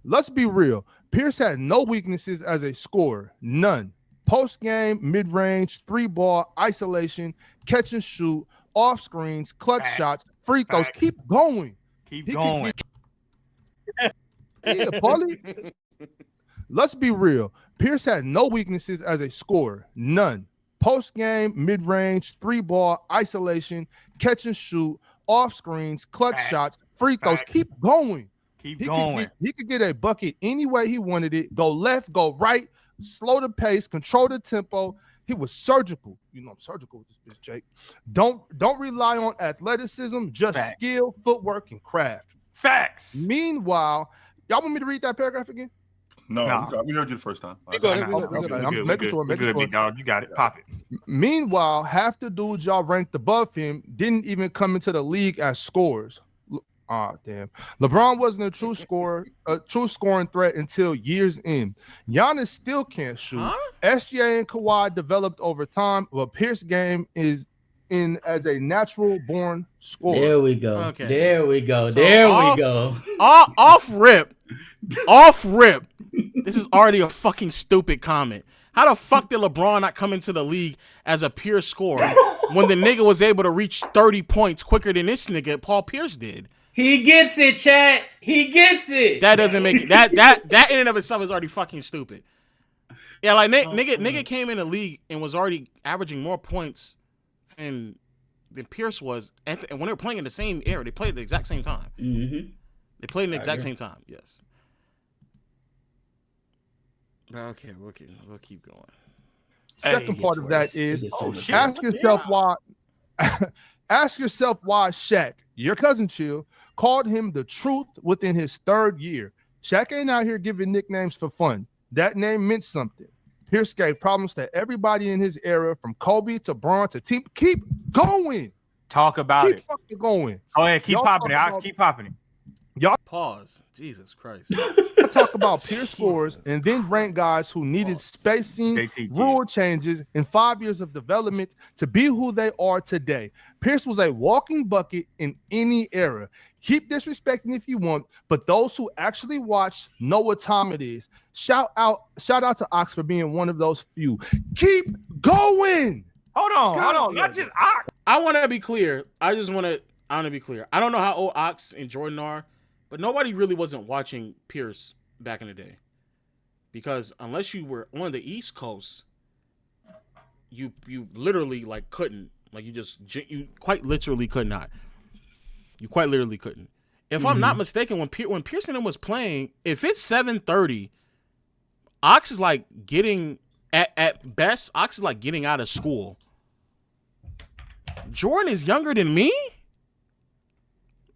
Let's be real. Pierce had no weaknesses as a scorer, none. Post game, mid range, 3-ball, isolation, catch and shoot, off screens, clutch shots, free throws. Keep going. Keep going. Yeah, Paulie. Let's be real. Pierce had no weaknesses as a scorer. None. Post game, mid range, 3-ball, isolation, catch and shoot, off screens, clutch shots, free throws. Keep going. Keep going. He could get a bucket any way he wanted it. Go left, go right, slow the pace, control the tempo. He was surgical. You know I'm surgical with this bitch, Jake. Don't rely on athleticism, just skill, footwork, and craft. Facts. Meanwhile, y'all want me to read that paragraph again? No, we heard you the first time. I'm making sure. Big dog. You got it. Pop it. Meanwhile, half the dudes y'all ranked above him didn't even come into the league as scorers. Damn. LeBron wasn't a true scoring threat until years in. Giannis still can't shoot. SGA and Kawhi developed over time, but Pierce's game is in as a natural born scorer. There we go. Okay. There we go. So there we go. Off rip. This is already a fucking stupid comment. How the fuck did LeBron not come into the league as a pure scorer when the nigga was able to reach 30 points quicker than this nigga Paul Pierce did? He gets it, chat. He gets it. That doesn't make it. That in and of itself is already fucking stupid. Yeah, like nigga came in the league and was already averaging more points than Pierce was. And when they were playing in the same era, they played at the exact same time. Mm-hmm. They played in the exact same time. Yes. Okay, we'll keep going. Second part of that is ask yourself why. Ask yourself why Shaq, your cousin Chill, called him the truth within his third year. Shaq ain't out here giving nicknames for fun. That name meant something. Pierce gave problems to everybody in his era, from Kobe to Bron to Team. Keep going. Talk about it. Keep fucking going. Oh yeah, keep popping it. I'll keep popping it. Y'all pause. Jesus Christ. Talk about Pierce scores and then rank guys who needed spacing, rule changes, and 5 years of development to be who they are today. Pierce was a walking bucket in any era. Keep disrespecting if you want, but those who actually watch know what time it is. Shout out to Ox for being one of those few. Keep going. Hold on. Not just Ox. I want to be clear. I want to be clear. I don't know how old Ox and Jordan are, but nobody really wasn't watching Pierce back in the day, because unless you were on the East Coast, you literally like couldn't, like you quite literally could not. You quite literally couldn't. If I'm not mistaken, when Pierce and him was playing, if it's 7:30, Ox is like getting at best. Ox is like getting out of school. Jordan is younger than me.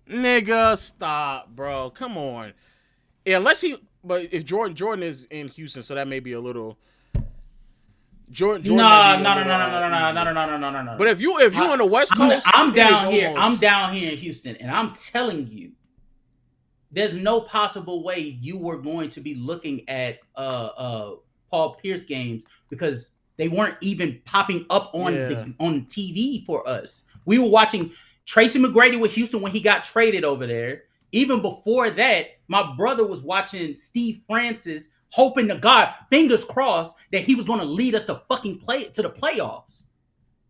Nigga, stop, bro. Come on. Yeah, but if Jordan is in Houston, so that may be a little. Jordan. No. But if you on the West Coast, I'm down here. I'm down here in Houston, and I'm telling you, there's no possible way you were going to be looking at Paul Pierce games, because they weren't even popping up on TV for us. We were watching Tracy McGrady with Houston when he got traded over there. Even before that, my brother was watching Steve Francis, hoping to God, fingers crossed, that he was going to lead us to fucking to the playoffs.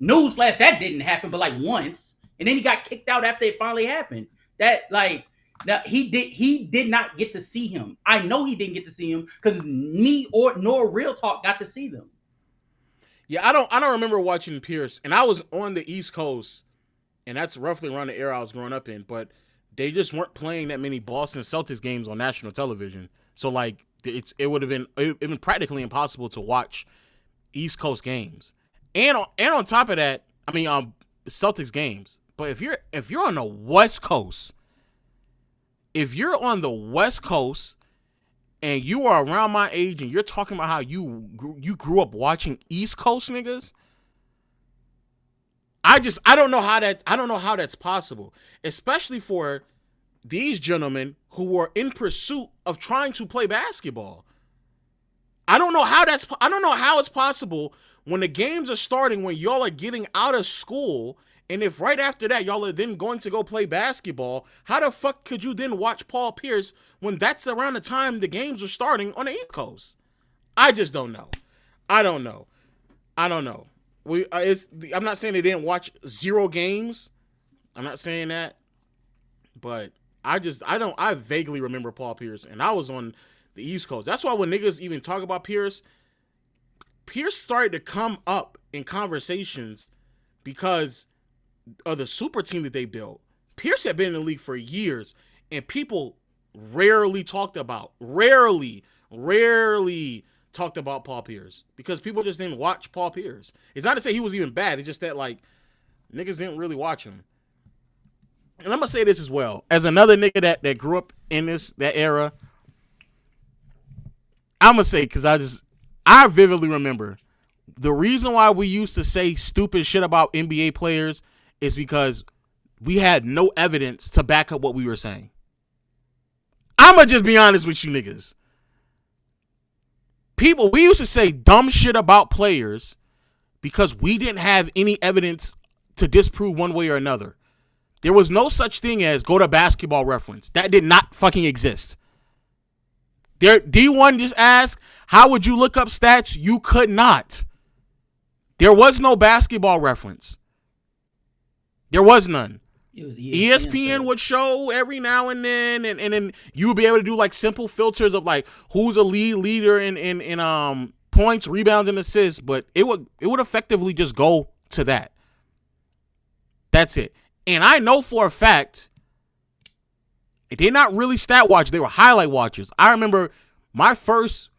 Newsflash, that didn't happen, but like once, and then he got kicked out after it finally happened. He did not get to see him. I know he didn't get to see him because nor Real Talk got to see them. Yeah, I don't remember watching Pierce, and I was on the East Coast, and that's roughly around the era I was growing up in, but they just weren't playing that many Boston Celtics games on national television. So like it would have been practically impossible to watch East Coast games. And on top of that, I mean Celtics games. But if you're on the West Coast, and you are around my age and you're talking about how you grew up watching East Coast niggas, I don't know how that's possible, especially for these gentlemen who were in pursuit of trying to play basketball. I don't know how it's possible when the games are starting, when y'all are getting out of school, and if right after that y'all are then going to go play basketball, how the fuck could you then watch Paul Pierce when that's around the time the games are starting on the East Coast? I just don't know. I don't know. I'm not saying they didn't watch 0 games. I'm not saying that, but I vaguely remember Paul Pierce, and I was on the East Coast. That's why when niggas even talk about Pierce started to come up in conversations because of the super team that they built. Pierce had been in the league for years, and people rarely talked about Paul Pierce because people just didn't watch Paul Pierce. It's not to say he was even bad. It's just that like niggas didn't really watch him. And I'm gonna say this as well. As another nigga that grew up in that era, I'm gonna say because I vividly remember the reason why we used to say stupid shit about NBA players is because we had no evidence to back up what we were saying. I'ma just be honest with you niggas. We used to say dumb shit about players because we didn't have any evidence to disprove one way or another. There was no such thing as go to Basketball Reference. That did not fucking exist. D1 just asked, how would you look up stats? You could not. There was no Basketball Reference. There was none. It was ESPN would show every now and then, and then you would be able to do like simple filters of like who's a leader in points, rebounds, and assists, but it would effectively just go to that. That's it. And I know for a fact they're not really stat watchers. They were highlight watchers. I remember my first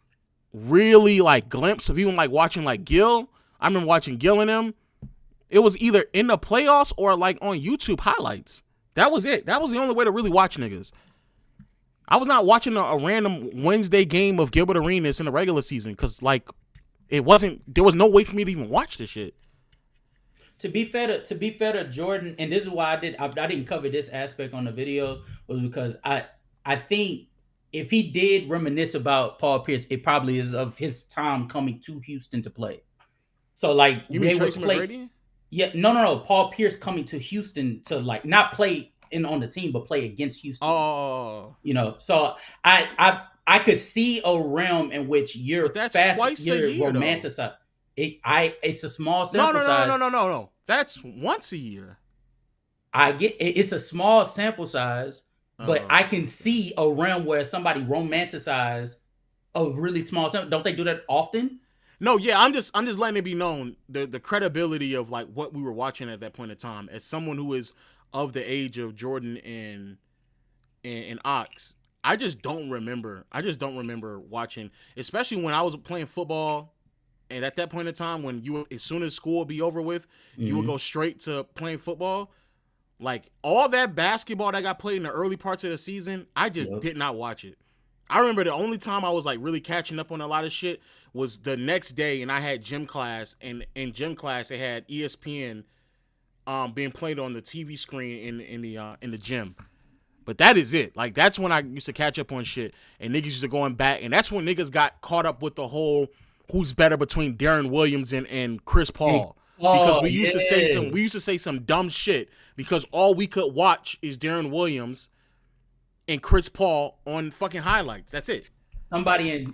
really like glimpse of even like watching like Gil. I remember watching Gil and them. It was either in the playoffs or like on YouTube highlights. That was it. That was the only way to really watch niggas. I was not watching a random Wednesday game of Gilbert Arenas in the regular season because like there was no way for me to even watch this shit. To be fair to Jordan, and this is why I didn't cover this aspect on the video, was because I think if he did reminisce about Paul Pierce, it probably is of his time coming to Houston to play. So like you mean Tracy McGrady? Yeah, no. Paul Pierce coming to Houston to like not play on the team, but play against Houston. Oh, so I could see a realm in which you're romanticize. It's a small sample size. No. That's once a year. I get it's a small sample size, but I can see a realm where somebody romanticizes a really small sample. Don't they do that often? No, yeah, I'm just letting it be known the credibility of like what we were watching at that point in time. As someone who is of the age of Jordan and Ox, I just don't remember watching, especially when I was playing football. And at that point in time, when as soon as school would be over with, you would go straight to playing football. Like all that basketball that got played in the early parts of the season, I just did not watch it. I remember the only time I was like really catching up on a lot of shit was the next day, and I had gym class, and in gym class they had ESPN being played on the TV screen in the gym. But that is it. Like that's when I used to catch up on shit, and niggas used to going back, and that's when niggas got caught up with the whole who's better between Darren Williams and Chris Paul. Because we used to say some dumb shit because all we could watch is Darren Williams and Chris Paul on fucking highlights. That's it. Somebody in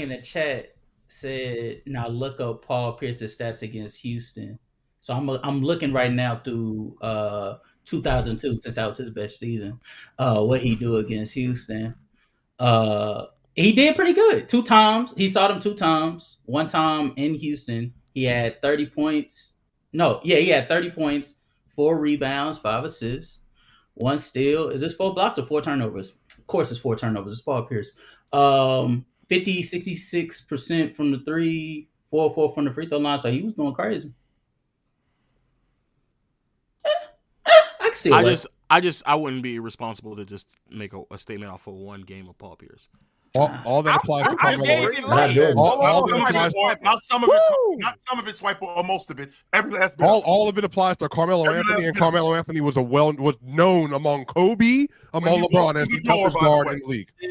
the chat said, "Now look up Paul Pierce's stats against Houston." So I'm looking right now through 2002, since that was his best season. What he do against Houston? He did pretty good. 2 times. He saw them 2 times. One time in Houston, he had 30 points. He had 30 points, 4 rebounds, 5 assists, 1 steal. Is this 4 blocks or 4 turnovers? Of course it's 4 turnovers. It's Paul Pierce. 66% from the 3, 4 from the free throw line. So he was going crazy. I can see it. I wouldn't be irresponsible to just make a statement off of one game of Paul Pierce. All that applies to Carmelo. Not some of it, Swipe, or most of it. Every last bit. All of it applies to Carmelo Anthony, and Carmelo Anthony was known among Kobe, among LeBron as the toughest guard in the league. Hey,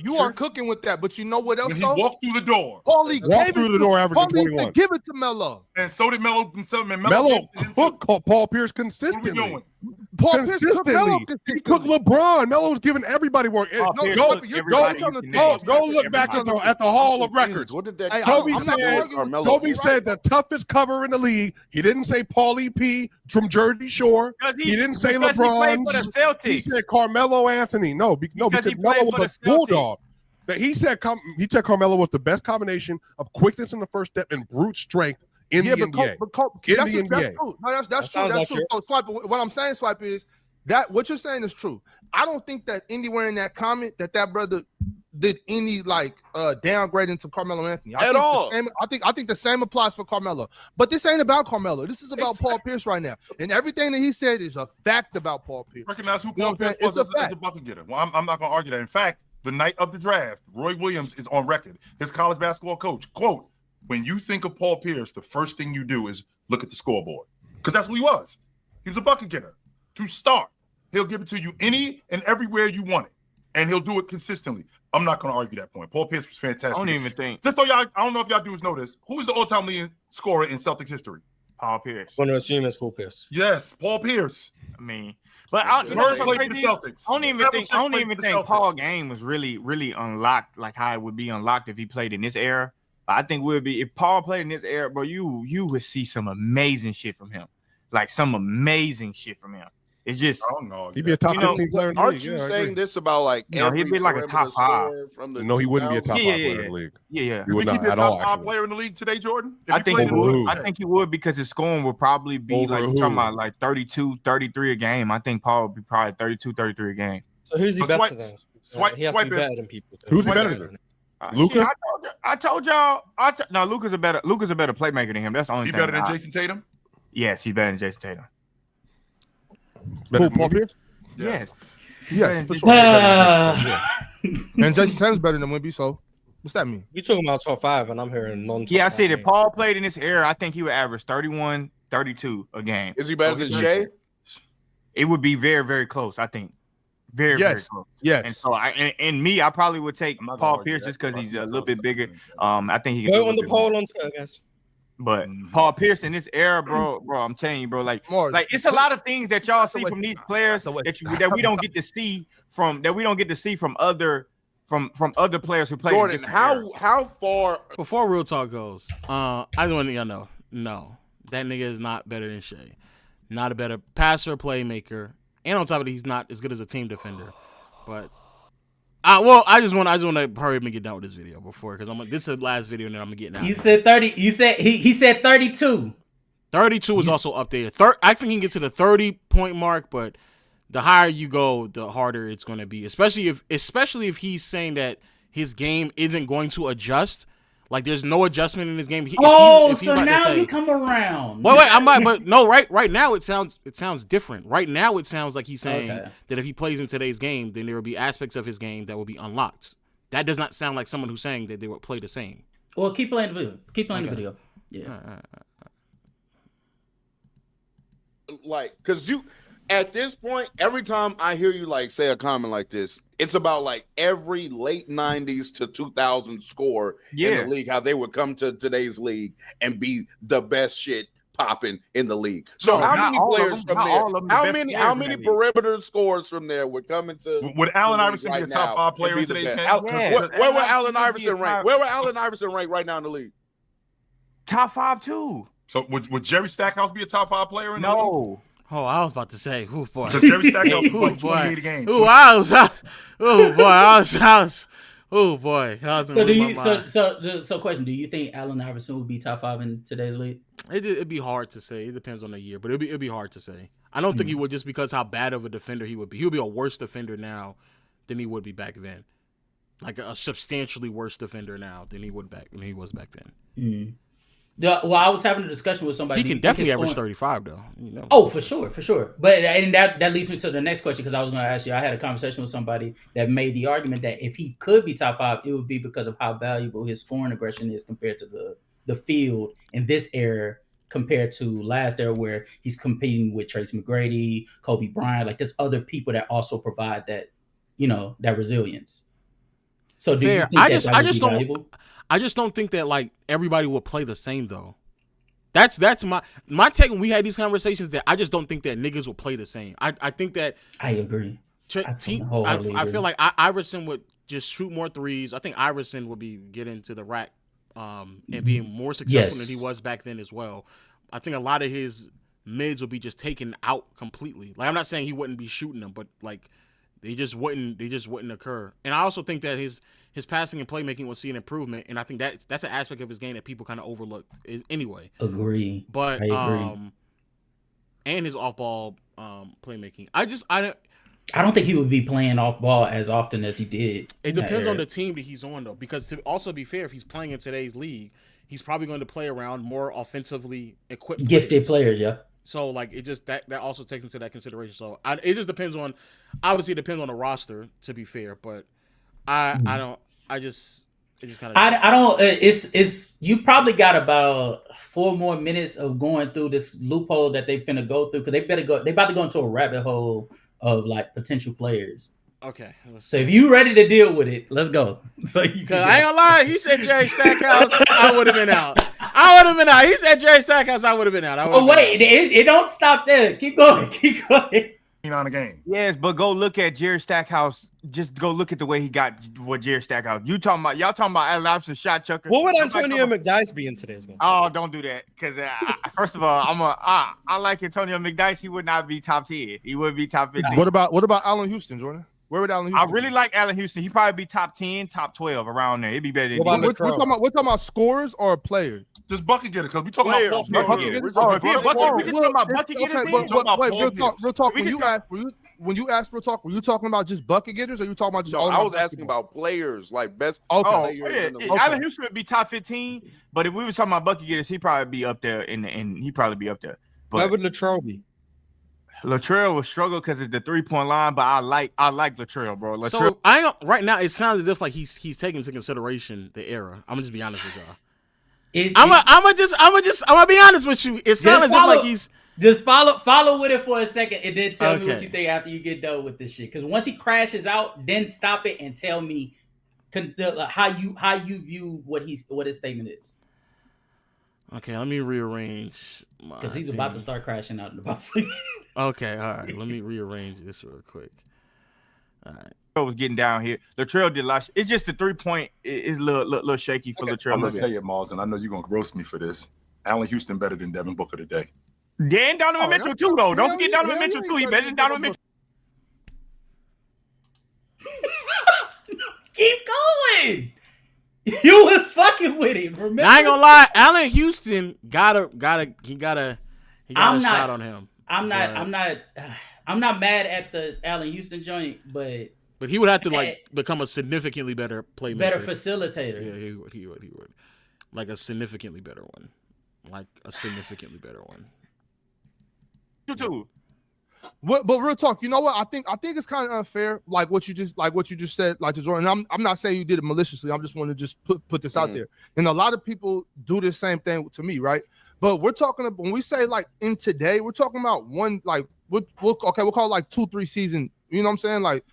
you are cooking with that, but you know what else? He walked through the door. Walked through the door, averaging 21. Give it to Melo. And so did Melo. Melo cooked Paul Pierce consistently. What are we doing? Paul Pierce cooked Melo He cooked LeBron. Melo was giving everybody work. Go look back at the Hall of Records. What did that? Kobe said the toughest cover in the league. He didn't say Paulie P from Jersey Shore. He didn't say LeBron. He said Carmelo Anthony. No, because Melo was a bulldog. That he said Carmelo was the best combination of quickness in the first step and brute strength in the NBA. That's true. No, that's true. That's true. So, Swipe, what I'm saying, Swipe, is that what you're saying is true. I don't think that anywhere in that comment that brother did any downgrading to Carmelo Anthony at all. I think the same applies for Carmelo. But this ain't about Carmelo. This is about Paul Pierce right now, and everything that he said is a fact about Paul Pierce. Recognize who Paul Pierce was as a bucket getter. Well, I'm not going to argue that. In fact, the night of the draft, Roy Williams is on record. His college basketball coach, quote, "When you think of Paul Pierce, the first thing you do is look at the scoreboard." Because that's who he was. He was a bucket getter. To start, he'll give it to you any and everywhere you want it. And he'll do it consistently. I'm not going to argue that point. Paul Pierce was fantastic. I don't even think. Just so y'all, I don't know if y'all dudes know this. Who is the all-time leading scorer in Celtics history? Paul Pierce. I'm going to assume it's Paul Pierce. Yes, Paul Pierce. I mean, but I don't even think Paul game was really unlocked like how it would be unlocked if he played in this era. I think if Paul played in this era, bro, you would see some amazing shit from him. Like some amazing shit from him. It's just I don't know. He'd be a top 15 player in the league. Aren't you saying this about like he'd be like a top 5? No, he wouldn't be a top 5 player in the league. Yeah. He would not be a at all. top 5 player in the league today, Jordan? I think he would. I think he would because his scoring would probably be talking about like 32, 33 a game. I think Paul would be probably 32, 33 a game. So who's he better than? He has to be better than people. Who's he better than? Luka? I told y'all. No, Luka's a better playmaker than him. That's the only thing. He better than Jason Tatum? Yes, he's better than Jason Tatum. Who, Paul Pierce? Yes. Yes, for sure. And Jason Tatum's better than Wemby, so what's that mean? You're talking about top 5, and I'm hearing non-top 5. Yeah, I said if Paul played in this era, I think he would average 31, 32 a game. Is he better than Shea? It would be very, very close, I think. Very close. Yes. And so I probably would take Paul Pierce just because he's a little bit bigger. I think he can go on the poll on Twitter, guys. But Paul Pierce in this era, bro, I'm telling you, bro, like it's a lot of things that y'all see from these players that we don't get to see from other players who play. Jordan, how far before real talk goes? I just want y'all know, no, that nigga is not better than Shea, not a better passer, playmaker, and on top of it, he's not as good as a team defender. But I just want to hurry up and get done with this video before because this is the last video and then I'm gonna get out. You said 30. You said he said 32. 32 is also up there. I think he can get to the 30-point mark, but the higher you go, the harder it's going to be. Especially if he's saying that his game isn't going to adjust. Like there's no adjustment in his game. So now you come around. Wait, but no, right now it sounds different. Right now it sounds like he's saying that if he plays in today's game, then there will be aspects of his game that will be unlocked. That does not sound like someone who's saying that they would play the same. Well, keep playing the video. The video. Yeah. Like, because you, at this point, every time I hear you like say a comment like this, it's about like every late 90s to 2000 score in the league, how they would come to today's league and be the best shit popping in the league. So how many players from there? How many perimeter scores from there would come into? Would Allen Iverson be a top 5 player in today's game? Where would Allen Iverson rank? Where would Allen Iverson rank right now in the league? Top 5 too. So would Jerry Stackhouse be a top 5 player in the league? Oh, I was about to say, boy. So Jerry Stackhouse was like 28 a game. So question, do you think Allen Iverson would be top 5 in today's league? It'd be hard to say. It depends on the year, but it'd be hard to say. I don't think he would just because how bad of a defender he would be. He would be a worse defender now than he would be back then. Like a substantially worse defender now than he was back then. Mm. Well, I was having a discussion with somebody. He can definitely average 35, though. You know. Oh, for sure. But that leads me to the next question because I was going to ask you. I had a conversation with somebody that made the argument that if he could be top 5, it would be because of how valuable his scoring aggression is compared to the field in this era compared to last era where he's competing with Tracy McGrady, Kobe Bryant. Like there's other people that also provide that, that resilience. So do you think I just don't think that like everybody will play the same though. That's my take when we had these conversations, that I just don't think that niggas will play the same. I think that I agree. I feel like Iverson would just shoot more threes. I think Iverson would be getting to the rack and being more successful than he was back then as well. I think a lot of his mids would be just taken out completely. Like, I'm not saying he wouldn't be shooting them, but like they just wouldn't occur. And I also think that his passing and playmaking will see an improvement, and I think that's an aspect of his game that people kind of overlooked anyway. Agree. But I agree. And his off-ball playmaking. I don't think he would be playing off ball as often as he did. It depends on the team that he's on, though, because to also be fair, if he's playing in today's league, he's probably going to play around more offensively equipped, gifted players. Yeah. So like it just that also takes into that consideration. So it just depends on, obviously it depends on the roster, to be fair, but it's you probably got about 4 more minutes of going through this loophole that they finna go through, because they about to go into a rabbit hole of like potential players. Okay. So if you ready to deal with it, let's go. So you Cause I ain't gonna lie, he said Jerry Stackhouse, I would have been out. He said Jerry Stackhouse, I would have been out. Oh wait, it don't stop there. Keep going. On the game. Yes, but go look at Jerry Stackhouse. Just go look at the way he got what Jerry Stackhouse. Y'all talking about Allen Iverson shot chucker. What would Antonio McDyess be in today's game? Oh, don't do that. Because first of all, I like Antonio McDyess. He would not be top 10. He would be top 15. What about Allen Houston, Jordan? Where would Allen Houston I really like Allen Houston. He'd probably be top 10, top 12 around there. It'd be better than we're talking about scorers or players? Just bucket getter, because we talking Players. about Bucket getters. If he a bucket, we just talking about bucket getters. Real talk. When you asked real talk, were you talking about just bucket getters, or you talking about just? No, I was asking about players, like best players. In the league. Allen Houston would be top 15, but if we were talking about bucket getters, he'd probably be up there, and he'd probably be up there. But where would Latrell be? Latrell will struggle because it's the 3-point line, but I like Latrell, bro. Latrell. So right now it sounds as if like he's taking into consideration the era. I'm gonna just be honest with y'all. I'm gonna be honest with you. It sounds as if like he's just follow with it for a second, and then tell me what you think after you get done with this shit. Because once he crashes out, then stop it and tell me how you view what his statement is. Okay, let me rearrange. Because he's about to start crashing out in about 3 minutes. Okay, all right. Let me rearrange this real quick. All right. Latrell was getting down here. Latrell did a lot. It's just the 3-point is a little shaky for Latrell. I'm gonna say it, Mars, and I know you're gonna roast me for this. Allen Houston better than Devin Booker today. Dan Donovan Mitchell too, though. Don't forget Donovan Mitchell too. He better than Donovan Mitchell. Keep going. You was fucking with him. Remember? I ain't gonna lie, Allen Houston got a shot on him. I'm not mad at the Allen Houston joint, but he would have to like become a significantly better playmaker, better facilitator. Yeah, he would, like a significantly better one, Too. But real talk, you know what? I think it's kind of unfair, like what you just said, like to Jordan. I'm not saying you did it maliciously. I'm just want to just put this out there. And a lot of people do this same thing to me, right? But we're talking about, when we say like in today, we're talking about one, like we'll call it like 2-3 season. You know what I'm saying? Like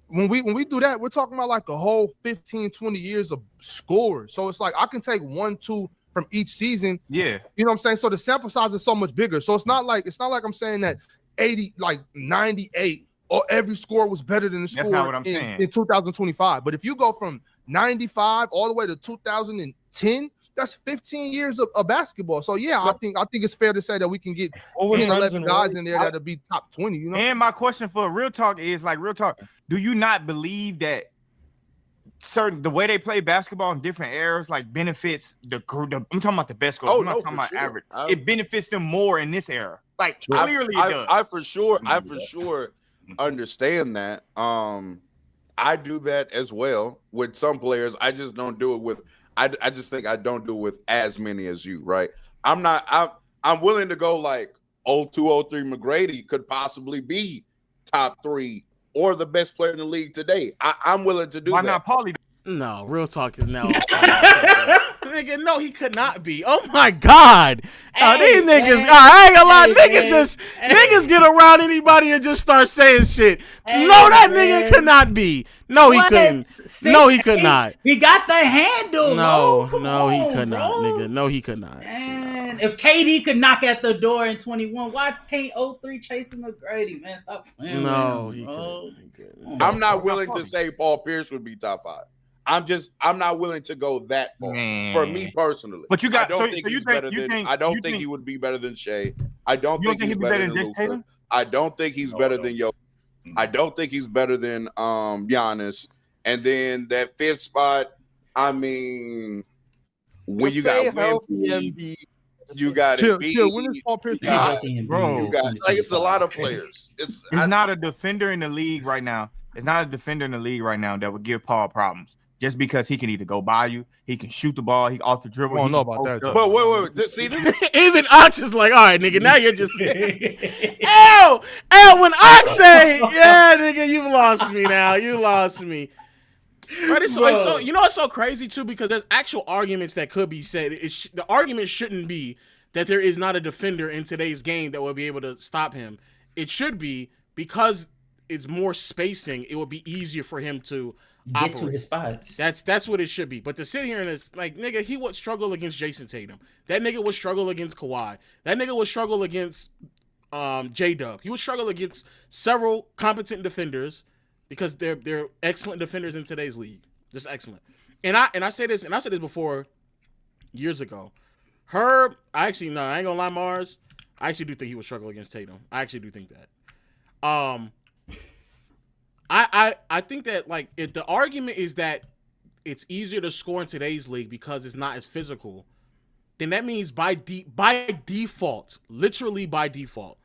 when we do that, we're talking about like a whole 15, 20 years of scores. So it's like I can take 1-2 from each season. Yeah. You know what I'm saying? So the sample size is so much bigger. So it's not like I'm saying that 80, like 98, or every score was better than the score in 2025. But if you go from 95 all the way to 2010, that's 15 years of basketball. So yeah, I think it's fair to say that we can get 10, 11 guys in there that'll be top 20. You know. And my question for real talk is like real talk. Do you not believe that the way they play basketball in different eras like benefits the I'm talking about the best score. I'm not talking about average. It benefits them more in this era. Like clearly it does. I for sure understand that. I do that as well with some players. I just don't do it with I just think I don't do it with as many as you, right? I'm willing to go like 02-03 McGrady could possibly be top 3 or the best player in the league today. I'm willing to do that. Why not Paulie? No, real talk is now. Nigga, no, he could not be. Oh my God. These niggas, I ain't gonna lie, niggas get around anybody and just start saying shit. No, that nigga could not be. No, he couldn't. No, he could not. He got the handle. No, he could not, nigga. No, he could not. man. If KD could knock at the door in 21, why can't 03 Chasing McGrady, man? Stop playing. No, with him, bro. I'm not willing to say Paul Pierce would be top 5. I'm not willing to go that far for me personally. But you got. I don't think he's better than. I don't think he would be better than Shea. I don't think he's better than Luka. I don't think he's better than Jokic. I don't think he's better than Giannis. And then that fifth spot, I mean, when you got Wemby, you got Embiid. When is Paul Pierce? Bro, you got like it's a lot of players. He's not a defender in the league right now. It's not a defender in the league right now that would give Paul problems. Just because he can either go by you, he can shoot the ball, he off the dribble. I don't know about that. But wait. See, this even Ox is like, all right, nigga, now you're just L when Ox say, yeah, nigga, you lost me now. You lost me. Right, so you know what's so crazy too, because there's actual arguments that could be said. The argument shouldn't be that there is not a defender in today's game that will be able to stop him. It should be because it's more spacing. It would be easier for him to get to his spots. That's what it should be. But to sit here and it's like, nigga, he would struggle against Jason Tatum. That nigga would struggle against Kawhi. That nigga would struggle against J-Dub. He would struggle against several competent defenders because they're excellent defenders in today's league. Just excellent. And I say this, and I said this before years ago. Herb, I ain't gonna lie, Mars. I actually do think he would struggle against Tatum. I actually do think that. I think that, like, if the argument is that it's easier to score in today's league because it's not as physical, then that means by default, literally by default,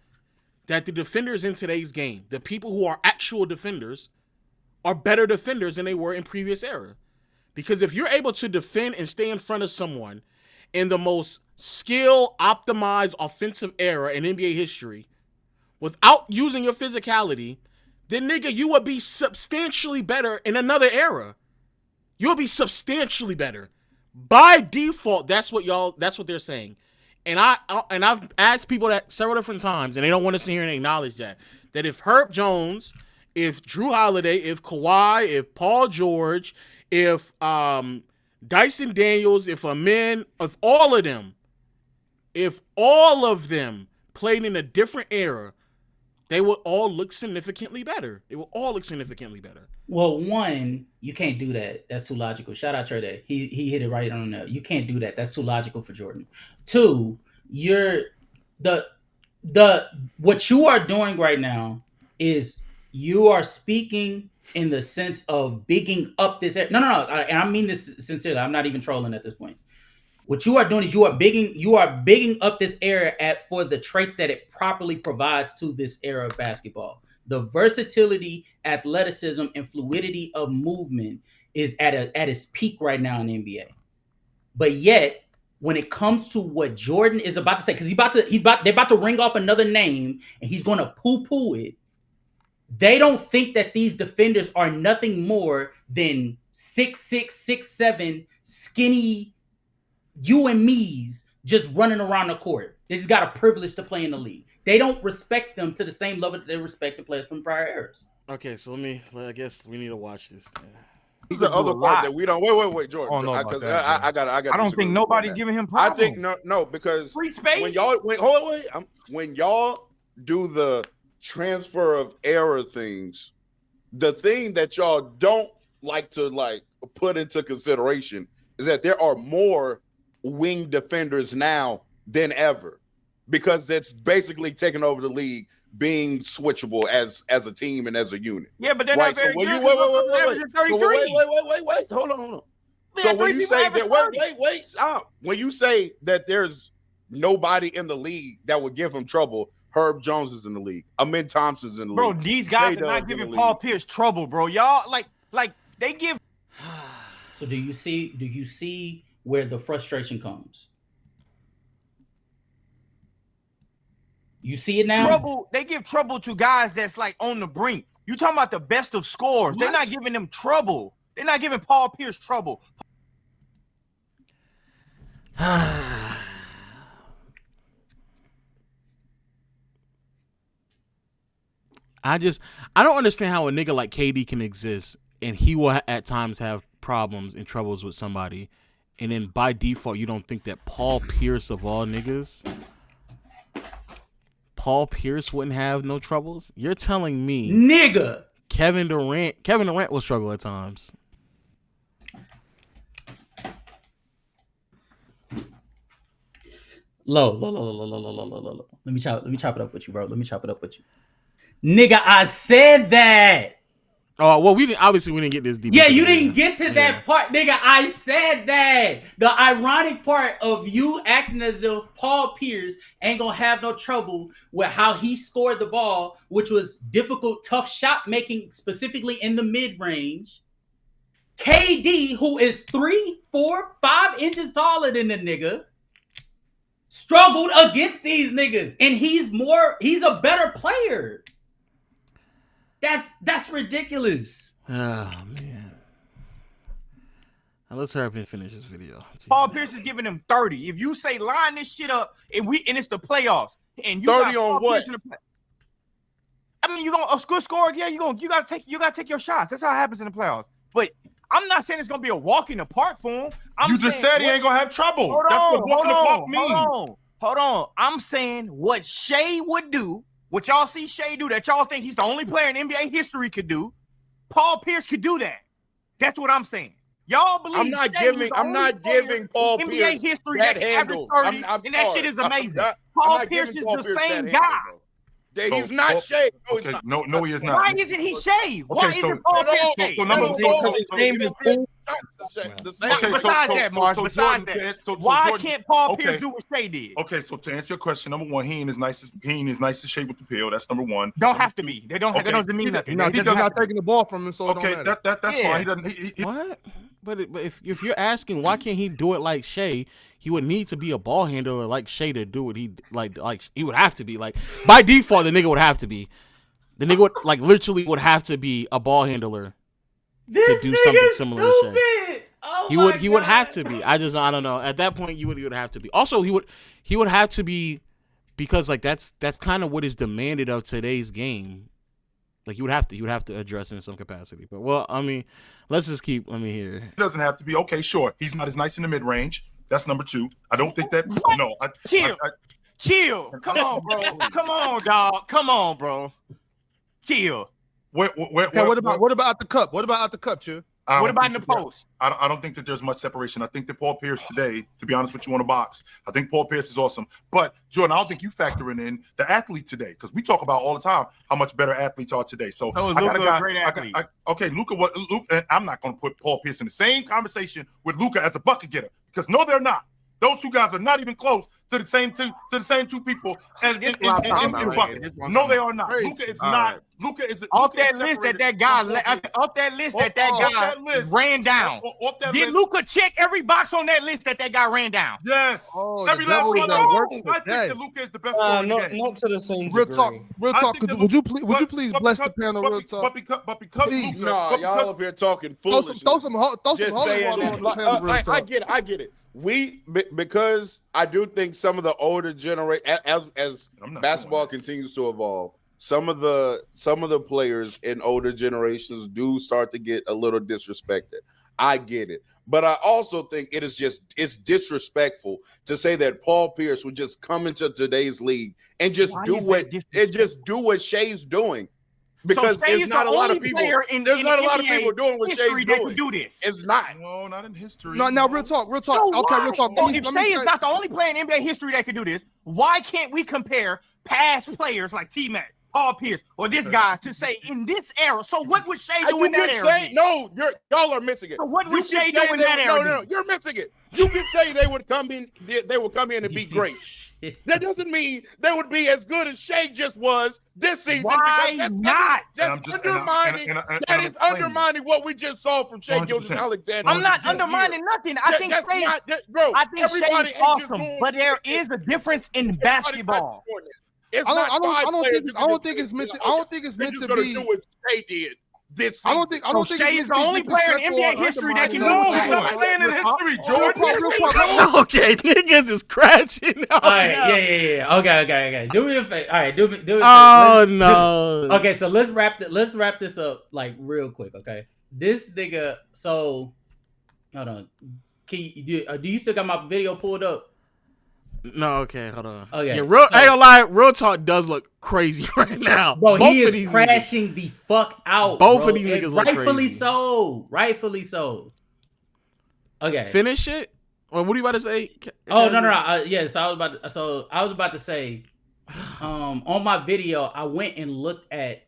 that the defenders in today's game, the people who are actual defenders, are better defenders than they were in previous era. Because if you're able to defend and stay in front of someone in the most skill-optimized offensive era in NBA history without using your physicality, then nigga, you would be substantially better in another era. You'll be substantially better. By default, that's what they're saying. And I've asked people that several different times, and they don't want to sit here and acknowledge that if Herb Jones, if Drew Holiday, if Kawhi, if Paul George, if Dyson Daniels, if all of them played in a different era, they will all look significantly better. They will all look significantly better. Well, one, you can't do that. That's too logical. Shout out Trey. He hit it right on the. You can't do that. That's too logical for Jordan. Two, what you are doing right now is you are speaking in the sense of bigging up this. No. And I mean this sincerely. I'm not even trolling at this point. What you are doing is you are bigging up this era for the traits that it properly provides to this era of basketball. The versatility, athleticism, and fluidity of movement is at its peak right now in the NBA. But yet, when it comes to what Jordan is about to say, because they're about to ring off another name and he's going to poo-poo it. They don't think that these defenders are nothing more than 6'6", 6'7", skinny you and me's just running around the court. They just got a privilege to play in the league. They don't respect them to the same level that they respect the players from prior eras. Okay, so I guess we need to watch this. This is the other part that we don't. Wait, Jordan. I got. I don't think nobody's giving him problems. I think no, because free space. When y'all do the transfer of era things, the thing that y'all don't like to put into consideration is that there are more wing defenders now than ever, because it's basically taking over the league, being switchable as a team and as a unit. Yeah, but they're not very good. Wait. Hold on. So when you say that, stop. When you say that there's nobody in the league that would give him trouble, Herb Jones is in the league. Amin Thompson's in the league. Bro, these guys are not giving Paul Pierce trouble, bro. Y'all like they give. So do you see where the frustration comes? You see it now? Trouble. They give trouble to guys that's like on the brink. You talking about the best of scores. They're not giving them trouble. They're not giving Paul Pierce trouble. I don't understand how a nigga like KD can exist and he will at times have problems and troubles with somebody, and then by default you don't think that Paul Pierce of all niggas, Paul Pierce wouldn't have no troubles? You're telling me, nigga, Kevin Durant will struggle at times. Low. Let me chop it up with you, bro. Nigga, I said that. Oh well, we didn't get this deep. Yeah, you didn't get to that part, nigga. I said that. The ironic part of you acting as if Paul Pierce ain't gonna have no trouble with how he scored the ball, which was difficult, tough shot making, specifically in the mid range. KD, who is 3, 4, 5 inches taller than the nigga, struggled against these niggas, and he's a better player. That's ridiculous. Oh man. Now let's hurry up and finish this video. Jesus. Paul Pierce is giving him 30. If you say line this shit up and it's the playoffs and you 30 on what? I mean, you gonna a good score, yeah, you gotta take your shots. That's how it happens in the playoffs. But I'm not saying it's gonna be a walk in the park for him. You just said he ain't gonna have trouble. That's what walk in the park means. Hold on. I'm saying what Shea would do, what y'all see Shea do, that y'all think he's the only player in NBA history could do. Paul Pierce could do that. That's what I'm saying. Y'all believe I'm not giving Paul NBA Pierce history that can handle. average 30, and that shit is amazing. Paul Pierce is the same guy. He's not Shea. No, he is not. Why isn't he Shea? Why isn't Paul Pierce Shea? Because his name is the same. Besides that, Mars, why can't Paul Pierce do what Shea did? Okay, so to answer your question, number one, he ain't as nice as shape with the pill. That's number one. Don't have to be. They don't mean nothing. No, he's not taking the ball from him, so okay, that's fine. He doesn't. What? But if you're asking why can't he do it like Shea, he would need to be a ball handler like Shea to do it. He he would have to be like by default. The nigga would have to be. The nigga would literally would have to be a ball handler to do something similar to Shea. Oh he would have to be. I don't know. At that point, he would have to be. Also, he would have to be because that's kind of what is demanded of today's game. Like you would have to address it in some capacity. But well, I mean, let's just keep. Let me hear. He doesn't have to be. Okay, sure. He's not as nice in the mid range. That's number two. I don't think that. What? No. Chill. Come on, bro. Come on, dog. Come on, bro. Chill. What about the cup? What about the cup, Chill? What about in the post? I don't think that there's much separation. I think that Paul Pierce today, to be honest with you on a box, I think Paul Pierce is awesome. But Jordan, I don't think you factoring in the athlete today because we talk about all the time how much better athletes are today. So I got a guy, great athlete. Okay, Luka. And I'm not going to put Paul Pierce in the same conversation with Luka as a bucket getter because no, they're not. Those two guys are not even close to the same two people in buckets. No, they are not. Luka is not. Luka is off that list that guy ran down. Did Luka check every box on that list that guy ran down? Yes. Every last one. I think that Luka is the best player in the game. Not to the same degree. Real talk. Would you please bless the panel? Real talk. But because Luka, y'all up here talking foolish. Throw some holy water on the panel. Real talk. I get it. Because I do think some of the older generation, as basketball continues to evolve, some of the players in older generations do start to get a little disrespected. I get it. But I also think it's disrespectful to say that Paul Pierce would just come into today's league and just do what Shea's doing. Because there's not a lot of people. There's not a lot of people doing what Shea's doing. Do this. It's not. No, not in history. No, now real talk. So okay, real talk. If Shea is not the only player in NBA history that could do this, why can't we compare past players like T-Mac, Paul Pierce, or this guy to say in this era? So what would Shea do in that era? No, y'all are missing it. So what would Shea do in that era? No, you're missing it. You can say they would come in and be great. That doesn't mean they would be as good as Shea just was this season. Why not? That's undermining what we just saw from Shea Gilgeous-Alexander. I'm not undermining nothing. I think Shea's awesome, but there is a difference in basketball. I don't think it's meant to be. Do what Shea did. I don't think Shea's the only player in NBA history that can do it. Stop saying in history, Jordan. Okay, niggas is crashing. All right, yeah. Okay. Do me a favor. All right, do me. Oh no. Okay, so let's wrap this up like real quick. Okay, this nigga. So hold on. do you still got my video pulled up? No, okay, hold on. Okay, yeah, I ain't gonna lie, real talk does look crazy right now. Bro, Both he of is these crashing niggas. the fuck out. Both bro. of these niggas look rightfully crazy. so. Rightfully so. Okay. Finish it. Or what are you about to say? Oh no. Yes, I was about to say. On my video, I went and looked at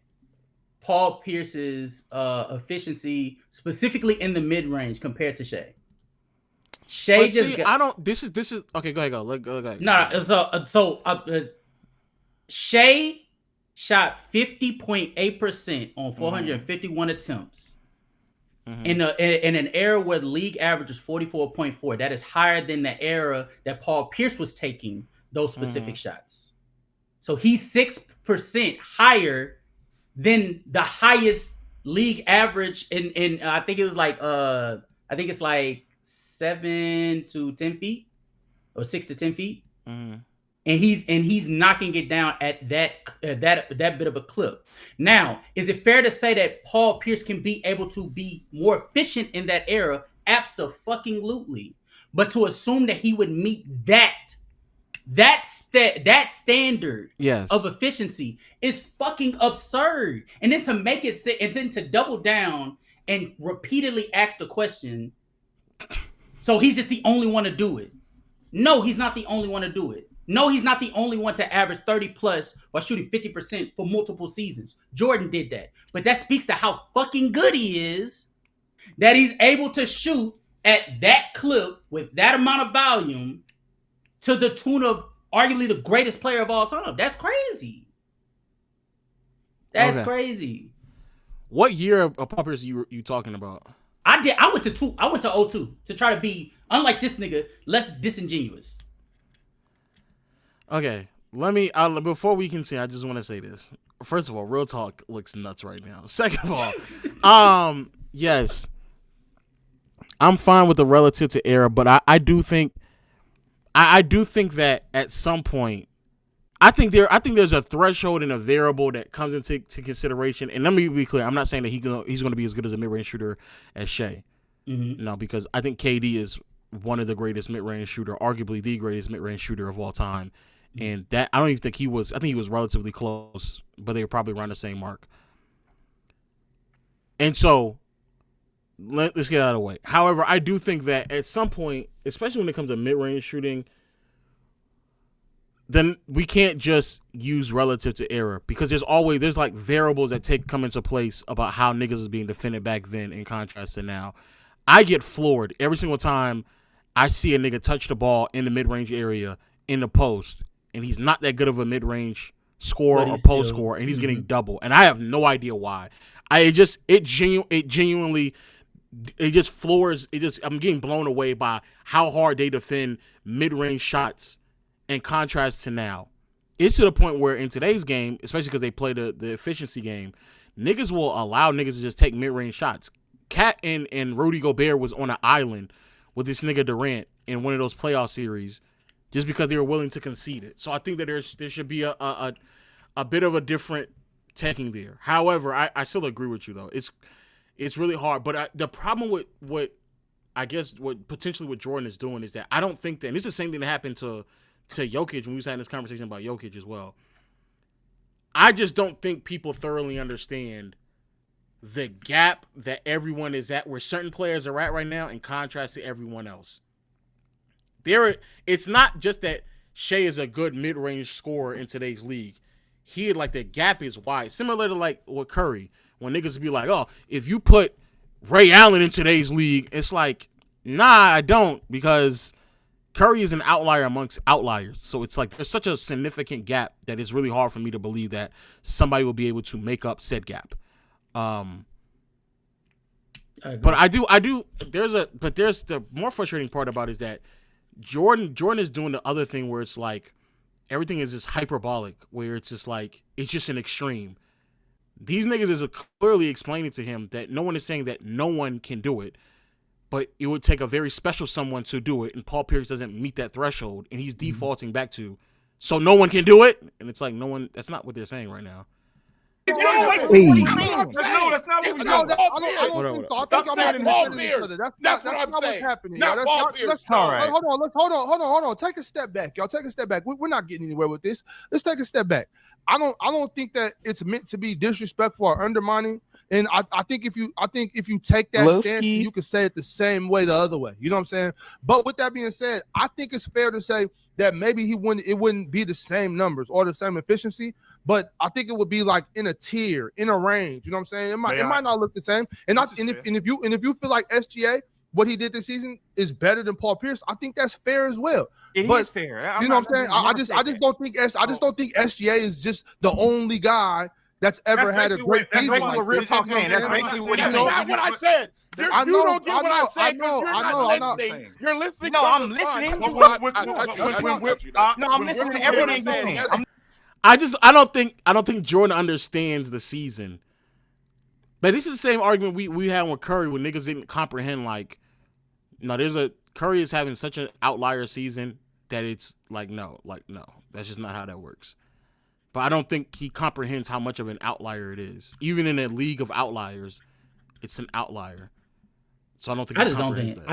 Paul Pierce's efficiency, specifically in the mid range, compared to Shea. Shea I don't. This is okay. Go ahead. Go ahead. No. Shea shot 50.8% on 451 attempts. In an era where the league average is 44.4, that is higher than the era that Paul Pierce was taking those specific shots. So he's 6% higher than the highest league average in I think it was like it's like 7 to 10 feet or 6 to 10 feet. And he's knocking it down at that bit of a clip. Now, is it fair to say that Paul Pierce can be able to be more efficient in that era? Abso-fucking-lutely. But to assume that he would meet that standard of efficiency is fucking absurd. And then to make it sit, and then to double down and repeatedly ask the question, so he's just the only one to do it. No, he's not the only one to do it. No, he's not the only one to average 30 plus while shooting 50% for multiple seasons. Jordan did that. But that speaks to how fucking good he is, that he's able to shoot at that clip with that amount of volume to the tune of arguably the greatest player of all time. That's crazy. That's crazy. What year of Poppers you talking about? I went to 02 to try to be, unlike this nigga, less disingenuous. Okay, before we continue, I just want to say this. First of all, real talk looks nuts right now. Second of all, yes, I'm fine with the relative to era, but I do think that at some point, I think there's a threshold and a variable that comes into consideration. And let me be clear, I'm not saying that he's going to be as good as a mid-range shooter as Shea. No, because I think KD is one of the greatest mid-range shooter, arguably the greatest mid-range shooter of all time. And that I don't even think he was. I think he was relatively close, but they were probably around the same mark. And so, let's get out of the way. However, I do think that at some point, especially when it comes to mid-range shooting, then we can't just use relative to era, because there's like variables that come into place about how niggas is being defended back then in contrast to now. I get floored every single time I see a nigga touch the ball in the mid-range area in the post, and he's not that good of a mid-range scorer or post scorer, and he's getting double, and I have no idea why. It just floors. I'm getting blown away by how hard they defend mid-range shots in contrast to now. It's to the point where in today's game, especially because they play the efficiency game, niggas will allow niggas to just take mid-range shots. Cat and Rudy Gobert was on an island with this nigga Durant in one of those playoff series just because they were willing to concede it. So I think that there should be a bit of a different taking there. However, I still agree with you though. It's really hard. But the problem with what Jordan is doing is that I don't think that, and it's the same thing that happened to Jokic when we was having this conversation about Jokic as well. I just don't think people thoroughly understand the gap that everyone is at, where certain players are at right now, in contrast to everyone else. It's not just that Shea is a good mid-range scorer in today's league. The gap is wide. Similar to like with Curry, when niggas be like, oh, if you put Ray Allen in today's league, it's like, nah, I don't, because Curry is an outlier amongst outliers. So it's like there's such a significant gap that it's really hard for me to believe that somebody will be able to make up said gap. But I do. There's the more frustrating part about it is that Jordan is doing the other thing where it's like everything is just hyperbolic, where it's just like it's just an extreme. These niggas is clearly explaining to him that no one is saying that no one can do it, but it would take a very special someone to do it, and Paul Pierce doesn't meet that threshold, and he's defaulting back to, so no one can do it, and it's like no one. That's not what they're saying right now. Hey. No, that's not what we No, do. I don't think so. I think y'all might be misunderstanding each other. That's not what's happening. Hold on. Take a step back, y'all. Take a step back. We're not getting anywhere with this. Let's take a step back. I don't think that it's meant to be disrespectful or undermining. And I think if you take that stance, you can say it the same way the other way. You know what I'm saying? But with that being said, I think it's fair to say that maybe it wouldn't be the same numbers or the same efficiency, but I think it would be like in a tier, in a range. You know what I'm saying? It might not look the same. And if you feel like SGA, what he did this season is better than Paul Pierce, I think that's fair as well. It is fair. You know what I'm saying? I just don't think SGA is just the only guy that's ever had a great season. That's basically what real talk saying. That's basically what he's saying. That's not what I said. You don't get what I'm saying. You're not listening. You're listening. No, I'm listening. No, I'm listening to everything you're saying. I don't think Jordan understands the season. But this is the same argument we had with Curry when niggas didn't comprehend Curry is having such an outlier season that it's no, that's just not how that works. But I don't think he comprehends how much of an outlier it is. Even in a league of outliers, it's an outlier. So I don't think I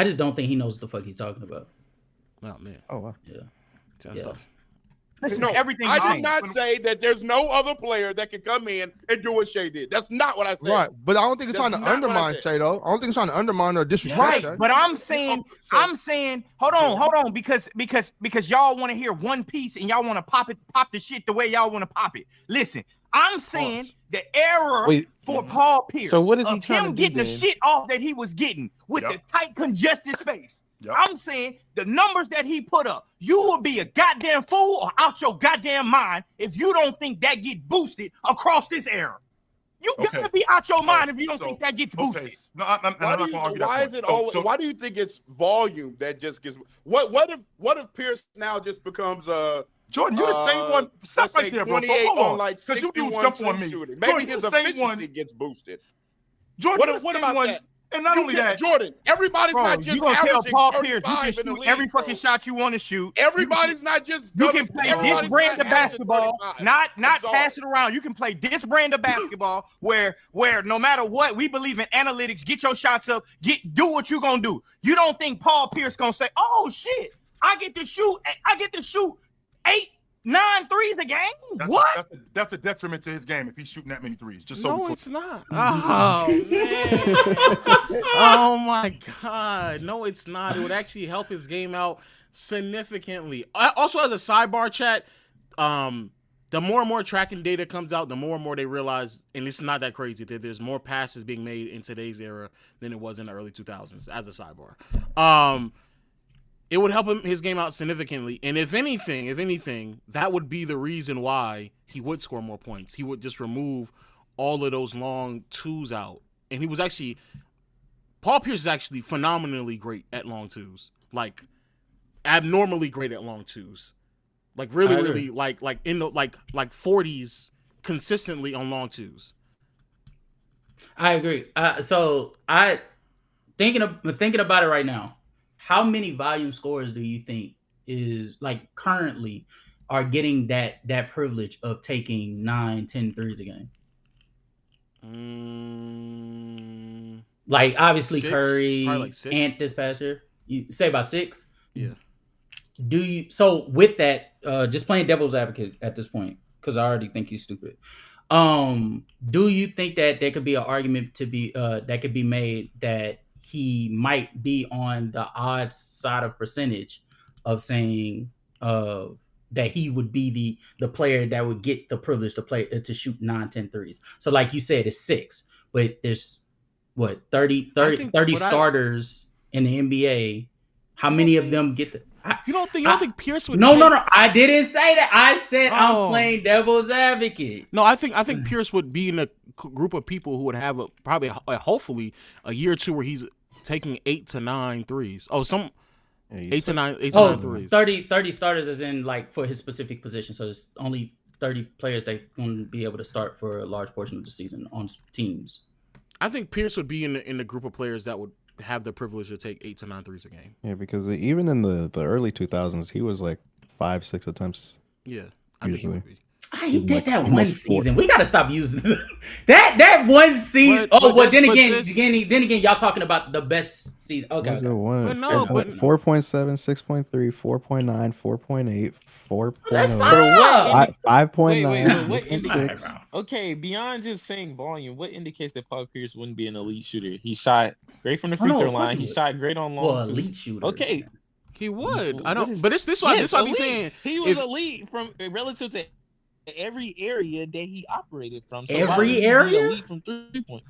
just don't think he knows what the fuck he's talking about. Oh man. Oh wow. Yeah. That's tough. Listen, everything I did not say that there's no other player that can come in and do what Shea did. That's not what I said. Right, but I don't think it's trying to undermine Shea, though. I don't think it's trying to undermine or disrespect. Right, but I'm saying, hold on, because y'all want to hear one piece and y'all want to pop the shit the way y'all want to pop it. Listen, I'm saying the error for Paul Pierce. So what is he trying to do, getting the shit off that he was getting with the tight, congested space. I'm saying the numbers that he put up, you will be a goddamn fool or out your goddamn mind if you don't think that get boosted across this era. You gotta be out your mind if you don't think that gets boosted. No, I'm not going to argue that point. Why do you think it's volume that just gets? What if Pierce now just becomes Jordan, you're the same one. Stop right there, bro. So hold on, because you dudes jump on me. Shooting. Maybe his efficiency gets boosted. Jordan, what about that? And not only that, Jordan, everybody's not just you gonna tell Paul Pierce you can shoot every league, fucking shot you want to shoot. Everybody's not just. You can play this brand of basketball, not pass it around. You can play this brand of basketball where no matter what, we believe in analytics. Get your shots up. Do what you gonna do. You don't think Paul Pierce gonna say, "Oh shit, I get to shoot 8, 9 threes a game"? That's a detriment to his game if he's shooting that many threes. Just no, it's not. Oh man! Oh my God! No, it's not. It would actually help his game out significantly. Also, as a sidebar, chat, the more and more tracking data comes out, the more and more they realize, and it's not that crazy, that there's more passes being made in today's era than it was in the early 2000s. As a sidebar, it would help his game out significantly. And if anything, that would be the reason why he would score more points. He would just remove all of those long twos out. And Paul Pierce is actually phenomenally great at long twos. Like, abnormally great at long twos. Like, really, like in the, like 40s consistently on long twos. I agree. So thinking about it right now. How many volume scorers do you think is currently are getting that privilege of taking 9, 10 threes a game? Obviously 6, Curry, Ant this past year. You say about 6? Yeah. So with that, just playing devil's advocate at this point, because I already think he's stupid. Do you think that there could be an argument that could be made that he might be on the odd side of percentage of saying that he would be the player that would get the privilege to shoot 9, 10 threes? So like you said, it's 6, but there's 30 starters in the NBA. How many of them get the? You don't think Pierce would? No. I didn't say that. I said I'm playing devil's advocate. No, I think Pierce would be in a group of people who would have hopefully a year or two where he's taking 8 to 9 threes. 8 to 9 threes. 30 starters is in for his specific position. So there's only 30 players that going to be able to start for a large portion of the season on teams. I think Pierce would be in the group of players that would have the privilege to take 8 to 9 threes a game. Yeah, because even in the early 2000s, he was 5-6 attempts. Yeah, I think he would be. He did that one season. We gotta stop using that one season. Then again, y'all talking about the best season. Okay. But no, 4.7, 6.3, 4.9, 4.8, 4.0. That's fine. 5.9. What indicates? Okay, beyond just saying volume, what indicates that Paul Pierce wouldn't be an elite shooter? He shot great from the free throw line. He shot great on long. Well, elite shooter. Okay. He would. I don't. But this why I be saying he was elite from relative to every area that he operated from. So every area elite from 3-point.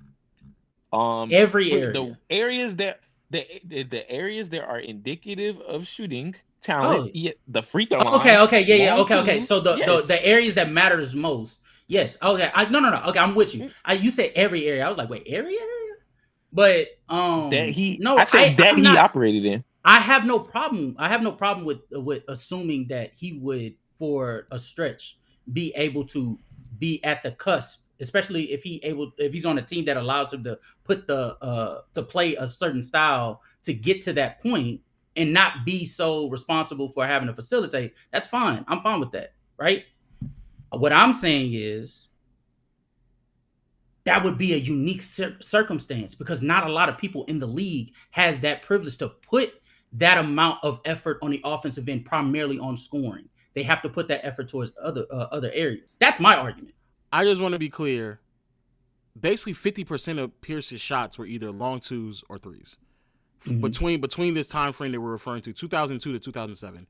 Every area. The areas that the areas that are indicative of shooting talent. Yeah, the free throw line. Okay. Okay. So the areas that matters most. Yes. Okay. No. Okay, I'm with you. You said every area. I was like, wait, area? But I said he operated in. I have no problem. with assuming that he would, for a stretch, be able to be at the cusp, especially if he's on a team that allows him to put to play a certain style to get to that point and not be so responsible for having to facilitate. That's fine. I'm fine with that, right? What I'm saying is that would be a unique circumstance because not a lot of people in the league has that privilege to put that amount of effort on the offensive end, primarily on scoring. They have to put that effort towards other areas. That's my argument. I just want to be clear. Basically, 50% of Pierce's shots were either long twos or threes. Mm-hmm. Between this time frame that we're referring to, 2002 to 2007.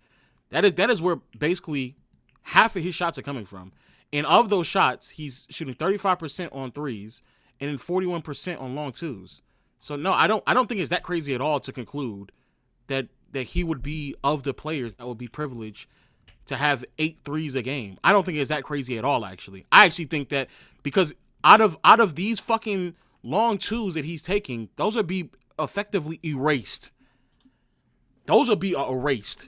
That is where basically half of his shots are coming from. And of those shots, he's shooting 35% on threes and then 41% on long twos. So no, I don't think it's that crazy at all to conclude that he would be of the players that would be privileged to have 8 threes a game. I don't think it's that crazy at all, actually. I actually think that because out of these fucking long twos that he's taking, those would be effectively erased. Those would be erased.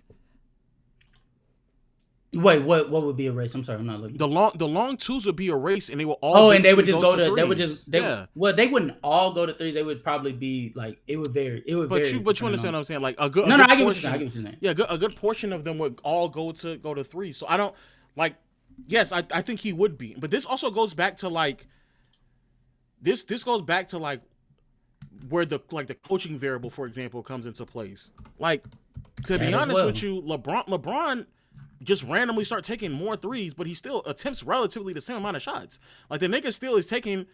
Wait, what would be erased? I'm sorry, I'm not looking. The long twos would be erased, and they will all. And they would just go to threes. They would just. They wouldn't all go to threes. They would probably be like it would vary. It would vary. But you understand what I'm saying? Like a good. No, I get what you're saying. Yeah, a good portion of them would all go to threes. So I don't like. Yes, I think he would be, but this also goes back to like. This goes back to like where the coaching variable, for example, comes into place. Like to be honest with you, LeBron just randomly start taking more threes, but he still attempts relatively the same amount of shots. Like the nigga still is taking,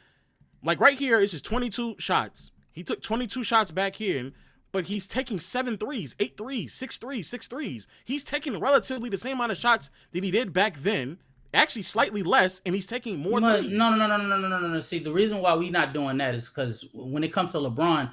like right here, it's just 22 shots. He took 22 shots back here, but he's taking 7 threes, 8 threes, 6 threes, 6 threes. He's taking relatively the same amount of shots that he did back then. Actually, slightly less, and he's taking more threes. No. See, the reason why we not doing that is because when it comes to LeBron,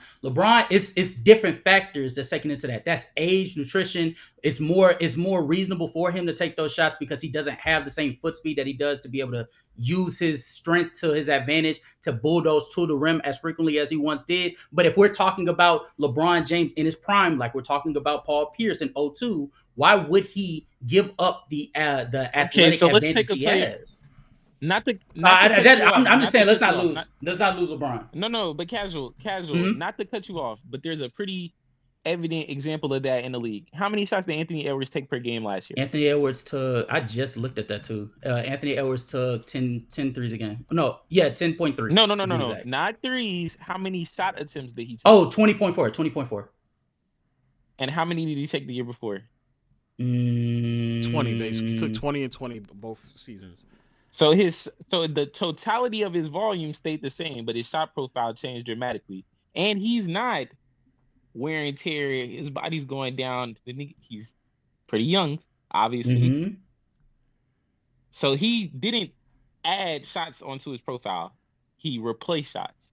it's different factors that's taken into that. That's age, nutrition. It's more reasonable for him to take those shots because he doesn't have the same foot speed that he does to be able to use his strength to his advantage to bulldoze to the rim as frequently as he once did. But if we're talking about LeBron James in his prime, like we're talking about Paul Pierce in 2002, why would he give up the athletic advantage he has? I'm just saying, let's not lose LeBron. No, but casual. Mm-hmm. Not to cut you off, but there's a pretty evident example of that in the league. How many shots did Anthony Edwards take per game last year? Anthony Edwards took, I just looked at that too. Anthony Edwards took 10 threes a game. No, yeah, 10.3. No. Not threes. How many shot attempts did he take? 20.4. And how many did he take the year before? 20 basically. He took 20 and 20 both seasons. So the totality of his volume stayed the same, but his shot profile changed dramatically. And he's not wear and tear. His body's going down. He's pretty young, obviously. Mm-hmm. So he didn't add shots onto his profile. He replaced shots.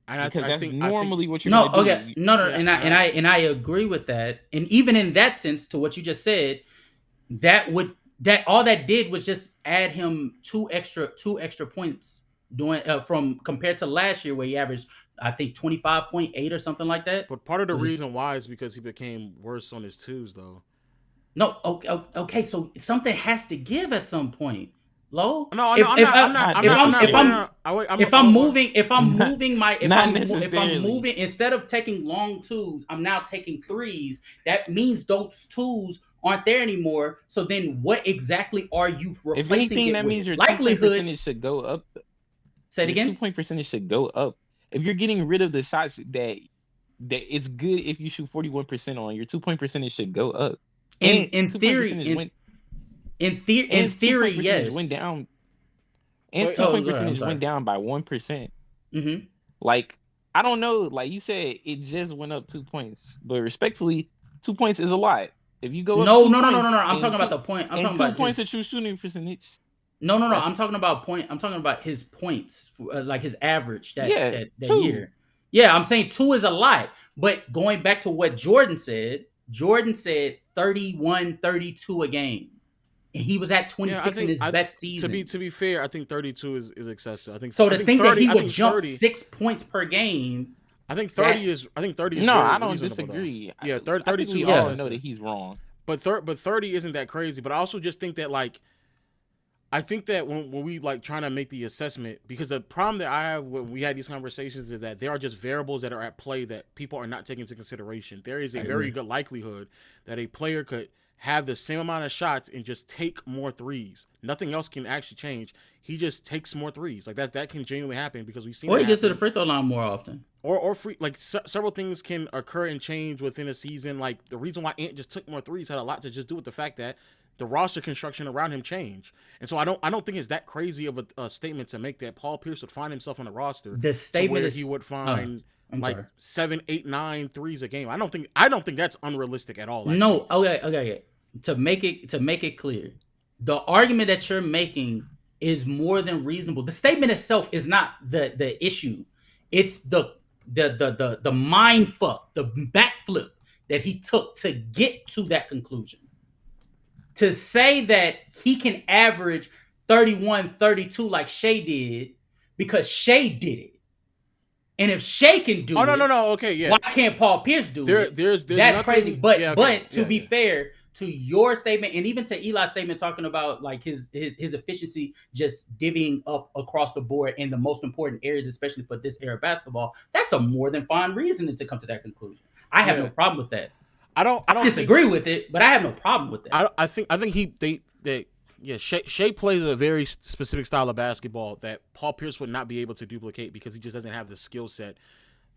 And that's normally what you're going to do. No, and I agree with that. And even in that sense, to what you just said, that all that did was just add him two extra points doing from compared to last year where he averaged, I think, 25.8 or something like that. But part of the reason why is because he became worse on his twos, though. No, okay, so something has to give at some point. Low. No, if I'm moving instead of taking long twos, I'm now taking threes. That means those twos aren't there anymore. So then what exactly are you replacing If anything, it that with? means your Likelihood 2-point percentage should go up. Say it again. 2-point percentage should go up. If you're getting rid of the shots that it's good if you shoot 41% on, your 2-point percentage should go up. In theory, in theory, yes. Went down. And 2-point percentage went down by 1%. Mm-hmm. Like, I don't know. Like you said, it just went up 2 points. But respectfully, 2 points is a lot. If you go up No. 2 points, I'm talking about the point. I'm talking about 2 points of true shooting percentage. No. I'm talking about point. I'm talking about his points, like his average that year. Yeah, I'm saying 2 is a lot. But going back to what Jordan said 31, 32 a game. And he was at 26 in his best season. To be fair, I think 32 is excessive. I think so. I The think thing 30, that he would jump 6 points per game. I think 30 is. I think 30 is. No, very I don't reasonable, disagree. Though. Yeah, 32. We all know that he's wrong. But 30 isn't that crazy. But I also just think that I think that when we trying to make the assessment, because the problem that I have when we had these conversations is that there are just variables that are at play that people are not taking into consideration. There is a very good likelihood that a player could have the same amount of shots and just take more threes. Nothing else can actually change. He just takes more threes. Like that can genuinely happen because we've seen. Or he gets to the free throw line more often. Or free, several things can occur and change within a season. Like the reason why Ant just took more threes had a lot to just do with the fact that the roster construction around him changed. And so I don't think it's that crazy of a statement to make that Paul Pierce would find himself on the roster the statement where he would find 7, 8, 9 threes a game. I don't think that's unrealistic at all. Actually. No, okay. To make it clear, the argument that you're making is more than reasonable. The statement itself is not the issue. It's the mind fuck, the backflip that he took to get to that conclusion. To say that he can average 31, 32 like Shea did because Shea did it. And if Shea can do it, no, okay, yeah. Why can't Paul Pierce do it? There's that's nothing, crazy. But yeah, okay, to be fair to your statement and even to Eli's statement talking about like his efficiency just divvying up across the board in the most important areas, especially for this era of basketball, that's a more than fine reason to come to that conclusion. I have no problem with that. I don't disagree with it, but I have no problem with that. I think Shea plays a very specific style of basketball that Paul Pierce would not be able to duplicate because he just doesn't have the skill set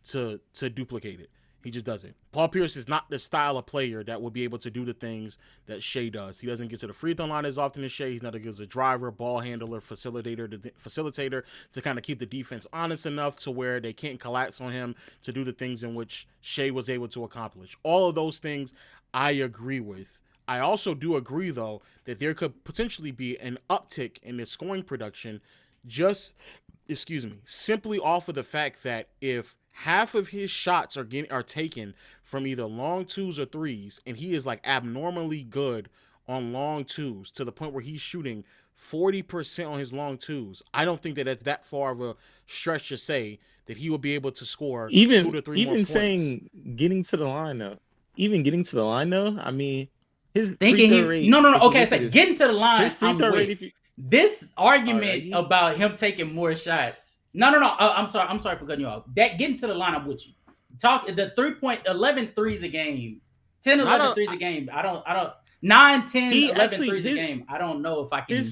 to duplicate it. He just doesn't. Paul Pierce is not the style of player that will be able to do the things that Shea does. He doesn't get to the free throw line as often as Shea. He's not a driver, ball handler, facilitator to kind of keep the defense honest enough to where they can't collapse on him to do the things in which Shea was able to accomplish. All of those things I agree with. I also do agree, though, that there could potentially be an uptick in the scoring production simply off of the fact that if half of his shots are taken from either long twos or threes, and he is abnormally good on long twos to the point where he's shooting 40% on his long twos. I don't think that that's that far of a stretch to say that he will be able to score 2 to 3 more points. Saying getting to the line though. I mean, his thinking free throw rate. No. Okay, it's like getting to the line. His free throw rate. This argument about him taking more shots. No. I'm sorry for cutting you off. That getting to the line, I'm with you. Talk the 11 threes a game. 10, 11 threes a game. I don't 9, 10, 11 threes a game. I don't know if I can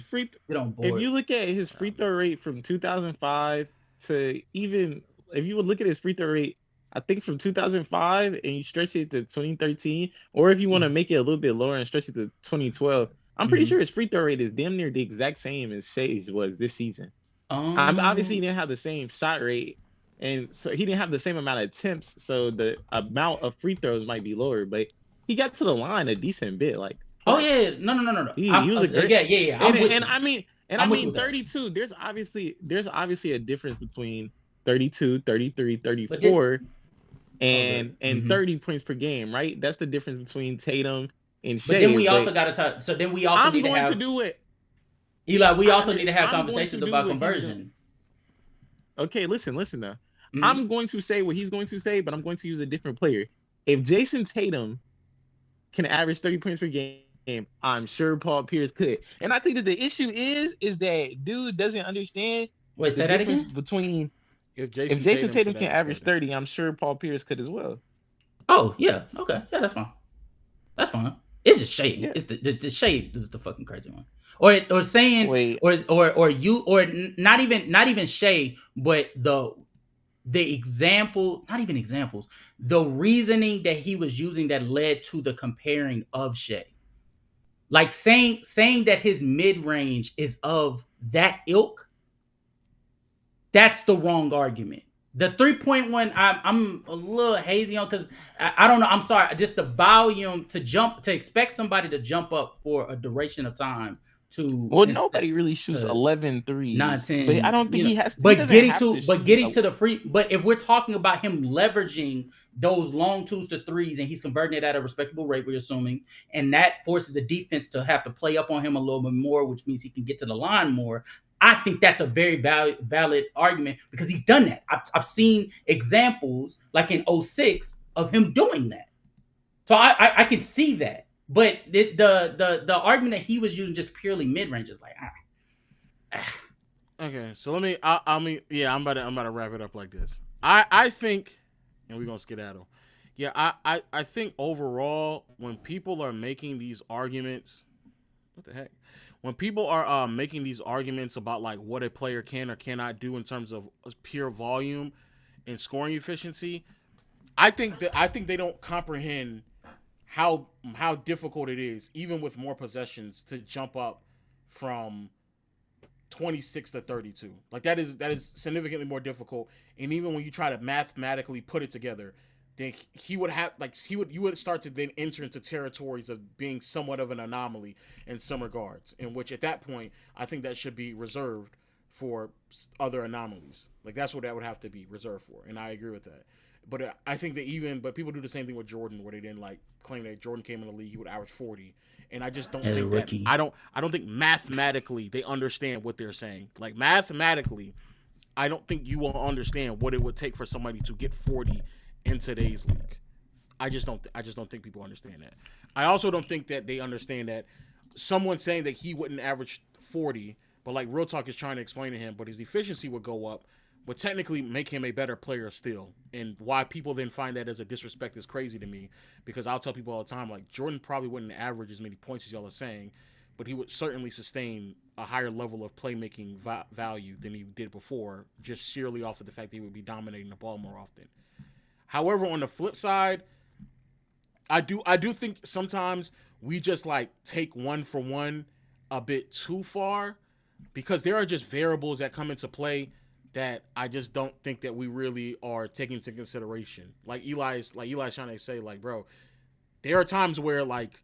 get on board. If you look at his free throw rate from 2005 to even if you would look at his free throw rate, I think from 2005 and you stretch it to 2013, or if you want to make it a little bit lower and stretch it to 2012, I'm pretty sure his free throw rate is damn near the exact same as Shea's was this season. Obviously, he didn't have the same shot rate, and so he didn't have the same amount of attempts, so the amount of free throws might be lower, but he got to the line a decent bit. No. He was a great. Yeah. And I mean 32. There's obviously a difference between 32, 33, 34, and 30 points per game, right? That's the difference between Tatum and Shea. But then we also got to talk. So then we also need to have. To do it. Eli, we also need to have conversations about conversion. Okay, listen though. Mm-hmm. I'm going to say what he's going to say, but I'm going to use a different player. If Jason Tatum can average 30 points per game, I'm sure Paul Pierce could. And I think that the issue is that dude doesn't understand the difference between if Jason Tatum can average 30, I'm sure Paul Pierce could as well. Oh, yeah. Okay. Yeah, that's fine. It's just Shea. Yeah. It's the Shea is the fucking crazy one. Or saying not even Shea, but the example, not even examples, the reasoning that he was using that led to the comparing of Shea. Like saying that his mid-range is of that ilk, that's the wrong argument. The 3.1, I'm a little hazy on because I don't know. I'm sorry. Just the volume to expect somebody to jump up for a duration of time to. Well, nobody really shoots 11 threes. 9, 10. But I don't think he has. But getting to the free. But if we're talking about him leveraging those long 2s to 3s and he's converting it at a respectable rate, we're assuming, and that forces the defense to have to play up on him a little bit more, which means he can get to the line more. I think that's a very valid argument because he's done that. I've seen examples like in 06 of him doing that. So I can see that. But the argument that he was using just purely mid-range is like Okay, so let me I'm about to wrap it up like this. I think, and we're gonna skedaddle. Yeah, I think overall when people are making these arguments, what the heck? When people are making these arguments about like what a player can or cannot do in terms of pure volume and scoring efficiency, I think they don't comprehend how difficult it is, even with more possessions, to jump up from 26 to 32. Like that is significantly more difficult. And even when you try to mathematically put it together, then you would start to then enter into territories of being somewhat of an anomaly in some regards, in which at that point I think that should be reserved for other anomalies. Like that's what that would have to be reserved for, and I agree with that. But I think that but people do the same thing with Jordan, where they didn't like claim that Jordan came in the league, he would average 40, and I just don't think that I don't think mathematically they understand what they're saying. Like mathematically, I don't think you will understand what it would take for somebody to get 40 in today's league. I just don't think people understand that. I also don't think that they understand that someone saying that he wouldn't average 40, but like Real Talk is trying to explain to him, but his efficiency would go up, would technically make him a better player still. And why people then find that as a disrespect is crazy to me, because I'll tell people all the time, like Jordan probably wouldn't average as many points as y'all are saying, but he would certainly sustain a higher level of playmaking value than he did before, just sheerly off of the fact that he would be dominating the ball more often. However, on the flip side, I do think sometimes we just like take one for one a bit too far, because there are just variables that come into play that I just don't think that we really are taking into consideration. Like Eli's trying to say, like, bro, there are times where like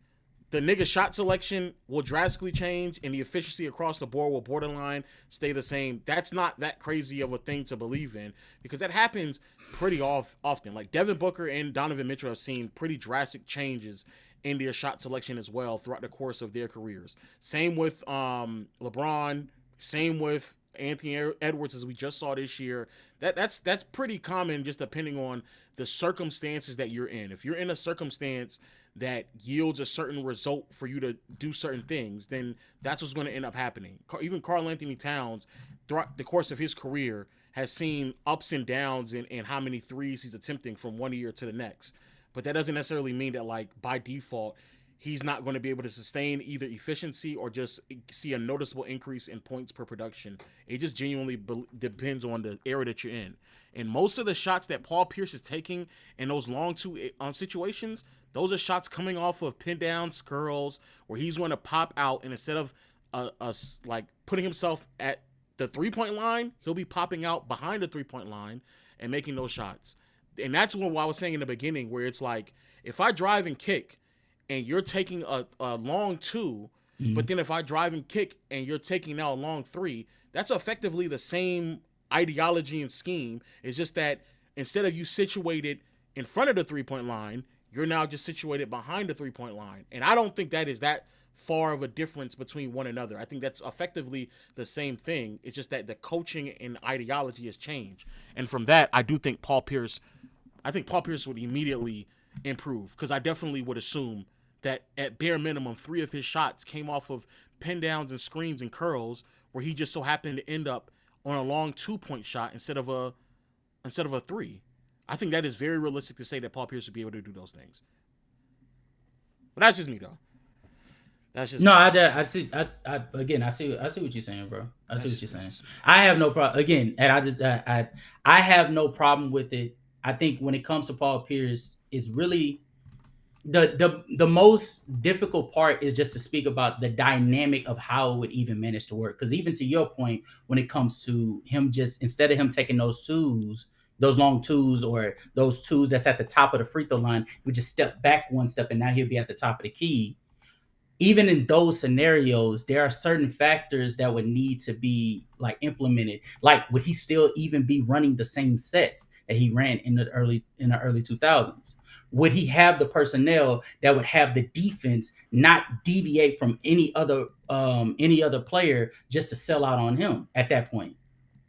the nigga shot selection will drastically change and the efficiency across the board will borderline stay the same. That's not that crazy of a thing to believe in, because that happens pretty often. Like Devin Booker and Donovan Mitchell have seen pretty drastic changes in their shot selection as well throughout the course of their careers. Same with LeBron, same with Anthony Edwards, as we just saw this year. That's pretty common, just depending on the circumstances that you're in. If you're in a circumstance that yields a certain result for you to do certain things, then that's what's going to end up happening. Even Karl Anthony Towns, throughout the course of his career, has seen ups and downs in how many threes he's attempting from one year to the next. But that doesn't necessarily mean that, like, by default, he's not going to be able to sustain either efficiency or just see a noticeable increase in points per production. It just genuinely depends on the area that you're in. And most of the shots that Paul Pierce is taking in those long two situations, those are shots coming off of pin down curls where he's going to pop out, and instead of like putting himself at the 3-point line, he'll be popping out behind the 3-point line and making those shots. And that's what I was saying in the beginning, where it's like, if I drive and kick and you're taking a long 2, but then if I drive and kick and you're taking now a long 3, that's effectively the same ideology and scheme. It's just that instead of you situated in front of the 3-point line, you're now just situated behind the 3-point line. And I don't think that is that far of a difference between one another. I think that's effectively the same thing. It's just that the coaching and ideology has changed. And from that, I think Paul Pierce would immediately improve, because I definitely would assume that at bare minimum 3 of his shots came off of pin downs and screens and curls, where he just so happened to end up on a long 2-point shot instead of a 3. I think that is very realistic to say that Paul Pierce would be able to do those things. But that's just me, though. That's just no. I see. I see what you're saying, bro. I see what you're saying. I have no problem. Again, and I have no problem with it. I think when it comes to Paul Pierce, it's really the most difficult part is just to speak about the dynamic of how it would even manage to work. Because even to your point, when it comes to him, just instead of him taking those long twos, or those twos that's at the top of the free throw line, he would just step back one step, and now he'll be at the top of the key. Even in those scenarios, there are certain factors that would need to be like implemented. Like, would he still even be running the same sets that he ran in the early 2000s? Would he have the personnel that would have the defense not deviate from any other player just to sell out on him at that point?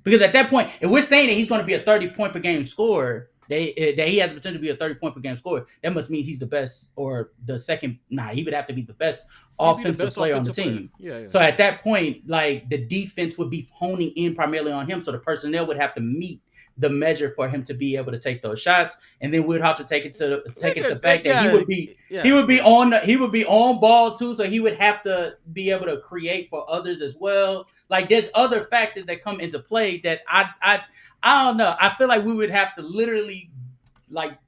Because at that point, if we're saying that he's going to be a 30-point per game scorer, that he has the potential to be a 30-point per game scorer, that must mean he's the best or the second. He would have to be the best offensive player on the team. Yeah. So at that point, like, the defense would be honing in primarily on him. So the personnel would have to meet the measure for him to be able to take those shots, and then we'd have to take it to the fact that he would be on ball too, so he would have to be able to create for others as well. Like, there's other factors that come into play that I don't know. I feel like we would have to literally like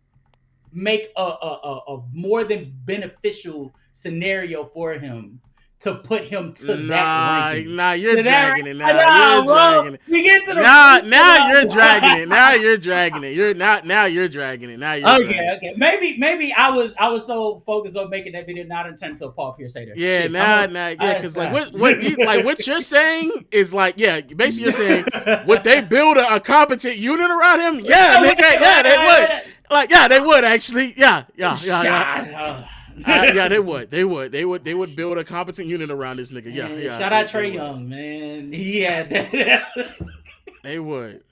make a more than beneficial scenario for him to put him to that ranking. You're dragging it. Now you're dragging it. Now you're dragging it. You're dragging it. Okay. Maybe I was so focused on making that video not intended to a Paul Pierce hater. Yeah, because like what you're saying is like, basically you're saying, would they build a competent unit around him? Yeah, nigga, they would. Like, they would actually. Yeah, they would. They would build a competent unit around this nigga. Yeah. Shout out Trey Young, man. He had that. They would.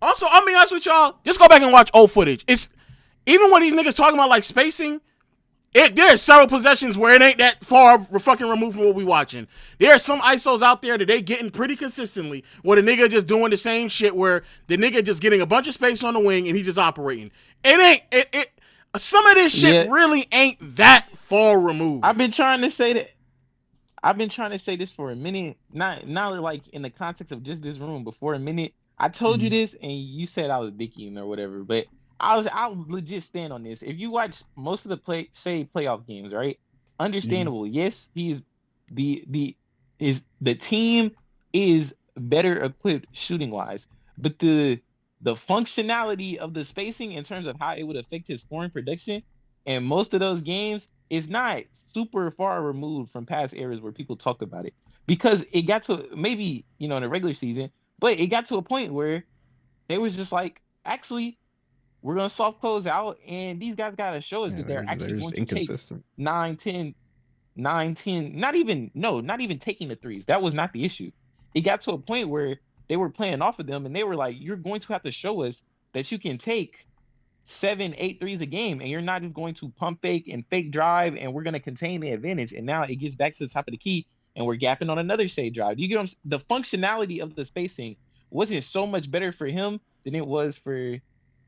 Also, I'll be honest with y'all. Just go back and watch old footage. It's even when these niggas talking about like spacing. There are several possessions where it ain't that far fucking removed from what we watching. There are some ISOs out there that they getting pretty consistently where the nigga just doing the same shit where the nigga just getting a bunch of space on the wing and he just operating. Some of this shit really ain't that far removed. I've been trying to say this for a minute, not like in the context of just this room, but for a minute. I told you this and you said I was dicking or whatever, but I'll legit stand on this. If you watch most of the playoff games, right? Understandable. Yes, he is the team is better equipped shooting wise, but the functionality of the spacing in terms of how it would affect his scoring production and most of those games is not super far removed from past eras where people talk about it, because it got to maybe, in the regular season, but it got to a point where they was just like, actually, we're going to soft close out, and these guys got to show us that they're actually going to take 9, 10, not even taking the threes. That was not the issue. It got to a point where they were playing off of them, and they were like, you're going to have to show us that you can take 7, 8 threes a game, and you're not just going to pump fake and fake drive, and we're going to contain the advantage. And now it gets back to the top of the key, and we're gapping on another shade drive. You get the functionality of the spacing wasn't so much better for him than it was for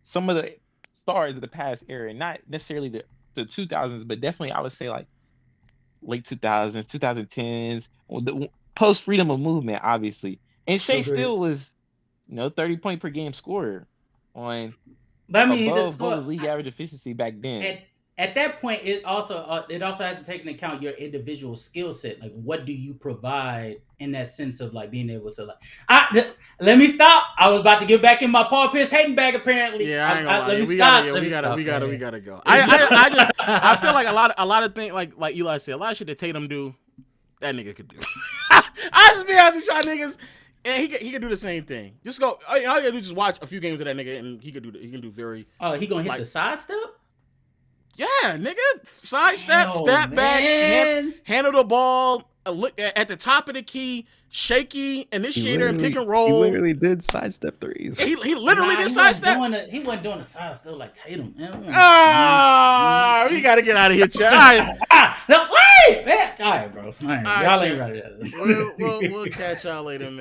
some of the stars of the past era, not necessarily the 2000s, but definitely I would say like late 2000s, 2010s, post freedom of movement, obviously. And Shea still was, 30-point per game scorer on above his league average efficiency back then. At that point, it also has to take into account your individual skill set. Like, what do you provide in that sense of like being able to let me stop. I was about to get back in my Paul Pierce hating bag apparently. Yeah, I ain't gonna lie. We gotta go. I feel like a lot of things like Eli said, a lot of shit that Tatum do, that nigga could do. I just be asking y'all niggas, and he could do the same thing. Just go. All you gotta do is just watch a few games of that nigga, and he can do very. Oh, he gonna hit the side step? Yeah, nigga. Sidestep, step back, handle the ball, look at the top of the key, shaky, initiator, and pick and roll. He literally did sidestep threes. He literally did sidestep. He wasn't doing a sidestep like Tatum. We gotta get out of here, Chad. All right, man. All right, bro. All right. Y'all ain't ready. We'll catch y'all later, man.